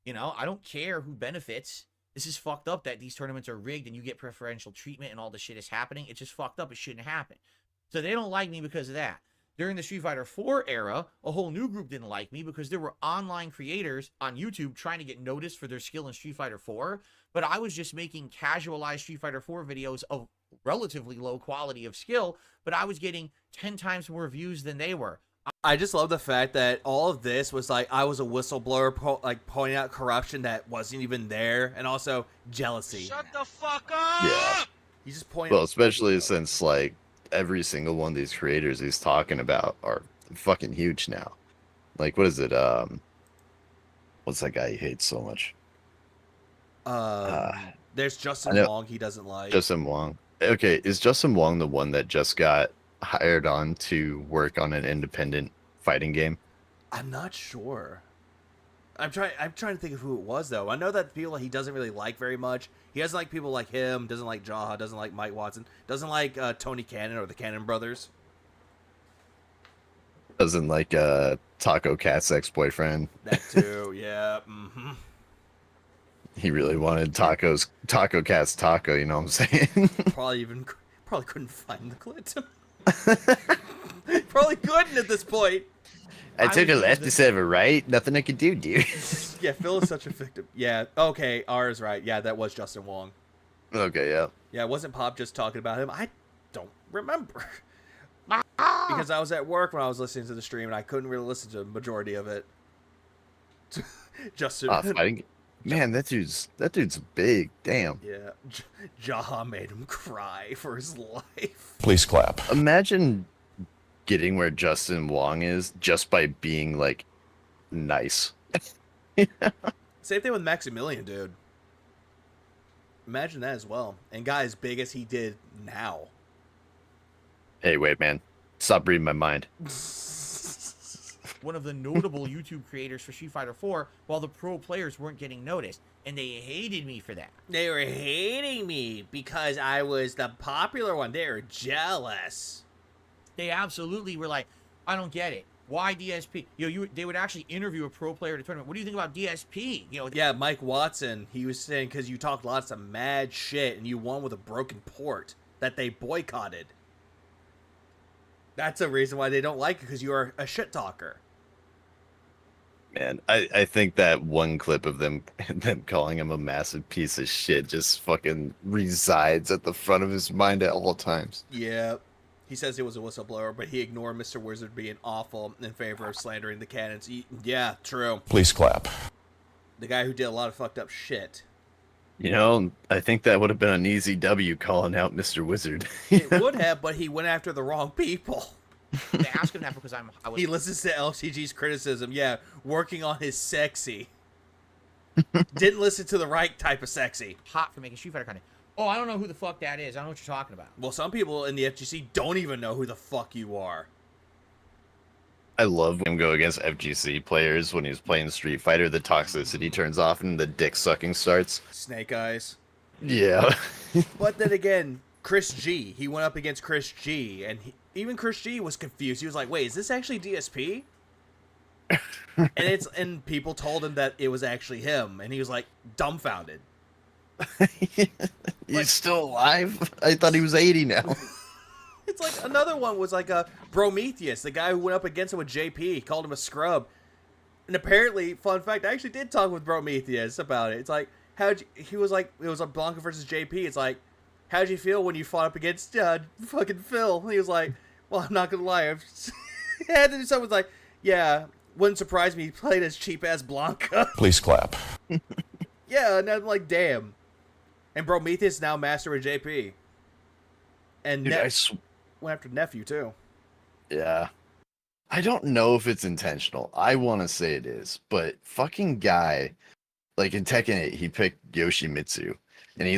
You know, I don't care who benefits. This is fucked up that these tournaments are rigged and you get preferential treatment and all this shit is happening. It's just fucked up. It shouldn't happen. So they don't like me because of that. During the Street Fighter 4 era, a whole new group didn't like me because there were online creators on YouTube trying to get noticed for their skill in Street Fighter 4, but I was just making casualized Street Fighter 4 videos of relatively low quality of skill, but I was getting 10 times more views than they were. I just love the fact that all of this was like I was a whistleblower, pointing out corruption that wasn't even there, and also jealousy. Shut the fuck up! Yeah. You just pointed. Well, especially since, like, every single one of these creators he's talking about are fucking huge now. Like, what is it? What's that guy he hates so much? There's Justin Wong he doesn't like. Justin Wong. Okay, is Justin Wong the one that just got hired on to work on an independent fighting game? I'm not sure. I'm trying to think of who it was, though. I know that people he doesn't really like very much. He doesn't like people like him, doesn't like Jaha, doesn't like Mike Watson, doesn't like Tony Cannon or the Cannon brothers. Doesn't like Taco Cat's ex-boyfriend. That too, yeah. Mm-hmm. He really wanted Taco Cat's taco, you know what I'm saying? Probably couldn't find the clip. Probably couldn't at this point. I took a left instead of a right. Nothing I could do, dude. Yeah, Phil is such a victim. Yeah, okay, R is right. Yeah, that was Justin Wong. Okay, yeah. Yeah, wasn't Pop just talking about him? I don't remember. Because I was at work when I was listening to the stream, and I couldn't really listen to the majority of it. Justin. Fighting. Man, that dude's big. Damn. Yeah, Jaha made him cry for his life. Please clap. Imagine getting where Justin Wong is just by being, like, nice. Same thing with Maximilian, dude. Imagine that as well. And guy as big as he did now. Hey, wait, man. Stop reading my mind. One of the notable YouTube creators for Street Fighter 4 while the pro players weren't getting noticed. And they hated me for that. They were hating me because I was the popular one. They were jealous. They absolutely were like, I don't get it. Why DSP? They would actually interview a pro player at a tournament. What do you think about DSP? Yeah, Mike Watson, he was saying because you talked lots of mad shit and you won with a broken port that they boycotted. That's a reason why they don't like you, because you are a shit talker. Man, I think that one clip of them calling him a massive piece of shit just fucking resides at the front of his mind at all times. Yeah. He says he was a whistleblower, but he ignored Mr. Wizard being awful in favor of slandering the cannons. Yeah, true. Please clap. The guy who did a lot of fucked up shit. You know, I think that would have been an easy W calling out Mr. Wizard. It would have, but he went after the wrong people. They asked him that because He listens to LCG's criticism. Yeah, working on his sexy. Didn't listen to the right type of sexy. hot for making Street Fighter content. Oh, I don't know who the fuck that is. I don't know what you're talking about. Well, some people in the FGC don't even know who the fuck you are. I love him go against FGC players when he's playing Street Fighter. The toxicity turns off and the dick sucking starts. Snake Eyes. Yeah. But then again, Chris G. He went up against Chris G. And even Chris G was confused. He was like, wait, is this actually DSP? and people told him that it was actually him. And he was like, dumbfounded. He's still alive? I thought he was 80 now. It's like another one was like a Prometheus, the guy who went up against him with JP. He called him a scrub. And apparently, fun fact, I actually did talk with Prometheus about it. It's like, he was like, it was a Blanca versus JP. It's like, how'd you feel when you fought up against fucking Phil? And he was like, well, I'm not gonna lie. And someone was like, yeah, wouldn't surprise me. He played as cheap ass Blanca. Please clap. Yeah, and I'm like, damn. And Prometheus now master with JP. And Dude, went after nephew too. Yeah. I don't know if it's intentional. I want to say it is, but fucking guy, like in Tekken 8, he picked Yoshimitsu, and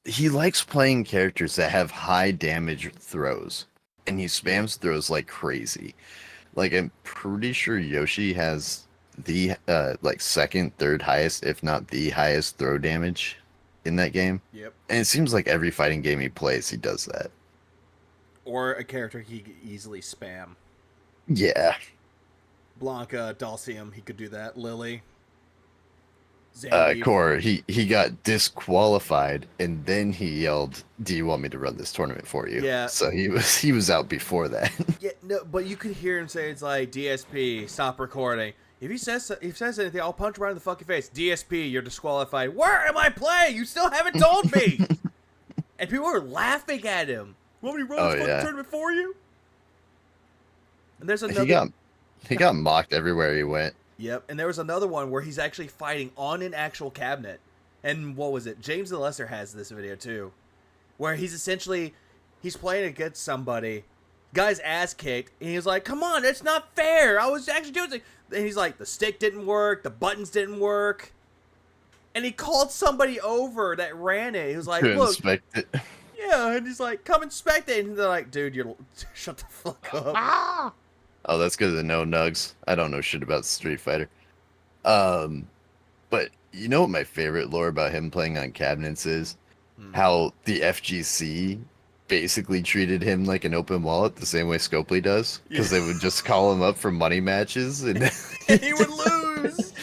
he likes playing characters that have high damage throws, and he spams throws like crazy. Like I'm pretty sure Yoshi has the like second, third highest, if not the highest throw damage in that game. Yep. And it seems like every fighting game he plays, he does that. Or a character he could easily spam. Yeah. Blanca, Dulcium, he could do that. Lily. Zangief. Core, he got disqualified, and then he yelled, "Do you want me to run this tournament for you?" Yeah. So he was out before that. Yeah, no, but you could hear him say it's like, DSP, stop recording. If he says anything, I'll punch him right in the fucking face. DSP, you're disqualified. Where am I playing? You still haven't told me. And people were laughing at him. Want me to run this fucking tournament for you? And there's another. He got mocked everywhere he went. Yep, and there was another one where he's actually fighting on an actual cabinet. And what was it? James the Lesser has this video too. Where he's playing against somebody, guy's ass kicked, and he's like, come on, that's not fair. I was actually doing something. And he's like, the stick didn't work, the buttons didn't work. And he called somebody over that ran it. He was like, look. Inspect it. Yeah, and he's like, come inspect it. And they're like, dude, you're shut the fuck up. Oh, that's good to know, Nugs. I don't know shit about Street Fighter. But you know what my favorite lore about him playing on cabinets is? How the FGC basically treated him like an open wallet the same way Scopely does. Because they would just call him up for money matches. And he would lose.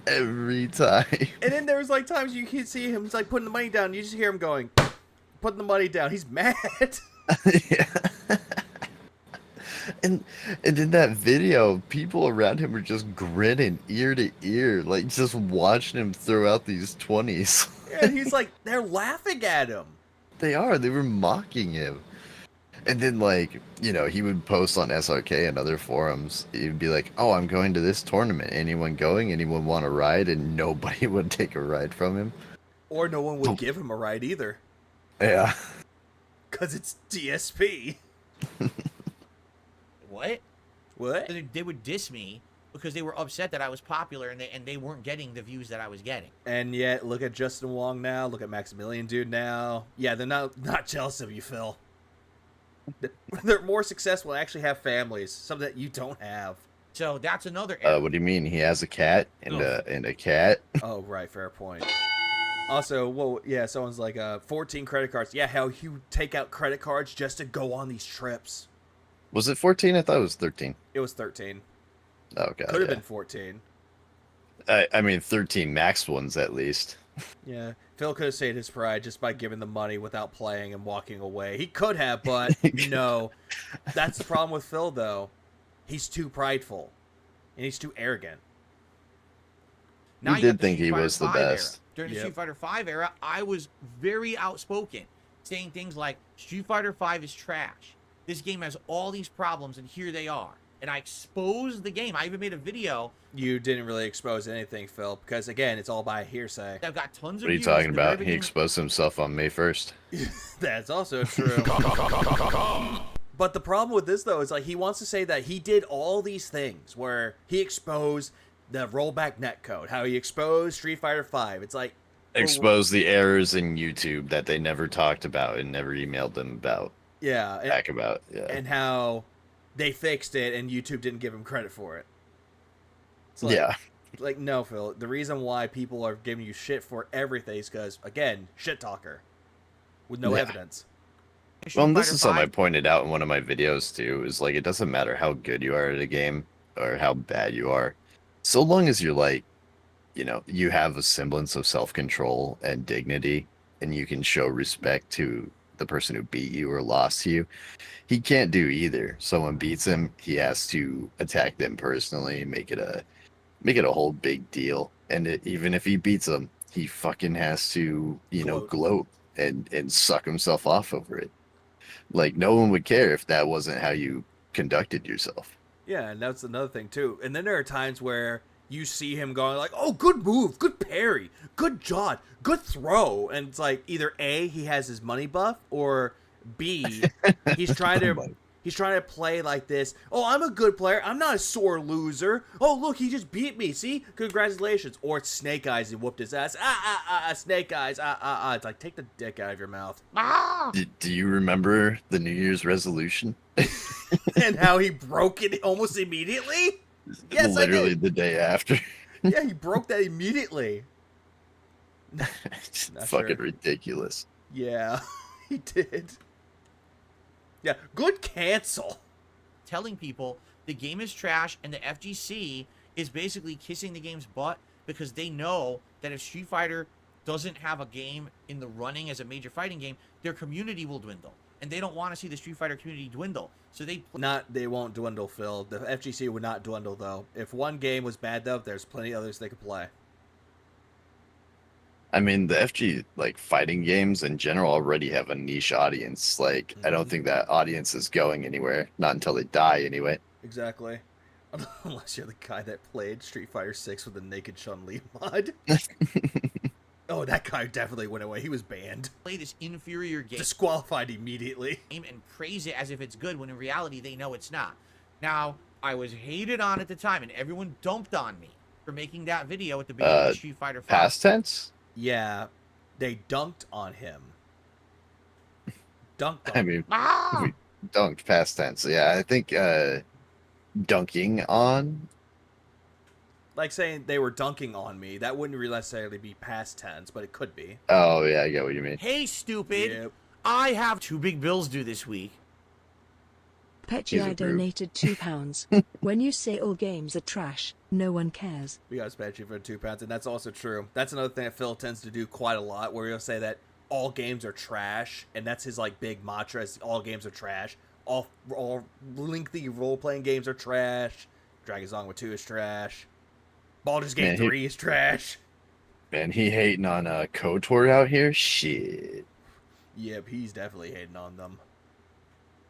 Every time. And then there was like times you could see him, he's like putting the money down. You just hear him going, putting the money down. He's mad. Yeah. And in that video, people around him were just grinning ear to ear, like just watching him throw out these 20s. Yeah, he's like, they're laughing at him. They were mocking him. And then, like, you know, he would post on SRK and other forums. He'd be like, oh, I'm going to this tournament. Anyone going? Anyone want a ride? And nobody would take a ride from him. Or no one would give him a ride either. Yeah. Because it's DSP. What? What? They would diss me because they were upset that I was popular and they weren't getting the views that I was getting. And yet, look at Justin Wong now. Look at Maximilian Dude now. Yeah, they're not jealous of you, Phil. They're more successful and actually have families, something that you don't have. So that's another. What do you mean? He has a cat and a cat? Oh, right, fair point. Also, well, yeah, someone's like, 14 credit cards. Yeah, how you take out credit cards just to go on these trips. Was it 14? I thought it was 13. It was 13. Oh, God. Could have been 14. I mean, 13 max ones at least. Yeah, Phil could have saved his pride just by giving the money without playing and walking away. He could have, but no. That's the problem with Phil, though. He's too prideful. And he's too arrogant. Now He did think he was the best. During the Street Fighter V era, I was very outspoken, saying things like, Street Fighter V is trash. This game has all these problems, and here they are. And I exposed the game. I even made a video. You didn't really expose anything, Phil, because, again, it's all by hearsay. I've got tons of What are you views talking in the about? very He exposed himself on May 1st. That's also true. But the problem with this, though, is like he wants to say that he did all these things where he exposed the rollback netcode, how he exposed Street Fighter V. It's like... Exposed the errors in YouTube that they never talked about and never emailed them about. Yeah. Back about, yeah. And how they fixed it and YouTube didn't give him credit for it. It's like, yeah. Like, no, Phil. The reason why people are giving you shit for everything is because, again, shit talker. With no evidence. Well, and this is something I pointed out in one of my videos, too, is like, it doesn't matter how good you are at a game or how bad you are. So long as you're like, you know, you have a semblance of self-control and dignity and you can show respect to the person who beat you or lost to you. He can't do either. Someone beats him, he has to attack them personally, make it a whole big deal. And even if he beats them, he fucking has to, you know, gloat and suck himself off over it. Like, no one would care if that wasn't how you conducted yourself. Yeah, and that's another thing, too. And then there are times where you see him going like, "Oh, good move, good parry, good jot, good throw," and it's like either A, he has his money buff, or B, he's trying to play like this. "Oh, I'm a good player. I'm not a sore loser. Oh, look, he just beat me. See? Congratulations." Or it's Snake Eyes and whooped his ass. Snake Eyes. It's like, take the dick out of your mouth. Do you remember the New Year's resolution? And how he broke it almost immediately? Yes, literally I did. the day after. Yeah, he broke that immediately. It's fucking ridiculous. Yeah, he did. Yeah, good cancel. Telling people the game is trash and the FGC is basically kissing the game's butt because they know that if Street Fighter doesn't have a game in the running as a major fighting game, their community will dwindle. And they don't want to see the Street Fighter community dwindle. So they won't dwindle, Phil. The FGC would not dwindle, though. If one game was bad, though, there's plenty others they could play. I mean, the FG like fighting games in general already have a niche audience. Like, I don't think that audience is going anywhere. Not until they die, anyway. Exactly. Unless you're the guy that played Street Fighter 6 with the naked Chun-Li mod. Oh, that guy definitely went away. He was banned. Play this inferior game. Disqualified immediately. And praise it as if it's good when in reality they know it's not. Now, I was hated on at the time and everyone dumped on me for making that video at the beginning of Street Fighter 5. Past tense? Yeah, they dunked on him. Dunked on I mean, we dunked past tense. Yeah, I think dunking on. Like saying they were dunking on me, that wouldn't really necessarily be past tense, but it could be. Oh, yeah, I get what you mean. Hey, stupid. Yep. I have 2 big bills due this week. Petchy, I donated £2. When you say all games are trash, no one cares. We got Petchy for £2, and that's also true. That's another thing that Phil tends to do quite a lot, where he'll say that all games are trash, and that's his like big mantra: is all games are trash. All lengthy role-playing games are trash. Dragon's Dogma 2 is trash. Baldur's Gate 3 is trash. Man, he hating on KOTOR out here? Shit. Yep, he's definitely hating on them.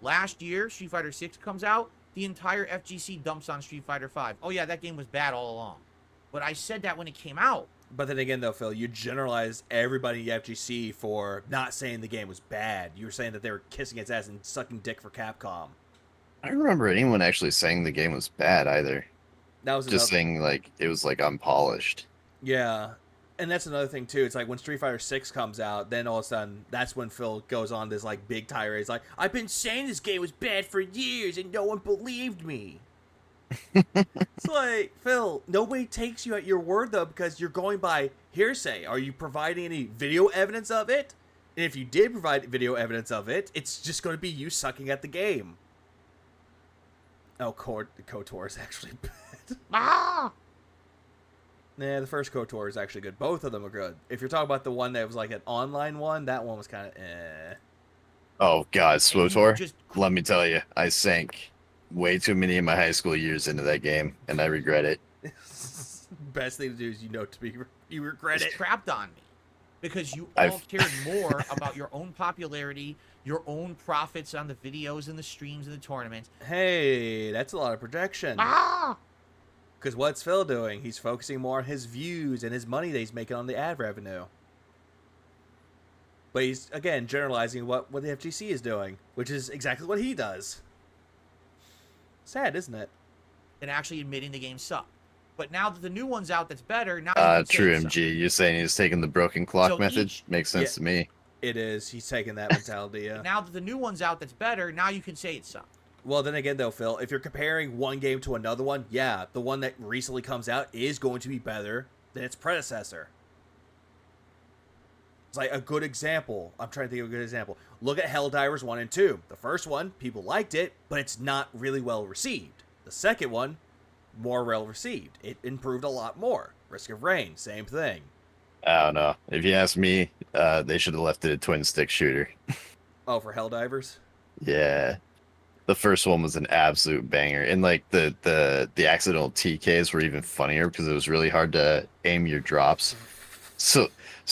Last year, Street Fighter 6 comes out, the entire FGC dumps on Street Fighter 5. Oh yeah, that game was bad all along. But I said that when it came out. But then again, though, Phil, you generalize everybody in the FGC for not saying the game was bad. You were saying that they were kissing its ass and sucking dick for Capcom. I don't remember anyone actually saying the game was bad either. That was just saying like it was like unpolished. Yeah, and that's another thing too. It's like when Street Fighter 6 comes out, then all of a sudden that's when Phil goes on this like big tirade. He's like, "I've been saying this game was bad for years and no one believed me." It's like, Phil, nobody takes you at your word though, because you're going by hearsay. Are you providing any video evidence of it? And if you did provide video evidence of it, it's just going to be you sucking at the game. Oh, KOTOR is actually bad. Nah, the first KOTOR is actually good. Both of them are good. If you're talking about the one that was like an online one, that one was kind of eh. Oh, God, SWTOR? Let me tell you, I sank way too many of my high school years into that game, and I regret it. Best thing to do is you regret it. Crapped on me. Because you all cared more about your own popularity, your own profits on the videos and the streams and the tournaments. Hey, that's a lot of projection. Because what's Phil doing? He's focusing more on his views and his money that he's making on the ad revenue. But he's, again, generalizing what the FGC is doing, which is exactly what he does. Sad, isn't it? And actually admitting the game sucked. But now that the new one's out that's better, now True MG, you're saying he's taking the broken clock method? Makes sense to me. It is. He's taking that mentality, yeah. Now that the new one's out that's better, now you can say it sucked. Well, then again, though, Phil, if you're comparing one game to another one, yeah, the one that recently comes out is going to be better than its predecessor. It's like a good example. I'm trying to think of a good example. Look at Helldivers 1 and 2. The first one, people liked it, but it's not really well received. The second one, more well received. It improved a lot more. Risk of Rain, same thing. I don't know. If you ask me, they should have left it a twin stick shooter. Oh, for Helldivers? Yeah. The first one was an absolute banger. And like the accidental TKs were even funnier because it was really hard to aim your drops. So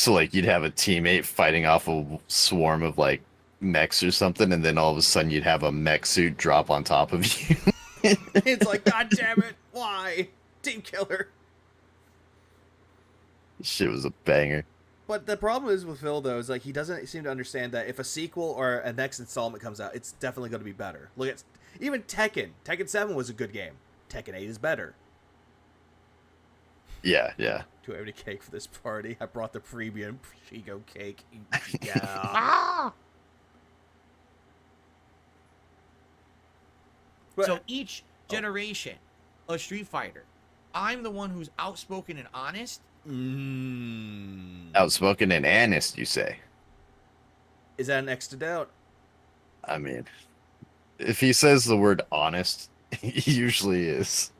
like you'd have a teammate fighting off a swarm of like mechs or something, and then all of a sudden you'd have a mech suit drop on top of you. It's like, God damn it, why? Team killer. Shit was a banger. But the problem is with Phil, though, is like he doesn't seem to understand that if a sequel or a next installment comes out, it's definitely going to be better. Look at even Tekken. Tekken 7 was a good game. Tekken 8 is better. Yeah, yeah. Do I have any cake for this party? I brought the premium Shigo cake. Yeah. But- So each generation of Street Fighter, I'm the one who's outspoken and honest. Outspoken and honest, you say? Is that an extra doubt? I mean, if he says the word honest, he usually is.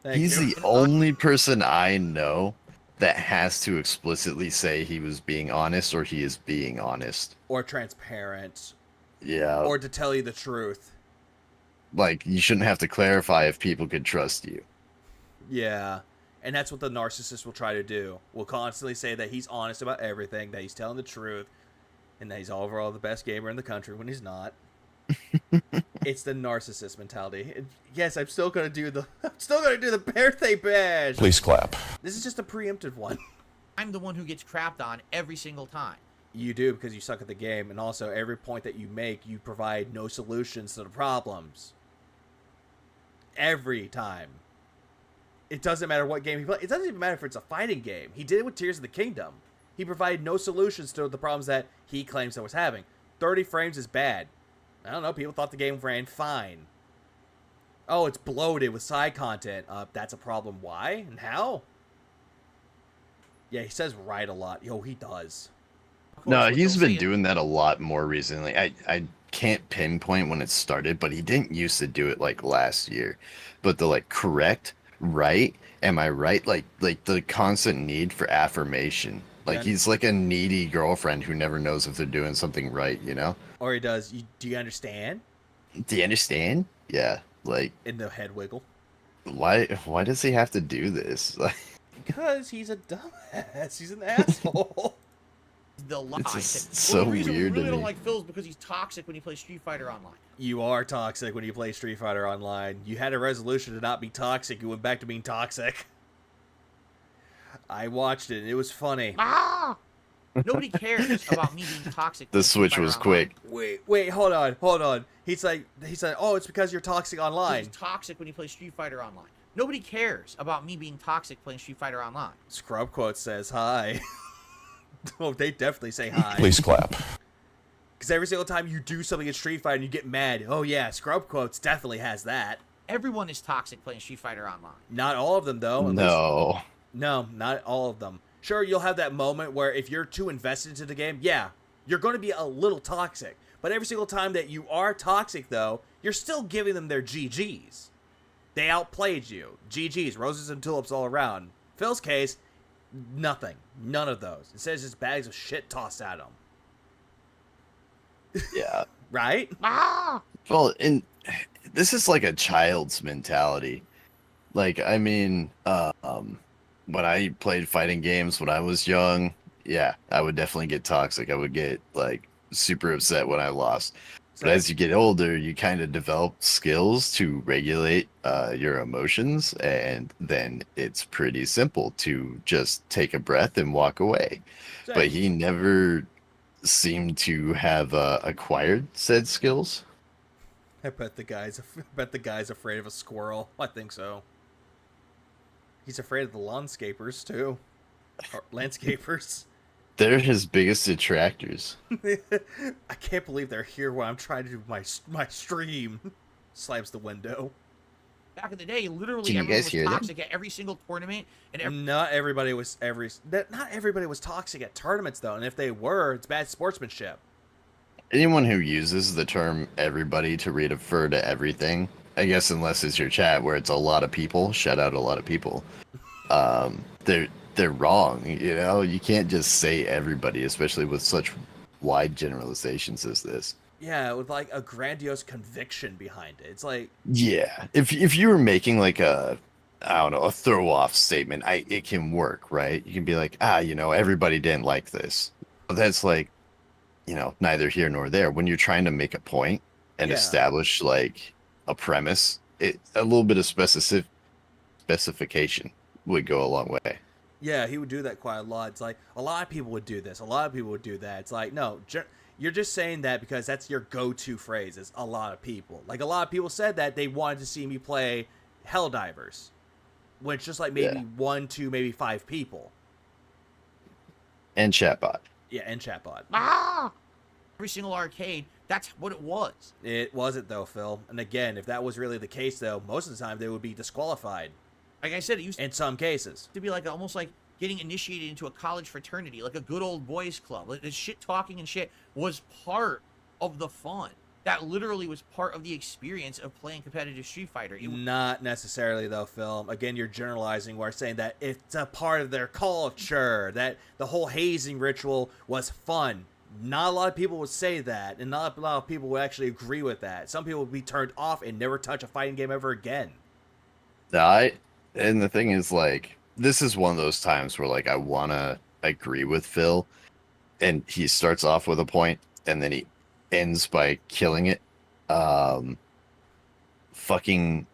He's the only person I know that has to explicitly say he was being honest or he is being honest. Or transparent. Yeah. Or to tell you the truth. Like, you shouldn't have to clarify if people could trust you. Yeah. And that's what the narcissist will try to do. Will constantly say that he's honest about everything, that he's telling the truth, and that he's overall the best gamer in the country when he's not. It's the narcissist mentality. And yes, I'm still gonna do the birthday bash. Please clap. This is just a preemptive one. I'm the one who gets crapped on every single time. You do, because you suck at the game, and also every point that you make, you provide no solutions to the problems. Every time. It doesn't matter what game he plays. It doesn't even matter if it's a fighting game. He did it with Tears of the Kingdom. He provided no solutions to the problems that he claims that was having. 30 frames is bad. I don't know, people thought the game ran fine. Oh, it's bloated with side content. That's a problem. Why and how? Yeah, he says right a lot. Yo, he does. No, he's been doing that a lot more recently. I can't pinpoint when it started, but he didn't used to do it like last year. But the like correct, right, am I right? Like the constant need for affirmation. Like Yeah. he's like a needy girlfriend who never knows if they're doing something right, you know? Or he does. Do you understand? Do you understand? Yeah. Like In the head wiggle. why does he have to do this? Like Because he's a dumbass. He's an asshole. The lie. It's just Well, so the reason weird we to really don't me. like Phil is because he's toxic when he plays Street Fighter Online. You are toxic when you play Street Fighter Online. You had a resolution to not be toxic. You went back to being toxic. I watched it. It was funny. Nobody cares about me being toxic. the when Street switch Fighter was Online. quick. Wait, hold on. He said, oh, it's because you're toxic online. He's toxic when he plays Street Fighter Online. Nobody cares about me being toxic playing Street Fighter Online. Scrub Quote says hi. Oh, they definitely say hi. Please clap. Because every single time you do something in Street Fighter and you get mad, oh yeah, Scrub Quotes definitely has that. Everyone is toxic playing Street Fighter Online. Not all of them, though. at least- No. No, not all of them. Sure, you'll have that moment where if you're too invested into the game, yeah, you're going to be a little toxic. But every single time that you are toxic, though, you're still giving them their GGs. They outplayed you. GGs, roses and tulips all around. Phil's case, nothing. None of those. Instead, it's just bags of shit tossed at him. Yeah. Right? Well, and this is like a child's mentality. Like, I mean, when I played fighting games when I was young, yeah, I would definitely get toxic. I would get like super upset when I lost. But as you get older, you kind of develop skills to regulate your emotions, and then it's pretty simple to just take a breath and walk away. But he never seemed to have acquired said skills. I bet the guy's afraid of a squirrel. I think so. He's afraid of the landscapers too. Or landscapers. They're his biggest detractors. I can't believe they're here while I'm trying to do my stream. Slams the window. Back in the day, literally Can you everyone guys was hear them? toxic at every single tournament. And Not everybody was toxic at tournaments though, and if they were, it's bad sportsmanship. Anyone who uses the term everybody to refer to everything, I guess unless it's your chat where it's a lot of people, shout out a lot of people, they're wrong, you know? You can't just say everybody, especially with such wide generalizations as this. Yeah, with like a grandiose conviction behind it. It's like, Yeah. If you were making like a, I don't know, a throw off statement, it can work, right? You can be like, everybody didn't like this. But that's like, neither here nor there. When you're trying to make a point and Yeah. establish like a premise, a little bit of specification would go a long way. Yeah, he would do that quite a lot. It's like, a lot of people would do this. A lot of people would do that. It's like, no, you're just saying that because that's your go-to phrase. It's a lot of people. Like, a lot of people said that they wanted to see me play Helldivers. When it's just like maybe 1, 2, maybe 5 people. And chatbot. Yeah, and chatbot. Every single arcade, that's what it was. It wasn't, though, Phil. And again, if that was really the case, though, most of the time they would be disqualified. Like I said, it used in some cases to be like almost like getting initiated into a college fraternity, like a good old boys club. Like, the shit talking and shit was part of the fun. That literally was part of the experience of playing competitive Street Fighter. Not necessarily, though, Phil. Again, you're generalizing. We're saying that it's a part of their culture, that the whole hazing ritual was fun. Not a lot of people would say that, and not a lot of people would actually agree with that. Some people would be turned off and never touch a fighting game ever again. And the thing is, like, this is one of those times where, like, I want to agree with Phil, and he starts off with a point, and then he ends by killing it. Fucking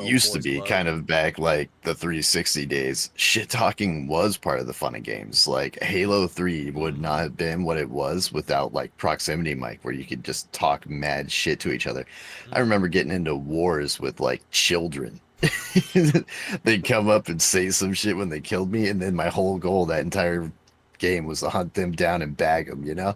used to be kind of back, like, the 360 days. Shit talking was part of the fun of games. Like, Halo 3 would not have been what it was without, like, proximity mic, where you could just talk mad shit to each other. I remember getting into wars with, like, children. They'd come up and say some shit when they killed me, and then my whole goal that entire game was to hunt them down and bag them, you know?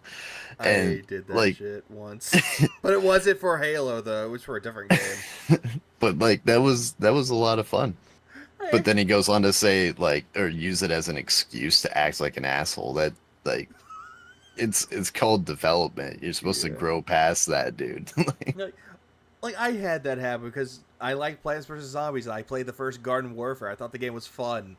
And I did that shit once. But it wasn't for Halo, though. It was for a different game. But, like, that was a lot of fun. But then he goes on to say, like, or use it as an excuse to act like an asshole. That, like, it's called development. You're supposed to grow past that, dude. Like, I had that happen because I like Plants vs. Zombies, and I played the first Garden Warfare. I thought the game was fun.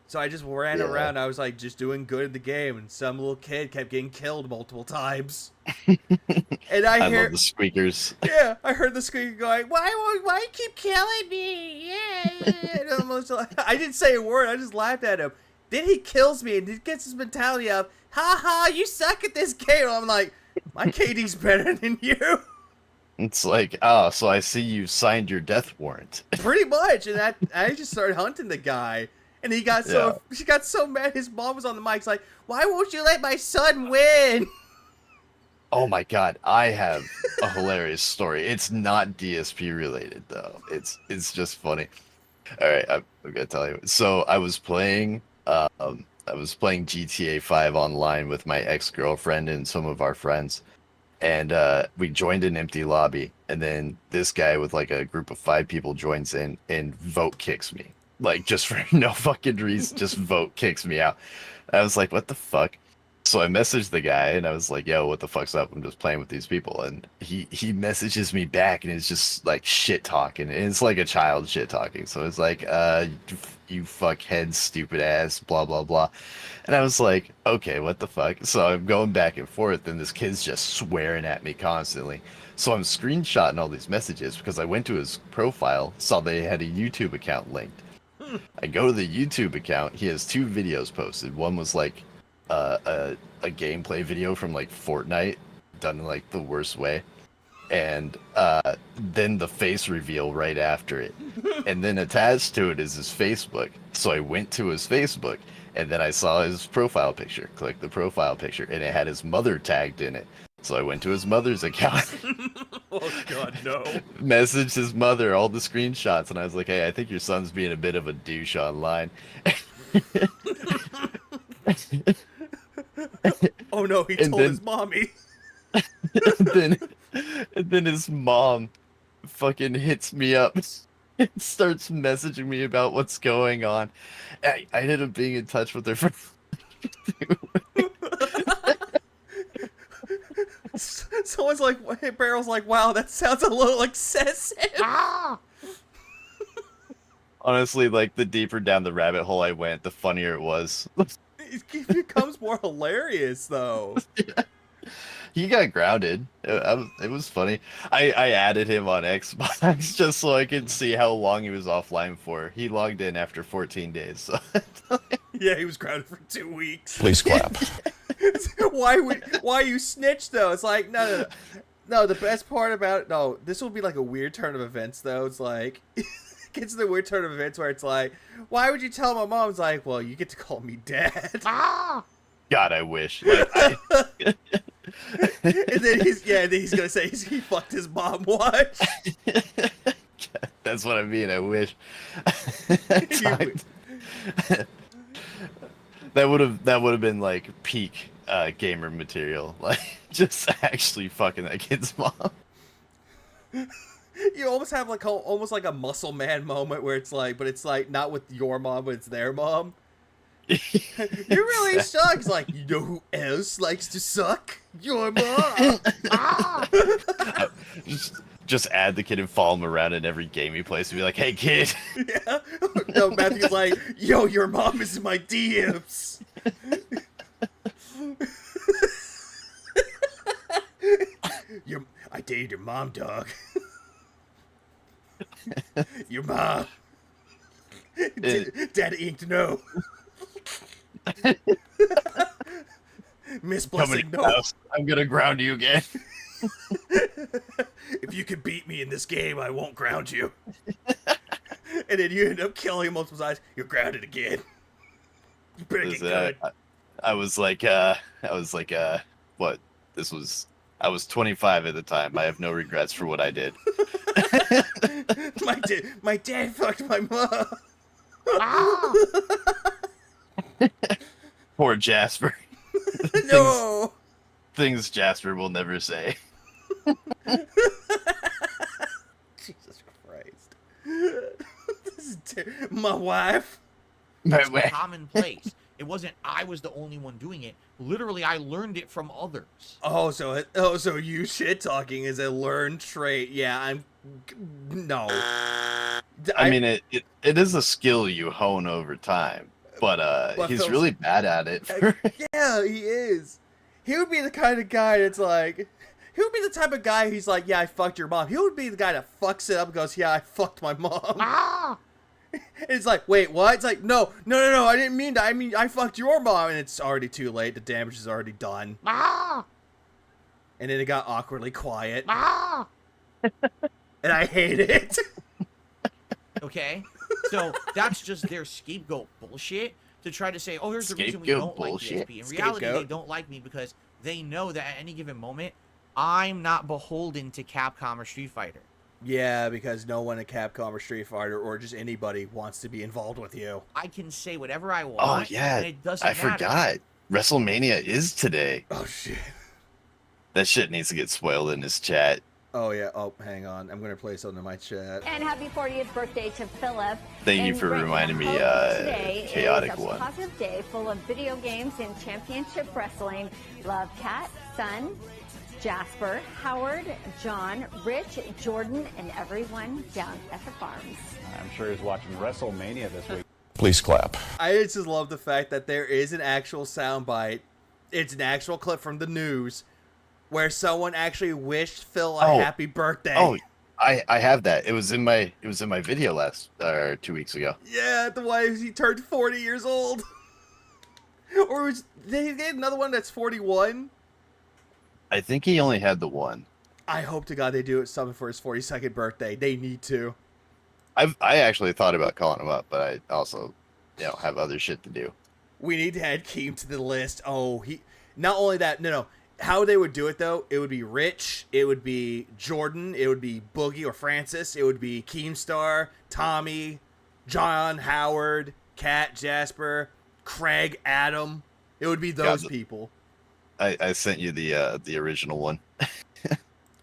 So I just ran around. I was, like, just doing good in the game, and some little kid kept getting killed multiple times. And I love the squeakers. Yeah, I heard the squeaker going, why you keep killing me? Yeah. And I didn't say a word. I just laughed at him. Then he kills me, and he gets his mentality up. Ha ha, you suck at this game. I'm like, my KD's better than you. It's like, oh, so I see you signed your death warrant. Pretty much, and I just started hunting the guy, and she got so mad. His mom was on the mic, it's like, why won't you let my son win? Oh my god, I have a hilarious story. It's not DSP related though. It's just funny. All right, I'm gonna tell you. So I was playing GTA 5 online with my ex-girlfriend and some of our friends. And we joined an empty lobby, and then this guy with like a group of 5 people joins in and vote kicks me. Like, just for no fucking reason, just vote kicks me out. I was like, what the fuck? So I messaged the guy, and I was like, yo, what the fuck's up? I'm just playing with these people. And he messages me back, and it's just like shit talking. And it's like a child shit talking. So it's like, you fuckhead, stupid ass, blah, blah, blah. And I was like, okay, what the fuck? So I'm going back and forth, and this kid's just swearing at me constantly. So I'm screenshotting all these messages because I went to his profile, saw they had a YouTube account linked. I go to the YouTube account. He has 2 videos posted. One was like a gameplay video from like Fortnite, done in like the worst way. And then the face reveal right after it. And then attached to it is his Facebook. So I went to his Facebook, and then I saw his profile picture. Clicked the profile picture, and it had his mother tagged in it. So I went to his mother's account. Oh god, no. Messaged his mother all the screenshots, and I was like, hey, I think your son's being a bit of a douche online. Oh no, he told his mommy. and then his mom fucking hits me up and starts messaging me about what's going on. I ended up being in touch with her for Someone's like, hey, Barrel's like, wow, that sounds a little excessive. Honestly, like, the deeper down the rabbit hole I went, the funnier it was. It becomes more hilarious, though. He got grounded. It was funny. I added him on Xbox just so I could see how long he was offline for. He logged in after 14 days. So. Yeah, he was grounded for 2 weeks. Please clap. Why you snitched, though? It's like, no, the best part about it, no, this will be like a weird turn of events, though. It's like, gets to the weird turn of events where it's like, why would you tell my mom? It's like, well, you get to call me dad. God, I wish. Like, And then he's gonna say he fucked his mom. Watch. That's what I mean. I wish. That would have been like peak gamer material. Like just actually fucking that kid's mom. You almost have like almost like a muscle man moment where it's like, but it's like not with your mom, but it's their mom. You really suck. It's like, you know who else likes to suck? Your mom. Just add the kid and follow him around in every game he plays and be like, hey kid. Yeah. No, Matthew's like, yo, your mom is in my DMs. I dated your mom, dog. Your mom. Daddy inked no. Miss Blessing, no. I'm gonna ground you again. If you can beat me in this game, I won't ground you. And then you end up killing him multiple times. You're grounded again. You better get good. I was like, what? I was 25 at the time. I have no regrets for what I did. My dad fucked my mom. Poor Jasper. No. Things Jasper will never say. Jesus Christ. This is my wife. It's commonplace. It wasn't I was the only one doing it. Literally, I learned it from others. So you shit talking is a learned trait. Yeah, no. I mean, it is a skill you hone over time, but he's really bad at it. Yeah, he is. He would be the kind of guy that's like, he would be the type of guy who's like, yeah, I fucked your mom. He would be the guy that fucks it up and goes, yeah, I fucked my mom. And it's like, wait, what? It's like, no, I didn't mean that. I mean, I fucked your mom, and it's already too late. The damage is already done. And then it got awkwardly quiet. And I hate it. Okay? So that's just their scapegoat bullshit to try to say, oh, here's the reason we don't like DSP. In reality, they don't like me because they know that at any given moment, I'm not beholden to Capcom or Street Fighter. Yeah, because no one at Capcom or Street Fighter or just anybody wants to be involved with you. I can say whatever I want. Oh, yeah. And it doesn't I matter. forgot. WrestleMania is today. Oh, shit. That shit needs to get spoiled in his chat. Oh, yeah. Oh, hang on. I'm going to play something in my chat. And happy 40th birthday to Philip. Thank you for reminding me, Chaotic One. Today is a positive day full of video games and championship wrestling. Love Cat, Son, Jasper, Howard, John, Rich, Jordan, and everyone down at the farms. I'm sure he's watching WrestleMania this week. Please clap. I just love the fact that there is an actual soundbite. It's an actual clip from the news where someone actually wished Phil a happy birthday. Oh, I have that. It was in my video last 2 weeks ago. Yeah, the one he turned 40 years old. Or was they had another one that's 41? I think he only had the one. I hope to God they do it something for his 42nd birthday. They need to. I actually thought about calling him up, but I also, have other shit to do. We need to add Keem to the list. Oh, not only that, no. How they would do it though, it would be Rich, it would be Jordan, it would be Boogie or Francis, it would be Keemstar, Tommy, John, Howard, Kat, Jasper, Craig, Adam. It would be those people. I sent you the original one.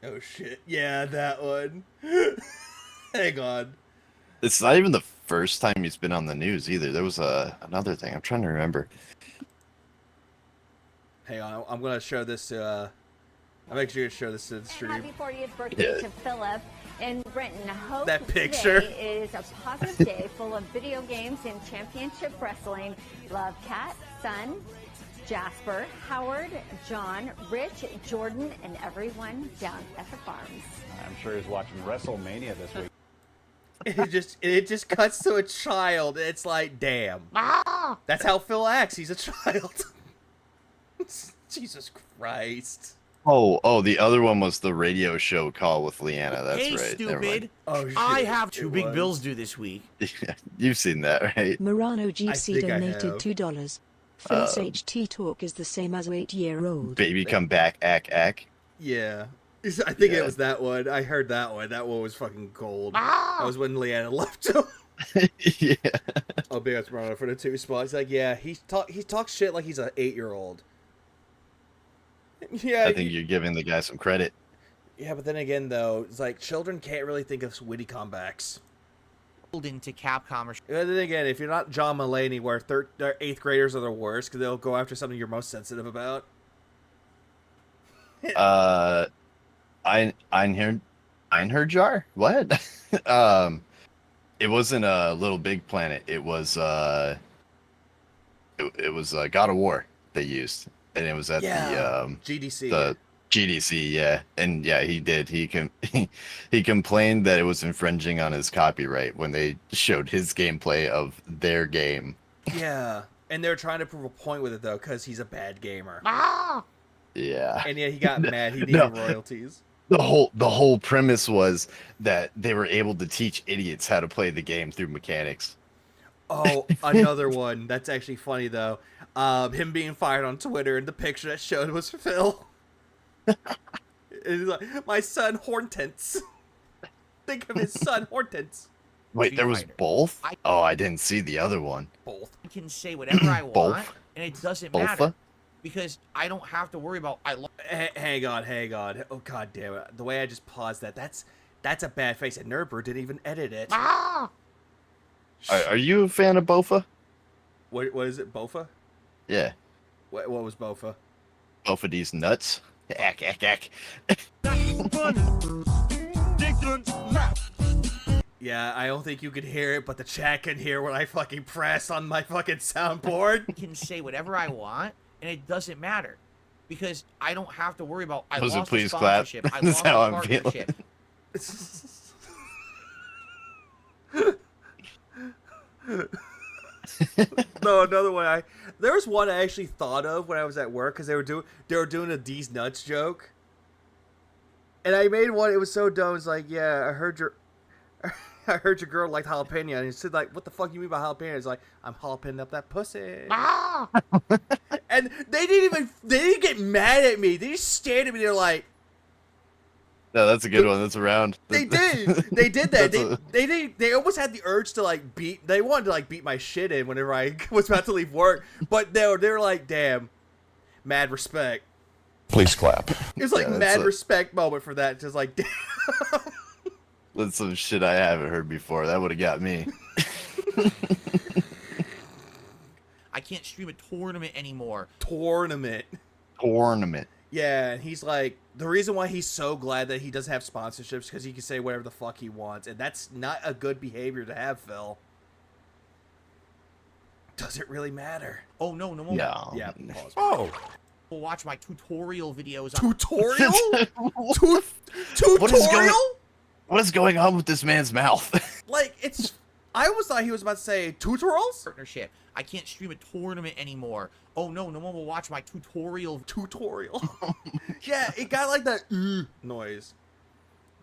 Oh shit. Yeah, that one. Hang on. It's not even the first time he's been on the news either. There was another thing. I'm trying to remember. Hang on, I'm gonna show this to I'm actually gonna show this to the stream. And happy 40th birthday to Philip in Brenton. Hope that picture today is a positive day full of video games and championship wrestling. Love Cat, Son, Jasper, Howard, John, Rich, Jordan, and everyone down at the farms. I'm sure he's watching WrestleMania this week. It just cuts to a child. It's like, damn. That's how Phil acts. He's a child. Jesus Christ. Oh, the other one was the radio show call with Leanna. That's Hey, right. Never mind. stupid. Oh, I shit, have two it big was. bills due this week. You've seen that, right? Murano I GC think I donated have. $2. Phil's HT talk is the same as 8-year-old. Baby, come back, ack. Yeah. I think Yeah. it was that one. I heard that one. That one was fucking gold. That was when Leanna left him. Yeah. Oh, big ups Murano for the 2 spots. Like, yeah, he talks shit like he's an 8-year-old. Yeah, I think you're giving the guy some credit. yeah, but then again, though, it's like children can't really think of witty comebacks. Into Capcom or And then again, if you're not John Mulaney, where 8th graders are the worst because they'll go after something you're most sensitive about. Einhard jar? What? It wasn't a Little Big Planet. It was God of War they used, and it was at GDC. the GDC, yeah. And yeah, he did. He complained that it was infringing on his copyright when they showed his gameplay of their game. Yeah, and they're trying to prove a point with it though, because he's a bad gamer. Yeah. And yeah, he got mad. He needed No. royalties. The whole premise was that they were able to teach idiots how to play the game through mechanics. Oh, another one. That's actually funny though. Him being fired on Twitter, and the picture that showed was Phil. He's like, my son Hortense. Think of his son Hortense. Wait, there was both? Oh, I didn't see the other one. Both. I can say whatever I want, Both? and it doesn't Both? matter because I don't have to worry about. Hang on. Oh god damn it! The way I just paused that's a bad face, and Nerdbird didn't even edit it. Are you a fan of Bofa? What is it, Bofa? Yeah. What was Bofa? Bofa these nuts. Ack. Yeah, I don't think you could hear it, but the chat can hear when I fucking press on my fucking soundboard. I can say whatever I want, and it doesn't matter because I don't have to worry about. I Was it lost please a clap? sponsorship. I That's lost how a I'm feeling. partnership. No, another one. There was one I actually thought of when I was at work because they were doing a D's nuts joke, and I made one. It was so dumb. It's like, yeah, I heard your girl liked jalapeno, and he said like, what the fuck you mean by jalapeno? It's like, I'm jalapening up that pussy. And they didn't get mad at me. They just stared at me. They're like, No, that's a good one. That's around. They did that. That's They almost had the urge to like beat. They wanted to like beat my shit in whenever I was about to leave work. But they were like, damn, mad respect. Please clap. It was like Yeah, mad that's respect moment for that. Just like, damn. That's some shit I haven't heard before. That would have got me. I can't stream a tournament anymore. Tournament. Yeah, and he's like, the reason why he's so glad that he doesn't have sponsorships because he can say whatever the fuck he wants, and that's not a good behavior to have, Phil. Does it really matter? Oh no. No. Yeah. Pause. Oh. Watch my tutorial videos. On Tutorial? What is Tutorial? what is going on with this man's mouth? Like, it's... I almost thought he was about to say tutorials? partnership. I can't stream a tournament anymore. Oh no one will watch my tutorial. Tutorial. Yeah, it got like that noise.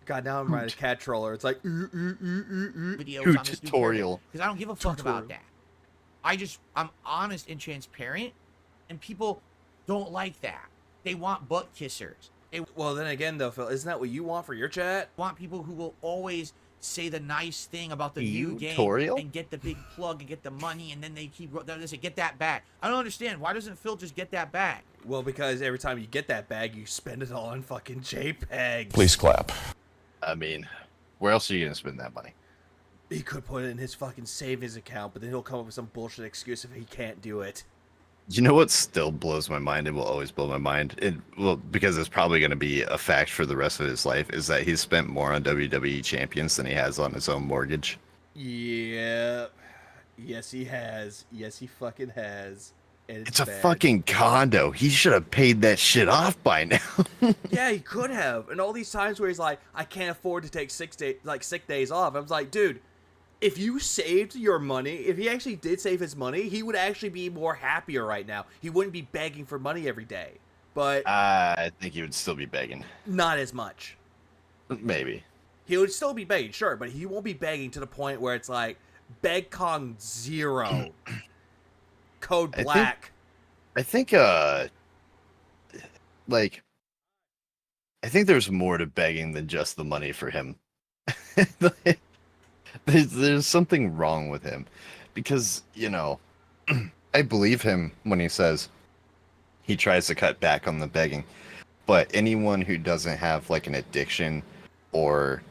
God, now I'm riding a cat troller. It's like Videos on this Tutorial. because I don't give a fuck Tutorial. about that. I'm honest and transparent, and people don't like that. They want butt kissers. They Well, then again, though, Phil, isn't that what you want for your chat? want people who will always say the nice thing about the new game Tutorial? and get the big plug and get the money, and then they keep they say get that back. I don't understand. Why doesn't Phil just get that back? Well, because every time you get that bag, you spend it all on fucking JPEGs. Please clap. I mean, where else are you gonna spend that money? He could put it in his fucking savings account, but then he'll come up with some bullshit excuse if he can't do it. You know what still blows my mind and will always blow my mind? Because it's probably going to be a fact for the rest of his life, is that he's spent more on WWE champions than he has on his own mortgage. Yeah. Yes, he has. Yes, he fucking has. And It's a bad. fucking condo. He should have paid that shit off by now. Yeah, he could have. And all these times where he's like, I can't afford to take sick days off. I was like, dude, if you saved your money, if he actually did save his money, he would actually be more happier right now. He wouldn't be begging for money every day. but I think he would still be begging. not as much. Maybe. He would still be begging, sure, but he won't be begging to the point where it's like Beg Kong 0, Code Black. I think like I think there's more to begging than just the money for him. there's something wrong with him because, you know, I believe him when he says he tries to cut back on the begging, but anyone who doesn't have like an addiction or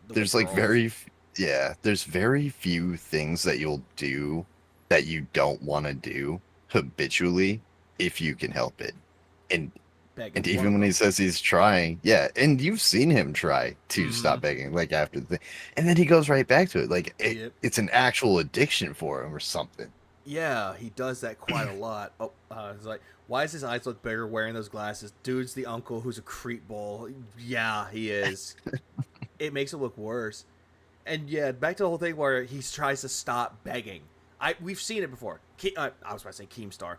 there's like there's very few things that you'll do that you don't want to do habitually if you can help it. And even when he says he's trying, and you've seen him try to stop begging, like after the thing, and then he goes right back to it, like it's an actual addiction for him or something. Yeah, he does that quite a lot. Oh, it's like, why does his eyes look bigger wearing those glasses? Dude's the uncle who's a creep ball. Yeah, he is. It makes it look worse. And yeah, back to the whole thing where he tries to stop begging. We've seen it before. I was about to say Keemstar.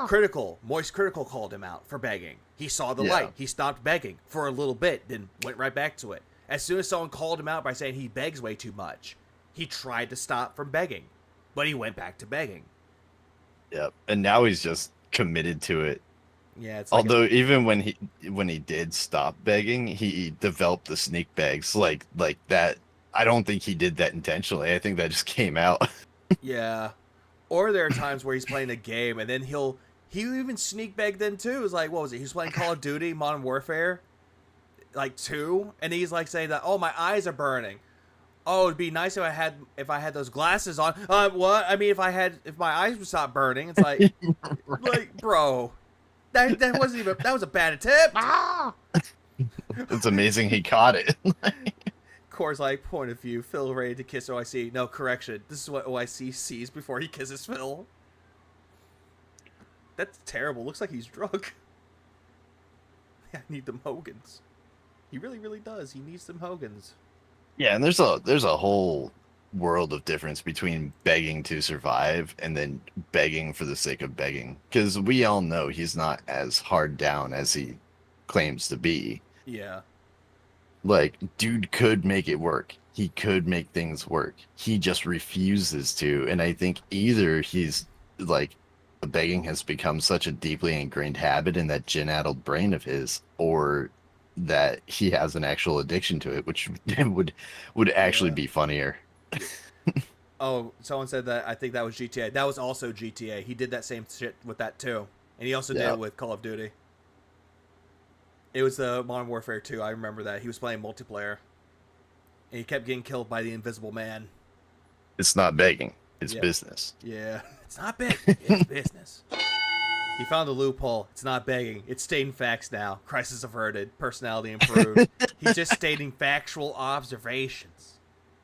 Critical, Moist Critical called him out for begging. He saw the light. He stopped begging for a little bit, then went right back to it. As soon as someone called him out by saying he begs way too much, he tried to stop from begging, but he went back to begging. Yep, and now he's just committed to it. Yeah, it's like although even when he did stop begging, he developed the sneak begs like that. I don't think he did that intentionally. I think that just came out. Yeah. Or there are times where he's playing a game and then he'll even sneak beg then too. It was like, what was it? He was playing Call of Duty Modern Warfare like 2, and he's like saying that, oh, my eyes are burning. Oh, it'd be nice if I had those glasses on. What? I mean, if my eyes would stop burning. It's like like, bro. That wasn't even, that was a bad attempt. It's amazing he caught it. Core's like, point of view, Phil ready to kiss OIC. No, correction. This is what OIC sees before he kisses Phil. That's terrible. Looks like he's drunk. I need them Hogans. He really, really does. He needs them Hogans. Yeah, and there's a whole world of difference between begging to survive and then begging for the sake of begging. Because we all know he's not as hard down as he claims to be. Yeah. Like, dude could make it work. He could make things work. He just refuses to. And I think either he's like, begging has become such a deeply ingrained habit in that gin-addled brain of his, or that he has an actual addiction to it, which would actually be funnier. Oh, someone said that. I think that was GTA. That was also GTA. He did that same shit with that too. And he also did it with Call of Duty. It was the Modern Warfare 2. I remember that. He was playing multiplayer. And he kept getting killed by the Invisible Man. It's not begging. It's business. Yeah. It's not begging. It's business. He found a loophole. It's not begging. It's stating facts now. Crisis averted. Personality improved. He's just stating factual observations.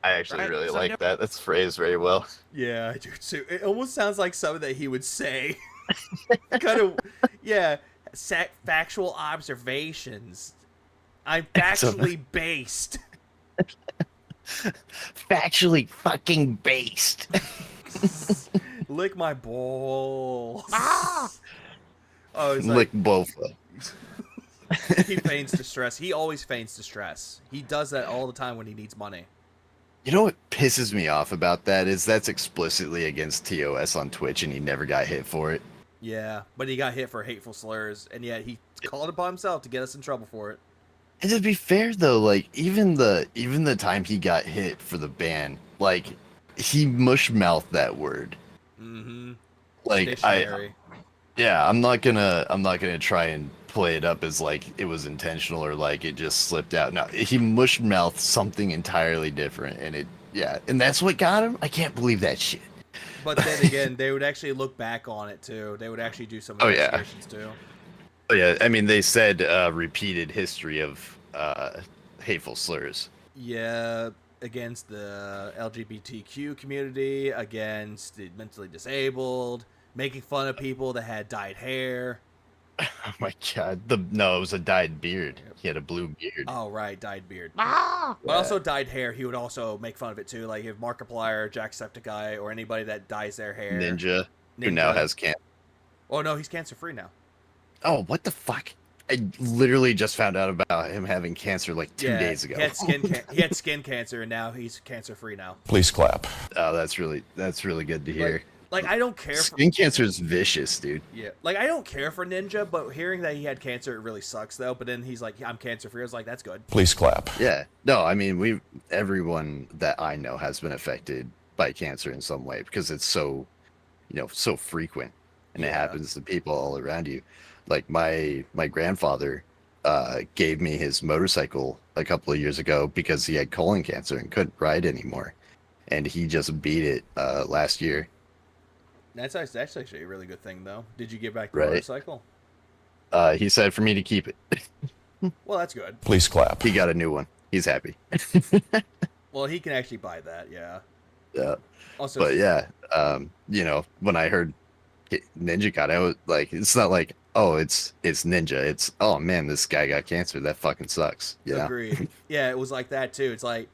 I actually really like that. That's phrased very well. Yeah, I do too. It almost sounds like something that he would say. Kind of, yeah. Factual observations. I'm factually based. Factually fucking based. Lick my balls. Oh, it's Lick like, both. He feigns distress. He always feigns distress. He does that all the time when he needs money. You know what pisses me off about that is that's explicitly against TOS on Twitch, and he never got hit for it. Yeah, but he got hit for hateful slurs, and yet he called upon himself to get us in trouble for it. And to be fair though, like even the time he got hit for the ban, like he mush-mouthed that word. Mm-hmm. Like Dictionary. I'm not gonna try and play it up as like it was intentional or like it just slipped out. No, he mush-mouthed something entirely different, and and that's what got him. I can't believe that shit. But then again, they would actually look back on it too. They would actually do some investigations too. Oh yeah, I mean they said repeated history of hateful slurs. Yeah, against the LGBTQ community, against the mentally disabled, making fun of people that had dyed hair. Oh my god. No, it was a dyed beard. He had a blue beard. Oh, right, dyed beard. But also dyed hair, he would also make fun of it too. Like if Markiplier, Jacksepticeye, or anybody that dyes their hair. Ninja, who now has cancer. Oh no, he's cancer free now. Oh, what the fuck? I literally just found out about him having cancer like 2 days ago. He had skin cancer, and now he's cancer free now. Please clap. Oh, that's really good to hear. Like I don't care. Skin cancer is vicious, dude. Yeah, like I don't care for Ninja, but hearing that he had cancer, it really sucks though. But then he's like, I'm cancer free. I was like, that's good. Please clap. Yeah. No, I mean, everyone that I know has been affected by cancer in some way because it's so, so frequent, and it happens to people all around you. Like my grandfather gave me his motorcycle a couple of years ago because he had colon cancer and couldn't ride anymore, and he just beat it last year. That's actually a really good thing though. Did you give back the Right. motorcycle? He said for me to keep it. Well, that's good. Please clap. He got a new one. He's happy. Well, he can actually buy that. Yeah. Yeah. Also, But yeah, when I heard Ninja got it, I was like, it's not like, oh, it's Ninja. It's, oh man, this guy got cancer. That fucking sucks. Yeah. Agreed. Yeah, it was like that too. It's like,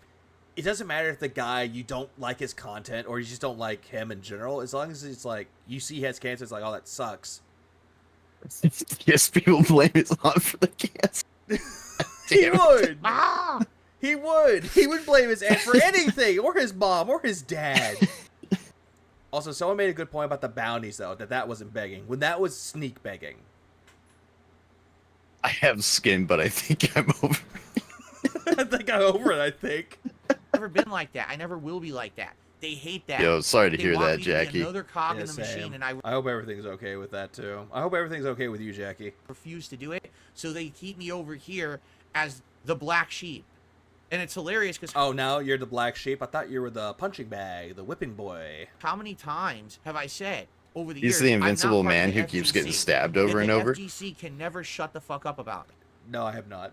it doesn't matter if the guy, you don't like his content or you just don't like him in general. As long as it's like, you see he has cancer, it's like, oh, that sucks. Yes, people blame his aunt for the cancer. He would. He would. He would blame his aunt for anything, or his mom, or his dad. Also, someone made a good point about the bounties, though, that wasn't begging. When that was sneak begging. I have skin, but I think I'm over it. I think I'm over it, I think. Never been like that. I never will be like that. They hate that. Yo, sorry to They hear want that, me to be Jackie. Another cog Yeah, in the same. machine, and I I hope everything's okay with that, too. I hope everything's okay with you, Jackie. refuse to do it. So they keep me over here as the black sheep, and it's hilarious because Oh, now you're the black sheep? I thought you were the punching bag, the whipping boy. how many times have I said over the He's years? the I'm not invincible part of man the who keeps FGC, getting stabbed yet over and the over. FGC can never shut the fuck up about it. No, I have not.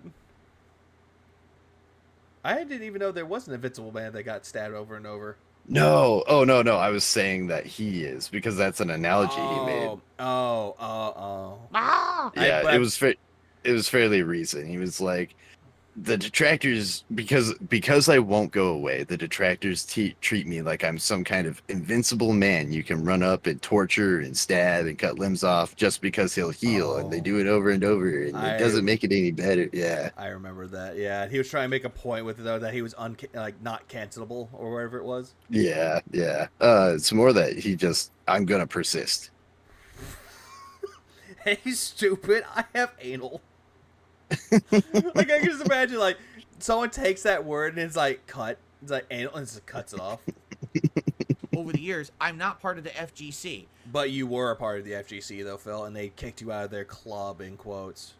I didn't even know there was an invincible man that got stabbed over and over. No. Oh, no. I was saying that he is because that's an analogy he made. Ah! Yeah, I- it was fairly recent. He was like, the detractors, because I won't go away, the detractors treat me like I'm some kind of invincible man you can run up and torture and stab and cut limbs off just because he'll heal, and they do it over and over, and it doesn't make it any better. Yeah, I remember that. Yeah, he was trying to make a point with it though that he was not cancelable or whatever it was. yeah. It's more that I'm gonna persist. Hey, stupid! I have anal. Like I can just imagine, like someone takes that word and it's like cut. It's like anal, and it just cuts it off. Over the years, I'm not part of the FGC. But you were a part of the FGC though, Phil, and they kicked you out of their club in quotes,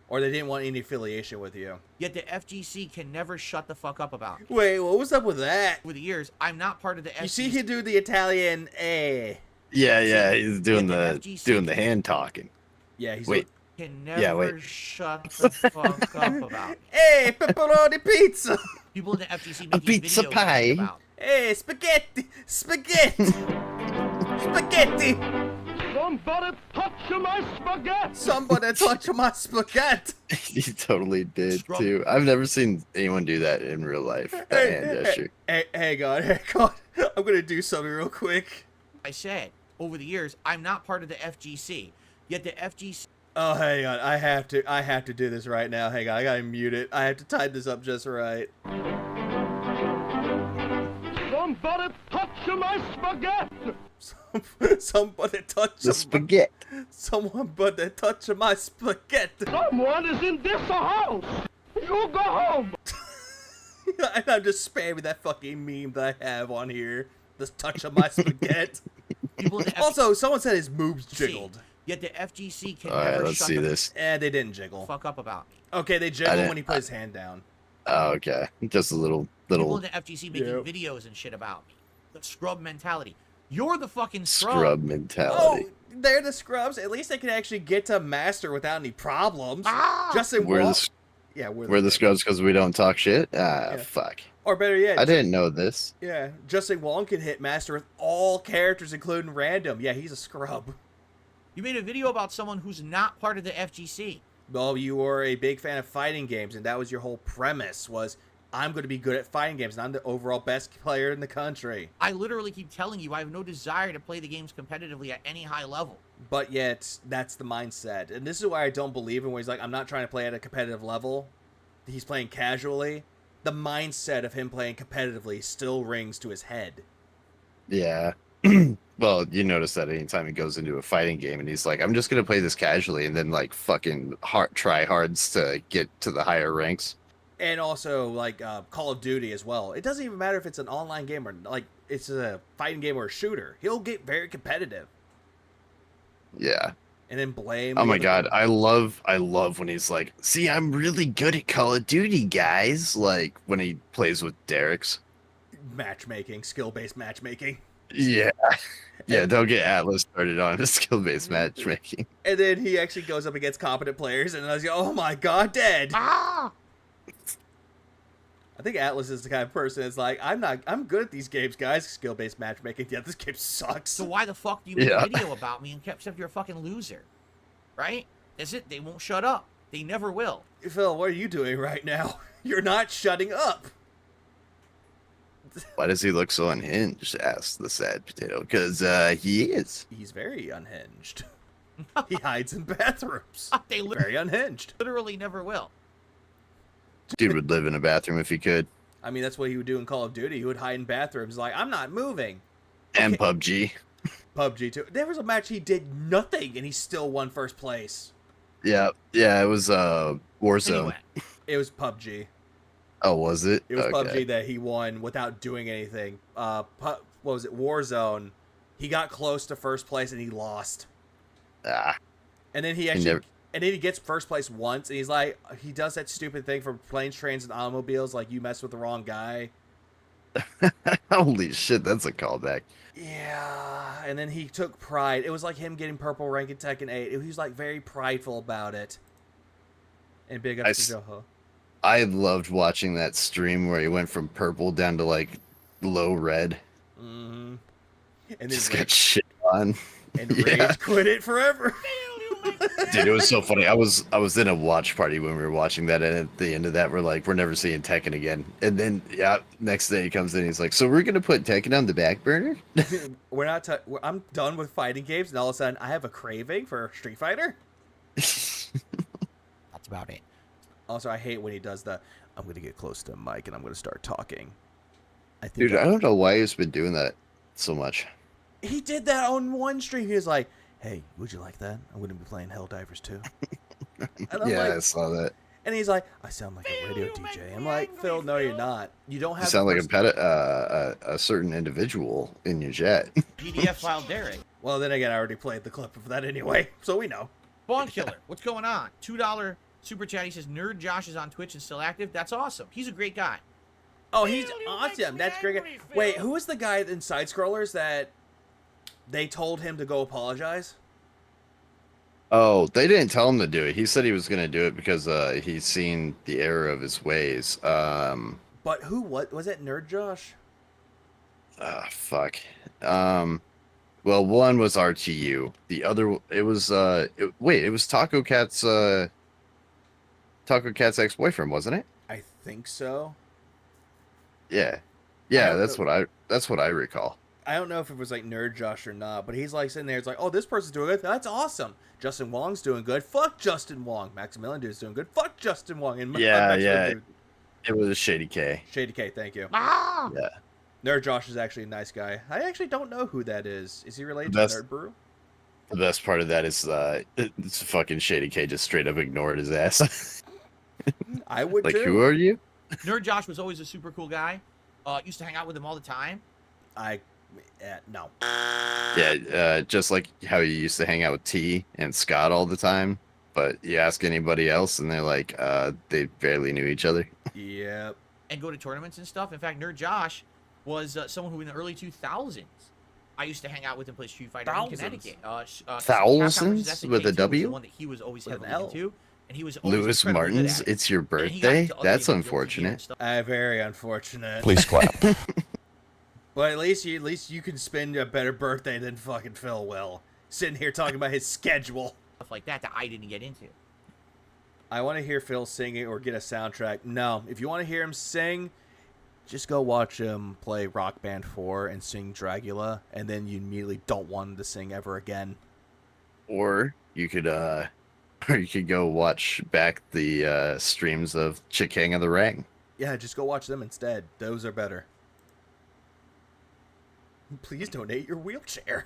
or they didn't want any affiliation with you. Yet the FGC can never shut the fuck up about it. Wait, what was up with that? Over the years, I'm not part of the FGC. You see him do the Italian A. Yeah, he's doing Yeah, the the FGC doing the hand talking. Yeah, he's Wait. Can never Yeah, wait. shut the fuck up about it. Hey, pepperoni pizza. People in the FGC A making pizza videos pie. about. Hey, spaghetti, spaghetti, spaghetti. Somebody touch my spaghetti! Somebody touch my spaghetti. He totally did Scrub. too. I've never seen anyone do that in real life. That hand gesture. Hey, hang on. I'm gonna do something real quick. I said, over the years, I'm not part of the FGC. Yet the FGC Oh, hang on. I have to do this right now. Hang on. I gotta mute it. I have to type this up just right. Somebody touch my spaghetti! Somebody touch The spaghetti. Someone but they touch my spaghetti. Someone is in this house! You go home! And I'm just spamming that fucking meme that I have on here. This touch of my spaghetti. people in the Also, someone said his moves jiggled. Yet the FGC can All right, never let's shut see the this. They didn't jiggle. fuck up about me. Okay, they I jiggle didn't- when he put his hand down. Oh, okay. Just a little. People in the FGC making Yep. videos and shit about me. The scrub mentality. You're the fucking Scrub mentality. Oh, they're the scrubs. At least they can actually get to master without any problems. Justin We're Wall. the Yeah, we're the scrubs because we don't talk shit. Yeah. Fuck. Or better yet, I didn't know this. yeah, Justin Wong can hit master with all characters, including random. Yeah, he's a scrub. You made a video about someone who's not part of the FGC. Well, you were a big fan of fighting games, and that was your whole premise, was I'm going to be good at fighting games, and I'm the overall best player in the country. I literally keep telling you I have no desire to play the games competitively at any high level. But yet, that's the mindset. And this is why I don't believe him, where he's like, I'm not trying to play at a competitive level. He's playing casually. The mindset of him playing competitively still rings to his head. Yeah. Well, you notice that anytime he goes into a fighting game and he's like, I'm just going to play this casually, and then like fucking try hards to get to the higher ranks. And also, like, Call of Duty as well. It doesn't even matter if it's an online game or, like, it's a fighting game or a shooter. He'll get very competitive. Yeah. And then blame. Oh my god, I love when he's like, see, I'm really good at Call of Duty, guys. Like, when he plays with Derek's. Matchmaking, skill-based matchmaking. Yeah. Yeah, don't get Atlas started on skill-based matchmaking. And then he actually goes up against competent players, and I was like, oh my god, dead. Ah! I think Atlas is the kind of person that's like, I'm good at these games, guys. Skill-based matchmaking. Yeah, this game sucks. So why the fuck do you make a video about me and kept saying you're a fucking loser? Right? Is it? They won't shut up. They never will. Phil, what are you doing right now? You're not shutting up. Why does he look so unhinged? Asked the sad potato. Because he is. He's very unhinged. He hides in bathrooms. They very unhinged. Literally never will. Dude would live in a bathroom if he could. I mean, that's what he would do in Call of Duty. He would hide in bathrooms like, I'm not moving. And PUBG. PUBG too. There was a match he did nothing and he still won first place. Yeah. Yeah, it was Warzone. Anyway. It was PUBG. Oh, was it? It was PUBG that he won without doing anything. What was it? Warzone. He got close to first place and he lost. And then he actually... And then he gets first place once, and he's like, he does that stupid thing for planes, trains, and automobiles, like you mess with the wrong guy. Holy shit, that's a callback. Yeah, and then he took pride. It was like him getting purple rank in Tekken 8. He was like very prideful about it. And big up to Joho. I loved watching that stream where he went from purple down to like low red. Mm-hmm. And just got shit on. And rage quit it forever. Dude, it was so funny. I was in a watch party when we were watching that, and at the end of that, we're like, we're never seeing Tekken again. And then, yeah, next day he comes in, he's like, so we're gonna put Tekken on the back burner? We're not. I'm done with fighting games, and all of a sudden, I have a craving for Street Fighter. That's about it. Also, I hate when he does the. I'm gonna get close to the mic and I'm gonna start talking. I think. Dude, I don't know why he's been doing that so much. He did that on one stream. He was like, hey, would you like that? I'm going to be playing Helldivers too. Yeah, like, I saw that. And he's like, I sound like a radio DJ. I'm like, Phil, no, you're not. You don't have. You sound like a certain individual in your chat. PDF file Derek. Well, then again, I already played the clip of that anyway, so we know. Spawn Killer, what's going on? $2 super chat. He says, Nerd Josh is on Twitch and still active. That's awesome. He's a great guy. Oh, he's awesome. That's great. Wait, who was the guy in Side Scrollers that they told him to go apologize? Oh, they didn't tell him to do it. He said he was going to do it because he's seen the error of his ways. But who? What was it? Nerd Josh? Fuck. Well, one was RTU. The other, it was it was Taco Cat's ex-boyfriend, wasn't it? I think so. Yeah, that's what I recall. I don't know if it was like Nerd Josh or not, but he's like sitting there. It's like, oh, this person's doing good. That's awesome. Justin Wong's doing good. Fuck Justin Wong. Maximilian Dude's doing good. Fuck Justin Wong. And Dude. It was Shady K. Shady K, thank you. Ah! Yeah. Nerd Josh is actually a nice guy. I actually don't know who that is. Is he related to Nerd Brew? The best part of that is it's fucking Shady K just straight up ignored his ass. I would like, too. who are you? Nerd Josh was always a super cool guy. Used to hang out with him all the time. No. Yeah, just like how you used to hang out with T and Scott all the time. But you ask anybody else, and they're like, they barely knew each other. Yep. And go to tournaments and stuff. In fact, Nerd Josh was someone who in the early 2000s, I used to hang out with and play Street Fighter in Connecticut. Thousands with a W? The one that he was always heavily into. And he was Lewis Martin's, it's your birthday? That's unfortunate. Very unfortunate. Please clap. But at least you can spend a better birthday than fucking Phil will. Sitting here talking about his schedule. Stuff like that I didn't get into. I want to hear Phil sing it or get a soundtrack. No, if you want to hear him sing, just go watch him play Rock Band 4 and sing Dragula, and then you immediately don't want him to sing ever again. Or you could or you could go watch back the streams of King of the Ring. Yeah, just go watch them instead. Those are better. Please donate your wheelchair.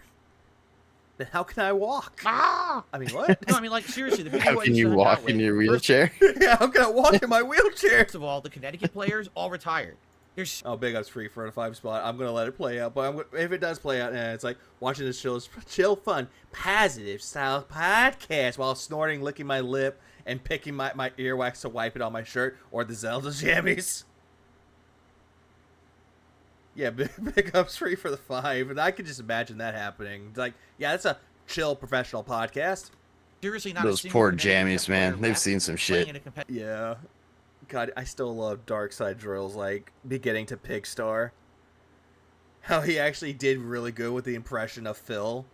Then how can I walk? Ah! I mean, what? No, I mean, like, seriously, the people How who I can used to you hang walk out in with, your first- wheelchair? Yeah, how can I walk in my wheelchair? First of all, the Connecticut players all retired. There's Oh, Big Up's free for a 5 spot. I'm gonna let it play out, but if it does play out, it's like watching this chill, fun, positive style podcast while snorting, licking my lip, and picking my earwax to wipe it on my shirt, or the Zelda jammies. Yeah, Big Up's free for the 5, and I can just imagine that happening. It's like, yeah, that's a chill professional podcast. seriously not a Those single poor Connecticut jammies, player man. They've left seen some playing shit. in a competitive- Yeah. God, I still love Dark Side Drills, like, beginning to Pigstar. How he actually did really good with the impression of Phil.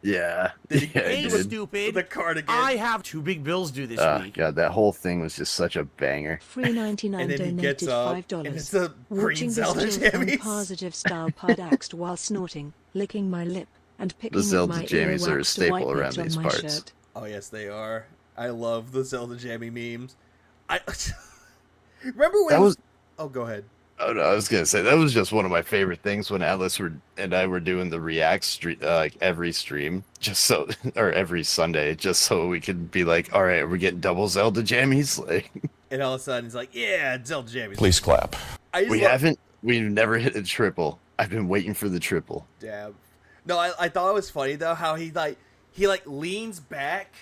Yeah. Did he- Yeah, Hey, it did. stupid! The cardigan. I have 2 big bills due this week. God, that whole thing was just such a banger. Free 99 And then he gets donated up, $5. and it's the green Watching this Zelda chill fun jammies. positive style pod axed while snorting, licking my lip, and picking Zelda with my jammies are a earwax to wipe staple it around on these my parts. shirt. Oh, yes, they are. I love the Zelda Jammy memes. I remember when... That was. Oh, go ahead. Oh no, I was gonna say that was just one of my favorite things when Atlas and I were doing the React stream, like every stream, just so, or every Sunday, just so we could be like, all right, we're getting double Zelda jammies. Like, And all of a sudden, he's like, yeah, Zelda Jammies. Please clap. I just we've never hit a triple. I've been waiting for the triple. Damn. No, I thought it was funny, though, how he leans back,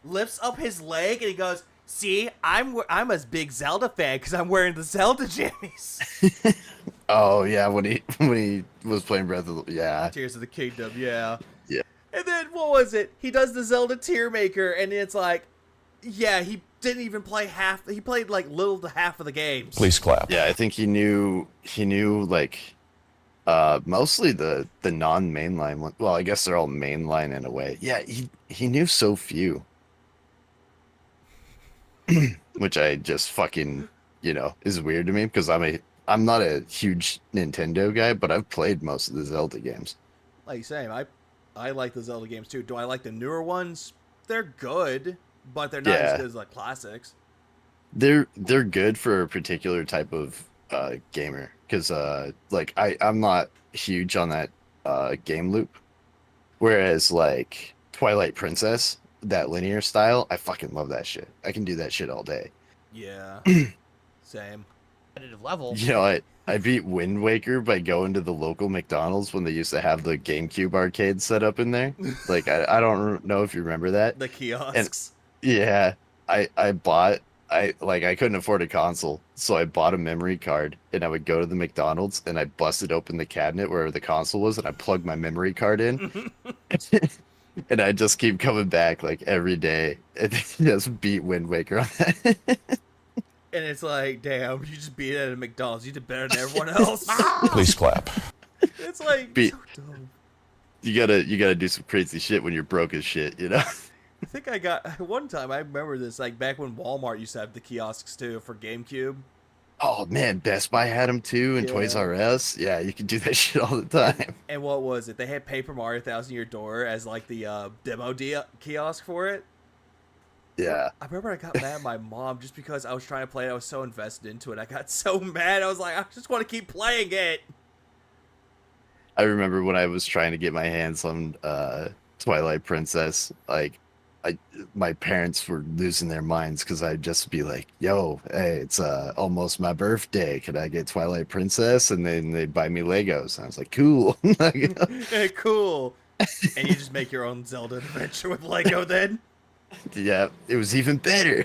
lifts up his leg, and he goes, see, I'm a big Zelda fan because I'm wearing the Zelda jammies. Oh yeah, when he was playing Breath of the Tears of the Kingdom, yeah. Yeah. And then, what was it? He does the Zelda Tear Maker, and it's like, yeah, he didn't even play half, he played like little to half of the games. Please clap. Yeah, I think he knew like mostly the non-mainline one. Well, I guess they're all mainline in a way. Yeah, he knew so few. Which I just fucking, is weird to me because I'm not a huge Nintendo guy, but I've played most of the Zelda games. Like you say, I like the Zelda games too. Do I like the newer ones? They're good, but they're not as good as the classics. They're good for a particular type of gamer because like I'm not huge on that game loop, whereas like Twilight Princess, that linear style, I fucking love that shit. I can do that shit all day. Yeah. Same. competitive level. I beat Wind Waker by going to the local McDonald's when they used to have the GameCube arcade set up in there. Like, I don't know if you remember that. The kiosks. Yeah, I couldn't afford a console, so I bought a memory card, and I would go to the McDonald's, and I busted open the cabinet where the console was, and I plugged my memory card in. And I just keep coming back like every day and just beat Wind Waker on that. And it's like, damn, you just beat it at a McDonald's. You did better than everyone else. Please clap. It's like Beat- so dumb. You gotta do some crazy shit when you're broke as shit, you know? I think I got one time. I remember this, like back when Walmart used to have the kiosks too for GameCube. Oh man, Best Buy had them too, and Toys Yeah. R Us. Yeah, you can do that shit all the time. And what was it? They had Paper Mario Thousand Year Door as like the demo kiosk for it. Yeah. I remember I got mad at my mom just because I was trying to play it. I was so invested into it. I got so mad. I was like, I just want to keep playing it. I remember when I was trying to get my hands on Twilight Princess, like my parents were losing their minds because I'd just be like, yo, hey, it's almost my birthday. Could I get Twilight Princess? And then they'd buy me Legos. And I was like, cool. Hey, cool. And you just make your own Zelda adventure with Lego then? Yeah, it was even better.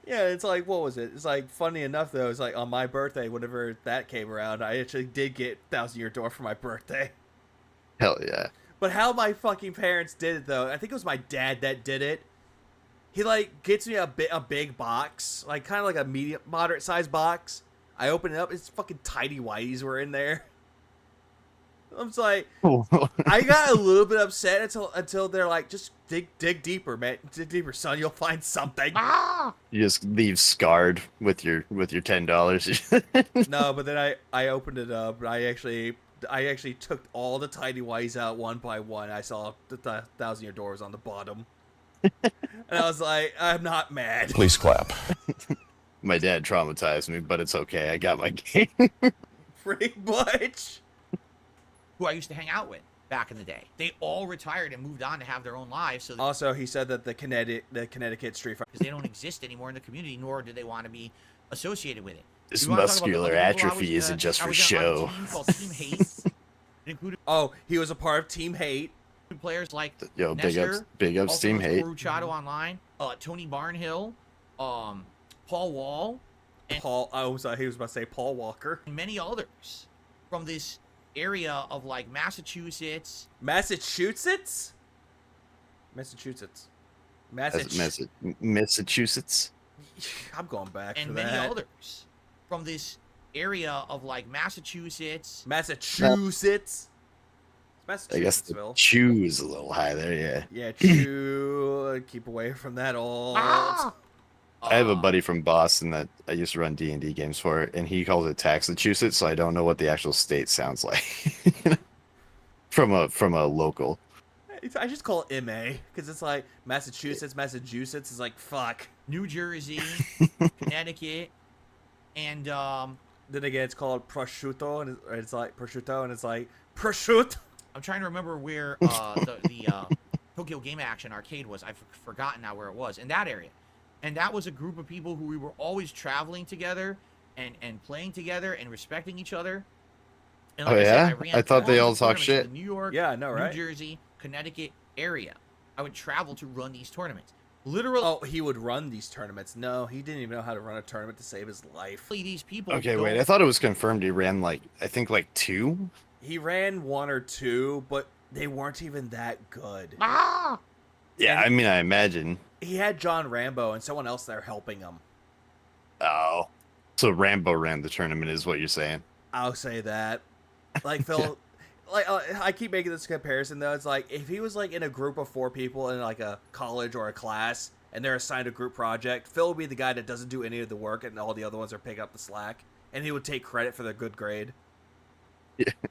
Yeah, it's like, what was it? It's like, funny enough, though, it's like on my birthday, whenever that came around, I actually did get Thousand Year Door for my birthday. Hell yeah. But how my fucking parents did it, though, I think it was my dad that did it. He, like, gets me a big box, like, kind of like a moderate-sized box. I open it up, it's fucking tidy whities were in there. I'm just like, I got a little bit upset until they're like, just dig deeper, man. Dig deeper, son. You'll find something. You just leave scarred with your $10. No, but then I opened it up, and I actually I actually took all the tiny whites out one by one. I saw the 1,000-year doors on the bottom. And I was like, I'm not mad. Please clap. My dad traumatized me, but it's okay. I got my game. Pretty much. Who I used to hang out with back in the day. They all retired and moved on to have their own lives. So Also, he said that the Connecticut Street Fighter, because they don't exist anymore in the community, nor do they want to be associated with it. This You wanna talk about the muscular other people I atrophy was, isn't just I for was on a show. team called Team Hate. It included oh, he was a part of Team Hate. players like Yo, Nestor, big ups, also Team known as Hate. Toru Chado online, Tony Barnhill, Paul Wall, and I was he was about to say Paul Walker. many others from this area of like Massachusetts. Massachusetts. Massachusetts. I'm going back And for many that. others from this area of like Massachusetts. Massachusetts. I guess the Massachusettsville. chew is a little high there, yeah. Yeah, chew. Keep away from that old. Ah! I have a buddy from Boston that I used to run D&D games for, and he calls it Taxachusetts, so I don't know what the actual state sounds like. from a local. I just call it MA because it's like Massachusetts is like fuck. New Jersey, Connecticut, and Then again, it's called prosciutto, and it's like prosciutto, and it's like prosciutto. I'm trying to remember where the Tokyo Game Action arcade was. I've forgotten now where it was. In that area. And that was a group of people who we were always traveling together and playing together and respecting each other. And Oh, yeah? ran I thought they all tournaments talk in shit. the New York, Yeah, I know, right? New Jersey, Connecticut area. I would travel to run these tournaments. Literally, Oh, he would run these tournaments. No, he didn't even know how to run a tournament to save his life. these people. Okay, wait, don't- I thought it was confirmed he ran I think 2? He ran 1 or 2, but they weren't even that good. Ah! Yeah, I mean, I imagine. He had John Rambo and someone else there helping him. Oh. So Rambo ran the tournament is what you're saying. I'll say that. Like Phil, I keep making this comparison though. It's like if he was like in a group of 4 people in like a college or a class, and they're assigned a group project, Phil would be the guy that doesn't do any of the work, and all the other ones are picking up the slack, and he would take credit for the good grade.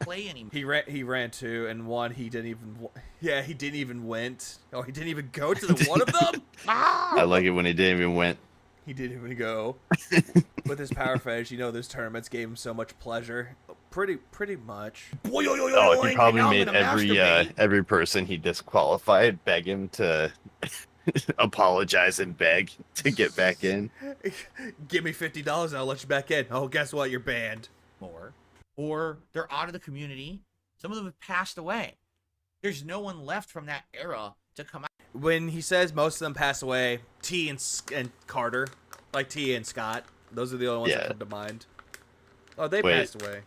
Play anymore. He ran 2, and 1 he didn't even. Yeah, he didn't even went. Oh, he didn't even go to the one of them. I like it when he didn't even went. He didn't even go. With his power fetish, those tournaments gave him so much pleasure. Pretty much. Oh, he probably made every person he disqualified beg him to apologize and beg to get back in. Give me $50 and I'll let you back in. Oh, guess what? You're banned. More. Or they're out of the community. Some of them have passed away. There's no one left from that era to come out. When he says most of them pass away, T and Carter, like T and Scott, those are the only ones that come to mind. Oh, they passed away.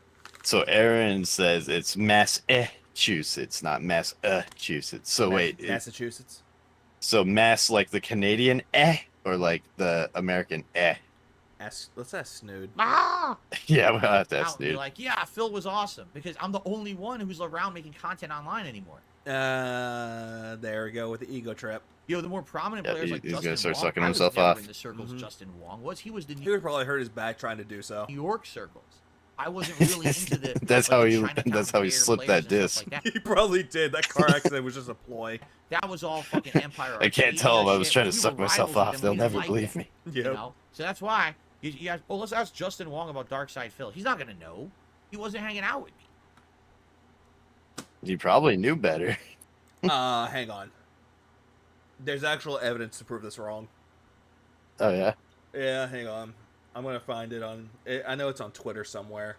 So Aaron says it's Massachusetts, not Massachusetts. So wait, Massachusetts. So Mass like the Canadian or like the American Let's ask Snood. Ah! Yeah, we'll have to ask Out and be dude. like, yeah, Phil was awesome because I'm the only one who's around making content online anymore. There we go with the ego trip. The more prominent Yeah, players like he's Justin gonna start Wong, sucking I was himself never off. in the circles Justin Wong was. He was the He would probably hurt his back trying to do so. New York circles. I wasn't really into the. That's like, how the he. Chinatown That's how he player slipped players that and stuff disc. like that. He probably did. That car accident was just a ploy. That was all fucking Empire. I can't Arcade tell him I was shit. trying to We suck were myself rivals off. with They'll them. We never didn't believe like me. them, So that's why you guys. Well, let's ask Justin Wong about Darkside Phil. He's not gonna know. He wasn't hanging out with me. He probably knew better. Hang on. There's actual evidence to prove this wrong. Oh yeah. Yeah, hang on. I'm gonna find it on. I know it's on Twitter somewhere.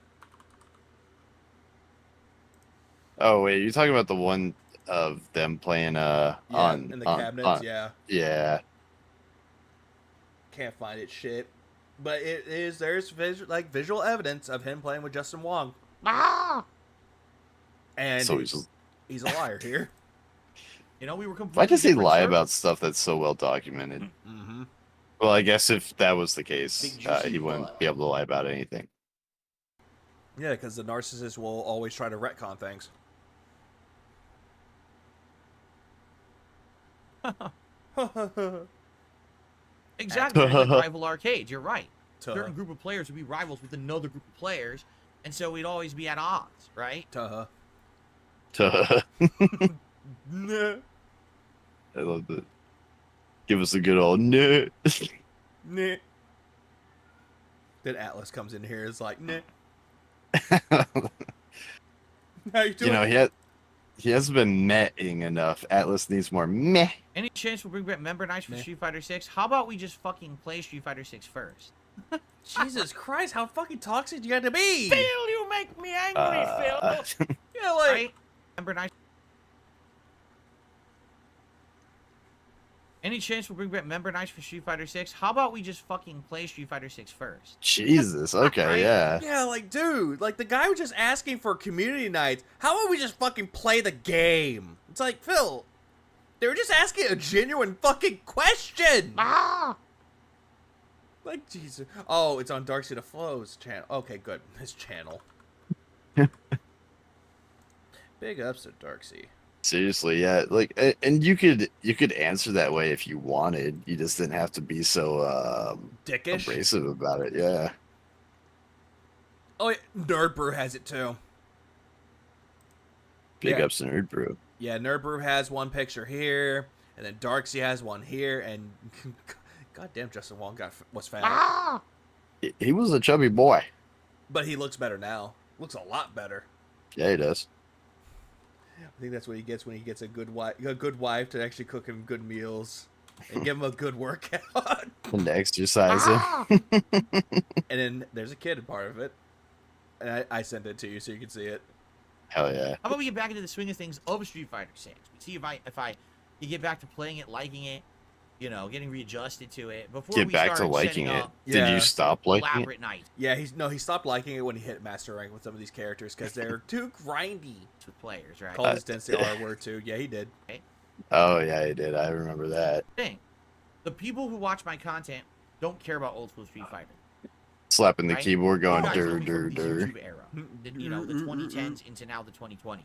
Oh wait, you're talking about the one of them playing in the cabinets. Yeah. Can't find it. Shit. But it is. There's visual evidence of him playing with Justin Wong. And So he's a liar here. We were completely. Why does he different lie circles. about stuff that's so well documented? Mm-hmm. Well, I guess if that was the case, Big juicy he wouldn't butt. be able to lie about anything. Yeah, because the narcissist will always try to retcon things. Exactly. Like rival arcades. You're right. Tuh. Certain group of players would be rivals with another group of players, And so we'd always be at odds, right? Uh-huh. I love that. Give us a good old no. Nah. Then Atlas comes in here, is like, nah. How you doing? You know, he hasn't been meh-ing enough. Atlas needs more meh. Any chance we'll bring back member nights for Street Fighter 6? How about we just fucking play Street Fighter 6 first? Jesus Christ, how fucking toxic do you got to be? Phil, you make me angry, Phil. Yeah, like... Right? Member nights. Any chance we'll bring back member nights for Street Fighter 6? How about we just fucking play Street Fighter 6 first? Jesus, okay, Right? yeah. Yeah, like, dude, like, the guy was just asking for community nights. How about we just fucking play the game? It's like, Phil, they were just asking a genuine fucking question. Ah! Like, Jesus. Oh, it's on Dark Side of Flow's channel. Okay, good. His channel. Big ups to Darksea. Seriously, yeah. Like, and you could answer that way if you wanted. You just didn't have to be so Dickish? abrasive about it. Yeah. Oh, yeah, Nerd Brew has it too. Big Yeah. ups to Nerd Brew. Yeah, Nerd Brew has one picture here, and then Darksea has one here, and goddamn, Justin Wong was fat. Ah! He was a chubby boy. But he looks better now. Looks a lot better. Yeah, he does. I think that's what he gets when he gets a good wife to actually cook him good meals and give him a good workout. And to exercise him. Ah! And then there's a kid in part of it, and I sent it to you so you can see it. Hell yeah. How about we get back into the swing of things of Street Fighter 6? See if I you get back to playing it, liking it, you know, getting readjusted to it before Get we back to start liking setting it. up Did Yeah. you stop liking it? elaborate nights Yeah, he stopped liking it when he hit master rank with some of these characters because they're too grindy. with players, right? Called his Density R word too. Yeah, he did. Oh yeah, he did. I remember that. Thing. The people who watch my content don't care about old school Street Fighter. Slapping the Right? keyboard, going You guys know dur me dur from the dur. YouTube era, you know, the 2010s into now the 2020s.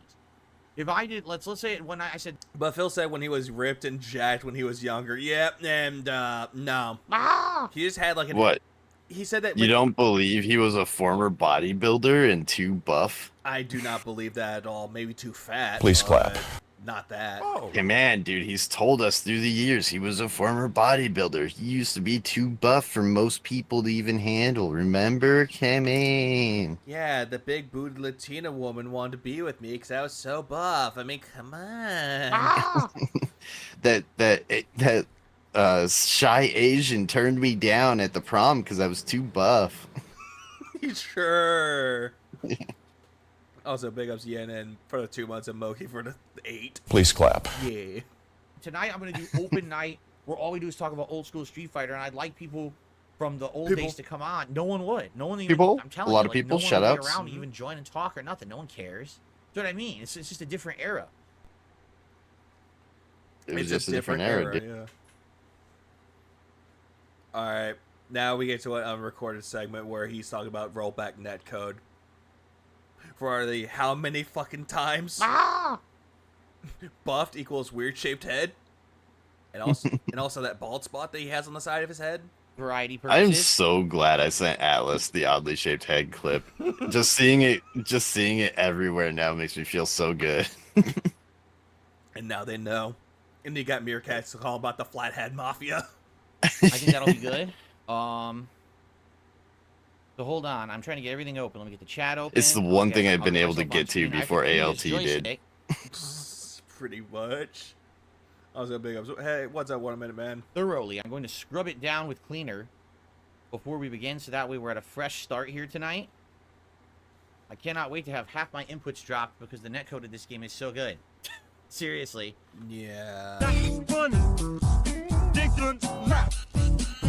If I did, let's say when I said, But Phil said when he was ripped and jacked when he was younger. Yep, and no, ah, he just had like What? He said that. You don't believe he was a former bodybuilder and too buff? I do not believe that at all. Maybe too fat. Please but clap. Not that. Hey man, dude, he's told us through the years he was a former bodybuilder. He used to be too buff for most people to even handle. Remember? Come in. Yeah, the big booted Latina woman wanted to be with me because I was so buff. I mean, come on. ah, That shy Asian turned me down at the prom because I was too buff. Sure. Also, big ups Yen and for the 2 months and Moki for the 8. Please clap. Yeah. tonight I'm gonna do open night where all we do is talk about old school Street Fighter, and I'd like people from the old days to come on. No one would. No one even. People? I'm telling A lot you, of like, people? No one would be Shout-outs? around to even join and talk or nothing. No one cares. Do you know what I mean? It's just a different era. It was It's just a different era. dude. yeah. All right, now we get to an unrecorded segment where he's talking about rollback netcode. For the how many fucking times Ah! buffed equals weird shaped head, and also that bald spot that he has on the side of his head. Variety I am purposes. so glad I sent Atlas the oddly shaped head clip. just seeing it everywhere now makes me feel so good. And now they know. And you got Meerkats to call about the Flathead Mafia. I think that'll be good. So hold on, I'm trying to get everything open. Let me get the chat open. It's the one thing I've I'll been get able to myself on get to screen. I before can ALT use did. joystick Pretty much. I was gonna big up. Hey, what's up, 1 minute, man? thoroughly. I'm going to scrub it down with cleaner before we begin, so that way we're at a fresh start here tonight. I cannot wait to have half my inputs dropped because the netcode of this game is so good. Seriously. Yeah.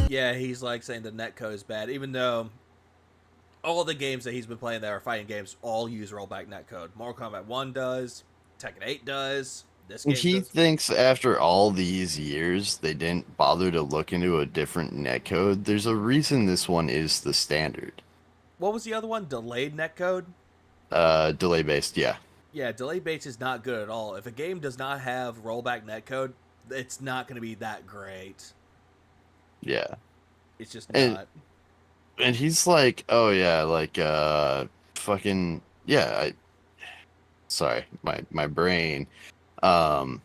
Yeah, he's like saying the netcode is bad, even though all the games that he's been playing that are fighting games all use rollback netcode. Mortal Kombat 1 does, Tekken 8 does, this game He does. thinks after all these years they didn't bother to look into a different netcode. There's a reason this one is the standard. What was the other one? Delayed netcode? Delay based, yeah. Yeah, delay based is not good at all. If a game does not have rollback netcode, it's not going to be that great. Yeah. It's just And- not. And he's like, oh yeah, like fucking yeah. Sorry, my brain. Um,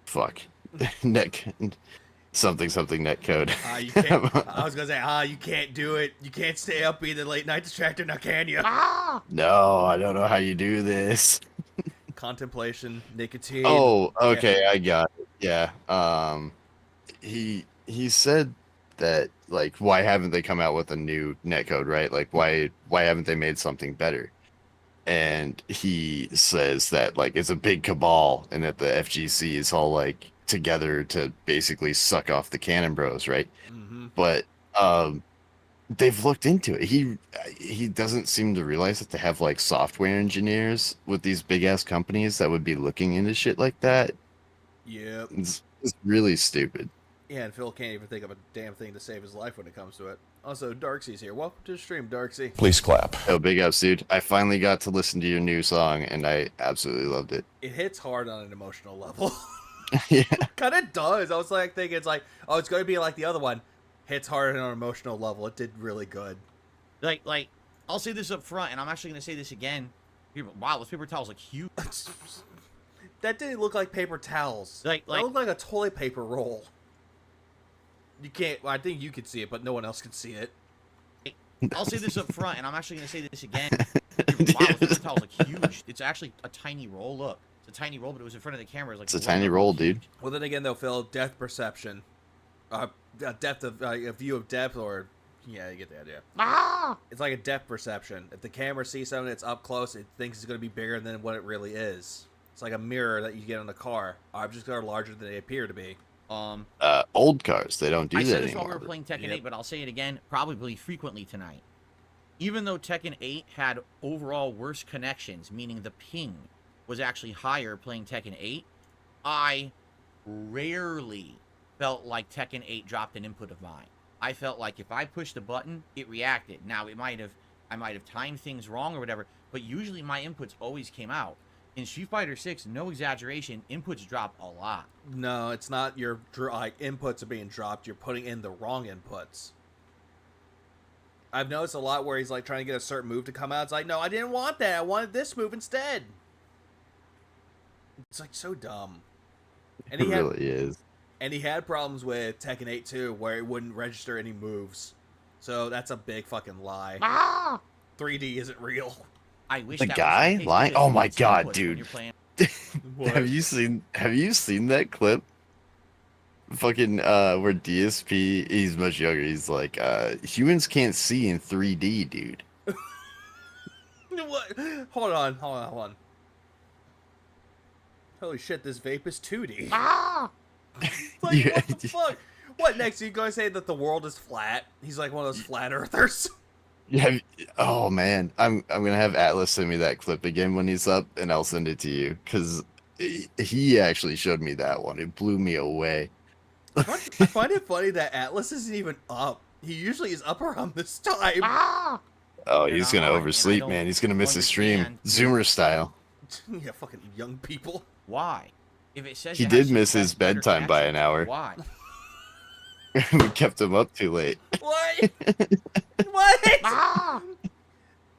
fuck, net something net code. You can't. I was gonna say, you can't do it. You can't stay up being the late night distractor, now can you? No, I don't know how you do this. Contemplation, nicotine. Oh, okay, I got it. Yeah. He said that, like, why haven't they come out with a new netcode, right? Like, why haven't they made something better? And he says that, like, it's a big cabal and that the FGC is all like together to basically suck off the Cannon Bros, right? Mm-hmm. But they've looked into it. He doesn't seem to realize that they have like software engineers with these big ass companies that would be looking into shit like that. Yep. It's really stupid. Yeah, and Phil can't even think of a damn thing to save his life when it comes to it. Also, Darksy's here. Welcome to the stream, Darksy. Please clap. Oh, big ups, dude. I finally got to listen to your new song and I absolutely loved it. It hits hard on an emotional level. Yeah. Kind of does. I was like thinking, it's like, oh, it's going to be like the other one. Hits hard on an emotional level. It did really good. Like, I'll say this up front, and I'm actually gonna say this again. People, wow, those paper towels look huge. That didn't look like paper towels. That looked like a toilet paper roll. You can't. Well, I think you could see it, but no one else can see it. I'll say this up front, and I'm actually gonna say this again. People, wow, those paper towels look huge. It's actually a tiny roll. Look, it's a tiny roll, but it was in front of the camera. It's a tiny roll, dude. Well, then again, though, Phil, depth perception, depth of a view of depth, or yeah, you get the idea. It's like a depth perception. If the camera sees something that's up close, it thinks it's going to be bigger than what it really is. It's like a mirror that you get on a car. Objects are larger than they appear to be. Old cars, they don't do that anymore. I said this while we were playing Tekken 8, but I'll say it again, probably frequently tonight. Even though Tekken 8 had overall worse connections, meaning the ping was actually higher playing Tekken 8, I rarely felt like Tekken 8 dropped an input of mine. I felt like if I pushed a button, it reacted. Now, I might have timed things wrong or whatever, but usually my inputs always came out. In Street Fighter 6, no exaggeration, inputs drop a lot. No, it's not your inputs are being dropped. You're putting in the wrong inputs. I've noticed a lot where he's like trying to get a certain move to come out. It's like, no, I didn't want that. I wanted this move instead. It's like so dumb. And It really is. And he had problems with Tekken 8 too, where it wouldn't register any moves. So that's a big fucking lie. 3D isn't real. I wish The that guy was lying. Oh my god, dude! What? Have you seen that clip? Fucking where DSP, he's much younger. He's like, humans can't see in 3D, dude. What? Hold on. Holy shit! This vape is 2D. Like, what the fuck? What next? Are you gonna say that the world is flat? He's like one of those flat earthers. Yeah. Oh man, I'm gonna have Atlas send me that clip again when he's up, and I'll send it to you because he actually showed me that one. It blew me away. I find it funny that Atlas isn't even up. He usually is up around this time. Oh, he's gonna oversleep, man. He's gonna miss his stream, Zoomer style. Yeah, fucking young people. Why? If it says He did miss his bedtime by an hour. Why? We kept him up too late. What? What?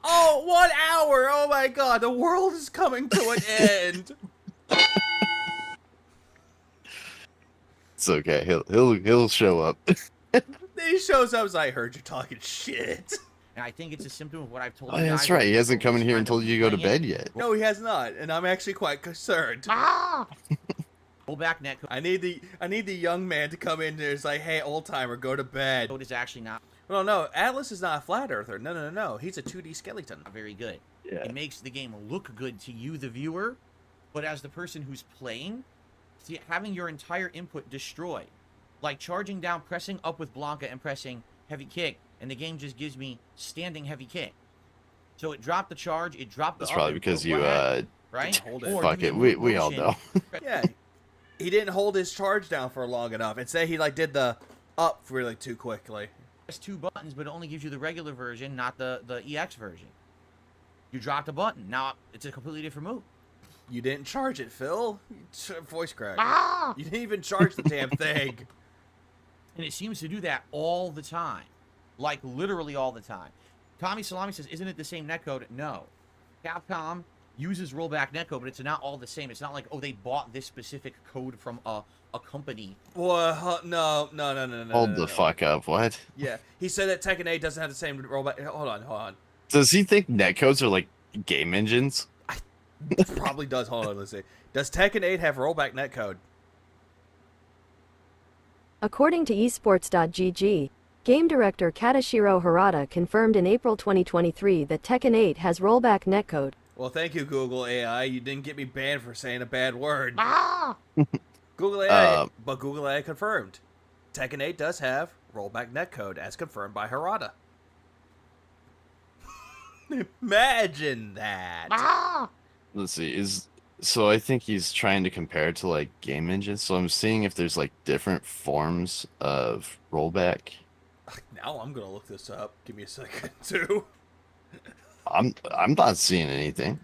Oh, 1 hour! Oh my god, the world is coming to an end. It's okay. He'll show up. Then he shows up. I heard you talking shit. And I think it's a symptom of what I've told Oh, you that's guys right. He before hasn't come in this here time and told of you to go to playing bed it. yet. No, he has not, and I'm actually quite concerned. Pull back net I need the young man to come in there. It's like, hey, old timer, go to bed. code is actually not Well, no, Atlas is not a flat earther. No. He's a 2D skeleton. very good. Yeah. It makes the game look good to you, the viewer, but as the person who's playing, see, having your entire input destroyed, like charging down, pressing up with Blanca and pressing heavy kick, and the game just gives me standing heavy kick. So it dropped the charge, it dropped the That's Oh, up probably input, because you what happened, right? hold it. Or Fuck do it. the We all motion, know. Yeah, he didn't hold his charge down for long enough. Instead, he like did the up really too quickly. Press 2 buttons, but it only gives you the regular version, not the EX version. You dropped a button. Now it's a completely different move. You didn't charge it, Phil. Voice crack. You didn't even charge the damn thing. And it seems to do that all the time. Like, literally all the time. Tommy Salami says, isn't it the same netcode? No. Capcom uses rollback netcode, but it's not all the same. It's not like, oh, they bought this specific code from a company. What? No. Hold the fuck up. What? Yeah, he said that Tekken 8 doesn't have the same rollback. Hold on. Does he think netcodes are like game engines? Probably does. Hold on, let's see. Does Tekken 8 have rollback netcode? According to esports.gg, game director Katashiro Harada confirmed in April 2023 that Tekken 8 has rollback netcode. Well, thank you, Google AI. You didn't get me banned for saying a bad word. Google AI, but Google AI confirmed. Tekken 8 does have rollback netcode, as confirmed by Harada. Imagine that. Let's see. So I think he's trying to compare it to like game engines. So I'm seeing if there's like different forms of rollback. Now I'm gonna look this up. Give me a second, too. I'm not seeing anything.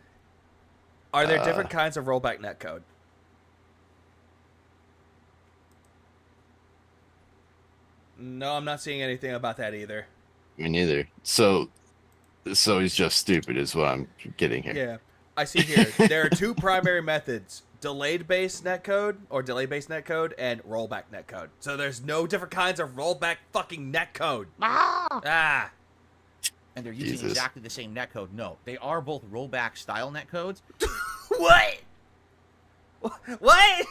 Are there different kinds of rollback netcode? No, I'm not seeing anything about that either. Me neither. So he's just stupid is what I'm getting here. Yeah. I see here, there are two primary methods. Delayed-based netcode, or delay-based netcode, and rollback netcode. So there's no different kinds of rollback fucking netcode. Ah! And they're using exactly the same netcode. No, they are both rollback style netcodes. What? What?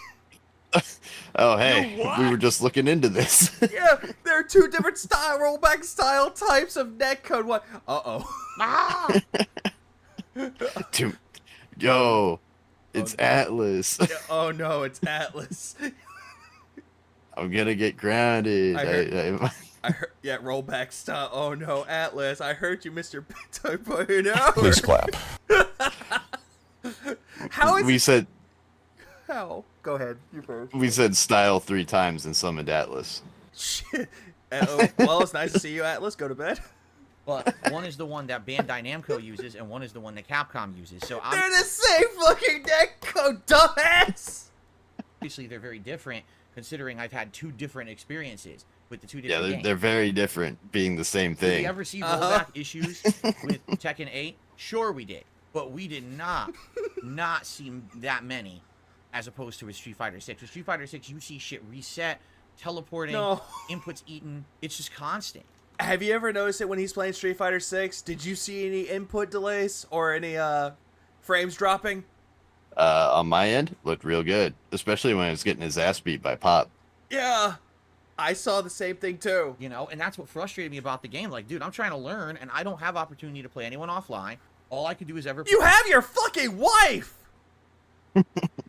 Oh, hey, we were just looking into this. Yeah, there are two different rollback style types of netcode. What? Uh-oh. Yo, it's Atlas. Oh no, it's Atlas. I'm gonna get grounded. I heard, yeah, rollback style. Oh no, Atlas. I heard you, Mr. Big No. Please clap. How is we said? How? Go ahead. You first. We said style 3 times and summoned Atlas. Shit. Well, it's nice to see you, Atlas. Go to bed. But one is the one that Bandai Namco uses, and one is the one that Capcom uses. So they're the same fucking netcode, dumbass. Obviously, they're very different, considering I've had 2 different experiences with the 2 different games. They're very different, being the same thing. Did we ever see rollback issues with Tekken 8? Sure we did, but we did not see that many, as opposed to with Street Fighter 6. With Street Fighter 6, you see shit reset, teleporting, inputs eaten. It's just constant. Have you ever noticed it when he's playing Street Fighter 6? Did you see any input delays or any frames dropping? On my end, looked real good, especially when he was getting his ass beat by Pop. Yeah, I saw the same thing too. You know, and that's what frustrated me about the game. Like, dude, I'm trying to learn, and I don't have opportunity to play anyone offline. All I could do is You have your fucking wife!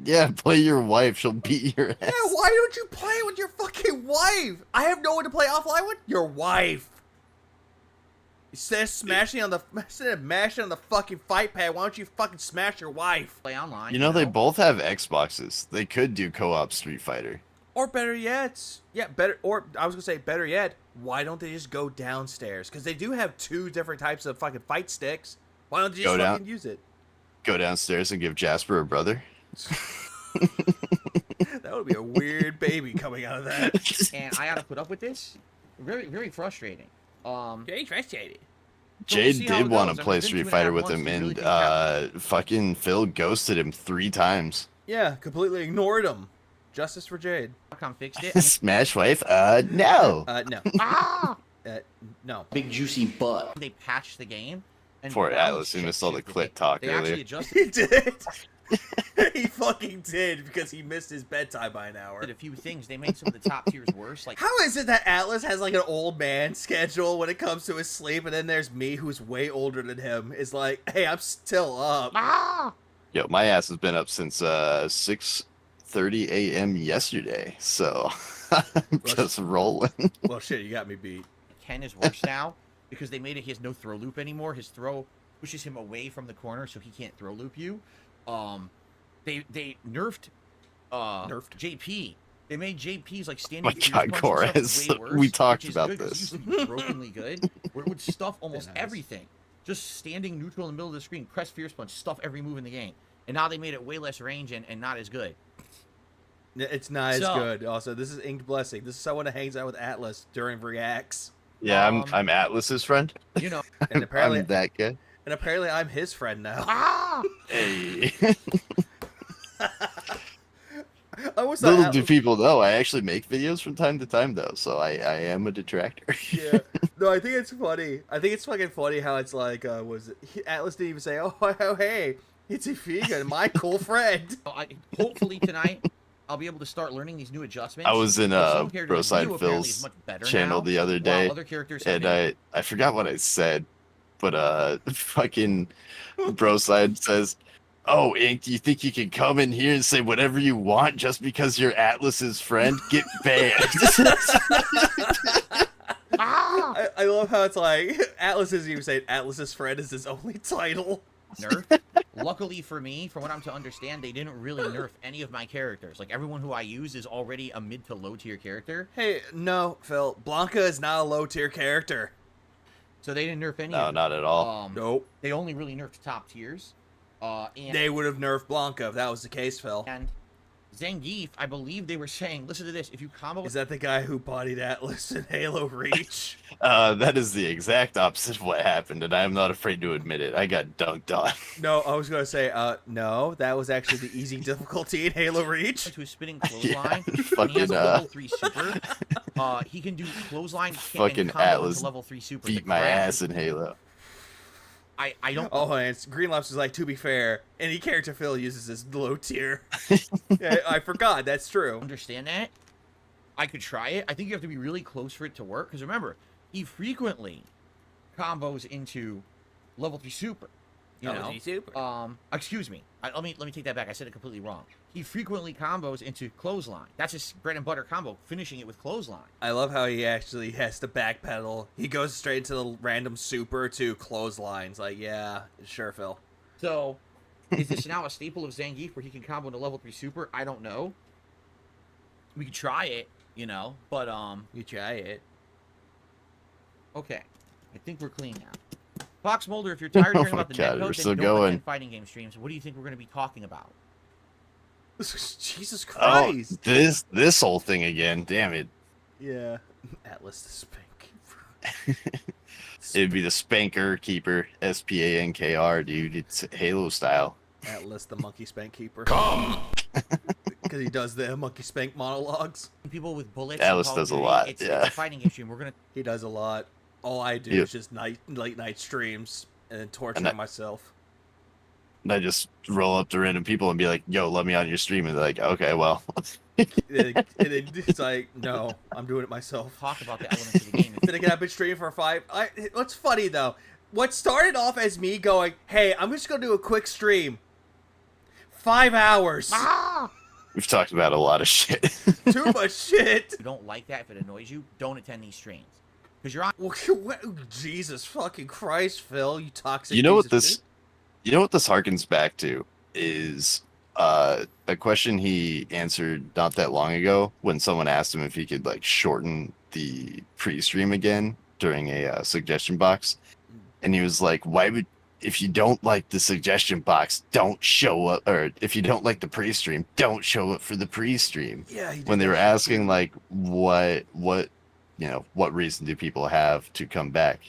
Yeah, play your wife. She'll beat your ass. Yeah, why don't you play with your fucking wife? I have no one to play offline with. Your wife. Instead of mashing on the fucking fight pad, why don't you fucking smash your wife? Play online. You know, they both have Xboxes. They could do co-op Street Fighter. Or better yet, better yet, why don't they just go downstairs? Because they do have 2 different types of fucking fight sticks. Why don't they just fucking use it? Go downstairs and give Jasper a brother. That would be a weird baby coming out of that. And I gotta put up with this. Very, very frustrating. Very frustrating. Jade did want to play Street Fighter with him, and fucking Phil ghosted him 3 times. Yeah, completely ignored him. Justice for Jade. Capcom fixed it. Smash wife? No. No. No. Big juicy butt. They patched the game. And Poor Atlas, who missed all the clit talk they earlier. actually adjusted. He did. He fucking did, because he missed his bedtime by an hour. A few things. They made some of the top tiers worse. Like, how is it that Atlas has like an old man schedule when it comes to his sleep, and then there's me, who's way older than him, is like, hey, I'm still up. Yo, my ass has been up since 6:30 a.m. yesterday, so I'm just rolling. Well, shit, you got me beat. Ken is worse now because they made it. He has no throw loop anymore. His throw pushes him away from the corner, so he can't throw loop you. They nerfed JP. They made JP's like standing. Oh my God, Chorus. We talked about this. It used to be brokenly good, where it would stuff almost everything. Just standing neutral in the middle of the screen, press Fierce Punch, stuff every move in the game. And now they made it way less range and not as good. It's not as good. Also, this is Inked Blessing. This is someone that hangs out with Atlas during reacts. Yeah, I'm Atlas's friend. You know. And apparently, I'm that guy. and apparently, I'm his friend now. Ah! Hey. I was Little do people know, I actually make videos from time to time, though, so I am a detractor. Yeah. No, I think it's funny. I think it's fucking funny how it's like, was it Atlas didn't even say, oh hey, it's Ifiga, my cool friend. Hopefully tonight I'll be able to start learning these new adjustments. I was in Some characters, Broside Ryu apparently is Phil's much better channel now, the other while day, other characters have and I forgot what I said, but fucking Broside says, "Oh, Ink, do you think you can come in here and say whatever you want just because you're Atlas's friend? Get banned." I love how it's like, Atlas isn't even saying Atlas's friend is his only title. nerf. Luckily for me, from what I'm to understand, they didn't really nerf any of my characters. Like, everyone who I use is already a mid to low tier character. Hey, no, Phil, Blanca is not a low tier character. So they didn't nerf any No, of them. not at all. Nope. They only really nerfed top tiers. And They would have nerfed Blanca if that was the case, Phil. And Zangief, I believe they were saying, listen to this, if you combo... Is that the guy who bodied Atlas in Halo Reach? That is the exact opposite of what happened, and I am not afraid to admit it. I got dunked on. No, I was going to say, no, that was actually the easy difficulty in Halo Reach. To a spinning clothesline. Yeah, And he fucking, has a level 3 super. He can do clothesline fucking and combo Atlas into level 3 super. beat The my grab. ass in Halo. I don't... Oh, and Green Lobster's like, to be fair, any character Phil uses is low tier. Yeah, I forgot, that's true. understand that. I could try it. I think you have to be really close for it to work. Because remember, he frequently combos into level 3 super. You know? Super. Excuse me. Let me take that back. I said it completely wrong. He frequently combos into clothesline. That's his bread and butter combo, finishing it with clothesline. I love how he actually has to backpedal. He goes straight to the random super to clotheslines. Like, yeah, sure, Phil. So, is this now a staple of Zangief where he can combo into level 3 super? I don't know. We could try it, you know, but You try it. okay. I think we're clean now. Fox Mulder, if you're tired of Oh hearing my about the God, netcode, we're then still don't going. attend fighting game streams. What do you think we're going to be talking about? Jesus Oh, Christ. this whole thing again. Damn it. Yeah. Atlas the Spank. It'd be the Spanker Keeper, SPANKR, dude. It's Halo style. Atlas the Monkey Spank Keeper. Come! Because he does the Monkey Spank monologues. People with bullets. Alice and Call of does a Duty, lot, It's yeah. a fighting game stream. We're going to... He does a lot. All I do Yep. is just late night streams and then torture And myself. And I just roll up to random people and be like, yo, let me on your stream. And they're like, okay, well. and it's like, no, I'm doing it myself. talk about the elements of the game. Then again, I've been streaming for 5. What's funny though? What started off as me going, "Hey, I'm just gonna do a quick stream." 5 hours. We've talked about a lot of shit. Too much shit. If you don't like that, if it annoys you, don't attend these streams. Because you're on... Jesus fucking Christ, Phil, you toxic. You know what piece of this? shit. You know what this harkens back to is a question he answered not that long ago when someone asked him if he could like shorten the pre-stream again during a suggestion box, and he was like, "Why would? If you don't like the suggestion box, don't show up, or if you don't like the pre-stream, don't show up for the pre-stream." Yeah, he did When they that were shit asking too. like what what reason do people have to come back?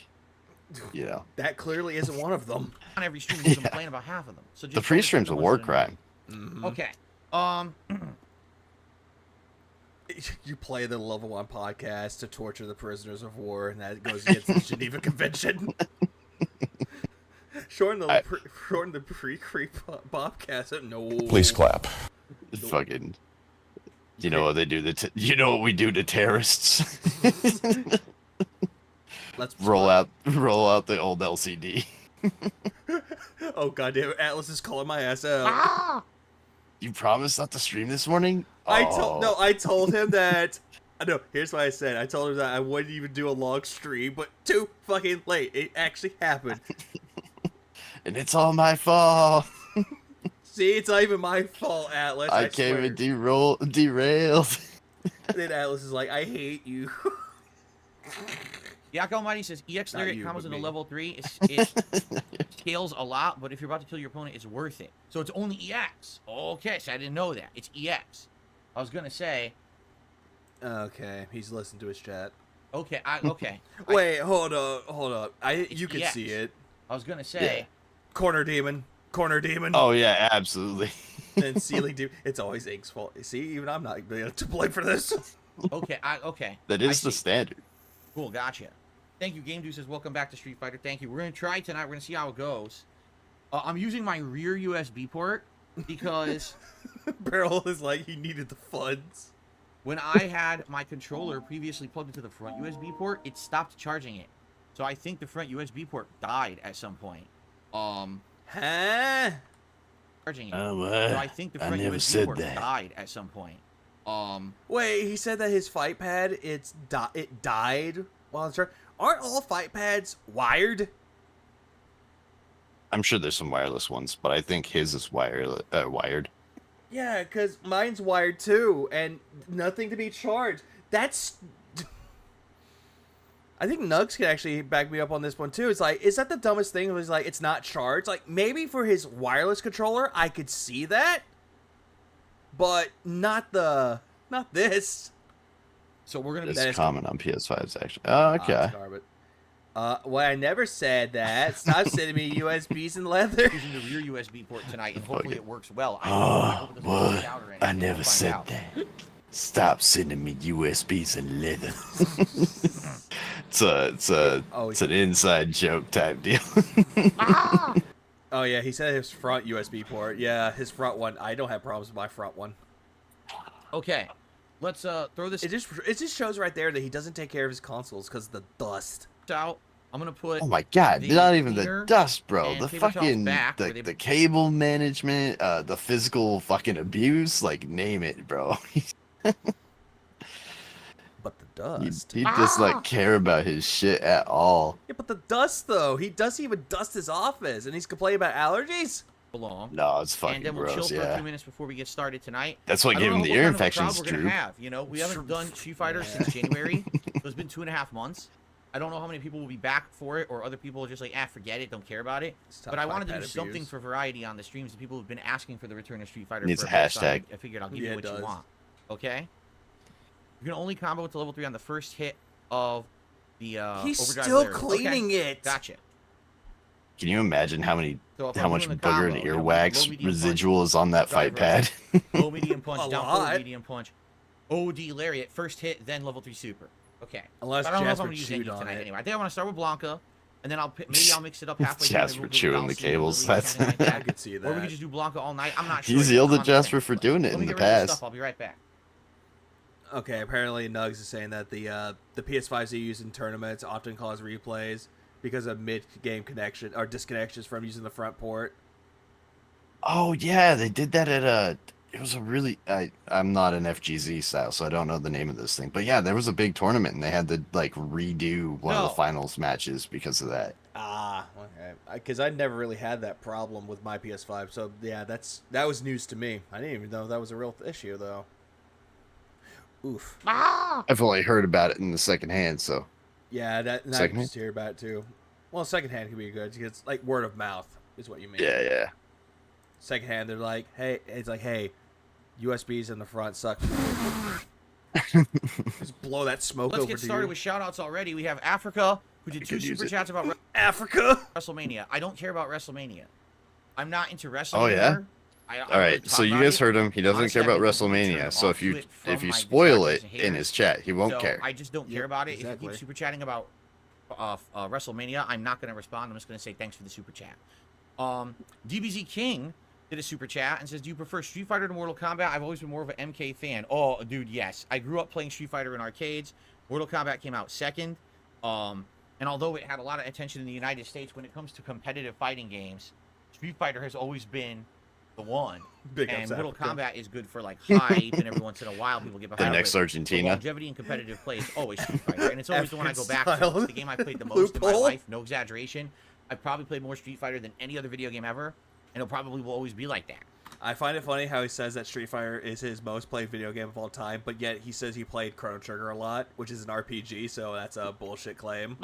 You know, That clearly isn't one of them. On every stream, you complain about half of them. So just the don't pre-stream's a attend the war ones that annoy crime. you. Okay. You play the Level 1 podcast to torture the prisoners of war, and that goes against the Geneva Convention. Shorten the pre-creep bobcast. No. Please clap. Fucking, you know what they do? You know what we do to terrorists? Let's roll out the old LCD. Oh goddamn! Atlas is calling my ass out. You promised not to stream this morning? I told him that. No, here's what I said. I told him that I wouldn't even do a long stream, but too fucking late. It actually happened. And it's all my fault. See, it's not even my fault, Atlas. I came swear. and derailed. And then Atlas is like, "I hate you." Yak Almighty says EX Not Lariat you, combos but into me. level 3. It scales a lot, but if you're about to kill your opponent, it's worth it. So it's only EX. Okay, so I didn't know that. It's EX. I was gonna say. Okay, he's listened to his chat. Okay, okay. Wait, hold up. You can yes. see it. I was gonna say. Corner demon. Oh yeah, absolutely. And ceiling demon. It's always Ink's fault. See, even I'm not to blame for this. Okay, okay. That is the standard. Cool, gotcha. Thank you, Game Dude says, welcome back to Street Fighter. Thank you. We're gonna try tonight. We're gonna see how it goes. I'm using my rear USB port because Barrel is like he needed the funds. when I had my controller previously plugged into the front USB port, it stopped charging it. So I think the front USB port died at some point. Huh? Charging it. Oh, So I think the front never USB said port that. died at some point. Wait, he said that his fight pad it died while it's charged. Aren't all fight pads wired? I'm sure there's some wireless ones, but I think his is wired. Yeah, because mine's wired too, and nothing to be charged. That's... I think Nugs can actually back me up on this one too. It's like, is that the dumbest thing? It was like, it's not charged. Like, maybe for his wireless controller, I could see that. But not this. So we're gonna It's common on PS5s actually. Oh, okay. Well, I never said that. Stop sending me USBs and leather. using the rear USB port tonight, and hopefully it works well. What? I never said that. Stop sending me USBs and leather. It's an inside joke type deal. Oh yeah, he said his front USB port. Yeah, his front one. I don't have problems with my front one. Okay, let's throw this. It just shows right there that he doesn't take care of his consoles because of the dust. Out. I'm gonna put. Oh my god! Not even the dust, bro. The fucking the cable management, the physical fucking abuse. Like, name it, bro. But the dust. He does not care about his shit at all. Yeah, but the dust though. He doesn't even dust his office, and he's complaining about allergies. Belong. No, it's fucking and then we'll gross. chill for yeah. a few minutes before we get started tonight. That's what gave him the ear infections, we're gonna have. You know, we haven't done Street Fighter since January. So it's been 2.5 months. I don't know how many people will be back for it, or other people are just like, forget it, don't care about it. But I wanted to do something for variety on the streams. The people who've been asking for the return of Street Fighter. Needs for a hashtag. I figured I'll give you what you want. Okay. You can only combo with the level 3 on the first hit of the He's overdrive still layer. cleaning it. Gotcha. Can you imagine how much doing the booger and combo, earwax low, medium residual is on that fight pad? Low, medium punch, A down lot. forward, medium punch, OD lariat, first hit, then level 3 super. Okay. Unless but I don't know if Jasper I'm gonna use any chewed on tonight it. anyway. I think I want to start with Blanca, and then maybe I'll mix it up halfway. Jasper chewing the cables. That's I could see that. Or we could just do Blanca all night. I'm not sure. He's yelled I'm at Jasper for doing it Let me in the get rid of this past. stuff. I'll be right back. Okay, apparently Nugs is saying that the PS5s they use in tournaments often cause replays because of mid-game connection or disconnections from using the front port. Oh yeah, they did that at a. It was a really. I'm not an FGZ style, so I don't know the name of this thing. But yeah, there was a big tournament, and they had to like redo one of the finals matches because of that. Ah, okay. Because I never really had that problem with my PS5, so yeah, that was news to me. I didn't even know that was a real issue, though. Oof. I've only heard about it in the second hand, so. Yeah, I just hear about it too. Well, secondhand can be good because it's like word of mouth is what you mean. Yeah. Secondhand, they're like, hey, it's like, hey, USBs in the front suck. Just blow that smoke over to you. Let's get started with shoutouts already. We have Africa, who did 2 super chats about Africa WrestleMania. I don't care about WrestleMania. I'm not into wrestling. Oh yeah. Anymore. All right, so you guys heard him. He doesn't care about WrestleMania. So if you spoil it in his chat, he won't care. I just don't care about it. If you keep super chatting about WrestleMania, I'm not going to respond. I'm just going to say thanks for the super chat. DBZ King did a super chat and says, do you prefer Street Fighter to Mortal Kombat? I've always been more of an MK fan. Oh, dude, yes. I grew up playing Street Fighter in arcades. Mortal Kombat came out second. And although it had a lot of attention in the United States, when it comes to competitive fighting games, Street Fighter has always been the one. And Mortal Kombat is good for like hype, and every once in a while people get behind the next Argentina. The longevity and competitive play is always Street Fighter, and it's always the one I go back to. It's the game I played the most in my life, no exaggeration. I've probably played more Street Fighter than any other video game ever, and it probably will always be like that. I find it funny how he says that Street Fighter is his most played video game of all time, but yet he says he played Chrono Trigger a lot, which is an RPG, so that's a bullshit claim.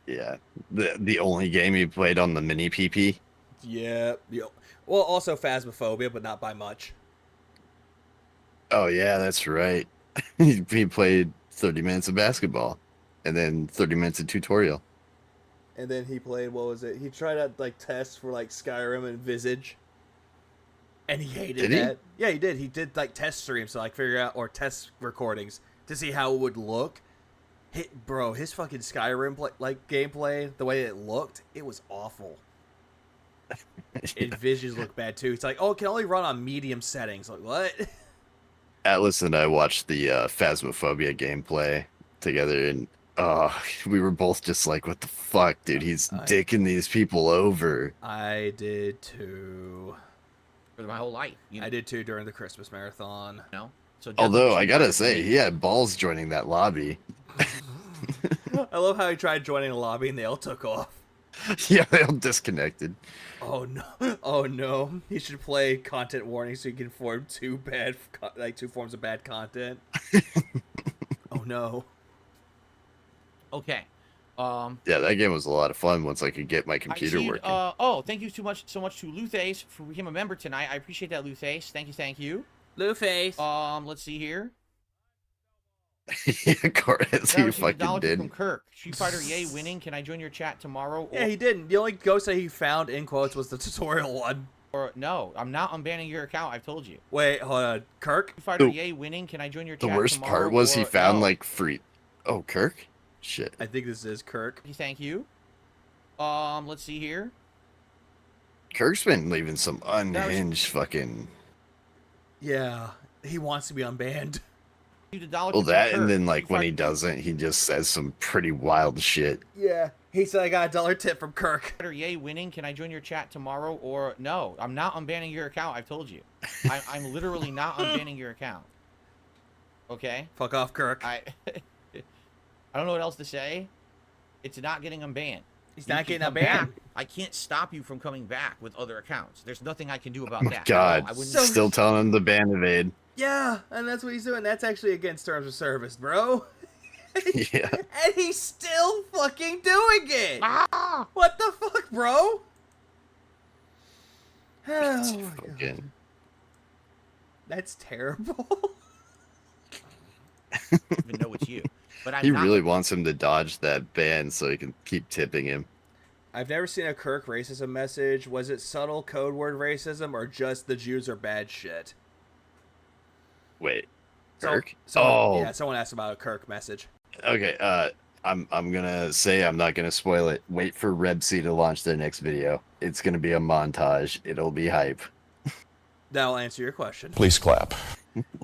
Yeah, the only game he played on the mini PP. Yeah. Well, also Phasmophobia, but not by much. Oh yeah, that's right. He played 30 minutes of basketball. and then 30 minutes of tutorial. And then he played, what was it? He tried out like tests for like Skyrim and Visage. And he hated Did he? that. Yeah, he did. He did like test streams to like figure out, or test recordings to see how it would look. Bro, his fucking Skyrim gameplay, the way it looked, it was awful. And Visage looked bad too. It's like, oh, it can only run on medium settings. Like, what? Atlas and I watched the Phasmophobia gameplay together, and we were both just like, what the fuck, dude? He's dicking these people over. I did too. For my whole life. I did too during the Christmas marathon. No. So although I gotta say, he had balls joining that lobby. I love how he tried joining a lobby and they all took off. Yeah, they all disconnected. Oh no! Oh no! He should play content warning so he can form two forms of bad content. Oh no! Okay. Yeah, that game was a lot of fun once I could get my computer working. Oh, thank you so much to Luthace for becoming a member tonight. I appreciate that, Luthace. Thank you. Blueface. Let's see here. Yeah, Cortez, he fucking $1 did. From Kirk. Street Fighter EA winning. Can I join your chat tomorrow? Yeah, he didn't. The only ghost that he found in quotes was the tutorial one. Or no, I'm not unbanning your account. I've told you. Wait, hold on. Kirk? Street Fighter EA winning. Can I join your chat The worst tomorrow? part was he found no. like free. Oh, Kirk? Shit. I think this is Kirk. Thank you. Let's see here. Kirk's been leaving some unhinged fucking. Yeah, he wants to be unbanned. Well, that and then like when he doesn't, he just says some pretty wild shit. Yeah, he said I got a $1 tip from Kirk. Yay, winning. Can I join your chat tomorrow? Or no, I'm not unbanning your account. I've told you. I'm literally not unbanning your account. Okay. Fuck off, Kirk. I don't know what else to say. It's not getting unbanned. He's You not can getting come unbanned. back. I can't stop you from coming back with other accounts. There's nothing I can do about that. God, I wouldn't. still telling him the ban evade. Yeah, and that's what he's doing. That's actually against terms of service, bro. Yeah. And he's still fucking doing it. Ah! What the fuck, bro? Oh, my God. That's terrible. I don't even know it's you. But He really wants him to dodge that ban so he can keep tipping him. I've never seen a Kirk racism message. Was it subtle code word racism or just the Jews are bad shit? Wait, So- Kirk? Yeah, someone asked about a Kirk message. Okay, I'm gonna say I'm not gonna spoil it. Wait for Rebsy to launch their next video. It's gonna be a montage. It'll be hype. That'll answer your question. Please clap.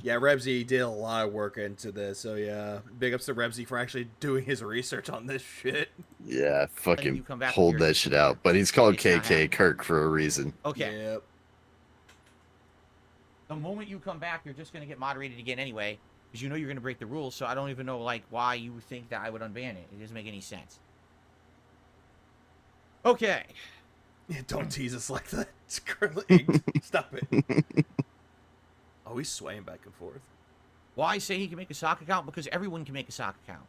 Yeah, Rebsy did a lot of work into this, so yeah, big ups to Rebsy for actually doing his research on this shit. Yeah, you fucking come back hold here. that shit out. But he's called It's not KK happening. Kirk for a reason. Okay. Yep. The moment you come back, you're just gonna get moderated again anyway, because you know you're gonna break the rules. So I don't even know like why you think that I would unban it. It doesn't make any sense. Okay. Yeah, don't tease us like that. It's curly. Stop it. Oh, he's swaying back and forth. Why say he can make a sock account? Because everyone can make a sock account.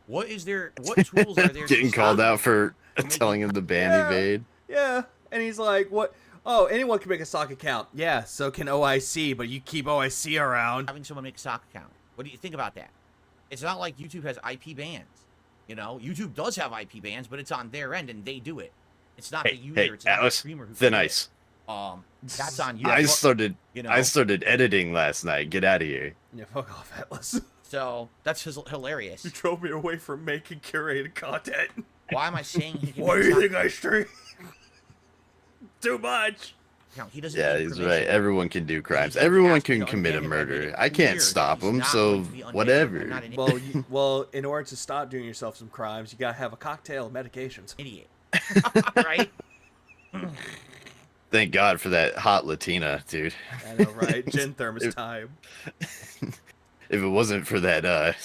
What is there? What tools are there? Getting to called stop out for telling him the ban Yeah. evade. Yeah, and he's like, what? Oh, anyone can make a sock account. Yeah, so can OIC, but you keep OIC around. having someone make a sock account? What do you think about that? It's not like YouTube has IP bans. You know, YouTube does have IP bans, but it's on their end and they do it. It's not the user. Hey, it's not the Alice, streamer who thin can do ice. it. That's on you. I started. You know? I started editing last night. Get out of here. Yeah, fuck off, Atlas. So that's hilarious. You drove me away from making curated content. Why am I saying he can Why make do a you sock think I stream? Too much. account? He doesn't. Yeah, need he's permission. right. Everyone can do crimes. He's Everyone asked me can to commit a unban him murder. every I can't year. stop He's him. not So going to be unbanned. I'm whatever. not an Well, in order to stop doing yourself some crimes, you gotta have a cocktail of medications. idiot, right? Thank God for that hot Latina, dude. I know, right? Gin thermos time. If it wasn't for that,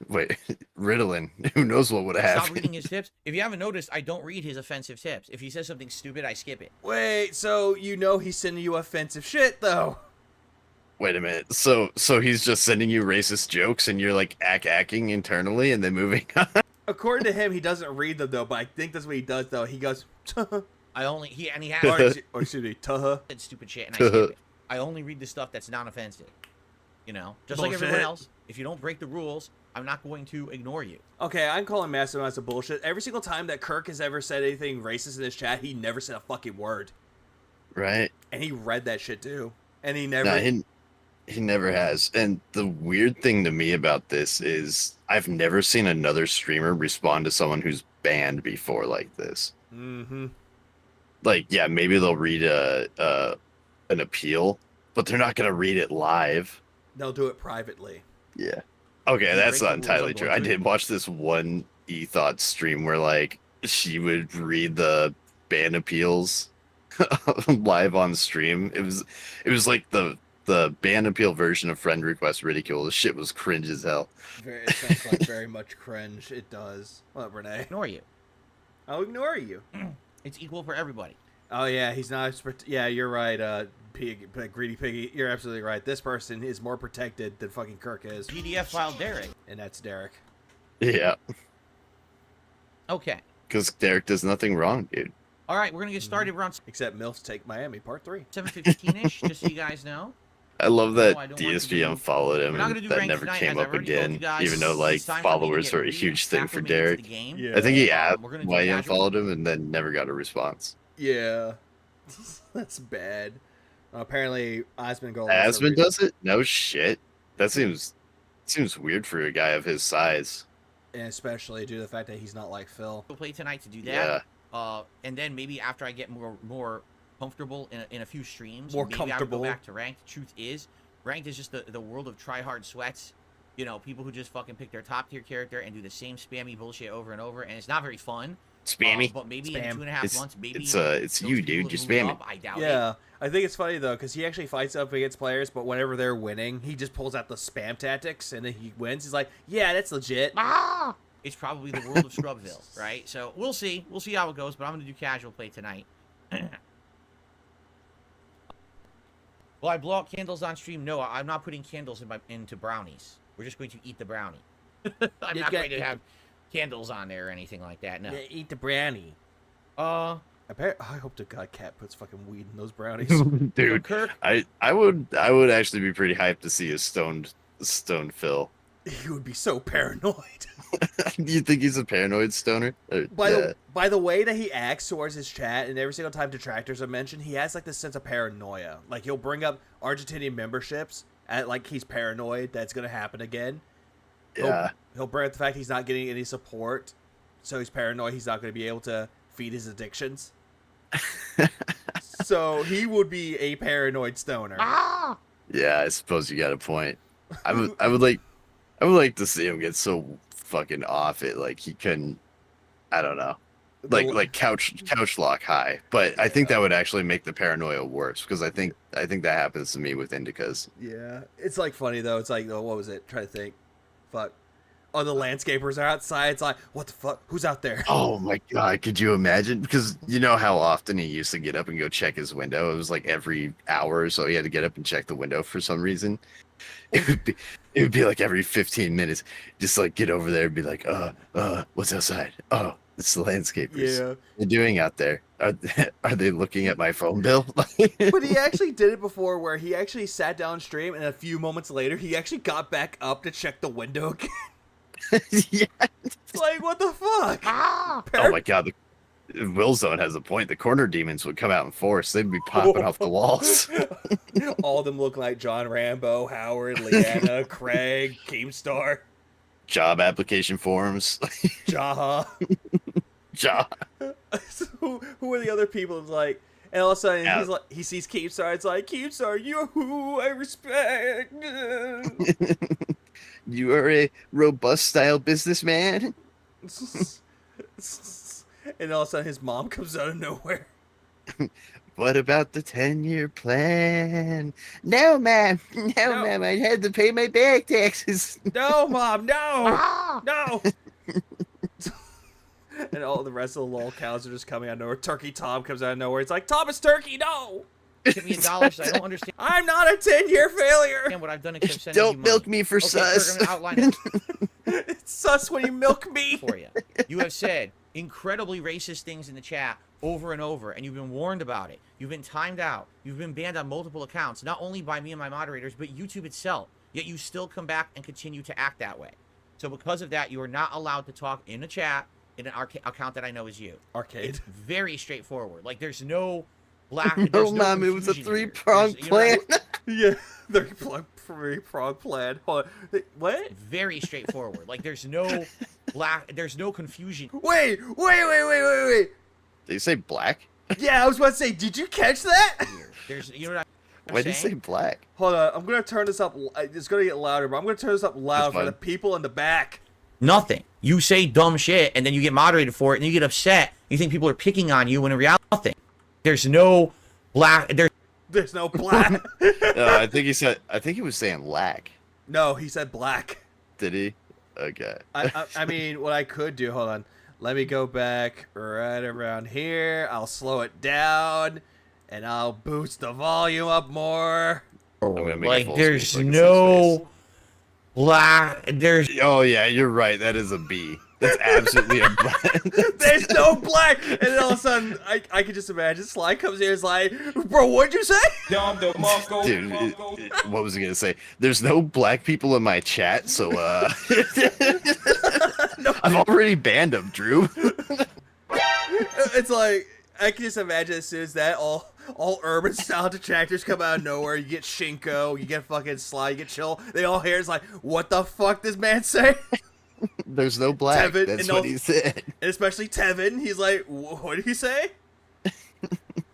wait, Ritalin, who knows what would have Stop happened? reading his tips. If you haven't noticed, I don't read his offensive tips. If he says something stupid, I skip it. Wait, so you know he's sending you offensive shit, though? Wait a minute. So he's just sending you racist jokes, and you're like acting internally, and then moving on. According to him, he doesn't read them though, but I think that's what he does though. He goes, "Tuh." I only he or, has or excuse me, tuh. said stupid shit, and I skip it. I only read the stuff that's non-offensive. You know, just like everyone Bullshit. else. If you don't break the rules, I'm not going to ignore you. Okay, I'm calling massive amounts of bullshit. Every single time that Kirk has ever said anything racist in his chat, he never said a fucking word. Right. And he read that shit too. And he never... No, he never has. And the weird thing to me about this is I've never seen another streamer respond to someone who's banned before like this. Mm-hmm. Like, yeah, maybe they'll read an appeal, but they're not gonna read it live. They'll do it privately. Yeah. Okay, that's not entirely true. I did watch this one Ethot stream where like she would read the ban appeals live on stream. It was like the ban appeal version of friend request ridicule. The shit was cringe as hell. It sounds like very much cringe. It does. What, Renee? Ignore you. I'll ignore you. It's equal for everybody. Oh yeah, he's not. Yeah, you're right. Greedy Piggy, you're absolutely right. This person is more protected than fucking Kirk is. PDF file Derek. And that's Derek. Yeah. Okay. Because Derek does nothing wrong, dude. All right, we're gonna get started around Except MILFs Take Miami Part 3. 7:15ish, just so you guys know. I love that I don't want DSP to do- unfollowed him We're not and gonna do that ranked never tonight, came as I've up already told again, you guys. even though like It's time for me to followers get are a huge thing for reacclimated to Derek. the game. Yeah. I think he asked We're gonna do why he casual. unfollowed him and then never got a response. Yeah. That's bad. Apparently, Osmond Gold. Asmund does it? No shit. That seems weird for a guy of his size. And especially due to the fact that he's not like Phil. We'll play tonight to do Yeah. that. And then maybe after I get more comfortable in a few streams, More maybe comfortable. I would go back to ranked. Truth is, ranked is just the world of try hard sweats. You know, people who just fucking pick their top tier character and do the same spammy bullshit over and over, and it's not very fun. Spammy. But maybe Spam. in 2.5 months, maybe it's those you, people dude. have Just moved spam up. I doubt it. Yeah. I think it's funny though, because he actually fights up against players, but whenever they're winning, he just pulls out the spam tactics and then he wins. He's like, yeah, that's legit. It's probably the world of Scrubville, right? So we'll see. We'll see how it goes, but I'm going to do casual play tonight. Will I blow out candles on stream? No, I'm not putting candles into brownies. We're just going to eat the brownie. I'm not going to have candles on there or anything like that, no. Yeah, eat the brownie. I hope to God Cat puts fucking weed in those brownies. Dude, Kirk? I would actually be pretty hyped to see a stoned Phil. He would be so paranoid. Do you think he's a paranoid stoner? By the way that he acts towards his chat, and every single time detractors are mentioned, he has like this sense of paranoia. Like he'll bring up Argentinian memberships, and like he's paranoid that's gonna happen again. Yeah. He'll bring up the fact he's not getting any support, so he's paranoid he's not gonna be able to feed his addictions. So he would be a paranoid stoner. Yeah, I suppose you got a point. I would like to see him get so fucking off it, like he couldn't. I don't know, like couch lock high. But I think that would actually make the paranoia worse because I think that happens to me with indicas. Yeah, it's like funny though. It's like, oh, what was it? Try to think. Fuck. Oh, the landscapers are outside. It's like, what the fuck? Who's out there? Oh my god, could you imagine? Because you know how often he used to get up and go check his window. It was like every hour or so he had to get up and check the window for some reason. It would be like every 15 minutes, just like get over there and be like, what's outside? Oh, it's the landscapers. Yeah. What are they doing out there? Are they looking at my phone bill? But he actually did it before where he actually sat down stream and a few moments later he actually got back up to check the window again. Yeah. It's like, what the fuck? Oh my god, Willzone has a point. The corner demons would come out in force. They'd be popping off the walls. All of them look like John Rambo, Howard, Leanna, Craig, Keemstar. Job application forms. Jaha. Jaha. So, who are the other people? It's like, and all of a sudden he's like, he sees Keemstar. It's like, Keemstar, you're who I respect. You are a robust style businessman. And all of a sudden his mom comes out of nowhere. What about the 10-year plan? No, ma'am. No, ma'am. I had to pay my back taxes. No, Mom. No. No. And all the rest of the lol cows are just coming out of nowhere. Turkey Tom comes out of nowhere. It's like, Thomas Turkey, no. Give me $1 so I don't understand. I'm not a 10-year failure. What I've done except sending Don't you milk money. me for sus. Kirk, I'm gonna outline it It's sus when you milk me. for you. You have said incredibly racist things in the chat over and over, and you've been warned about it. You've been timed out. You've been banned on multiple accounts, not only by me and my moderators, but YouTube itself. Yet you still come back and continue to act that way. So because of that, you are not allowed to talk in a chat in an account that I know is you. Arcade. It's very straightforward. Like there's no black. No, There's no Mom, it was a confusion here. three-pronged There's- you know what I plan. Yeah, three-pronged plan. Hold on. What? Very straightforward. Like there's no black. There's no confusion. Wait. Did you say black? Yeah, I was about to say, did you catch that? Here. There's, you know what I'm Why did you say saying? black? Hold on, I'm gonna turn this up. It's gonna get louder, but I'm gonna turn this up loud for fine. the people in the back. Nothing. You say dumb shit and then you get moderated for it and you get upset. You think people are picking on you when in reality, nothing. There's no black. There's no black. I think he said. I think he was saying lack. No, he said black. Did he? Okay. I mean, what I could do. Hold on. Let me go back right around here. I'll slow it down, and I'll boost the volume up more. I'm gonna make it Like full there's screen so I can see his no face. black. There's Oh yeah, you're right. That is a B. That's absolutely a black. There's no black, and then all of a sudden, I can just imagine Sly comes here. Is like, bro, what'd you say? Dude, what was he gonna say? There's no black people in my chat, so I've already banned them, Drew. It's like I can just imagine as soon as that all urban style detractors come out of nowhere. You get Shinko, you get fucking Sly, you get Chill. They all hear it's like, what the fuck does man say? There's no black. Tevin, That's and what he said. And especially Tevin, he's like, what did he say?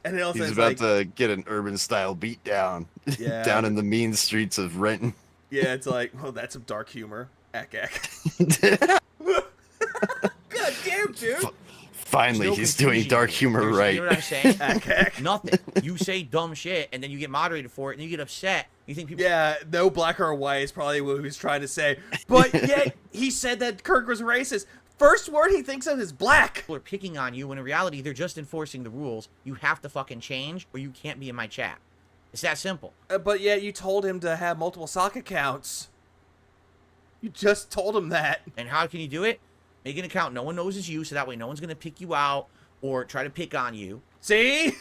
And then all of a He's sudden about it's like, to get an urban style beat down. Yeah. Down in the mean streets of Renton. yeah, it's like, well, that's some dark humor. Ack. God damn, dude. Finally, no he's doing confusion dark here. humor There's- right. You know what I'm saying? Ack. Nothing. You say dumb shit and then you get moderated for it and you get upset. You think people Yeah, no black or white is probably what he was trying to say. But yet, he said that Kirk was racist. First word he thinks of is black. are picking on you when in reality they're just enforcing the rules. You have to fucking change or you can't be in my chat. It's that simple. But yet you told him to have multiple sock accounts. You just told him that. And how can you do it? Make an account no one knows is you, so that way no one's gonna pick you out or try to pick on you. See?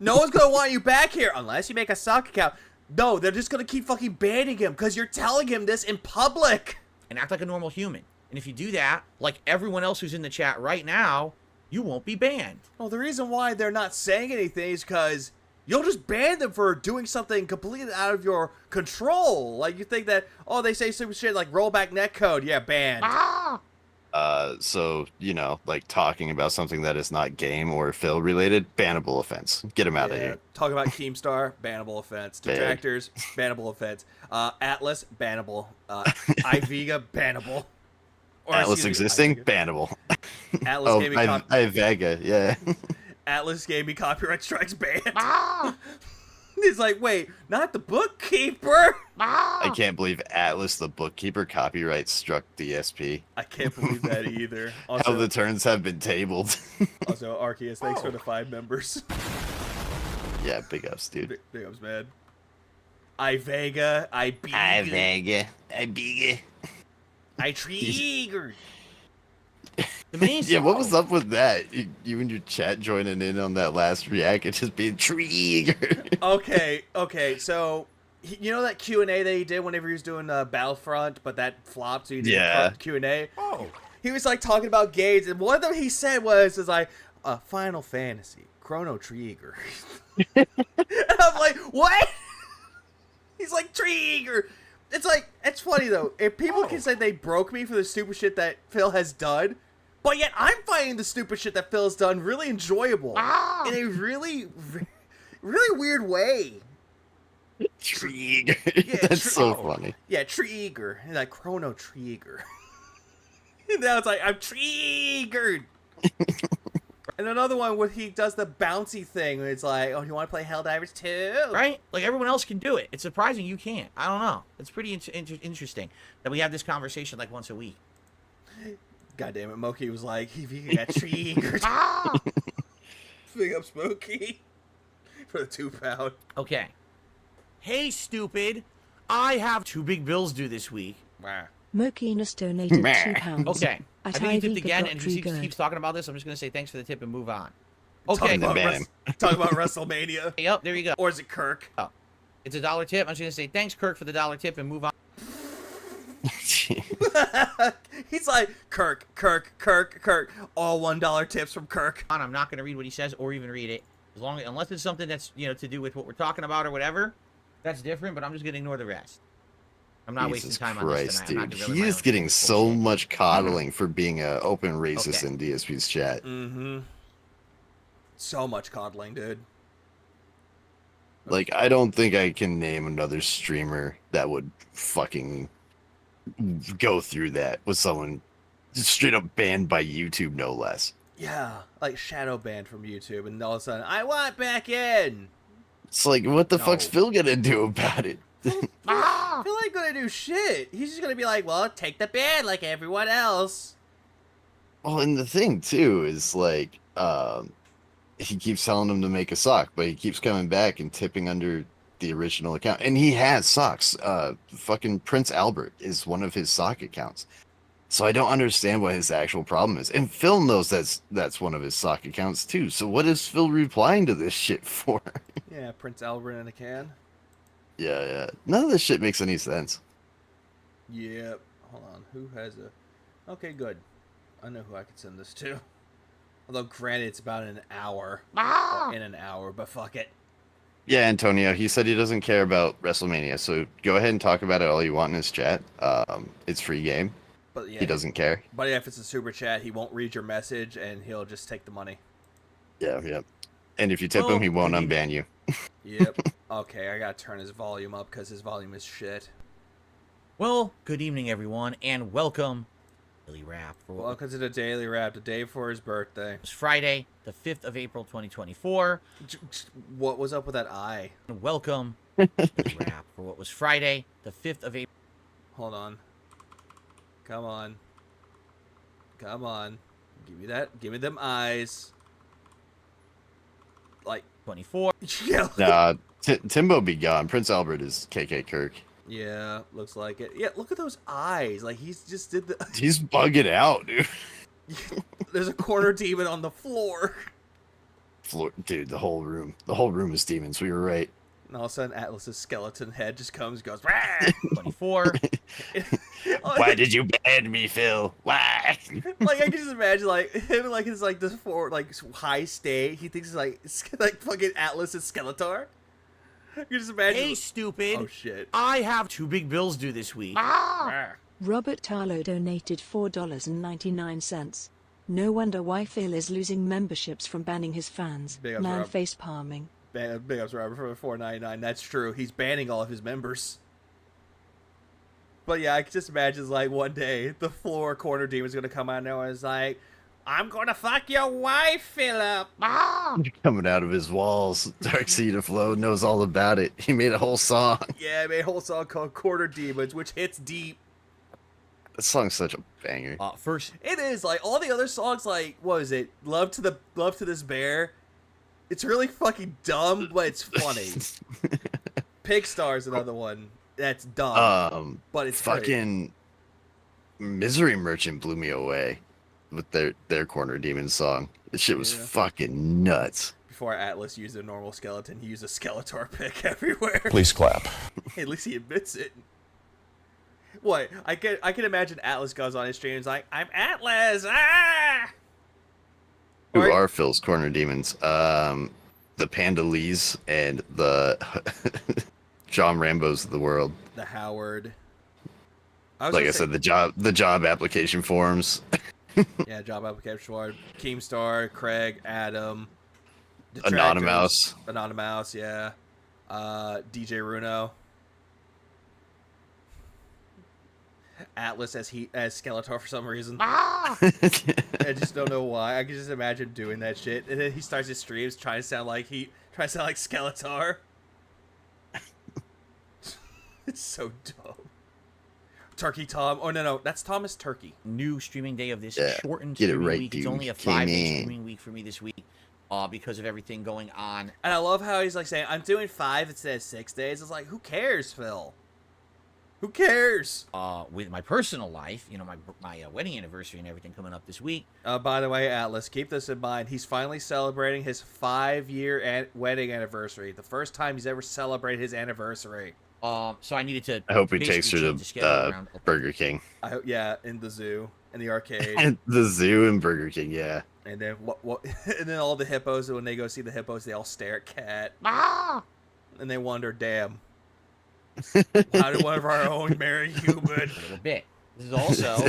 No one's gonna want you back here unless you make a sock account. No, they're just gonna keep fucking banning him because you're telling him this in public. And act like a normal human. And if you do that, like everyone else who's in the chat right now, you won't be banned. Well, the reason why they're not saying anything is because you'll just ban them for doing something completely out of your control. Like, you think that, oh, they say some shit like rollback netcode. Yeah, banned. So, you know, like talking about something that is not game or Phil related, bannable offense. Get him out of here. Talk about Keemstar, bannable offense. Banned. Detractors, bannable offense. Atlas, bannable. Ivega, bannable. Or, Atlas excuse me, existing, Ivega. bannable. Atlas Oh, gave me Vega, yeah. Atlas gave me copyright strikes banned. He's like, wait, not the bookkeeper. I can't believe Atlas, the bookkeeper, copyright struck DSP. I can't believe that either. How Also, the turns have been tabled. also Arceus, thanks for the 5 members. Yeah, big ups, dude. Big ups, man. Ivega, Ibega, Vega. Vega. I triggered. The main Yeah, what was up with that? You and your chat joining in on that last react, it just being triggered. Okay, so you know that Q&A that he did whenever he was doing Battlefront, but that flopped, so he did Q&A? Oh. He was like talking about games, and one of them he said was like, Final Fantasy, Chrono Trigger. And I'm like, what? He's like, Trigger. It's like, it's funny though. If people can say they broke me for the stupid shit that Phil has done, but yet I'm finding the stupid shit that Phil's done really enjoyable. In a really, really weird way. Trigger. Yeah, That's so funny. Yeah, Trigger. Like Chrono Trigger. And now it's like, I'm triggered. And another one where he does the bouncy thing, where it's like, oh, you want to play Helldivers 2? Right? Like everyone else can do it. It's surprising you can't. I don't know. It's pretty interesting that we have this conversation like once a week. God damn it, Moki was like, he got triggered. Big up Smokey. For the £2. Okay. Hey, stupid. I have 2 big bills due this week. Wow. Mokinus donated £2. Okay. I At think he tipped again, Ivega and got he triggered. keeps talking about this. I'm just going to say thanks for the tip and move on. Okay. Talk about WrestleMania. Yep, there you go. Or is it Kirk? Oh. It's a $1 tip. I'm just going to say thanks, Kirk, for the $1 tip and move on. He's like, Kirk. All $1 tips from Kirk. I'm not going to read what he says or even read it. Unless it's something that's, to do with what we're talking about or whatever. That's different, but I'm just going to ignore the rest. I'm not wasting time on this tonight. Dude. He is getting so much coddling for being an open racist in DSP's chat. Mm-hmm. So much coddling, dude. Like, I don't think I can name another streamer that would fucking go through that with someone just straight up banned by YouTube, no less. Yeah, like shadow banned from YouTube, and all of a sudden, I want back in. It's like, what the fuck's Phil gonna do about it? Phil ain't gonna do shit. He's just gonna be like, well, take the ban like everyone else. Well, and the thing too is like, he keeps telling him to make a sock, but he keeps coming back and tipping under the original account. And he has socks. Fucking Prince Albert is one of his sock accounts. So I don't understand what his actual problem is. And Phil knows that's one of his sock accounts too. So what is Phil replying to this shit for? Yeah, Prince Albert in a can. Yeah. None of this shit makes any sense. Yep. Hold on. Who has a... Okay, good. I know who I could send this to. Although, granted, it's about an hour. In an hour, but fuck it. Yeah, Antonio, he said he doesn't care about WrestleMania, so go ahead and talk about it all you want in his chat. It's free game. But yeah, he doesn't care. But yeah, if it's a super chat, he won't read your message, and he'll just take the money. Yeah. And if you tip him, he won't unban you. Yep. Okay, I gotta turn his volume up, because his volume is shit. Well, good evening, everyone, and welcome Daily Wrap. Welcome to the Daily Wrap, the day before his birthday. It's Friday, the 5th of April, 2024. What was up with that eye? And welcome Daily Wrap for what was Friday, the 5th of April. Hold on. Come on. Give me that. Give me them eyes. Like 24. Yeah. Nah, Timbo be gone. Prince Albert is KK Kirk. Yeah, looks like it. Yeah, look at those eyes. Like, he's just did the... He's bugging out, dude. There's a corner demon on the floor. Dude, the whole room is demons. We were right. And all of a sudden, Atlas's skeleton head just comes and goes... 24. Why did you ban me, Phil? Why? Like, I can just imagine, like, him, like, his, like, this for like, high state. He thinks it's, like fucking Atlas is Skeletor. You just imagine. Hey, stupid. Oh, shit. I have 2 big bills due this week. Robert Tarlow donated $4.99. No wonder why Phil is losing memberships from banning his fans. Man face palming. Big ups, Robert, for the $4.99. That's true. He's banning all of his members. But yeah, I can just imagine, like, one day, the floor corner demon's gonna come out now and is like, I'm gonna fuck your wife, Philip. Coming out of his walls. Dark Seed of Flow knows all about it. He made a whole song. Yeah, he made a whole song called Quarter Demons, which hits deep. That song's such a banger. First, it is. Like, all the other songs, like, what is it? Love to This Bear. It's really fucking dumb, but it's funny. Pigstar's another one that's dumb, but it's fucking great. Misery Merchant blew me away with their Corner Demon song. This shit was fucking nuts. Before Atlas used a normal skeleton, he used a Skeletor pick everywhere. Please clap. At least he admits it. What? I can imagine Atlas goes on his stream and is like, I'm Atlas! Ah! Who are Phil's Corner Demons? The Panda Lees and the John Rambos of the world. The Howard. Like I said, the job application forums. Yeah, job application form. Keemstar, Craig, Adam, Anonymous, yeah. DJ Runo. Atlas as Skeletor for some reason. I just don't know why. I can just imagine doing that shit. And then he starts his streams trying to sound like Skeletor. It's so dumb. Turkey Tom. Oh no, that's Thomas Turkey. New streaming day of this shortened get it streaming right, week. dude. It's only a 5-day streaming week for me this week. Because of everything going on. And I love how he's like saying, I'm doing 5 instead of 6 days. It's like, who cares, Phil? Who cares? With my personal life, my wedding anniversary and everything coming up this week. By the way, Atlas, keep this in mind. He's finally celebrating his 5-year wedding anniversary. The first time he's ever celebrated his anniversary. So I needed to. I hope he takes her basically change the schedule to around. Burger King. I hope, yeah, in the zoo, in the arcade. And the zoo and Burger King, yeah. And then what? And then all the hippos. When they go see the hippos, they all stare at Cat, and they wonder, "Damn, how did one of our own marry human?" A little bit. This is also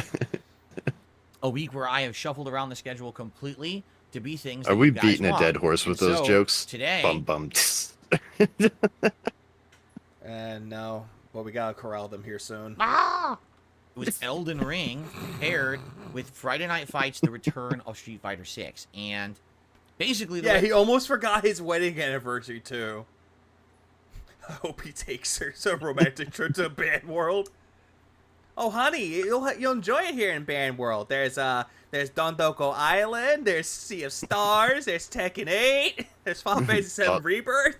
a week where I have shuffled around the schedule completely to be things. Are we beating a dead horse with those jokes? Today, Bum bum. And no, but we gotta corral them here soon. it was Elden Ring paired with Friday Night Fights: The Return of Street Fighter 6, and basically, He almost forgot his wedding anniversary too. I hope he takes her some romantic trip to Band World. Oh, honey, you'll enjoy it here in Band World. There's Dondoko Island. There's Sea of Stars. There's Tekken 8. There's Final Fantasy 7 Rebirth.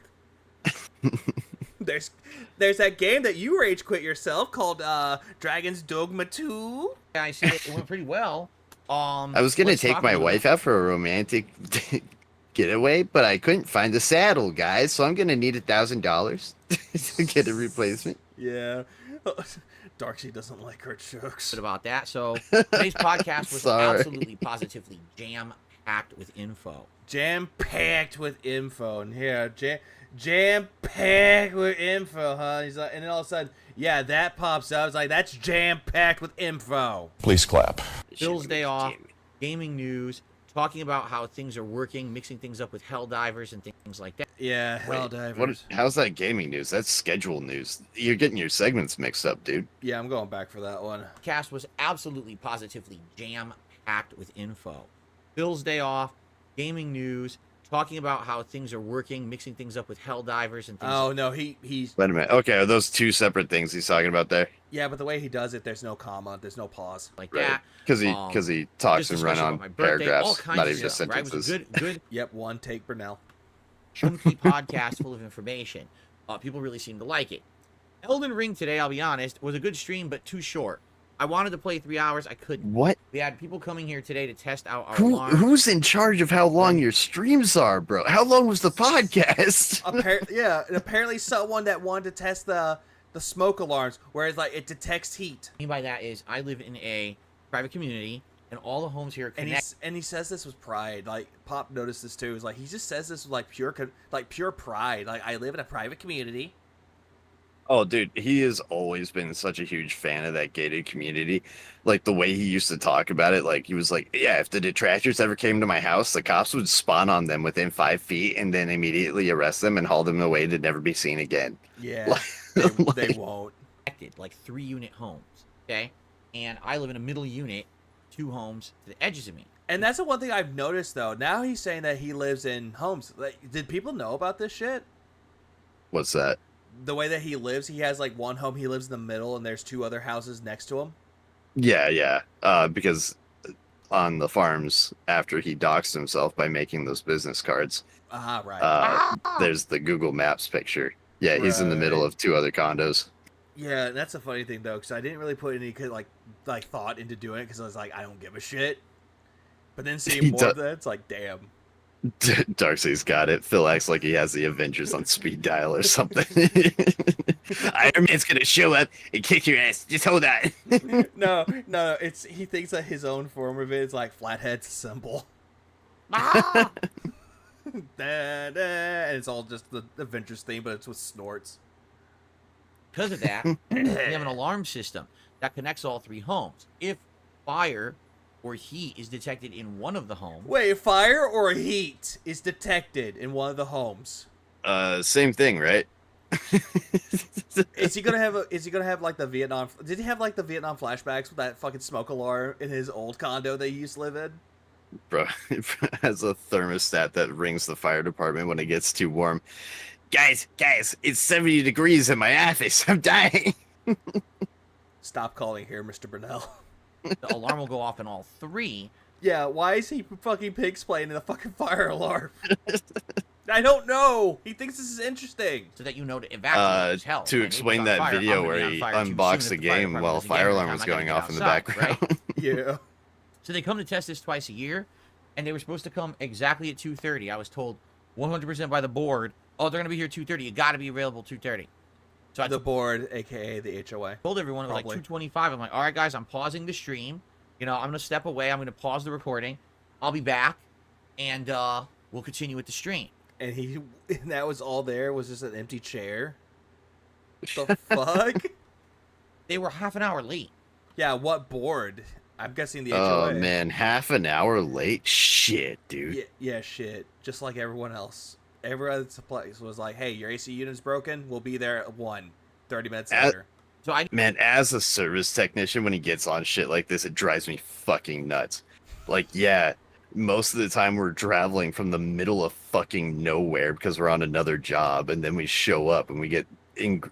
There's that game that you rage quit yourself called Dragon's Dogma 2. Yeah, I see it went pretty well. I was gonna take my wife out for a romantic getaway, but I couldn't find the saddle, guys. So I'm gonna need $1,000 to get a replacement. Yeah. Darksea doesn't like her jokes. About that. So today's podcast was absolutely positively jam-packed with info. Jam-packed with info. And here, jam-packed with info, huh? He's like, and then all of a sudden, yeah, that pops up. It's like, that's jam-packed with info. Please clap. Bill's day off, gaming news, talking about how things are working, mixing things up with Helldivers and things like that. Yeah, Helldivers. How's that gaming news? That's schedule news. You're getting your segments mixed up, dude. Yeah, I'm going back for that one. Cast was absolutely positively jam-packed with info. Bill's day off, gaming news, talking about how things are working, mixing things up with Helldivers and things. Oh no, he's. Wait a minute. Okay, are those two separate things he's talking about there? Yeah, but the way he does it, there's no comma, there's no pause. Like that. Because he talks and run on paragraphs, not even just sentences. Right? It was a good. Yep, one take, Brunel. Chunky podcast full of information. People really seem to like it. Elden Ring today, I'll be honest, was a good stream, but too short. I wanted to play 3 hours. I couldn't. What? We had people coming here today to test out our alarm. Who's in charge of how long your streams are, bro? How long was the podcast? And apparently someone that wanted to test the smoke alarms, where it's like it detects heat. What I mean by that is I live in a private community, and all the homes here are connected. And he says this with pride. Like Pop noticed this too. Is like he just says this with like pure pride. Like I live in a private community. Oh, dude, he has always been such a huge fan of that gated community. Like, the way he used to talk about it, like, he was like, yeah, if the detractors ever came to my house, the cops would spawn on them within 5 feet and then immediately arrest them and haul them away to never be seen again. Yeah, they won't. Like 3-unit homes, okay? And I live in a middle unit, 2 homes to the edges of me. And that's the one thing I've noticed, though. Now he's saying that he lives in homes. Like, did people know about this shit? What's that? The way that he lives, he has like one home, he lives in the middle, and there's 2 other houses next to him. Yeah. Because on the farms, after he doxed himself by making those business cards, right. There's the Google Maps picture. Yeah, he's in the middle of 2 other condos. Yeah, that's a funny thing though, because I didn't really put any like thought into doing it, because I was like, I don't give a shit. But then seeing more of that, it's like, damn. Darcy's got it. Phil acts like he has the Avengers on speed dial or something. Iron Man's gonna show up and kick your ass. Just hold on. No. He thinks that his own form of it is like Flathead's symbol. And it's all just the Avengers theme, but it's with snorts. Because of that, we have an alarm system that connects all 3 homes. If fire or heat is detected in one of the homes. Wait, fire or heat is detected in one of the homes? Same thing, right? Is he gonna have like the Vietnam? Did he have like the Vietnam flashbacks with that fucking smoke alarm in his old condo that he used to live in? Bro, it has a thermostat that rings the fire department when it gets too warm. Guys, it's 70 degrees in my office. I'm dying. Stop calling here, Mr. Brunel. The alarm will go off in all 3. Yeah, why is he fucking pig's playing in the fucking fire alarm? I don't know. He thinks this is interesting. So that you know to evacuate hell. To explain that video where he unboxed the game while a fire alarm was going off in the background. Right? Yeah. So they come to test this twice a year, and they were supposed to come exactly at 2:30. I was told 100% by the board, oh, they're going to be here 2:30. You got to be available 2:30. So I The board, aka the HOA. told everyone it was like Probably. 2:25. I'm like, all right, guys, I'm pausing the stream. You know, I'm gonna step away. I'm gonna pause the recording. I'll be back, and we'll continue with the stream. And that was all there was just an empty chair. What the fuck? They were half an hour late. Yeah, what board? I'm guessing the Oh HOA. man, half an hour late. Shit, dude. Yeah, shit. Just like everyone else. Everyone at the place was like, hey, your AC unit's broken. We'll be there at 1. 30 minutes later. So I Man, as a service technician, when he gets on shit like this, it drives me fucking nuts. Like, yeah, most of the time we're traveling from the middle of fucking nowhere because we're on another job, and then we show up and we get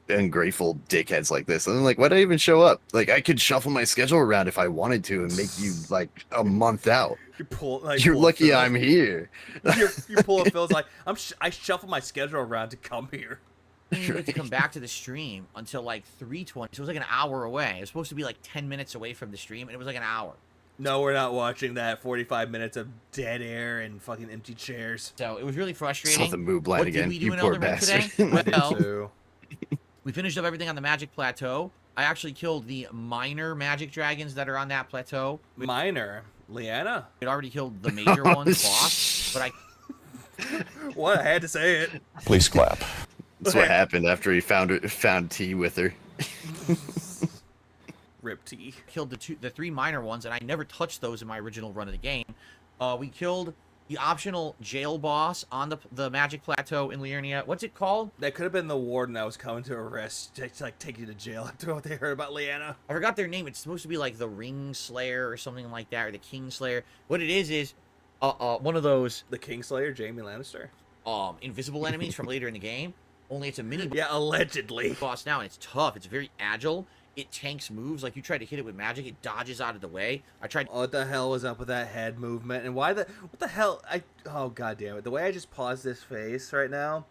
ungrateful dickheads like this. And I'm like, why did I even show up? Like, I could shuffle my schedule around if I wanted to and make you like a month out. You're lucky I'm here. You pull a Phil's like, I shuffle my schedule around to come here. didn't even get to come back to the stream until like 3:20. So it was like an hour away. It was supposed to be like 10 minutes away from the stream, and it was like an hour. No, we're not watching that 45 minutes of dead air and fucking empty chairs. So it was really frustrating. Saw the move line What again, did we do you in poor Elden Ring bastard. today? I did Well, too. we finished up everything on the Magic Plateau. I actually killed the minor magic dragons that are on that plateau. Minor. Leanna? We had already killed the major ones, boss, but What? I had to say it. Please clap. That's what happened after he found tea with her. Rip tea. killed the 3 minor ones, and I never touched those in my original run of the game. We killed the optional jail boss on the Magic Plateau in Liurnia. What's it called? That could have been the warden that was coming to arrest, to like take you to jail after what they heard about Leanna. I forgot their name. It's supposed to be like the Ring Slayer or something like that, or the King Slayer. What it is one of those The Kingslayer, Jaime Lannister. invisible enemies from later in the game. Only it's a mini Yeah, allegedly. boss now, and it's tough. It's very agile. It tanks moves. Like, you try to hit it with magic, it dodges out of the way. I tried. What the hell was up with that head movement? And what the hell? Oh, god damn it. The way I just paused this face right now,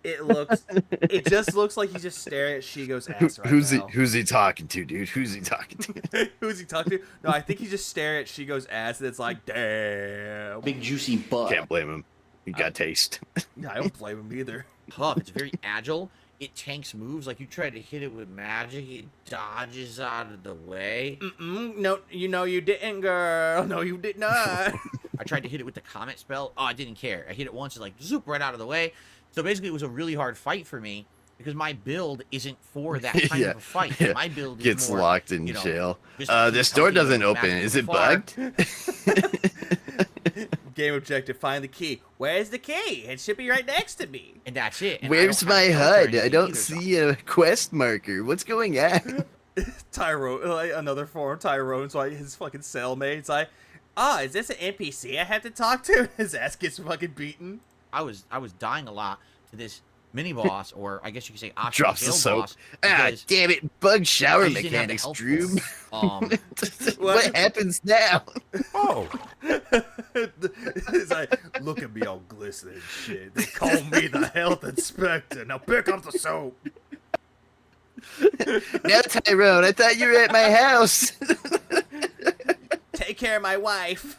it just looks like he's just staring at Shigo's ass right now. Who's he talking to, dude? Who's he talking to? Who's he talking to? No, I think he's just staring at Shigo's ass, and it's like, damn. Big juicy butt. Can't blame him. He got taste. I don't blame him either. Tough. It's very agile. It tanks moves. Like, you try to hit it with magic, it dodges out of the way. No, you didn't, girl. No, you did not. I tried to hit it with the comet spell. Oh, I didn't care. I hit it once, it's like, zoop, right out of the way. So basically, it was a really hard fight for me because my build isn't for that kind of a fight. Yeah. My build is Gets more, locked in you know, jail. just to keep This door helping doesn't with open. magic Is it from afar. bugged? Game objective, find the key. Where's the key? It should be right next to me. And that's it. And Where's I my don't have to filter HUD? I anything don't either, so- see a quest marker. What's going on? Tyrone, like another form of Tyrone's like his fucking cellmate's like, is this an NPC I have to talk to? His ass gets fucking beaten. I was dying a lot to this mini boss, or I guess you could say optional Drops the jail soap. boss. Ah, because damn it. Bug shower I just didn't have the mechanics, health Drew. pool. What happens now? Oh. It's like, look at me all glistening and shit. They call me the health inspector. Now pick up the soap. Now, Tyrone, I thought you were at my house. Take care of my wife.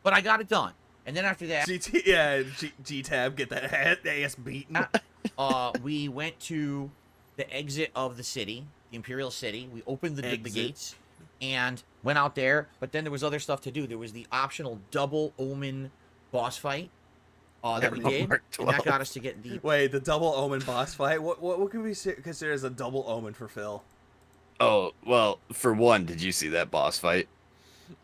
But I got it done. And then after that, G-Tab, get that ass beaten. we went to the exit of the city, the Imperial City. We opened the gates and went out there. But then there was other stuff to do. There was the optional double omen boss fight that we did, and that got us to get the. Wait, the double omen boss fight? What can we consider as a double omen for Phil? Oh, well, for one, did you see that boss fight?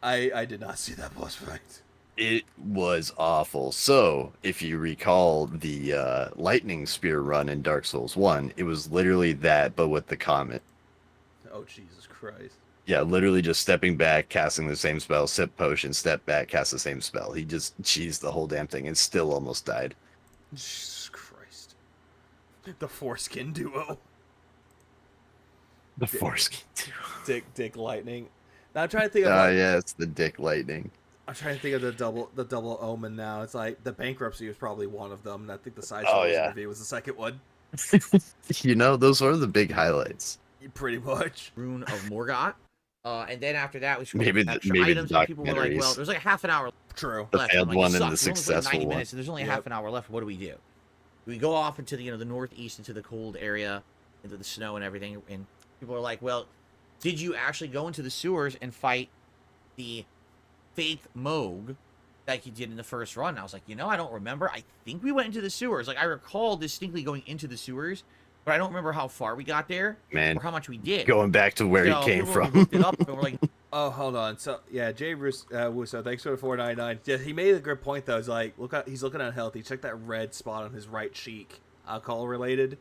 I did not see that boss fight. It was awful. So, if you recall the lightning spear run in Dark Souls 1, it was literally that, but with the comet. Oh, Jesus Christ. Yeah, literally just stepping back, casting the same spell, sip potion, step back, cast the same spell. He just cheesed the whole damn thing and still almost died. Jesus Christ. The foreskin duo. The foreskin duo. Dick Lightning. Now I'm trying to think of yeah, it's the Dick Lightning. I'm trying to think of the double omen now. It's like the bankruptcy was probably one of them, and I think the side interview was the second one. You know, those are the big highlights. Pretty much. Rune of Morgoth. And then after that, we Maybe the items, and people were like, well, there's like a half an hour True. The left. failed I'm like, one it and the sucks. It's only like successful 90 one. minutes, and there's only half an hour left. What do? We go off into the the northeast, into the cold area, into the snow and everything. And people are like, well, did you actually go into the sewers and fight the fake Moog like you did in the first run? And I was like, I don't remember. I think we went into the sewers. Like, I recall distinctly going into the sewers, but I don't remember how far we got there or how much we did. Going back to where he came from. We looked it up and we're like, oh, hold on. So yeah, Jay Wusso, thanks for the 499. Yeah, he made a good point though. He's like, he's looking unhealthy. Check that red spot on his right cheek. Alcohol related.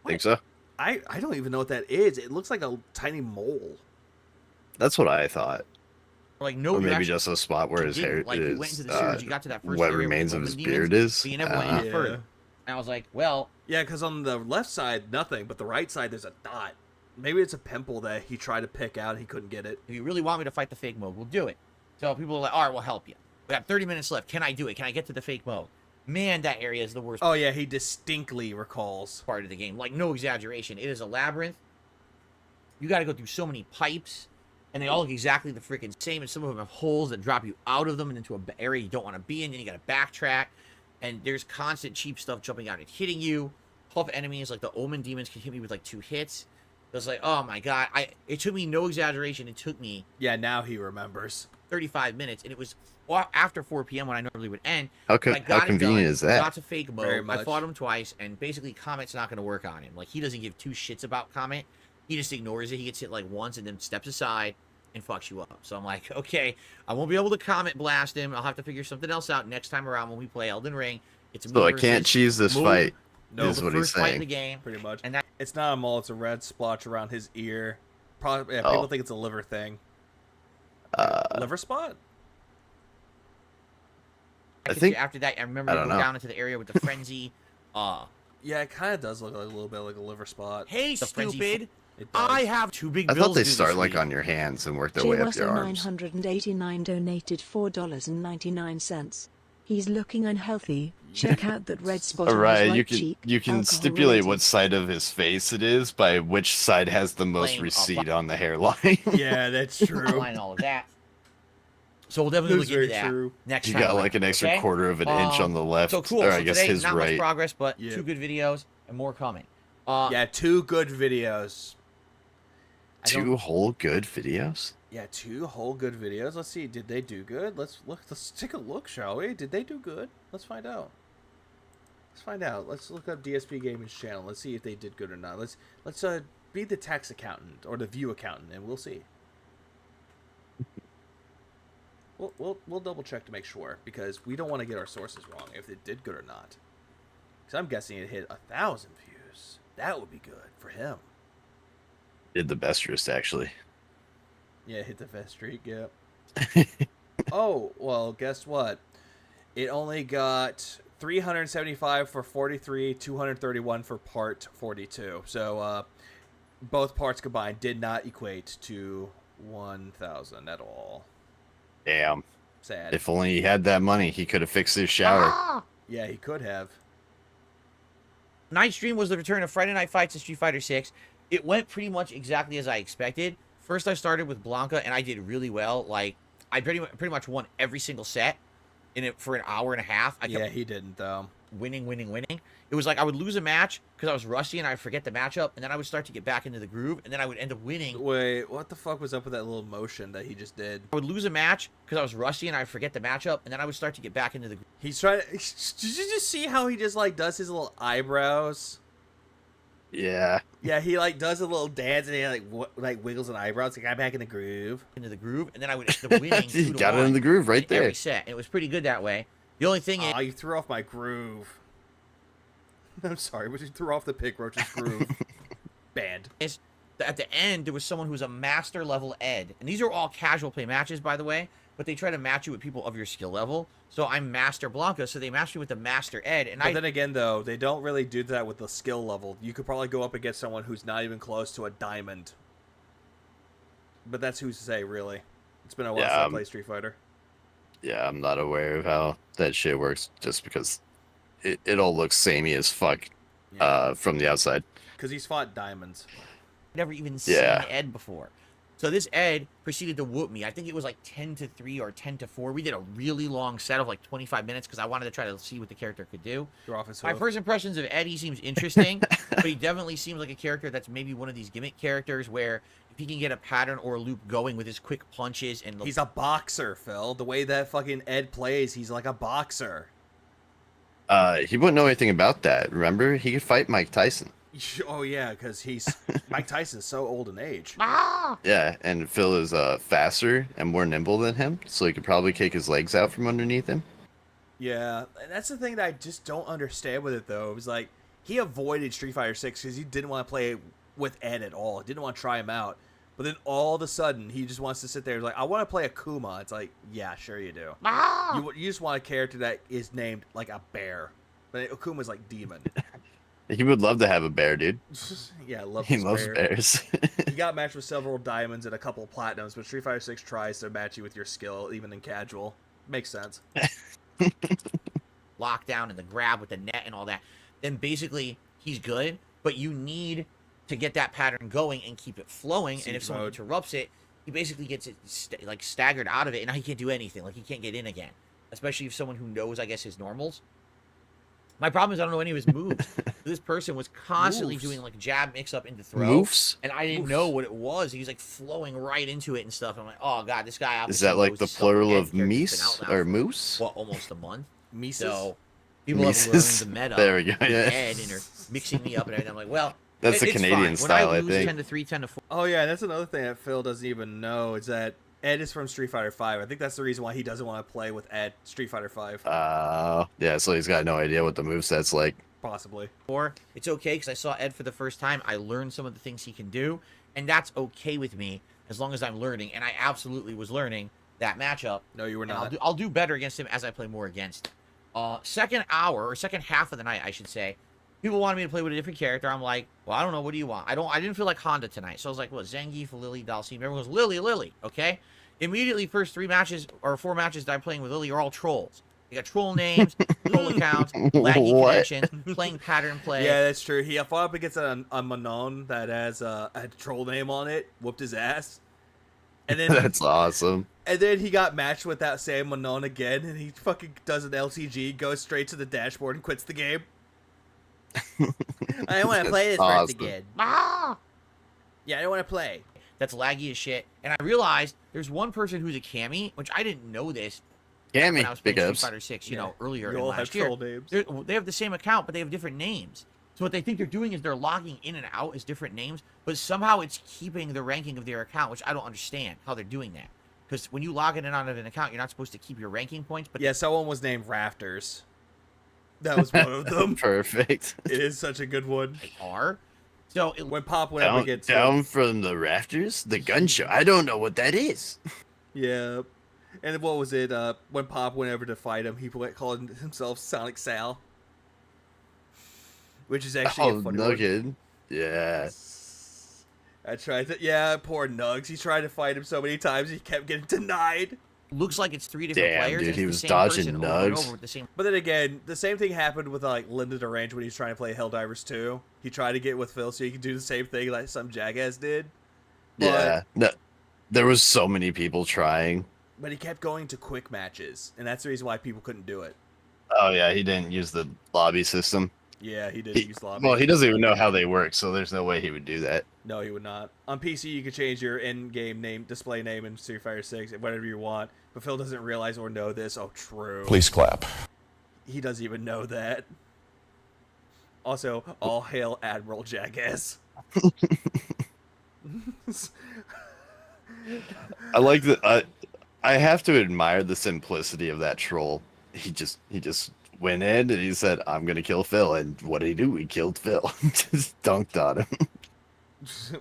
Think so? I don't even know what that is. It looks like a tiny mole. That's what I thought. Like, no, or maybe just a spot where his hair like, is. You went into the sewers, you got to that first what area remains where of his demons, beard is. but you never went any further. And I was like, well, yeah, because on the left side nothing, but the right side there's a dot. Maybe it's a pimple that he tried to pick out and he couldn't get it. If you really want me to fight the fake mode, we'll do it. So people are like, all right, we'll help you. We got 30 minutes left. Can I do it? Can I get to the fake mode? Man, that area is the worst. Oh yeah, he distinctly recalls part of the game. Like, no exaggeration. It is a labyrinth. You got to go through so many pipes, and they all look exactly the freaking same. And some of them have holes that drop you out of them and into an area you don't want to be in. Then you got to backtrack, and there's constant cheap stuff jumping out and hitting you. Tough enemies like the Omen demons can hit me with like 2 hits. It was like, oh my god! It took me, no exaggeration. It took me. Yeah, now he remembers. 35 minutes, and it was after 4 p.m. when I normally would end. How convenient is that? Got to fake mode. I fought him twice, and basically Comet's not going to work on him. Like, he doesn't give 2 shits about Comet. He just ignores it. He gets hit like once and then steps aside and fucks you up. So I'm like, okay, I won't be able to Comet blast him. I'll have to figure something else out next time around when we play Elden Ring. It's so I can't cheese this fight. No, is what he's saying. Fight in the game, pretty much. And that it's not a mole. It's a red splotch around his ear. Probably, yeah, people think it's a liver thing. Liver spot. I think after that, I remember going down into the area with the frenzy. Yeah, it kind of does look like a little bit like a liver spot. Hey, stupid! I have 2 big bills. I thought they start like on your hands and work their way up your arms. 989 donated $4.99. He's looking unhealthy. Check out that red spot on his right cheek. You can stipulate what side of his face it is by which side has the most recede on the hairline. Yeah, that's true. All of that. So we'll definitely look into that next time. You got like an extra quarter of an inch on the left. So cool. Or So I guess today, his not right. much progress, but 2 good videos and more coming. Yeah, 2 good videos. 2 whole good videos? Yeah, 2 whole good videos. Let's see. Did they do good? Let's look. Let's take a look, shall we? Did they do good? Let's find out. Let's look up DSP Gaming's channel. Let's see if they did good or not. Let's be the tax accountant or the view accountant, and we'll see. We'll double check to make sure, because we don't want to get our sources wrong if it did good or not. Because I'm guessing it hit 1,000 views. That would be good for him. Did the bestest actually. Yeah, hit the best streak. Yeah. Oh well, guess what? It only got 375 for 43, 231 for part 42. So both parts combined did not equate to 1,000 at all. Damn. Sad. If only he had that money, he could have fixed his shower. Yeah, he could have. Night stream was the return of Friday Night Fights in Street Fighter 6. It went pretty much exactly as I expected. First, I started with Blanca, and I did really well. Like, I pretty much won every single set in it for an hour and a half. Yeah, he didn't, though. Winning. It was like I would lose a match because I was rusty and I'd forget the matchup, and then I would start to get back into the groove, and then I would end up winning. Wait, what the fuck was up with that little motion that he just did? I would lose a match because I was rusty and I'd forget the matchup, and then I would start to get back into the groove. He's trying to... Did you just see how he just, like, does his little eyebrows? Yeah. Yeah, he, like, does a little dance, and he, like wiggles an eyebrows. Like, I'm back in the groove. And then I would end up winning. You got it in the groove right there. Every set. It was pretty good that way. The only thing is... you threw off my groove. I'm sorry, but you threw off the Pig Roach's groove. Banned. At the end, there was someone who was a master level Ed. And these are all casual play matches, by the way. But they try to match you with people of your skill level. So I'm Master Blanca, so they match me with the Master Ed. And but then again, though, they don't really do that with the skill level. You could probably go up against someone who's not even close to a diamond. But that's who's to say, really. It's been a while since I played Street Fighter. Yeah, I'm not aware of how that shit works, just because it all looks samey as fuck from the outside. Because he's fought diamonds. Never even seen Ed before. So this Ed proceeded to whoop me. I think it was like 10-3 or 10-4. We did a really long set of like 25 minutes because I wanted to try to see what the character could do. My first impressions of Ed, he seems interesting, but he definitely seems like a character that's maybe one of these gimmick characters where if he can get a pattern or a loop going with his quick punches and... He's a boxer, Phil. The way that fucking Ed plays, he's like a boxer. He wouldn't know anything about that. Remember? He could fight Mike Tyson. Oh, yeah, because Mike Tyson's so old in age. Yeah, and Phil is faster and more nimble than him, so he could probably kick his legs out from underneath him. Yeah, and that's the thing that I just don't understand with it, though. It was like, he avoided Street Fighter 6 because he didn't want to play with Ed at all. He didn't want to try him out. But then all of a sudden, he just wants to sit there like, I want to play Akuma. It's like, yeah, sure you do. You just want a character that is named like a bear. But Akuma's like demon. He would love to have a bear, dude. Yeah, I love He this loves bear. bears. He got matched with several diamonds and a couple of platinums, but Street Fighter 6 tries to match you with your skill, even in casual. Makes sense. Lockdown and the grab with the net and all that. Then basically, he's good, but you need to get that pattern going and keep it flowing. And if someone interrupts it, he basically gets it staggered out of it, and now he can't do anything. Like, he can't get in again. Especially if someone who knows, I guess, his normals. My problem is I don't know any of his moves. This person was constantly doing like jab mix up into throw. Moves? And I didn't know what it was. He was like flowing right into it and stuff. I'm like, oh god, this guy Is that like the plural of meese or moose? Well, almost a month. Mises? So people have learned the meta. There we go. Yeah. Ed and are mixing me up and everything. I'm like, well, that's the Canadian style, when I I lose think. 10-3, 10-4. Oh yeah, that's another thing that Phil doesn't even know is that Ed is from Street Fighter 5. I think that's the reason why he doesn't want to play with Ed Street Fighter 5. Yeah, so he's got no idea what the moveset's like. Possibly. Or it's okay because I saw Ed for the first time. I learned some of the things he can do, and that's okay with me as long as I'm learning. And I absolutely was learning that matchup. No, you were not. I'll do better against him as I play more against him. Second hour or second half of the night, I should say. People wanted me to play with a different character. I'm like, well, I don't know. What do you want? I didn't feel like Honda tonight, so I was like, what? Zangief, Lily, Dalsim. Everyone goes Lily. Okay. Immediately, first 3 matches or 4 matches that I'm playing with Lily are all trolls. They got troll names, troll accounts, laggy connections, playing pattern play. Yeah, that's true. He fought up against a Manon that has a troll name on it, whooped his ass. And then That's awesome. And then he got matched with that same Manon again, and he fucking does an LTG, goes straight to the dashboard, and quits the game. I don't want to play this first again. Yeah, I don't want to play. That's laggy as shit. And I realized there's one person who's a Cammy, which I didn't know this. Cammy, when I was playing big Street ups. Fighter 6, you know, earlier You in all last have year. troll names. They have the same account, but they have different names. So what they think they're doing is they're logging in and out as different names, but somehow it's keeping the ranking of their account, which I don't understand how they're doing that. Because when you log in and out of an account, you're not supposed to keep your ranking points. But yeah, someone was named Rafters. That was one of them. Perfect. It is such a good one. They are. So when Pop went up against down from the rafters, the gun show. I don't know what that is. Yeah. And what was it? When Pop went over to fight him, he called himself Sonic Sal. Which is actually a funny one. Kid. Yeah. I tried to. Yeah, poor Nugs. He tried to fight him so many times, he kept getting denied. Looks like it's 3 different players. Dude, and he it's was the same dodging person over and Nugs. over with the same... But then again, the same thing happened with like Linda Derange when he was trying to play Helldivers 2. He tried to get with Phil so he could do the same thing like some jackass did. Yeah. No, there was so many people trying. But he kept going to quick matches, and that's the reason why people couldn't do it. Oh yeah, he didn't use the lobby system. Yeah, he didn't use lobby. Well, he doesn't even know how they work, so there's no way he would do that. No, he would not. On PC, you could change your in-game name, display name in Street Fighter 6, whatever you want. But Phil doesn't realize or know this. Oh, true. Please clap. He doesn't even know that. Also, all hail Admiral Jackass. I like that. I have to admire the simplicity of that troll. He just went in and he said, "I'm gonna kill Phil," and what did he do? He killed Phil. Just dunked on him.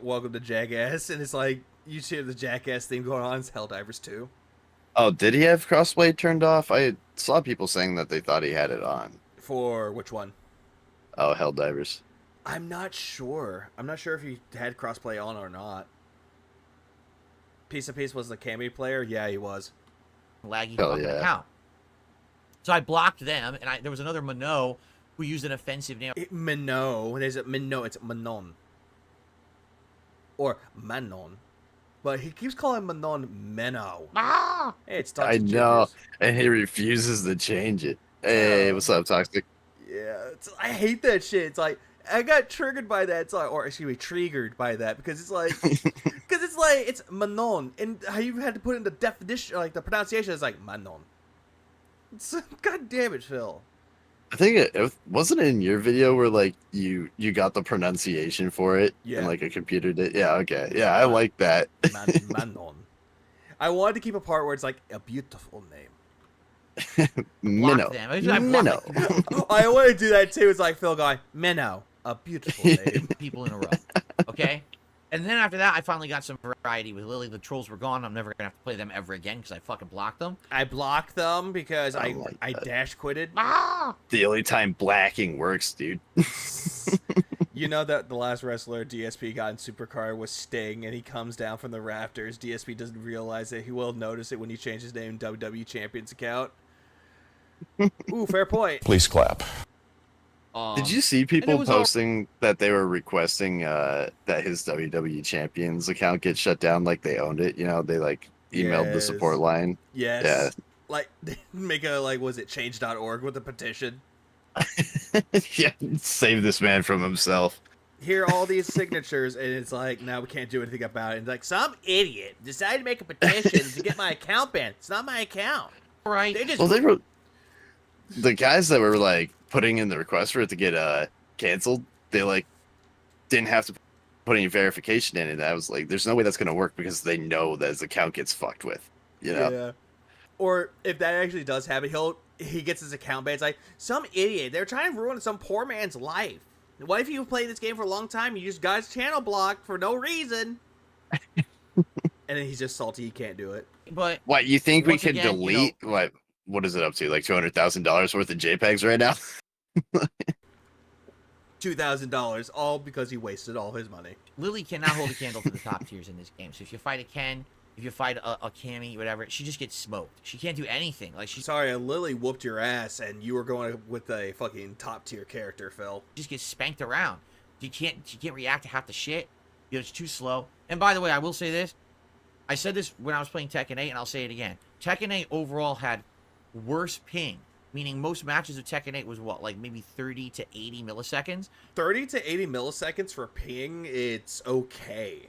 Welcome to Jackass, and it's like you see the Jackass theme going on. It's Helldivers 2. Oh, did he have crossplay turned off? I saw people saying that they thought he had it on. For which one? Oh, Helldivers. I'm not sure. I'm not sure if he had crossplay on or not. Piece of Peace was the Cammy player? Yeah, he was. Laggy fucking account. So I blocked them, and there was another Minot who used an offensive name. Minot. There's a Minot. It's Manon. Or Manon. but he keeps calling Manon Menno. Ah! Hey, it starts I with know, gibberish. and he refuses to change it. Hey, what's up, Toxic? Yeah, I hate that shit. It's like I got triggered by that. It's like, or excuse me, triggered by that because it's like, it's Manon, and how you had to put in the definition, like the pronunciation is like Manon. It's, God damn it, Phil. I think it wasn't in your video where like you got the pronunciation for it, Yeah. and like a computer did. Yeah, okay, yeah, I like that. Manon. I wanted to keep a part where it's like a beautiful name. Minnow. Block them. I block Minnow. I want to do that too. It's like Phil guy, Minnow, a beautiful name. people in a row. Okay? And then after that, I finally got some variety with Lily. The trolls were gone. I'm never going to have to play them ever again because I fucking blocked them. I blocked them because I that. dash quitted. Ah! The only time blacking works, dude. You know that the last wrestler DSP got in Supercard was Sting, and he comes down from the rafters. DSP doesn't realize that he will notice it when he changes his name in WWE Champions account. Ooh, fair point. Please clap. Did you see people was posting that they were requesting that his WWE Champions account get shut down like they owned it? You know, they like emailed the Yes. support line. Yes. Yeah. Like, make a, like, was it change.org with a petition? Yeah, save this man from himself. Hear all these signatures, and it's like, now we can't do anything about it. And like, some idiot decided to make a petition to get my account banned. It's not my account. Right. They just Well, they were the guys that were like putting in the request for it to get canceled. They like didn't have to put any verification in it. I was like, there's no way that's gonna work because they know that his account gets fucked with. You know. Yeah. Or if that actually does happen, he gets his account banned. It's like, some idiot. They're trying to ruin some poor man's life. What if you've played this game for a long time, you just got his channel blocked for no reason? And then he's just salty he can't do it. But What, you think we once could again, delete what is it up to? Like $200,000 worth of JPEGs right now? $2,000, all because he wasted all his money. Lily cannot hold a candle to the top tiers in this game. So if you fight a Ken, if you fight a Cammy, whatever, she just gets smoked. She can't do anything. Like, she Sorry, Lily whooped your ass, and you were going with a fucking top tier character, Phil. just gets spanked around. She can't react to half the shit. You know, it's too slow. And by the way, I will say this. I said this when I was playing Tekken 8, and I'll say it again. Tekken 8 overall had worse ping. Meaning most matches of Tekken 8 was what, like maybe 30 to 80 milliseconds? 30 to 80 milliseconds for ping, it's okay.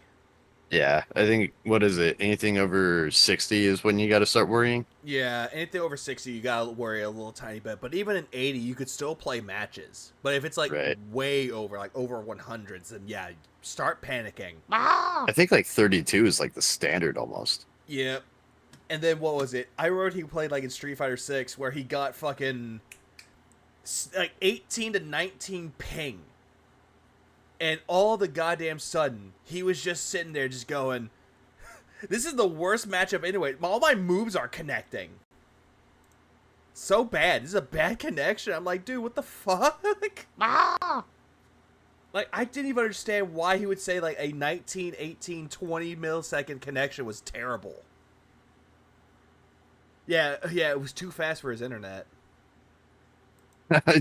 Yeah, I think, what is it? Anything over 60 is when you got to start worrying. Yeah, anything over 60, you gotta worry a little tiny bit. But even in 80, you could still play matches. But if it's like way over, like over 100s, then yeah, start panicking. Ah! I think like 32 is like the standard almost. Yeah. And then what was it? I wrote he played like in Street Fighter 6 where he got fucking like 18 to 19 ping. And all the goddamn sudden, he was just sitting there just going, this is the worst matchup anyway. All my moves are connecting. So bad. This is a bad connection. I'm like, dude, what the fuck? Ah! Like, I didn't even understand why he would say like a 19, 18, 20 millisecond connection was terrible. Yeah, it was too fast for his internet.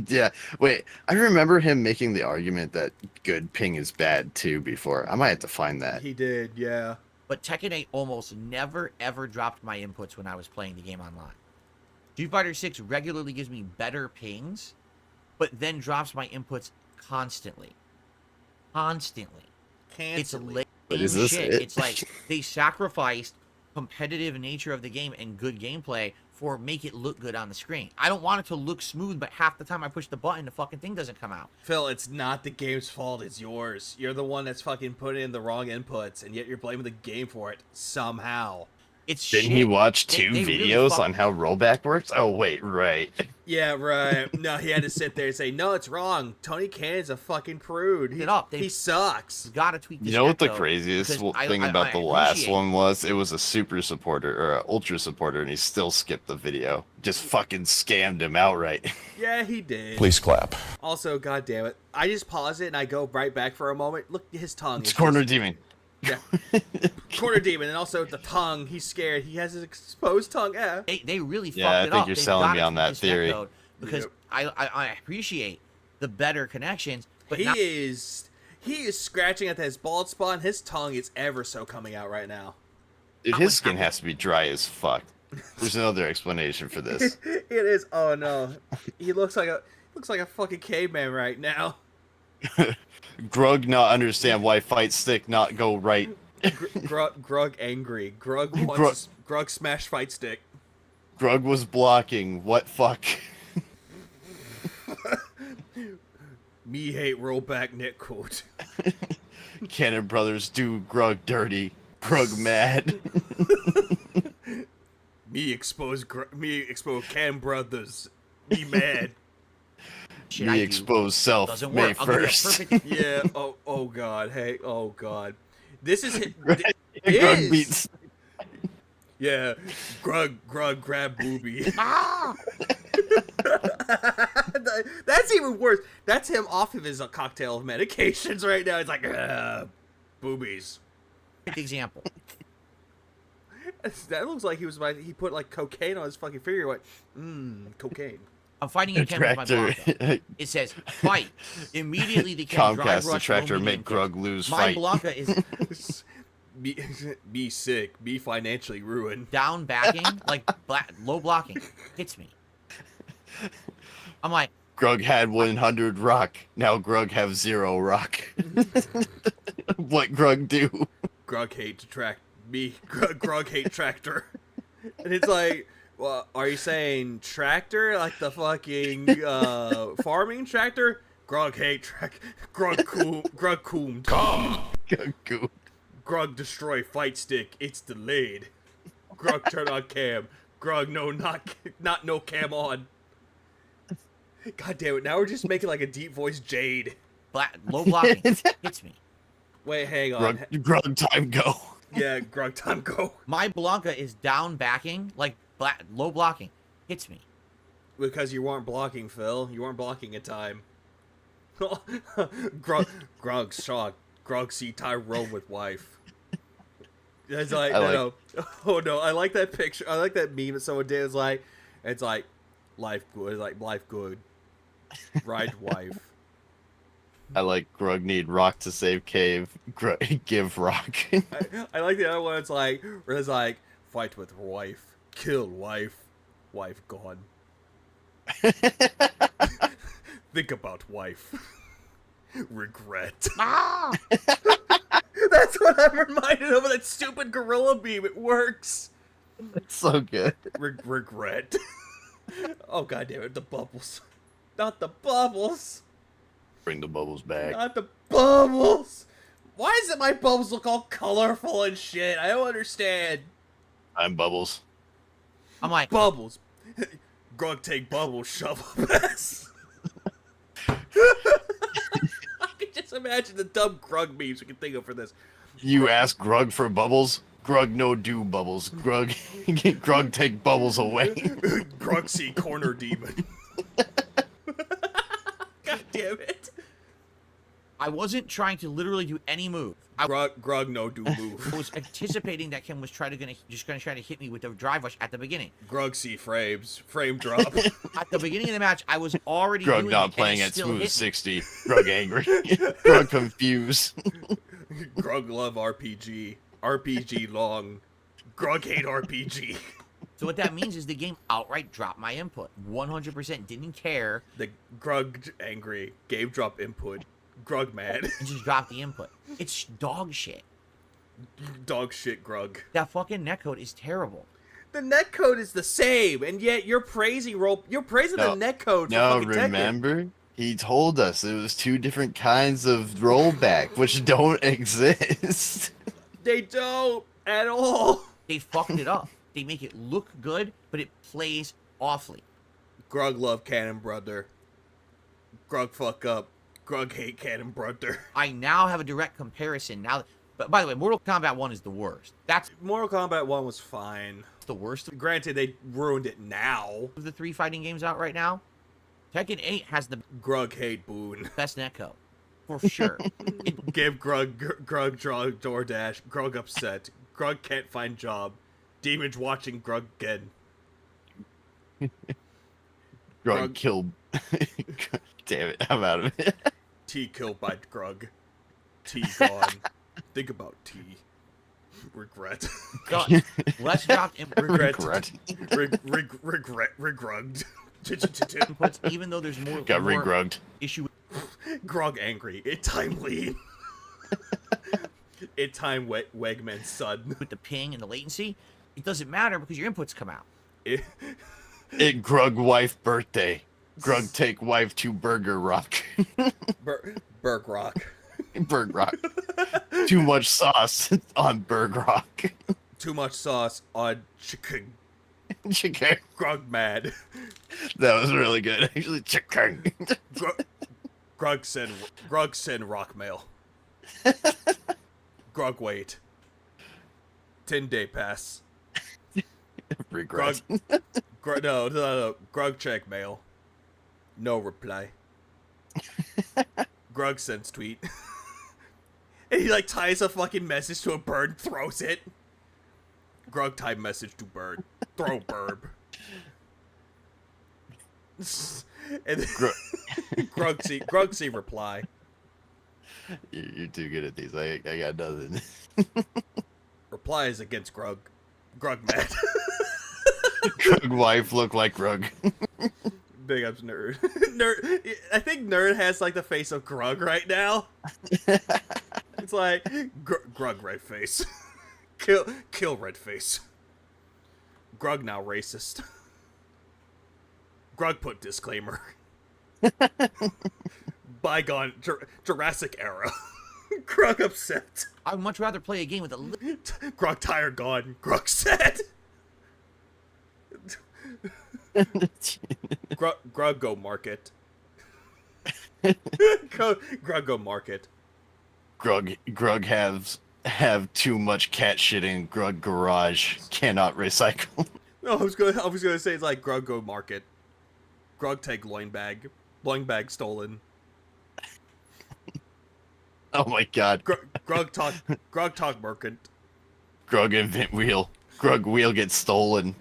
Yeah, wait, I remember him making the argument that good ping is bad too before. I might have to find that. He did, yeah. But Tekken 8 almost never, ever dropped my inputs when I was playing the game online. Street Fighter 6 regularly gives me better pings, but then drops my inputs constantly. Constantly. It's lame But is this shit. it? It's like they sacrificed competitive nature of the game and good gameplay for make it look good on the screen. I don't want it to look smooth, but half the time I push the button, the fucking thing doesn't come out. Phil, it's not the game's fault, it's yours. You're the one that's fucking putting in the wrong inputs, and yet you're blaming the game for it somehow. It's Didn't he watch two videos on how rollback works? Oh, wait, right. Yeah, right. No, he had to sit there and say, no, it's wrong. Tony Cannon's a fucking prude. He sucks. Gotta tweak this You know what the deck, though, craziest because thing I about the last appreciate- one was? It was a super supporter or an ultra supporter, and he still skipped the video. Just fucking scammed him outright. Yeah, he did. Please clap. Also, goddammit, I just pause it and I go right back for a moment. Look at his tongue. It's corner demon. Yeah. Corner demon, and also the tongue. He's scared. He has his exposed tongue. Yeah. They really fucked Yeah, I it think up. you're They've selling me gotta on tweak that this deck theory. code because I appreciate the better connections, but He now, is scratching at his bald spot, and his tongue is ever so coming out right now. His skin has to be dry as fuck. There's no other explanation for this. It is. Oh no, he looks like a fucking caveman right now. Grug not understand why fight stick not go right. Grug angry. Grug smash fight stick. Grug was blocking. What fuck? Me hate rollback netcode. Cannon Brothers do Grug dirty. Grug mad. Me expose Cam Brothers. Me mad. Me expose self. Doesn't May work. I'll give you a 1st. perfect- Yeah. Oh god. Hey. Oh god. This is it. Grug beats. Yeah. Grug grab booby. That's even worse. That's him off of his cocktail of medications right now. It's like boobies. Perfect example. That looks like he put like cocaine on his fucking finger. Like, cocaine. I'm fighting a Ken with my Blanca. It says fight. Immediately they can drive Comcast rush. Detractor no make medium Grug lose My fight. Blanca is Be sick. Be financially ruined. down backing, like low blocking. Hits me. I'm like, Grug had 100 rock. Now Grug have 0 rock. What Grug do? Grug hate Grug hate tractor. And it's like, well, are you saying tractor like the fucking farming tractor? Grug hate Grug coomed. Grug. Grug destroy fight stick. It's delayed. Grug turn on cam. Grug not no cam on. God damn it! Now we're just making like a deep voice Jade. low blocking. Hits me. Wait, hang on. Grug time go. Yeah, Grug time go. My Blanca is down backing, like low blocking. Hits me. Because you weren't blocking, Phil. You weren't blocking in time. Grug shocked. Grug see Tyrone with wife. It's like, no. Oh no, I like that picture. I like that meme that someone did. It's like life good. It's like life good. Right wife. I like Grug need rock to save cave. Grug give rock. I like the other one. It's like fight with wife, kill wife, wife gone. Think about wife. Regret. That's what I'm reminded of that stupid gorilla beam. It works. It's so good. Regret. Oh god damn it! The bubbles. Not the bubbles. Bring the bubbles back. Not the bubbles. Why is it my bubbles look all colorful and shit? I don't understand. I'm Bubbles. I'm like, Bubbles. Grug take bubbles, shove up ass. I can just imagine the dumb Grug memes we can think of for this. You ask Grug for bubbles? Grug no do bubbles. Grug Grug take bubbles away. Grug see corner demon. God damn it. I wasn't trying to literally do any move. Grug no do move. I was anticipating that Ken was gonna try to hit me with the drive rush at the beginning. Grug see frames. Frame drop. At the beginning of the match, I was already Grug doing not it, playing and it at still smooth hit me. 60. Grug angry. Grug confused. Grug love RPG. RPG long. Grug hate RPG. So what that means is the game outright dropped my input. 100% didn't care. The Grug angry. Game drop input. Grug mad. And just dropped the input. It's dog shit. Dog shit Grug. That fucking netcode is terrible. The netcode is the same, and yet you're praising the netcode. No, for fucking remember? He told us it was 2 different kinds of rollback, which don't exist. They don't at all. They fucked it up. They make it look good, but it plays awfully. Grug love Cannon Brother. Grug fuck up. Grug hate Cannon Brother. I now have a direct comparison now. But by the way, Mortal Kombat 1 is the worst. That's Mortal Kombat 1 was fine. the worst Granted, they ruined it now. of the 3 fighting games out right now. Tekken 8 has the Grug hate Boone. best netcode. For sure. Give Grug DoorDash. Grug upset. Grug can't find job. Demons watching Grug again. Grug killed. Damn it, I'm out of it. T killed by Grug. T gone. Think about T. Regret. God, let's drop Regret. Regret. Regrugged. inputs, even though there's more Got regrugged. issue. Grog angry. It time lean. It time Wegman's son. With the ping and the latency, it doesn't matter because your inputs come out. It Grug wife birthday. Grug take wife to Burger Rock. Berg Rock. Burg Rock. Too much sauce on Burg Rock. Too much sauce on chicken. Chicken. Grog mad. That was really good. Actually, chicken. Grug send rock mail. Grog wait. 10-day pass. Regret. No. Grug check mail. No reply. Grug sends tweet. And he like ties a fucking message to a bird, throws it. Grug type message to bird. Throw burb. And then Grug see reply. You're too good at these. I got nothing. Reply is against Grug. Grug mad. Grug wife look like Grug. Big ups, Nerd. I think Nerd has like the face of Grug right now. It's like Grug red face. Kill red face. Grug now racist. Grug put disclaimer. Bygone Jurassic era. Grug upset. I would much rather play a game with a Grug tire gone. Grug sad. Grug go market. Grug go market. Grug have too much cat shit in Grug garage. Cannot recycle. No, I was gonna say it's like Grug go market. Grug take loin bag. Loin bag stolen. Oh my god. Grug talk merchant. Grug invent wheel. Grug wheel gets stolen.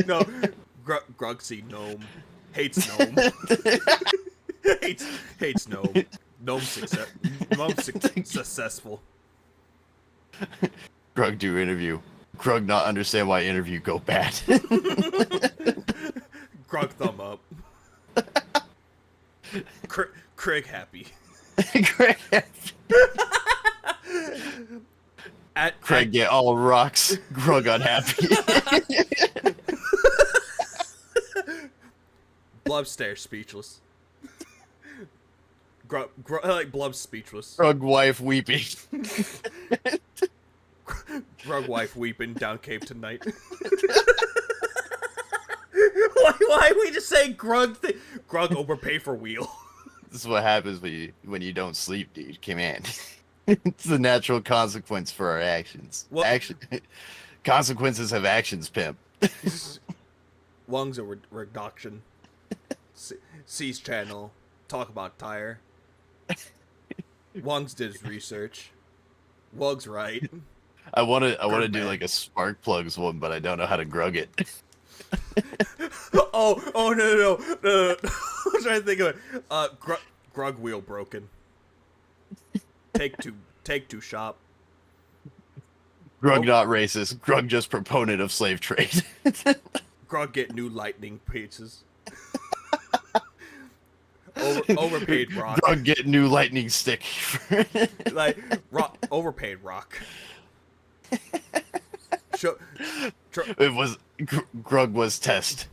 No, Grug see gnome. Hates gnome. hates gnome. Gnome successful. Grug do interview. Grug not understand why interview go bad. Grug thumb up. Craig happy. Craig happy. Craig get all rocks. Grug unhappy. Blub stare speechless. Like Blub speechless. Grug wife weeping. Grug wife weeping down cave tonight. Why we just say Grug? Grug overpay for wheel. This is what happens when you don't sleep, dude. Come on. It's the natural consequence for our actions. Consequences have actions, pimp. Wong's a reduction. C's channel. Talk about tire. Wong's did his research. Wong's right. I want to do like a spark plugs one, but I don't know how to grug it. Oh no. I'm trying to think of it. Grug wheel broken. Take two shop. Grug not racist. Grug just proponent of slave trade. Grug get new lightning pages. Overpaid rock. Grug get new lightning stick. Like rock. Overpaid rock. It was Grug was test.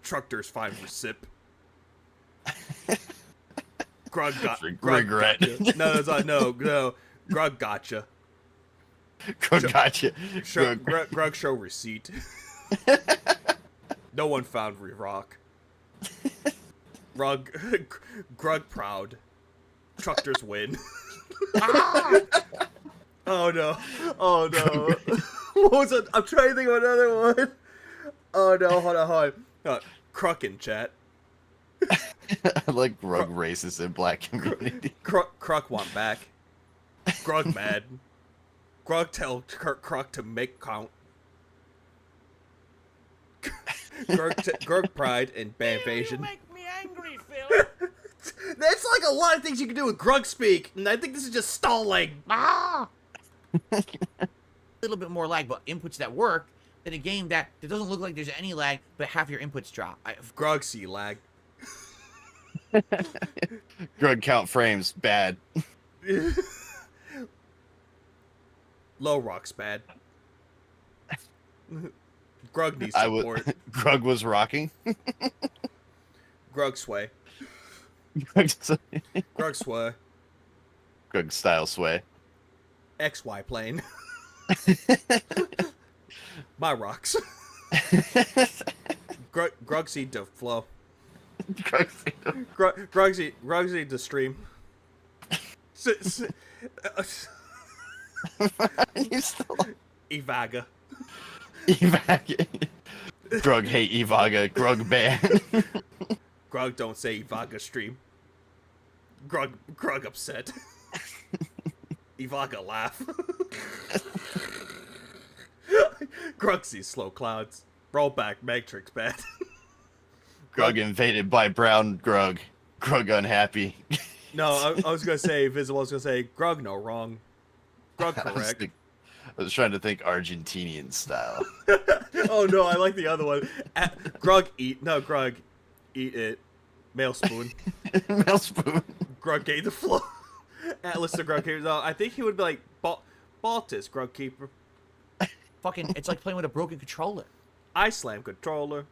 Tructor's fine for sip. Grug got regret. Gotcha. No. Grug gotcha. Grug gotcha. Grug show receipt. No one found rock. Grug proud. Tructors win. Oh no. What was it? I'm trying to think of another one. Oh no, hold on. Cruck in chat. I like Grug racist in black community. Cruck want back. Grug mad. Grug tell Cruck to make count. Grug pride and Banvasion. You make me angry, Phil. That's like a lot of things you can do with Grug speak, and I think this is just stalling. A little bit more lag, but inputs that work than a game that it doesn't look like there's any lag, but half your inputs drop. Grug see lag. Grug count frames bad. Low rock's bad. Grug needs support. Grug was rocking. Grug sway. Grug sway. Grug style sway. XY plane. My rocks. Grug seed to flow. Grug seed to stream. Evaga. Evaga. Grug hate Evaga. Grug ban. Grug don't say Evaga stream. Grug upset. Evaga laugh. Grug sees slow clouds. Roll back Matrix bad. Grug invaded by brown Grug. Grug unhappy. No, I was gonna say Visible. I was gonna say Grug no wrong. Grug correct. I was trying to think Argentinian style. Oh no, I like the other one. Grug eat. No, Grug eat it. Male spoon. Male spoon. Grug gave the flow. Atlas the Grug keeper. No, I think he would be like Baltus Grug keeper. Fucking, it's like playing with a broken controller. I slam controller.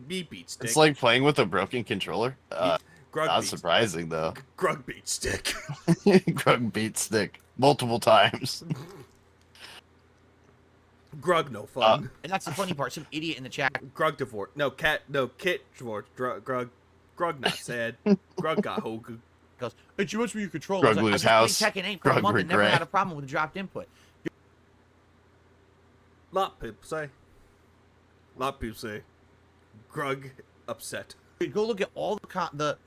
Me beat stick. It's like playing with a broken controller. Grug not beat surprising though. Grug beat stick. Grug beat stick multiple times. Grug no fun. And that's the funny part. Some idiot in the chat. Grug divorce. No cat. No kit divorce. Grug not sad. Grug got Hogu. Goes, hey, you must be your controller. Grug lose house. I've been playing Tekken 8 for a Grug month and never regret. had a problem with the dropped input. Lot people say. Grug upset. Go look at all the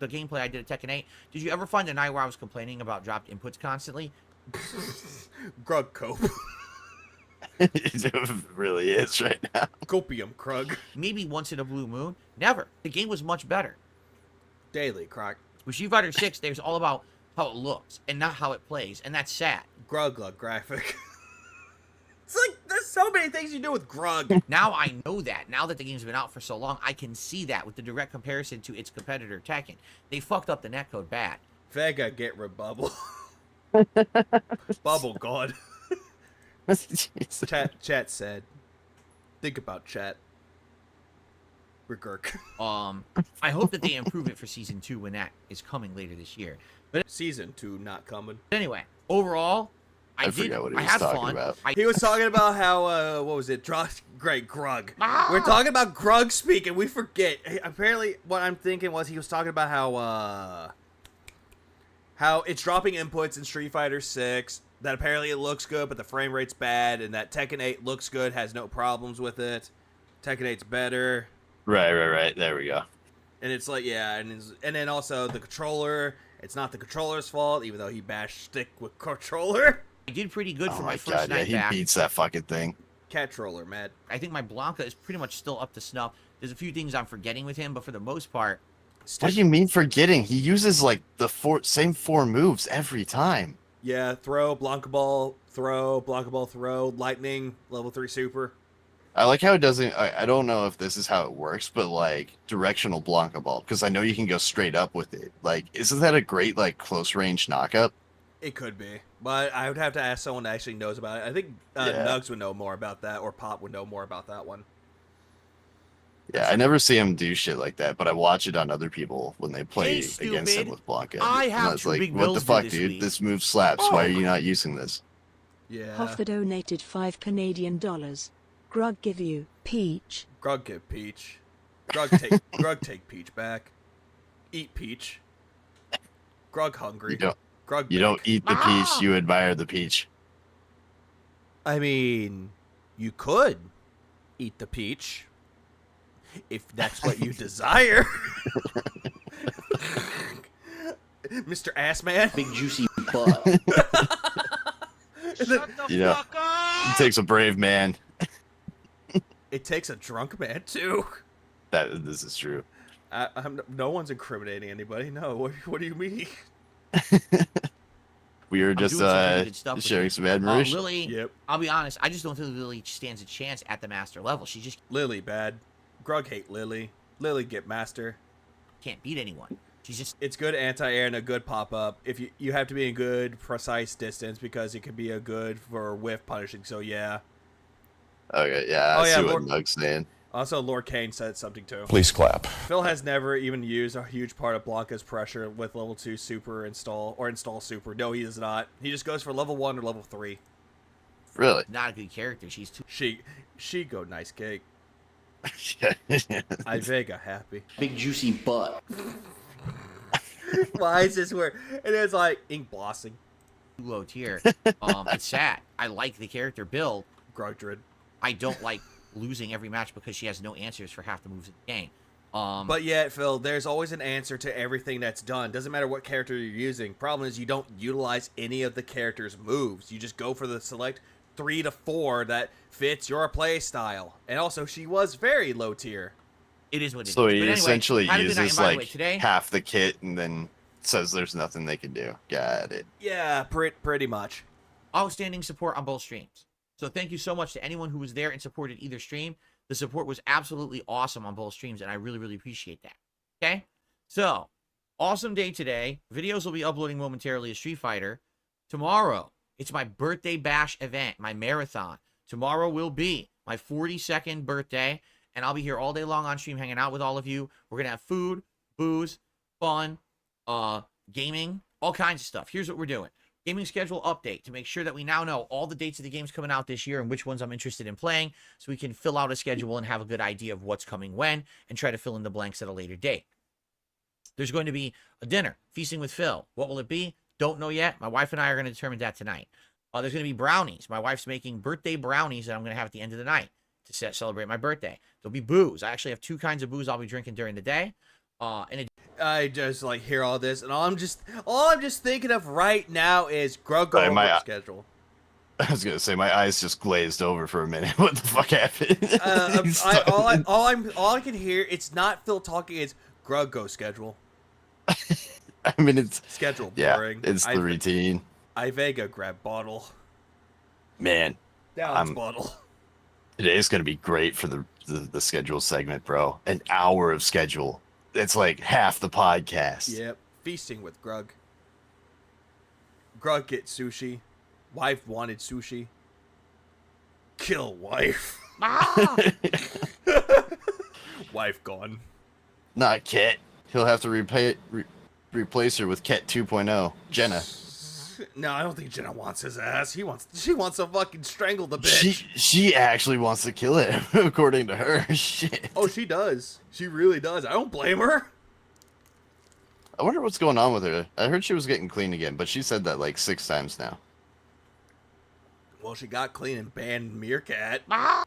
gameplay I did at Tekken 8. Did you ever find a night where I was complaining about dropped inputs constantly? Grug cope. It really is right now. Copium Grug. Maybe once in a blue moon. Never. The game was much better. Daily Croc. With Street Fighter 6, there's all about how it looks and not how it plays, and that's sad. Grug graphic. It's like there's so many things you do with Grug. Now I know that. Now that the game's been out for so long, I can see that with the direct comparison to its competitor Tekken. They fucked up the netcode bad. Vega get rebubble. Bubble God. Chat said. Think about chat. Regurk. I hope that they improve it for season 2 when that is coming later this year. But season 2 not coming. Anyway, overall, I forgot what he I was had talking fun. about. He was talking about how what was it? Great Grug. We're talking about Grug speak and we forget. Apparently, what I'm thinking was he was talking about how it's dropping inputs in Street Fighter 6. That apparently it looks good, but the frame rate's bad, and that Tekken 8 looks good, has no problems with it. Tekken 8's better. Right. There we go. And it's like, yeah, and then also the controller. It's not the controller's fault, even though he bashed stick with controller. I did pretty good for Oh my my first god, yeah, night he back. beats that fucking thing. Cat troller, Matt. I think my Blanca is pretty much still up to snuff. There's a few things I'm forgetting with him, but for the most part... What do you mean forgetting? He uses like the same four moves every time. Yeah, throw, Blanca ball, throw, lightning, level 3 super. I like how it doesn't. I don't know if this is how it works, but like directional Blanca ball, because I know you can go straight up with it. Like, isn't that a great like close range knockup? It could be, but I would have to ask someone that actually knows about it. I think Nugs would know more about that, or Pop would know more about that one. Yeah, I never see him do shit like that, but I watch it on other people when they play Hey, against him stupid. with Blanca. I And have was two like, big what the bills due fuck, this dude? week. This move slaps. Why are you not using this? Yeah. Hoffa donated $5 Canadian. Grug give you Peach. Grug get Peach. Grug take Peach back. Eat Peach. Grug hungry. You don't eat the peach, you admire the peach. I mean, you could eat the peach if that's what you desire. Mr. Assman. Big juicy butt. It takes a brave man. It takes a drunk man too. This is true. No one's incriminating anybody. No, what do you mean? We were I'm just doing some pretty good stuff with sharing her. some admiration. Lily, Yep. I'll be honest, I just don't think Lily stands a chance at the master level. She just Lily bad. Grug hate Lily. Lily get master. can't beat anyone. She's just It's good anti-air and a good pop-up. If you have to be in good precise distance because it can be a good for whiff punishing. So yeah. Okay, yeah, I see what Doug's saying. Also, Lord Kane said something too. Please clap. Phil has never even used a huge part of Blanca's pressure with level 2 super install or install super. No, he does not. He just goes for level 1 or level 3. Really? not a good character. She's too. She go nice cake. I Vega happy. Big juicy butt. Why is this weird? And it's like ink blossing. Low tier. It's sad. I like the character build. Grugdred. I don't like losing every match because she has no answers for half the moves in the game. But yet, Phil, there's always an answer to everything that's done. Doesn't matter what character you're using. Problem is you don't utilize any of the character's moves. You just go for the select 3 to 4 that fits your play style. And also, she was very low tier. It is what it is. So But he anyway, essentially had a good night, uses and by the way, like today, half the kit and then says there's nothing they can do. Got it. Yeah, pretty much. outstanding support on both streams. So thank you so much to anyone who was there and supported either stream. The support was absolutely awesome on both streams, and I really, really appreciate that. Okay? So, awesome day today. Videos will be uploading momentarily of Street Fighter. Tomorrow, it's my birthday bash event, my marathon. Tomorrow will be my 42nd birthday, and I'll be here all day long on stream hanging out with all of you. We're going to have food, booze, fun, gaming, all kinds of stuff. Here's what we're doing. Gaming schedule update to make sure that we now know all the dates of the games coming out this year and which ones I'm interested in playing, so we can fill out a schedule and have a good idea of what's coming when and try to fill in the blanks at a later date. There's going to be a dinner, Feasting with Phil. What will it be? Don't know yet. My wife and I are going to determine that tonight. There's going to be brownies. My wife's making birthday brownies that I'm going to have at the end of the night to celebrate my birthday. There'll be booze. I actually have 2 kinds of booze I'll be drinking during the day. I just like hear all this, and all I'm just thinking of right now is Gruggo schedule. I was gonna say my eyes just glazed over for a minute. What the fuck happened? all I can hear, it's not Phil talking, it's Gruggo schedule. I mean, it's schedule boring. Yeah, it's the routine. I Vega grab bottle. Man, Down bottle. Today's gonna be great for the schedule segment, bro. An hour of schedule. It's like half the podcast. Yep. Feasting with Grug. Grug get sushi. Wife wanted sushi. Kill wife. Wife gone. Not Ket. He'll have to replace her with Ket 2.0. Jenna. No, I don't think Jenna wants his ass. She wants to fucking strangle the bitch. She actually wants to kill him, according to her. Shit. Oh, she does. She really does. I don't blame her. I wonder what's going on with her. I heard she was getting clean again, but she said that like 6 times now. Well, she got clean and banned Meerkat. Oh,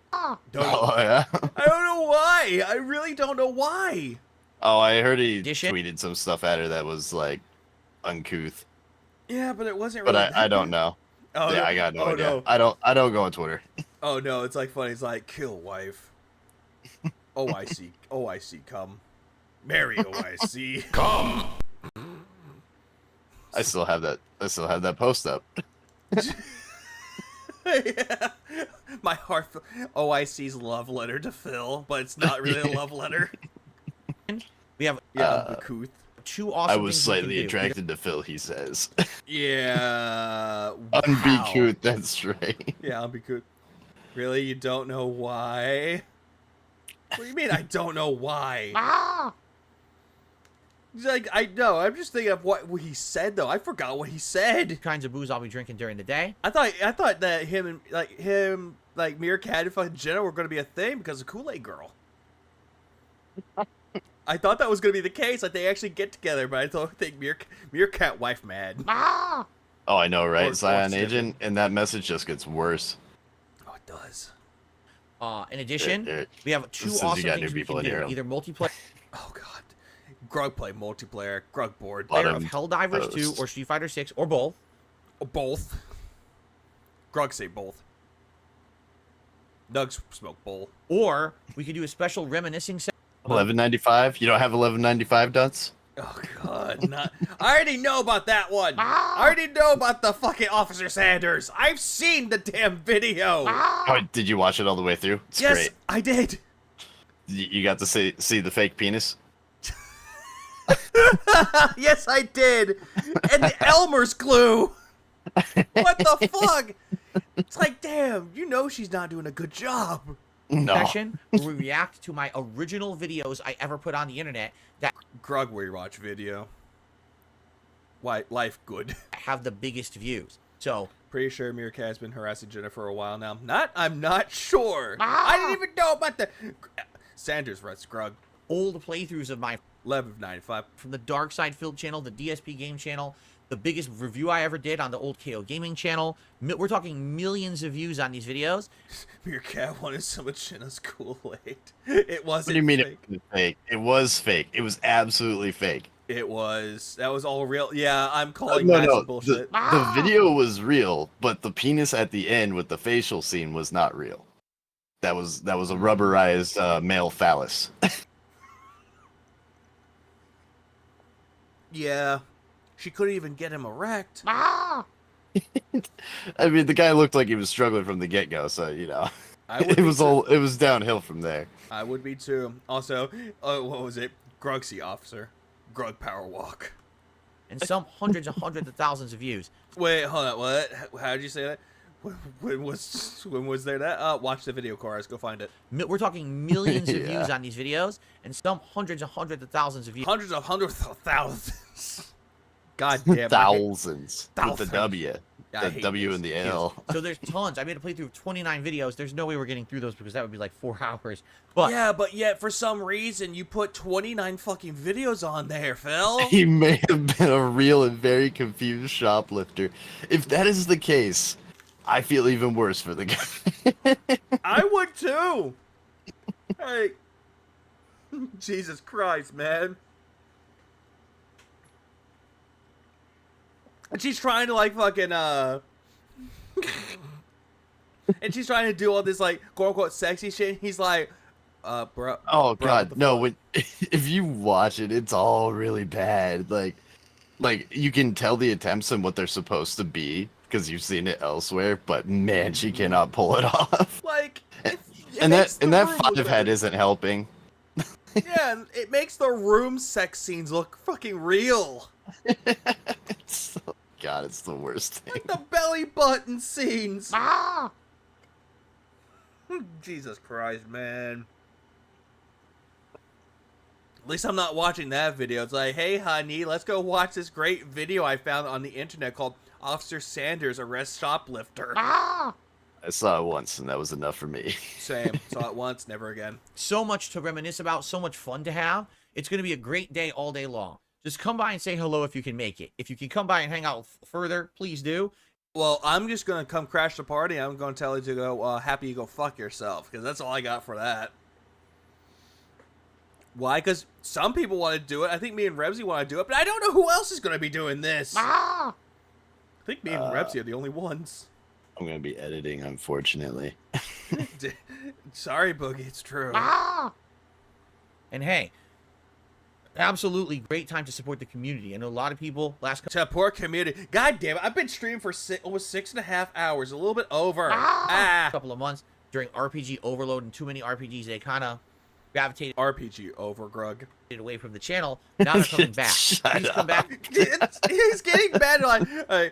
yeah? I don't know why. I really don't know why. Oh, I heard he tweeted some stuff at her that was like uncouth. Yeah, but it wasn't really. But I don't know. Oh, yeah, I got no idea. No. I don't go on Twitter. Oh no, it's like funny. It's like kill wife. OIC, OIC, come. Marry OIC, come. I still have that post up. Yeah. My heart. OIC's love letter to Phil, but it's not really a love letter. We have uncouth. 2 awesome I was things slightly attracted to Phil, he says. Yeah. Uncouth, that's right. Yeah, uncouth. Really? You don't know why? What do you mean I don't know why? He's like, I know. I'm just thinking of what he said, though. I forgot what he said. Kinds of booze I'll be drinking during the day. I thought that him, Meerkat and fucking Jenna were going to be a thing because of Kool-Aid Girl. I thought that was going to be the case. Like, they actually get together, but I don't think Meerkat wife mad. Oh, I know, right? Zion Agent, and that message just gets worse. Oh, it does. In addition, we have 2 awesome things we can do. Either multiplayer. Oh, God. Grug play multiplayer. Grug board. Player of Helldivers 2 or Street Fighter 6 or both. Or both. Grug say both. Nugs smoke bowl. Or we could do a special reminiscing 11.95. You don't have 11.95 duds? Oh god, not. I already know about that one. I already know about the fucking Officer Sanders. I've seen the damn video. Oh, did you watch it all the way through? It's Yes, great. I did. You got to see the fake penis? Yes, I did. And the Elmer's glue. What the fuck? It's like, damn, you know she's not doing a good job. No. Session where we react to my original videos I ever put on the internet that Grug rewatch video. Why, life good. have the biggest views. So, Pretty sure Meerkat's been harassing Jenna for a while now. I'm not sure. I didn't even know about the... Sanders writes Grug. old playthroughs of my 11.95. from the Dark Side Filled channel, the DSP Game channel, the biggest review I ever did on the old KO Gaming channel. We're talking millions of views on these videos. Meerkat wanted some of Jenna's Kool-Aid. It wasn't What do you mean fake. it was fake? It was fake. It was absolutely fake. It was. That was all real. Yeah, I'm calling No, that no. some bullshit. The video was real, but the penis at the end with the facial scene was not real. That was a rubberized male phallus. Yeah. She couldn't even get him erect. I mean, the guy looked like he was struggling from the get-go, so you know, I would it be was too. it was downhill from there. I would be too. Also, what was it? Grugsy officer. Grug power walk. And some hundreds of thousands of views. Wait, hold on. What? How did you say that? When was there that? Watch the video, Chorus. Go find it. We're talking millions of Yeah. views on these videos, and some hundreds of thousands of views. Hundreds of thousands. God damn. Thousands. With the Thousands. W. I The hate W this. and the L. So there's tons. I made a playthrough of 29 videos. There's no way we're getting through those because that would be like 4 hours. But Yeah, but yet for some reason you put 29 fucking videos on there, Phil. He may have been a real and very confused shoplifter. If that is the case, I feel even worse for the guy. I would too. Hey. Jesus Christ, man. And she's trying to like fucking and she's trying to do all this like quote unquote sexy shit. He's like, bro. Oh bro, god, what the no! fuck? When if you watch it, it's all really bad. Like you can tell the attempts and what they're supposed to be because you've seen it elsewhere. But man, she cannot pull it off. Like, And makes that the room look five head better. isn't helping. Yeah, and it makes the room sex scenes look fucking real. God, it's the worst thing. Like the belly button scenes. Jesus Christ, man. At least I'm not watching that video. It's like, hey, honey, let's go watch this great video I found on the internet called Officer Sanders Arrests Shoplifter. I saw it once, and that was enough for me. Same. Saw it once, never again. so much to reminisce about, so much fun to have. It's going to be a great day all day long. Just come by and say hello if you can make it. If you can come by and hang out further, please do. Well, I'm just going to come crash the party. I'm going to tell you to go, happy you go fuck yourself, because that's all I got for that. Why? Because some people want to do it. I think me and Rebsy want to do it, but I don't know who else is going to be doing this. I think me and Rebsy are the only ones. I'm gonna be editing, unfortunately. Sorry, Boogie, it's true. And hey, absolutely great time to support the community. I know a lot of people last couple Support community. God damn it, I've been streaming for almost 6.5 hours, a little bit over. couple of months during RPG overload and too many RPGs, they kind of gravitated RPG over, Grug. away from the channel. Now they're coming back. Please come back. He's getting mad. Like,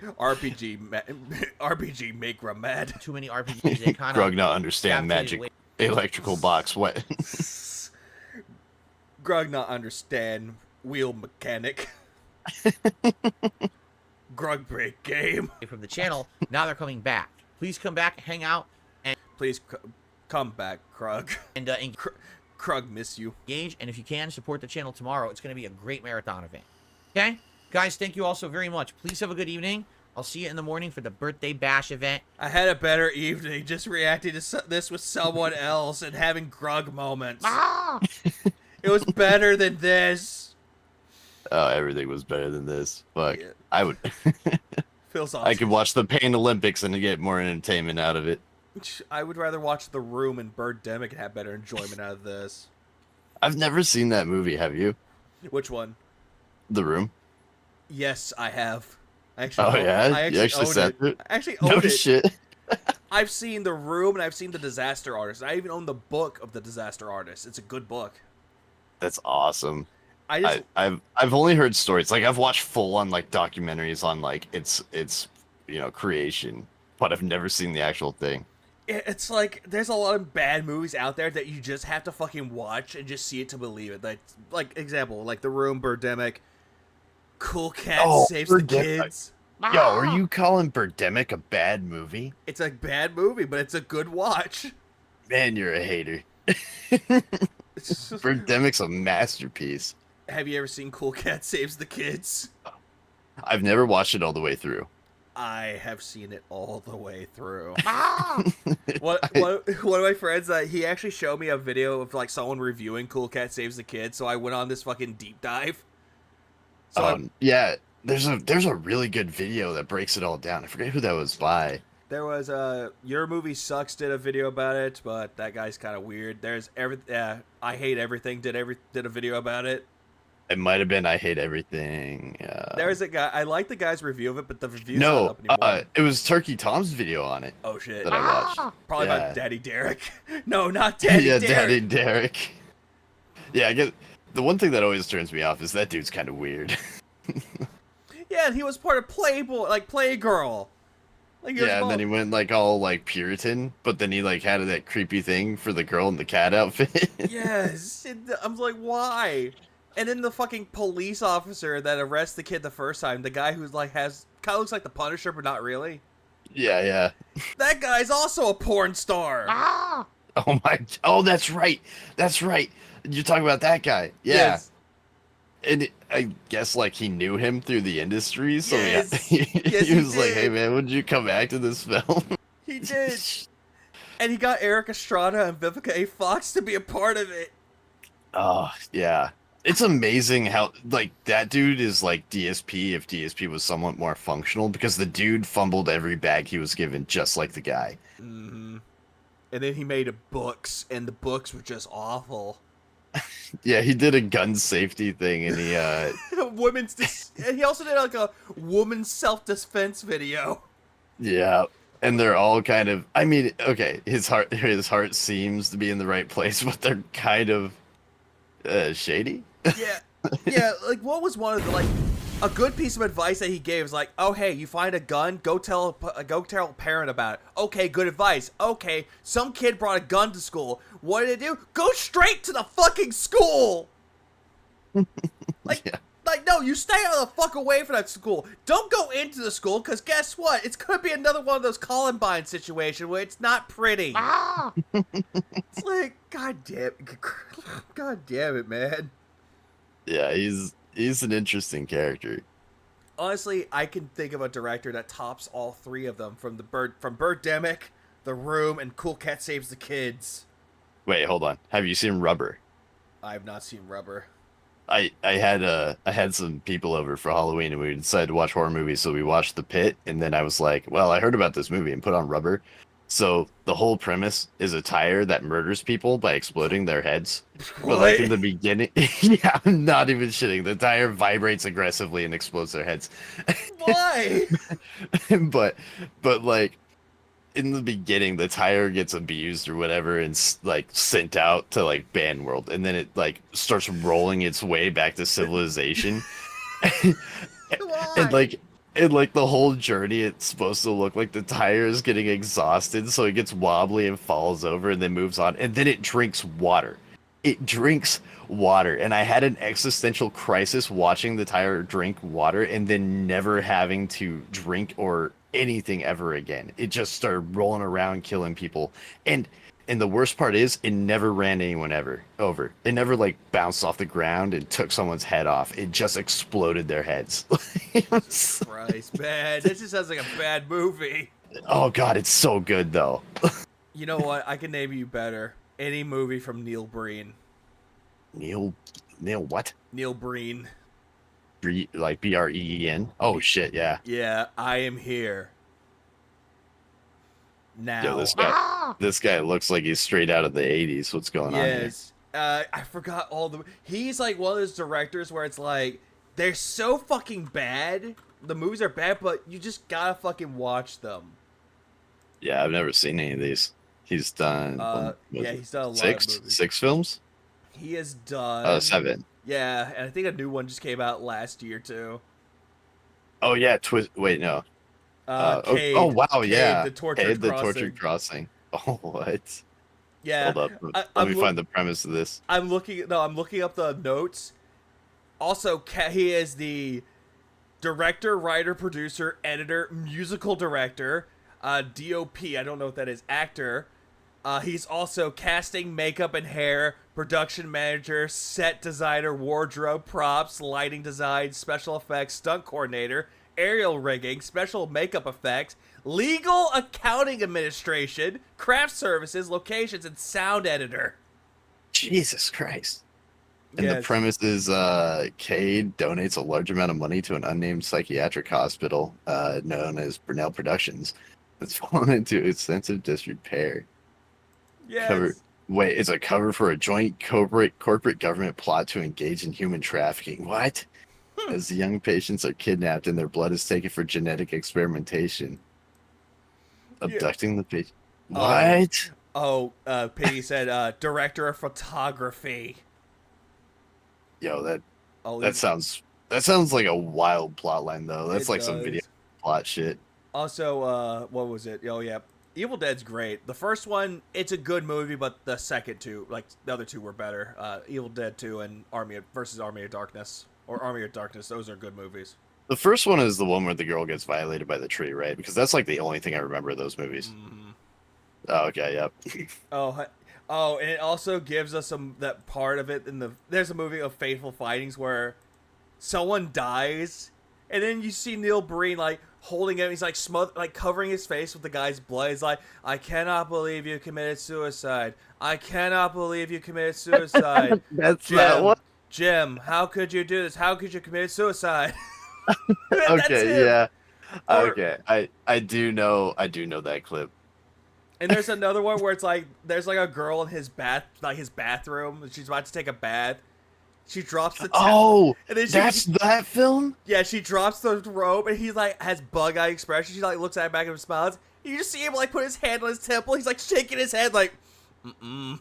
RPG make Rum mad. Too many RPGs, they kind Grug of not understand magic. away. Electrical box what? Grug not understand wheel mechanic. Grug break game. From the channel. Now they're coming back. Please come back, hang out, and Please come back, Grug. and Krug miss you. engage. And if you can, support the channel tomorrow. It's going to be a great marathon event. Okay? Guys, thank you all so very much. Please have a good evening. I'll see you in the morning for the birthday bash event. I had a better evening just reacting to this with someone else and having Grug moments. It was better than this. Oh, everything was better than this. Fuck. Yeah. I would. Feels awesome. I could watch the Pain Olympics and get more entertainment out of it. I would rather watch The Room and Birdemic and have better enjoyment out of this. I've never seen that movie. Have you? Which one? The Room. Yes, I have. Oh yeah, I you actually own sat it. through it? I actually No own it. shit. I've seen The Room and I've seen The Disaster Artist. I even own the book of The Disaster Artist. It's a good book. That's awesome. I've I've only heard stories. Like I've watched full on like documentaries on like its creation, but I've never seen the actual thing. it's like there's a lot of bad movies out there that you just have to fucking watch and just see it to believe it. Like example, like The Room, Birdemic, Cool Cat Saves the Kids. Yo, are you calling Birdemic a bad movie? It's a bad movie, but it's a good watch. Man, you're a hater. Birdemic's a masterpiece. Have you ever seen Cool Cat Saves the Kids? I've never watched it all the way through. I have seen it all the way through. One of my friends, he actually showed me a video of like someone reviewing Cool Cat Saves the Kids, so I went on this fucking deep dive. So yeah, there's a really good video that breaks it all down. I forget who that was by. There was Your Movie Sucks did a video about it, but that guy's kind of weird. There's I Hate Everything did a video about it. It might have been I Hate Everything. There's a guy. I like the guy's review of it, but the review's not up anymore. It was Turkey Tom's video on it. Oh shit! That I watched. Probably about Daddy Derek. No, not Daddy yeah, Derek. Daddy Derek. Yeah, I get the one thing that always turns me off is that dude's kind of weird. Yeah, he was part of Playboy, like Playgirl. Like, yeah, and then he went like all like Puritan, but then he like had that creepy thing for the girl in the cat outfit. Yes, I'm like, why? And then the fucking police officer that arrests the kid the first time, the guy who's like kind of looks like the Punisher, but not really. Yeah. That guy's also a porn star. Oh my! Oh, that's right. That's right. You're talking about that guy. Yeah. Yes. And I guess like he knew him through the industry, so Yes. he was like, "Hey man, would you come back to this film?" He did. And he got Eric Estrada and Vivica A. Fox to be a part of it. Oh yeah, it's amazing how like that dude is like DSP if DSP was somewhat more functional because the dude fumbled every bag he was given just like the guy. Mm-hmm. And then he made books, and the books were just awful. Yeah, he did a gun safety thing, and he and he also did like a woman's self-defense video. Yeah, and they're all kind of. I mean, okay, his heart seems to be in the right place, but they're kind of shady. Yeah. Like what was one of the a good piece of advice that he gave was like, oh hey, you find a gun, go tell a parent about it. Okay, good advice. Okay, some kid brought a gun to school. What did it do? Go straight to the fucking school. No, you stay out of the fuck away from that school. Don't go into the school, because guess what? It's going to be another one of those Columbine situations where it's not pretty. It's like, God damn it, man. Yeah, he's an interesting character. Honestly, I can think of a director that tops all three of them from Birdemic, The Room, and Cool Cat Saves the Kids. Wait, hold on. Have you seen Rubber? I have not seen Rubber. I had some people over for Halloween and we decided to watch horror movies, so we watched The Pit, and then I was like, well, I heard about this movie and put on Rubber. So the whole premise is a tire that murders people by exploding their heads. But like in the beginning, yeah, I'm not even shitting. The tire vibrates aggressively and explodes their heads. Why? but like in the beginning, the tire gets abused or whatever and like sent out to like Band World, and then it like starts rolling its way back to civilization. And like the whole journey, it's supposed to look like the tire is getting exhausted, so it gets wobbly and falls over and then moves on, and then it drinks water. It drinks water, and I had an existential crisis watching the tire drink water and then never having to drink or anything ever again. It just started rolling around killing people, and the worst part is it never ran anyone over. It never like bounced off the ground and took someone's head off. It just exploded their heads. Christ, man, this just sounds like a bad movie. Oh god, it's so good though. You know what? I can name you better. Any movie from Neil Breen. Neil what? Neil Breen. Like Breen. Oh shit, yeah. Yeah, I Am Here. Now. Yo, this guy looks like he's straight out of the 80s. What's going on here? Yes. I forgot all the. He's like one of those directors where it's like they're so fucking bad. The movies are bad, but you just gotta fucking watch them. Yeah, I've never seen any of these. He's done. He's done a lot six, of movies. 6 films. He has done 7. Yeah, and I think a new one just came out last year too. Oh yeah, twist. Wait, no. Cade, oh wow, Cade, yeah. the Tortured Crossing. Tortured Crossing. Oh what? Yeah. Hold up. Let me find the premise of this. I'm looking up the notes. Also, he is the director, writer, producer, editor, musical director, DOP. I don't know what that is. Actor. He's also casting, makeup, and hair, production manager, set designer, wardrobe, props, lighting design, special effects, stunt coordinator, aerial rigging, special makeup effects, legal accounting administration, craft services, locations, and sound editor. Jesus Christ. And the premise is Cade donates a large amount of money to an unnamed psychiatric hospital known as Brunel Productions. That's fallen into extensive disrepair. Yes. It's a cover for a joint corporate government plot to engage in human trafficking. What? As the young patients are kidnapped and their blood is taken for genetic experimentation. Abducting the patient. What? Piggy said director of photography. Yo, that sounds like a wild plot line though. That's like some video plot shit. Also, what was it? Oh yeah. Evil Dead's great. The first one, it's a good movie, but the second two, like the other two, were better. Evil Dead 2 and Army of Darkness, or Army of Darkness. Those are good movies. The first one is the one where the girl gets violated by the tree, right? Because that's like the only thing I remember of those movies. Mm-hmm. Oh, okay, yep. And it also gives us that part of it there's a movie of Fateful Findings where someone dies, and then you see Neil Breen like holding him. He's like covering his face with the guy's blood. He's like, "I cannot believe you committed suicide. I cannot believe you committed suicide." That's not what. Jim, how could you do this? How could you commit suicide? Okay, yeah. Okay, I do know that clip. And there's another one where it's like there's like a girl in his bathroom, and she's about to take a bath. She drops the and then that's that film? Yeah, she drops the robe, and he like has bug eye expression. She like looks at him back and smiles. You just see him like put his hand on his temple. He's like shaking his head like, mm-mm.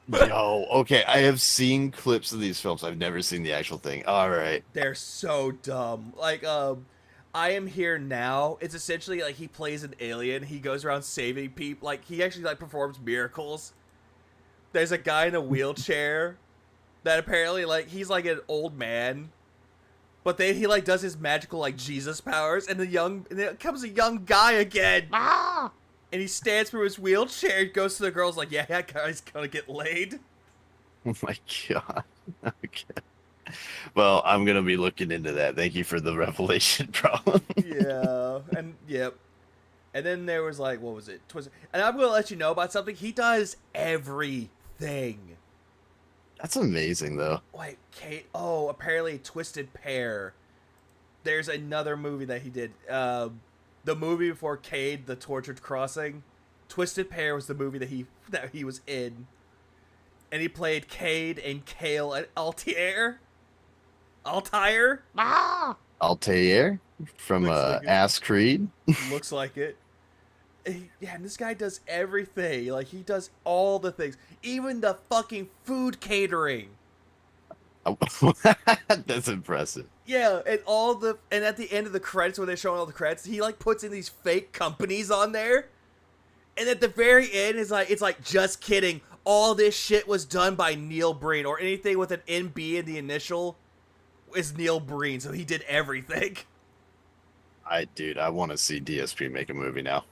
Yo, okay, I have seen clips of these films. I've never seen the actual thing. All right. They're so dumb. Like, I Am Here Now. It's essentially like he plays an alien. He goes around saving people. Like, he actually like performs miracles. There's a guy in a wheelchair that apparently like he's like an old man, but then he like does his magical like Jesus powers, and then comes a young guy again. And he stands from his wheelchair, goes to the girls like, "Yeah, that guy's gonna get laid." Oh my god. Okay. Well, I'm gonna be looking into that. Thank you for the revelation, bro. Yeah, and yep. And then there was like, what was it? And I'm gonna let you know about something. He does everything. That's amazing, though. Wait, Kate. Oh, apparently Twisted Pair. There's another movie that he did. The movie before Cade, The Tortured Crossing. Twisted Pair was the movie that he was in. And he played Cade and Kale at Altair. Altair? Altair from Ass Creed. Looks like it. Yeah, and this guy does everything. Like, he does all the things. Even the fucking food catering. That's impressive. Yeah, and at the end of the credits, when they're showing all the credits, he like puts in these fake companies on there. And at the very end, it's like, just kidding. All this shit was done by Neil Breen, or anything with an NB in the initial is Neil Breen, so he did everything. I want to see DSP make a movie now.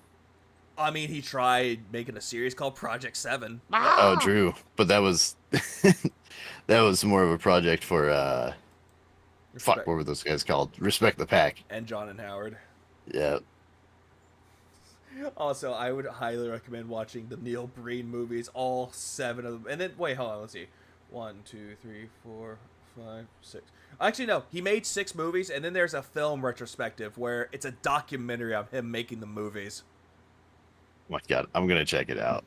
I mean, he tried making a series called Project 7. Oh, Drew, but that was that was more of a project for what were those guys called? Respect the Pack. And John and Howard. Yeah. Also, I would highly recommend watching the Neil Breen movies, all 7 of them. And then, wait, hold on, let's see. 1, 2, 3, 4, 5, 6. Actually, no, he made 6 movies, and then there's a film retrospective where it's a documentary of him making the movies. Oh my god, I'm gonna check it out.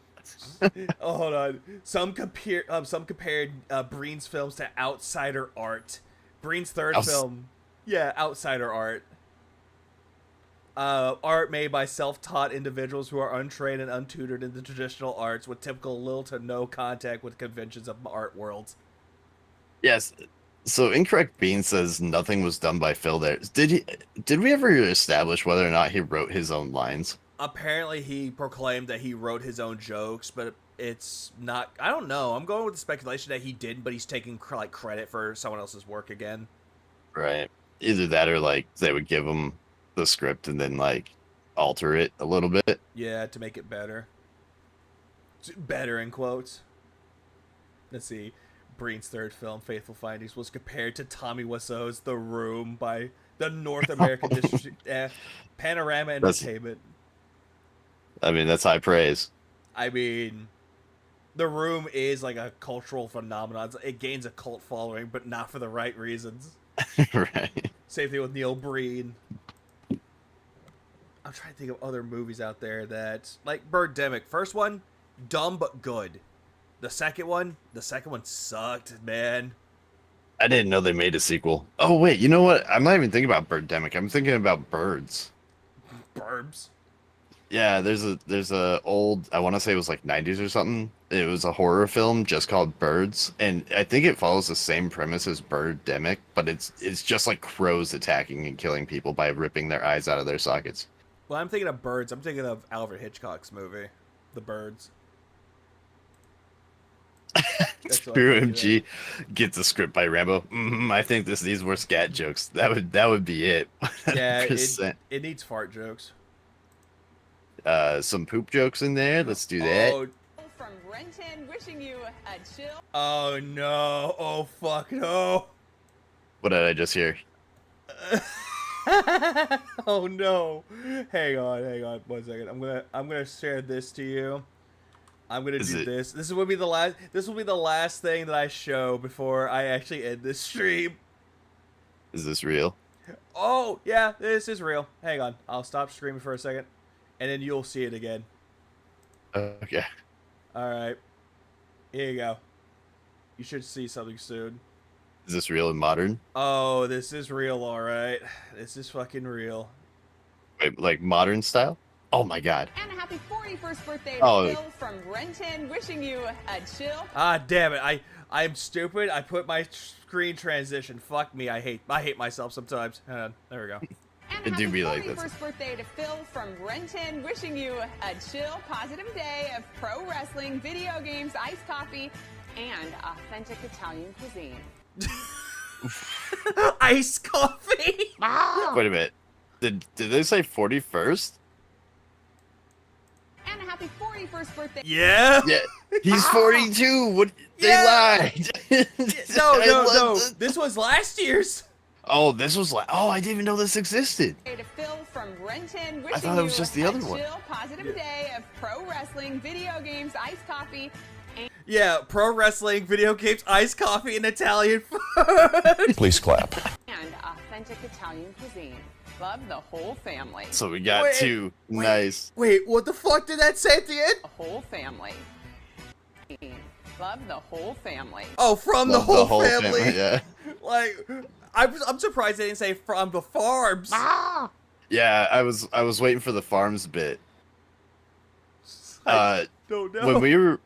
Oh, hold on. Some compared Breen's films to outsider art. Breen's third film, yeah, outsider art. Art made by self-taught individuals who are untrained and untutored in the traditional arts, with typical little to no contact with conventions of art worlds. Yes. So Incorrect Bean says nothing was done by Phil there. Did we ever establish whether or not he wrote his own lines? Apparently he proclaimed that he wrote his own jokes, but it's not, I don't know. I'm going with the speculation that he didn't, but he's taking like credit for someone else's work again. Right. Either that or like they would give him the script and then like alter it a little bit. Yeah, to make it better. Better in quotes. Let's see. Breen's third film, Faithful Findings, was compared to Tommy Wiseau's The Room by the North American Panorama Entertainment. I mean, that's high praise. I mean, The Room is like a cultural phenomenon. It gains a cult following, but not for the right reasons. Right. Same thing with Neil Breen. I'm trying to think of other movies out there that, like Birdemic. First one, dumb but good. The second one sucked, man. I didn't know they made a sequel. Oh wait, you know what? I'm not even thinking about Birdemic. I'm thinking about Birds. Burbs. Yeah, there's a old, I want to say it was like 90s or something. It was a horror film just called Birds, and I think it follows the same premise as Birdemic, but it's just like crows attacking and killing people by ripping their eyes out of their sockets. Well, I'm thinking of Birds. I'm thinking of Alfred Hitchcock's movie, The Birds. Spear MG gets a script by Rambo. I think these were scat jokes. That would be it. Yeah, it needs fart jokes. Some poop jokes in there. Let's do that. Oh. From Renton, wishing you a chill. Oh no! Oh fuck no! What did I just hear? Oh no! Hang on, 1 second. I'm gonna share this to you. I'm gonna do this. This will be the last thing that I show before I actually end this stream. Is this real? Oh yeah, this is real. Hang on, I'll stop streaming for a second, and then you'll see it again. Okay. All right. Here you go. You should see something soon. Is this real and modern? Oh, this is real, all right. This is fucking real. Wait, like modern style? Oh my god. And a happy 41st birthday to Phil from Renton, wishing you a chill. Ah, damn it. I'm stupid. I put my screen transition. Fuck me. I hate myself sometimes. There we go. And It do be like this. 41st birthday to Phil from Renton, wishing you a chill, positive day of pro wrestling, video games, iced coffee, and authentic Italian cuisine. Iced coffee? Wait a minute. Did they say 41st? And a happy 41st birthday. Yeah? Yeah. He's 42. What? They lied. No. This was last year's. Oh, this was like. Oh, I didn't even know this existed. To Phil from Renton, I thought it was just the other one. Chill, positive day of pro wrestling, video games, iced coffee. Yeah, pro wrestling, video games, iced coffee, and Italian food. Please clap. And authentic Italian cuisine. Love the whole family. So we got two. Nice. Wait, what the fuck did that say at the end? The whole family. Love the whole family. Oh, from the whole family. Yeah. Like, I'm surprised they didn't say from the farms. Yeah, I was waiting for the farms bit. Don't know.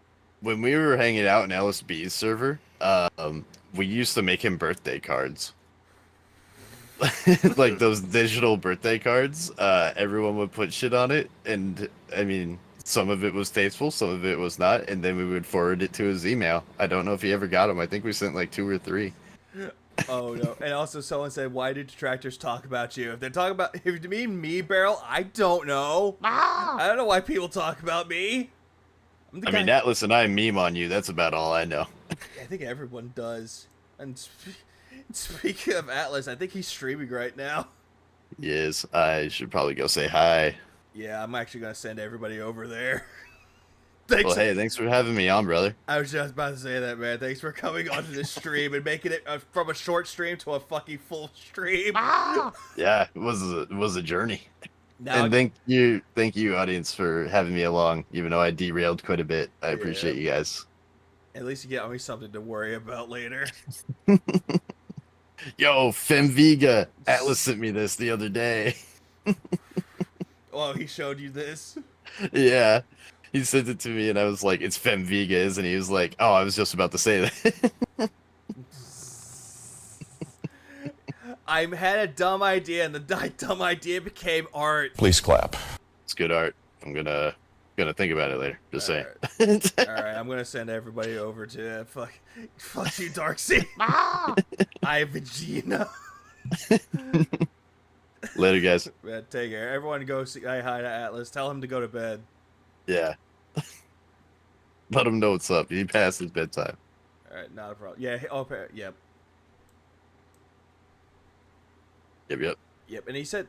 When we were hanging out in LSB's server, we used to make him birthday cards. Like those digital birthday cards. Everyone would put shit on it, and I mean, some of it was tasteful, some of it was not, and then we would forward it to his email. I don't know if he ever got them. I think we sent like 2 or 3. Oh no! And also, someone said, "Why do detractors talk about you?" If they're talking about, if you mean me, Beryl, I don't know. I don't know why people talk about me. I mean, Atlas and I meme on you. That's about all I know. I think everyone does. And speaking of Atlas, I think he's streaming right now. Yes, I should probably go say hi. Yeah, I'm actually gonna send everybody over there. Well, hey, thanks for having me on, brother. I was just about to say that, man. Thanks for coming onto this stream and making it from a short stream to a fucking full stream. Yeah, it was a journey. Now, And thank you, audience, for having me along. Even though I derailed quite a bit, I appreciate you guys. at least you get me something to worry about later. Yo, Femviga, Atlas sent me this the other day. Oh, he showed you this? Yeah, he sent it to me, and I was like, "It's Femviga, isn't he?" He was like, "Oh, I was just about to say that." I had a dumb idea, and the dumb idea became art. Please clap. It's good art. I'm gonna think about it later. Just saying. All right, I'm gonna send everybody over to fuck you, Darksea. I Vegeta. Later, guys. Man, take care. Everyone go say hi to Atlas. Tell him to go to bed. Yeah. Let him know what's up. He passed his bedtime. All right, not a problem. Yeah. Oh, yep. Yep. Yep. And he said